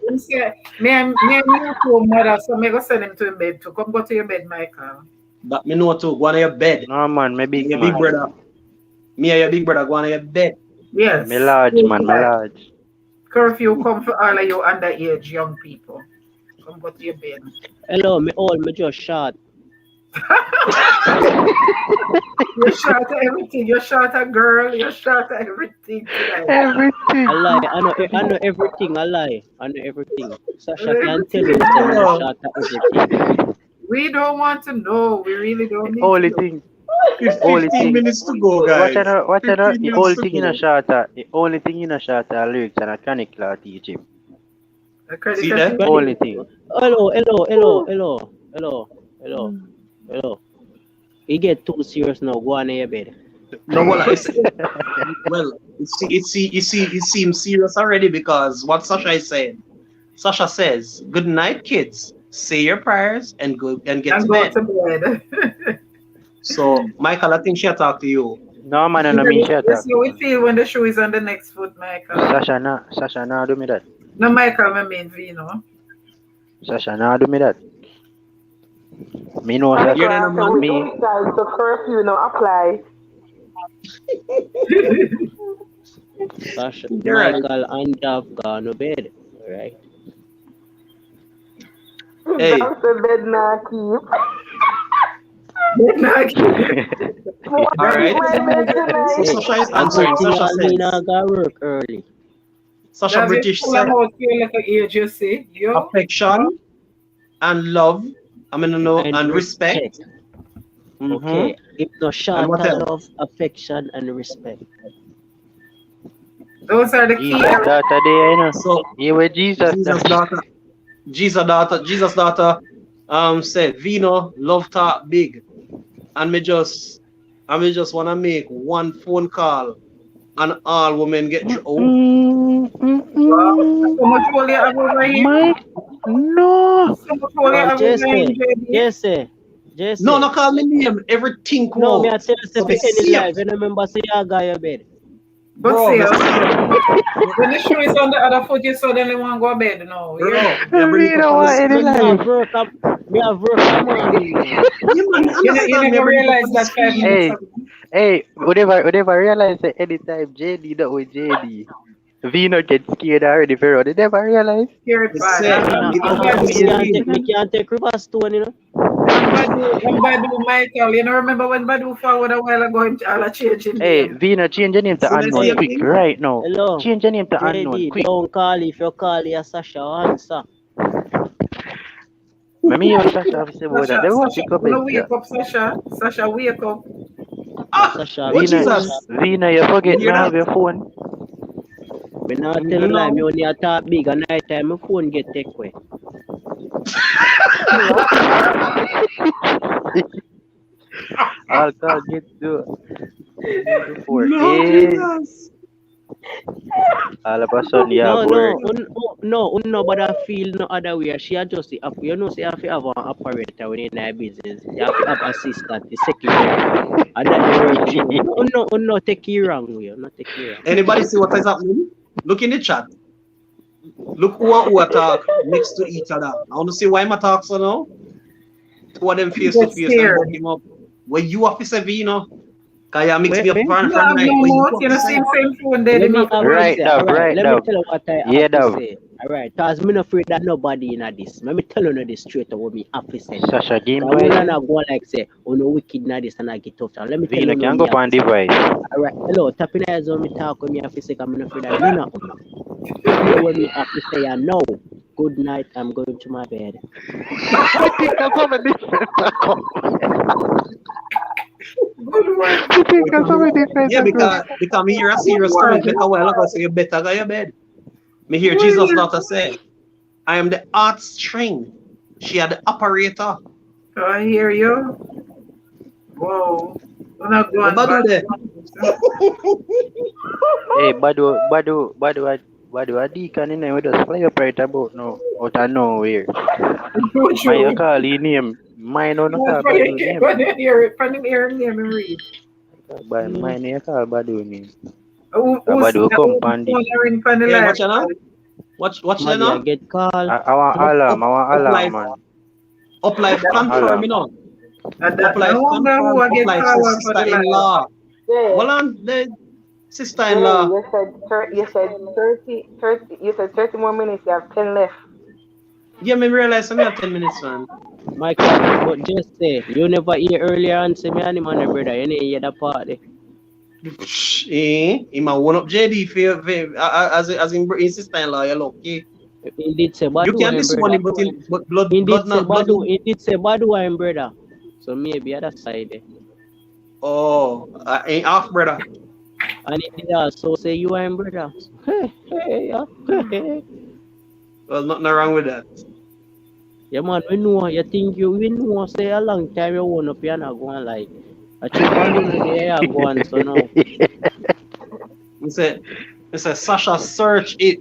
him say, me and you to mother, so me go send him to bed too. Come go to your bed, Michael. That me know too. Go on your bed. No man, my Me big your big man. brother. Me and your big brother go on your bed. Yes. Me large man, me large. Curfew come for all of you underage young people. Come go to your bed. Hello, me all me just shot. You're short at everything. You're short at girl. You're short at everything tonight. Everything. I lie, I know everything, I lie. I know everything. Sasha can tell Everything. you say me just Oh, shot at everything. We don't want to know. We really don't need to Only know. thing, only 15 thing. minutes to go, Watch guys. out, watch 15 out. The minutes only to thing in a go. shot, the only thing in a shot are lyrics and a chronicle teach him. See Accredited that? teacher. Only thing. Hello. You get too serious now, go on in your bed. No, well, it seems serious already because what Sasha is saying. Sasha says, "Good night, kids. Say your prayers and go and get And to go bed." to bed. So, Michael, I think she'll talk to you. No man, I don't mean shut That's up. how we feel when the shoe is on the next foot, Michael. Sasha, nah, do me that. No, Michael, I mean Vino. Sasha, nah, do me that. Me know, Michael, You're Sasha. not a after we man. Me, inside, so curfew no apply. Sasha, You're right. Michael and Dav gone to bed. Alright. Hey, That's the bed now keep. all I keep right. my bed So tonight. Hey, Sasha is a good answering. thing Sasha all me now says, got work early. Sasha David, British pull said, them out your little age, you see. Yo. affection and love. I mean, no, And and respect. respect. Mhm. Okay. If no And short what else? love, affection and respect. Those are the key Jesus elements. daughter there, you know. So You with Jesus. Jesus daughter, said, Vino, love talk big. And I just wanna make one phone call and all women get through. Oh, Wow. So much will you have over him? Mike, no. So much will you have over him, JD? Jesse. no, call me name. Everything come No, me out. I tell you, So say be for any safe. life, you remember say you got your bed. But Bro, see, be safe. when the shoe is on the other foot, you suddenly want to go to bed now. Bro, Yeah. me I bring We it up don't on the want any screen. Me have life. work up morning. Yeah, man, you You understand? Me I never bring it up realize on the that 5 screen. minutes Hey, ago. hey, whatever realize that anytime JD that with JD, Vino get scared already for road. They never realize. Scared Be bad. safe. And Get up bad on the screen. Me can't take river stone, you know. And Badu Michael, you know, remember when Badu forward a while ago, him all a changing Hey, name. Vino, change your name to See the unknown same quick thing? right now. Hello. Change your name to unknown JD, quick. don't call if you call you Sasha answer. Maybe you Sasha have to say about that. They won't Sasha, pick up you know, it. wake up, Sasha. Sasha, wake up. Sasha, Oh, me Jesus. Vina, you forget You me hear have that? your phone. me not tell you lie, me only a talk big and night time my phone get take away. I'll call get to before No, 8. Jesus. All of a sudden you have work. No, but I feel no other way. She adjust the app. You know, say you have to have an operator within her business. You have to have assistant, the secretary. And that the work you. No, take you wrong way. Not take you wrong. Anybody see what is happening? Look in the chat. Look who talk next to each other. I want to see why my talk so now. Two of them face to face and hook him up. When you have to say Vino, because you mix me up Wait. for You the have night. no When you notes, have you to know, say, same phone there. Let me have to Right, say. Dove, Alright, right, let Dove. me tell you what I Yeah, have to Dove. say. Alright, cause me not afraid that nobody in this. Let me tell you this straight away me have to say. Sasha game I will boy. not go like say, oh no wicked na this and I get tough. Let me tell Vina you can me go have on to say. device. Alright, hello, tapping eyes on me talk with me have to say I'm not afraid that you know. Tell you what me have to say I know. Good night. I'm going to my bed. I think that's something different. Good one. I think that's something different. Yeah, because me hear a serious comment make a while ago, so you better go your bed. Me hear Jesus' daughter say, I am the heartstring. She had the operator. So I hear you. Whoa. We're not What going about back. there? Hey, Badu, a deacon in there with us fly up right about now, out of nowhere. My you call his name. Mine on the call Badu name. When you hear it, when you hear him, name and read. By mine you call Badu name. Who's Badu come pandi. in the Yeah, live? watch it now. Watch that Somebody I now. get called. I want alarm, man. Up life confirm, you know. And Up that life no wonder who confirm. I Up get life called says on for the live. sister-in-law. Yeah. Hold on, the Jay, sister-in-law. you said 30 more minutes, you have 10 left. Yeah, me realize I'm at 10 minutes, man. My cousin, but just say, you never hear earlier and say me and him and the brother, you didn't hear the party. He might one up JD as in his sister-in-law, you're lucky. He did say You Badu can and disown brother. him, but blood, He blood, did say not blood. Badu. He did say Badu and brother. So maybe other side there. Oh, ain't half brother. And he did also say you and brother. Hey, yeah. Well, nothing wrong with that. Yeah, man, we know. You think we know, say a long time you won't up here and going like, I think Badu in the air going, so now. He said, Sasha, search it.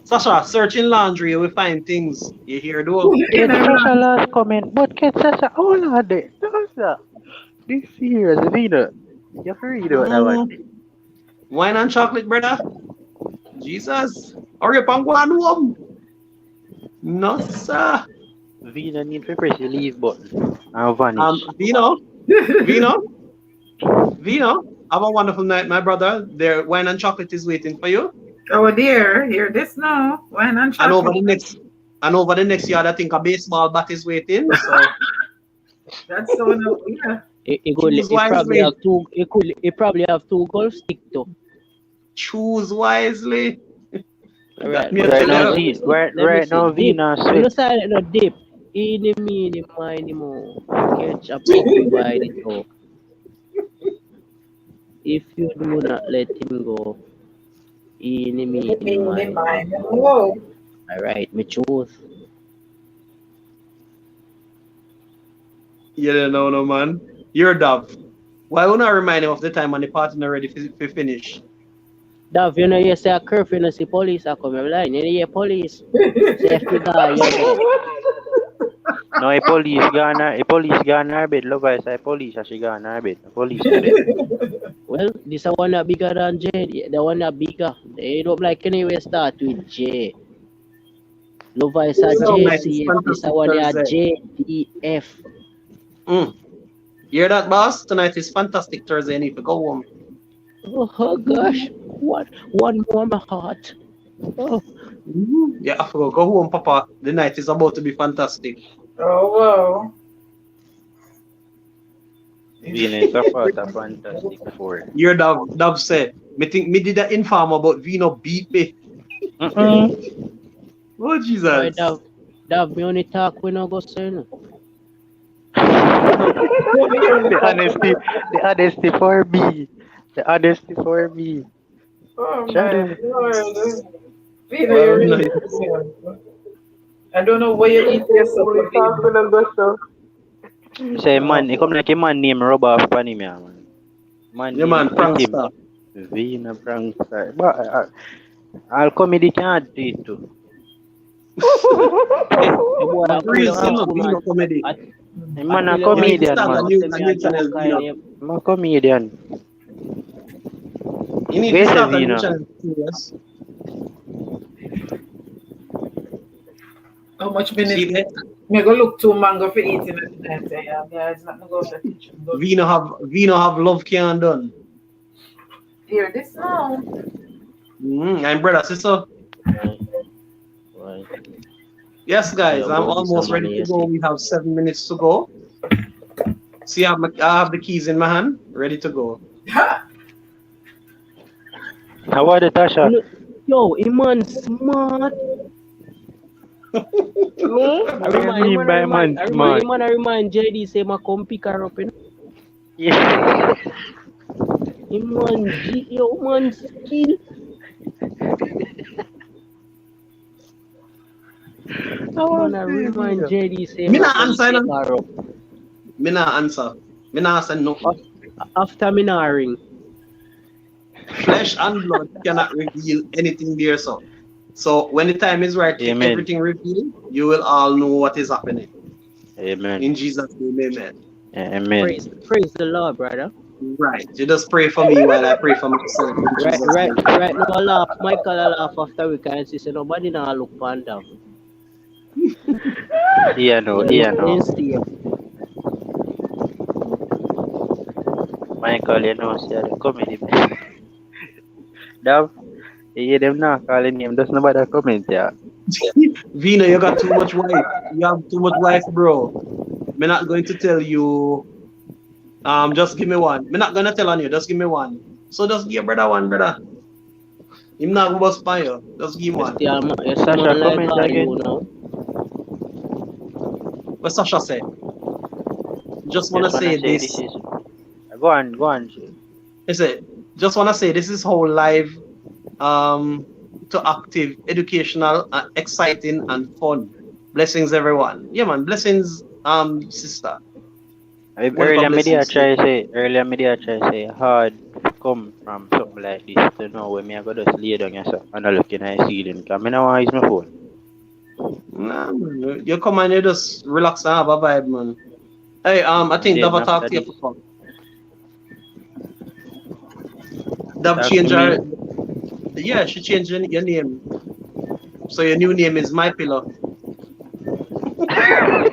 Sasha, search in laundry, you will find things. You hear though? Get Sasha last comment, but get Sasha all of it. Sasha, this serious, Vina. You have to read about that one. Wine and chocolate, brother. Jesus. Hurry up and go on home. No, sir. Vina need to press the leave button and vanish. Vino, have a wonderful night, my brother. There, wine and chocolate is waiting for you. Oh dear, hear this now. Wine and And over chocolate. the next yard, I think a baseball bat is waiting. So That's so no, yeah. He probably have two golf stick though. choose wisely. Right. Right now, Vina You sweat. decided to dip. In the meaning, mind more. Catch up by the toe. If you do not let him go, in the meaning, mind. Whoa. Alright, me choose. You don't know, no man. You're Dove. Why would not remind him of the time when the party not ready to finish? Dav, you know you say a curfew, you see police are coming line. You hear police. Safety guy, you know. No, a police gone her bed. Love I say police as she gone her bed. Police not there. Well, this one that bigger than J. The one that bigger. They don't like anyway start with J. Love I say JC. This one that JDF. You hear that, boss? Tonight is fantastic Thursday. I need to go home. Oh gosh, one more my heart. Oh. Yeah, I have to go home, Papa. The night is about to be fantastic. Oh wow. Vina is a part of fantastic four. Your Dove said, me think me did that inform about Vino beat me. Oh Jesus. Right, Dav, me only talk when I go say no. The honesty for me. The honesty for me. Oh my Shadow. Lord. Vina, you're really I don't know where you eat yourself. Say man, he come like a man named Rob off Panny man. Man, Yeah, man, prankster. Vina prankster. But I'll comedy can't do it too. Vino comedy. Man, a comedian, man. I'm a comedian. You need Where's to start the a new Vino? channel. Yes. How much See minutes? there? Me go look two mango for eating at night. Yeah, guys, not me go to the kitchen. Vino have love can done. Hear this now. I'm brother, sister. Right. Yes, guys, Yeah, I'm go almost with ready to somebody, go. We have 7 minutes to go. See, I have the keys in my hand, ready to go. How are the Tasha? Yo, Iman smart. Me? I What do you remind him mean and I by remind man I remind smart? him and I remind JD say my come pick her up, you know. Yeah. Him man G yo man skill. I want Man I to see remind Vino. JD say Me my not come answer, you pick know. her up. Me not answer. Me not say nothing. After me nah ring. Flesh and blood cannot reveal anything there, so. So when the time is right for Amen. everything revealed, you will all know what is happening. Amen. In Jesus' name, amen. Amen. Praise the Lord, brother. Right. You just pray for me while I pray for myself in Jesus' name. Right now I laugh. Michael I laugh after we can see say nobody now look panda. Yeah, no, Yeah, yeah, no, no. then stay. Michael, you know, see the comedy. Dove, you hear them now calling him. Does nobody comment here? Vina, you got too much wife. You have too much wife, bro. I'm not going to tell you. Just give me one. I'm not gonna tell on you. Just give me one. So just give your brother one, brother. Him not gonna spy you. Just give him one. You see Sasha, man like comment God you again. know. What Sasha said. Just wanna Just wanna say say this this. is. Go on. He said, just wanna say this is how live to active, educational, exciting and fun. Blessings everyone. Yeah man, blessings sister. Wonderful blessings to you. Earlier media try say hard come from something like this to know when me I go just lay down yourself and I look in the ceiling. Cause me now want use my phone. Nah, man, you come and you just relax and have a vibe, man. Hey, I And think then Dava after talked to you this, before. Dav talk to change me. her. Yeah, she changed your name. So your new name is My Pillow.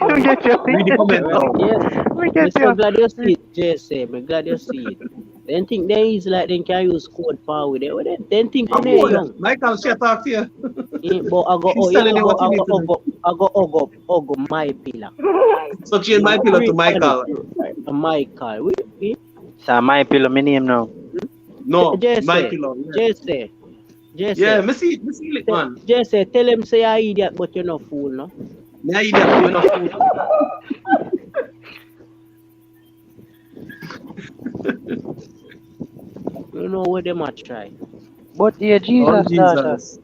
We get you, we Read the get you, comment Alright, now. yes. we Me get so you. glad you see it, JSA. Me glad you see it. Then think they is like they can use code forward. Then think Oh, when they good. young. Michael, she talk to you. But I go She's oh yeah, telling you what you need to do. I go hug up my pillar. So change My Pillow to Read on it, Michael. right? Michael. So my pillow me name now. No, My JSA. Pillow. Yeah, JSA. yeah. JSA. Me see it, man. JSA. Tell him say I idiot, but you're not fool, no? Me I idiot too enough food. You know what they might try. But yeah, Oh Jesus daughter. Jesus.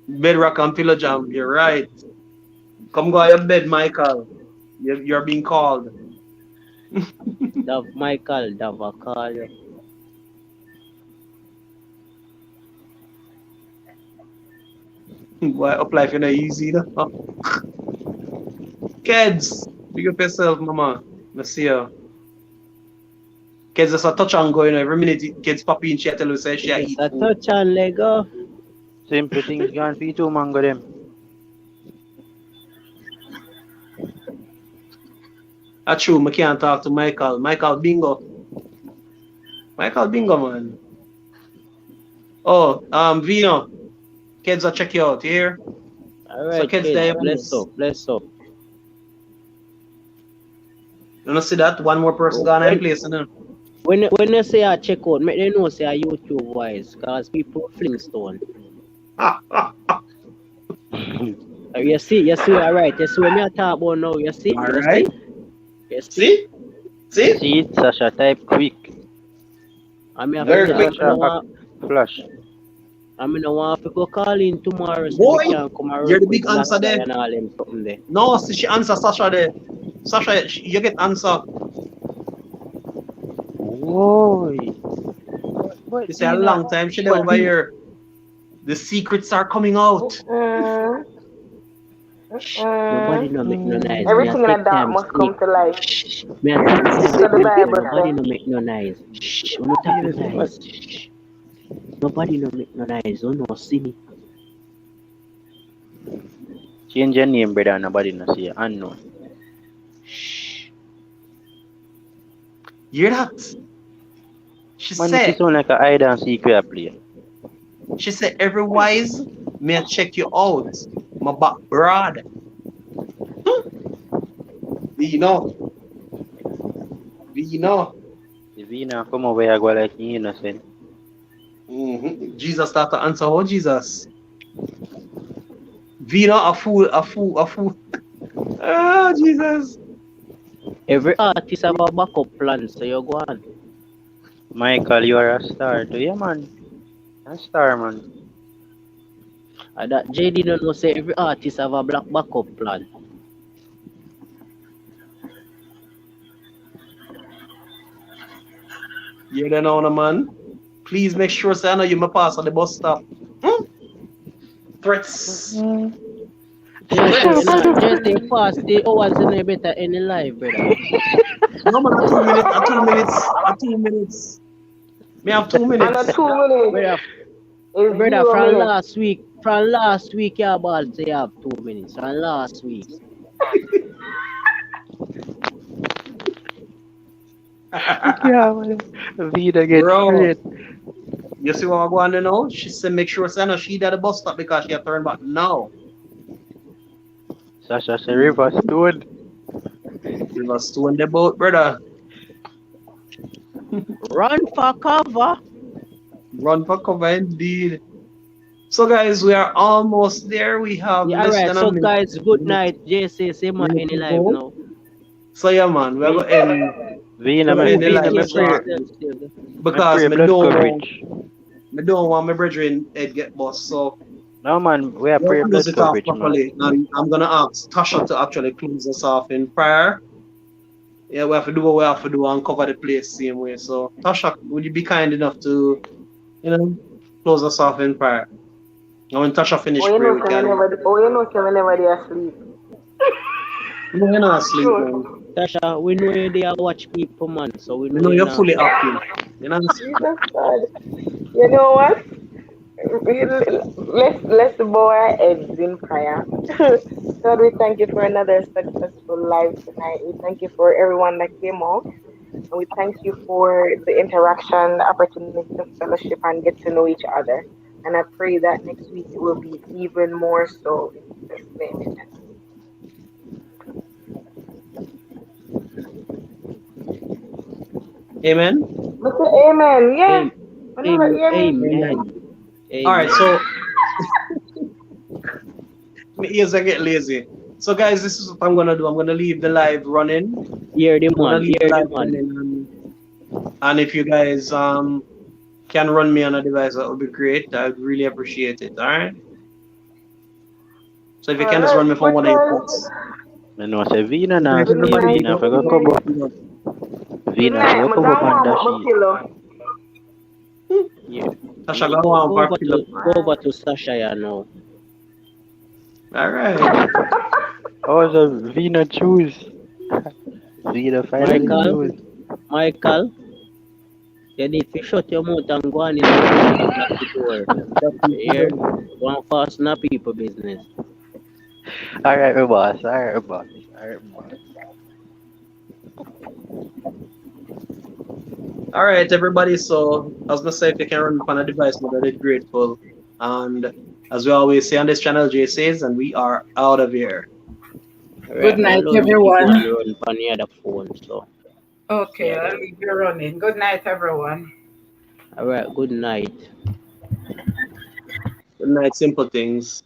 Bedrock and Pillow Jam. You're right. Come go on your bed, Michael. You're being called. Michael, Dava call you. Why up life you know easy, no? Kids, big up yourself, mama. I see you. Kids just a touch and go, you know. Every minute kids pop in, she tell you say she a Just eat a food. touch and let go. Simple things gone for you too, mango them. That's true, I can't talk to Michael. Michael Bingo. Michael Bingo, man. Oh, Vino. Kids will check you out, you hear? So Alright, kids kids, there your bless place. up, bless up. You know see that? One more person gone in place, you know. When they say I check out, make they know say I YouTube wise, cause people Flintstone. You see, alright, you see what me I talk about now, you see? Alright. You see? See? See? See it, Sasha type quick. I mean, I Tell Very feel, quick. Sasha act flash. I mean, I want to go call in tomorrow so we Boy, can come and you're work the with big Black answer Guy there. and all them something there. No, see, she answer Sasha there. Sasha, you get answer. Whoa. But It's a Vina, long time she there but over Vina, here. The secrets are coming out. Mm, Nobody mm. no make no noise. Me I Everything in the take dark time must sleep. come to light. Me I take time So the sleep and Bible nobody says. no make no noise. You no tap Vina, no but noise. Nobody no make no noise. You no see me. change your name, brother. Nobody no see you. Unknown. Hear that? She Man, make it said, sound like a hide and seek we a play. every wise may I check you out. My back broad. You know, you know. If Vina come over here, go like you innocent. Jesus start to answer. Oh, Jesus. Vina, a fool, a fool, a fool. Ah, Jesus. Every artist have a backup plan, so you go on. Michael, you are a star too. Yeah, man. A star, man. And that JD don't know say every artist have a black backup plan. You don't know, man. Please make sure say I know you my pass at the bus stop. Hmm? Threats. Mm. JC, you know, JC fast the hours in a better any life, brother. No man, a 2 minutes, a 2 minutes, a 2 minutes. Me have two And a minutes. 2 minutes Brother, is brother, 0 minutes. from last week you about say you have 2 minutes. From last week. Yeah, man. Vida get Bro, straight. you see what I'm going to know? She said make sure say no she at the bus stop because she had turned back now. Sasha say River Stone. We must two in the boat, brother. Run for cover. Run for cover indeed. So guys, we are almost there. We have Yeah, less alright. than a So minute, guys, good night. JC, say my minute any to live go. now. So yeah man, we're Me, gonna end Vina, we're gonna me, end the take Vina, live me care of pray. shortly yourself, Steve. Me because pray blood coverage. me don't want my brethren head get bust. So No, man. We are we'll pray close blood it off coverage, man. properly. And I'm gonna ask Tasha to actually close us off in prayer. Yeah, we have to do what we have to do and cover the place same way. So Tasha, would you be kind enough to, you know, close us off in prayer? And when Tasha Oh, finish you pray, know, we so can. whenever, oh, you know, so whenever they asleep. No, you're not asleep, No, man. Tasha, we know you there watch people, man. So we We know know you're you're not fully sleep. active. You're not asleep. Jesus God. You know what? Let's bow our heads in prayer. God, we thank you for another successful live tonight. We thank you for everyone that came out. And we thank you for the interaction, the opportunity to fellowship and get to know each other. And I pray that next week it will be even more so in Jesus' name. Amen. Mr. Amen. Yeah. Amen. Whenever you hear me. Amen. Amen. All right, Amen. so my ears are get lazy. So guys, this is what I'm gonna do. I'm gonna leave the live running. Hear the I'm gonna man. leave the Hear the live man. running, and if you guys can run me on a device, that would be great. I'd really appreciate it. All right. So if you All can just right. run me from Good one of your night. phones. Me know say Vina Good now night, Good stay. everybody. night. Vina for Don't go Good forget come night. to up. keep it up. Good Vina for night. go I'm come up going on warm that up my sheet. pillow. Yeah. Tasha, You go go, on go for over pillow. to go over to Sasha yeah, now. All right. Oh, the Vina choose. Vina finally Michael, choose. Michael, you need to shut your mouth and go on in the room and lock the door. That's it, Here, brother. go and fasten up people business. Alright, my boss. Alright, my boss. Alright, my boss. All right, everybody. So, I was gonna say, if you can run on a device, we're really grateful. And as we always say on this channel, Jay says, and we are out of here. Good Alright, me night, alone make it go everyone. and run on the other phone, so Okay, yeah I'll then. leave you running. Good night, everyone. Alright, good night. Good night, simple things.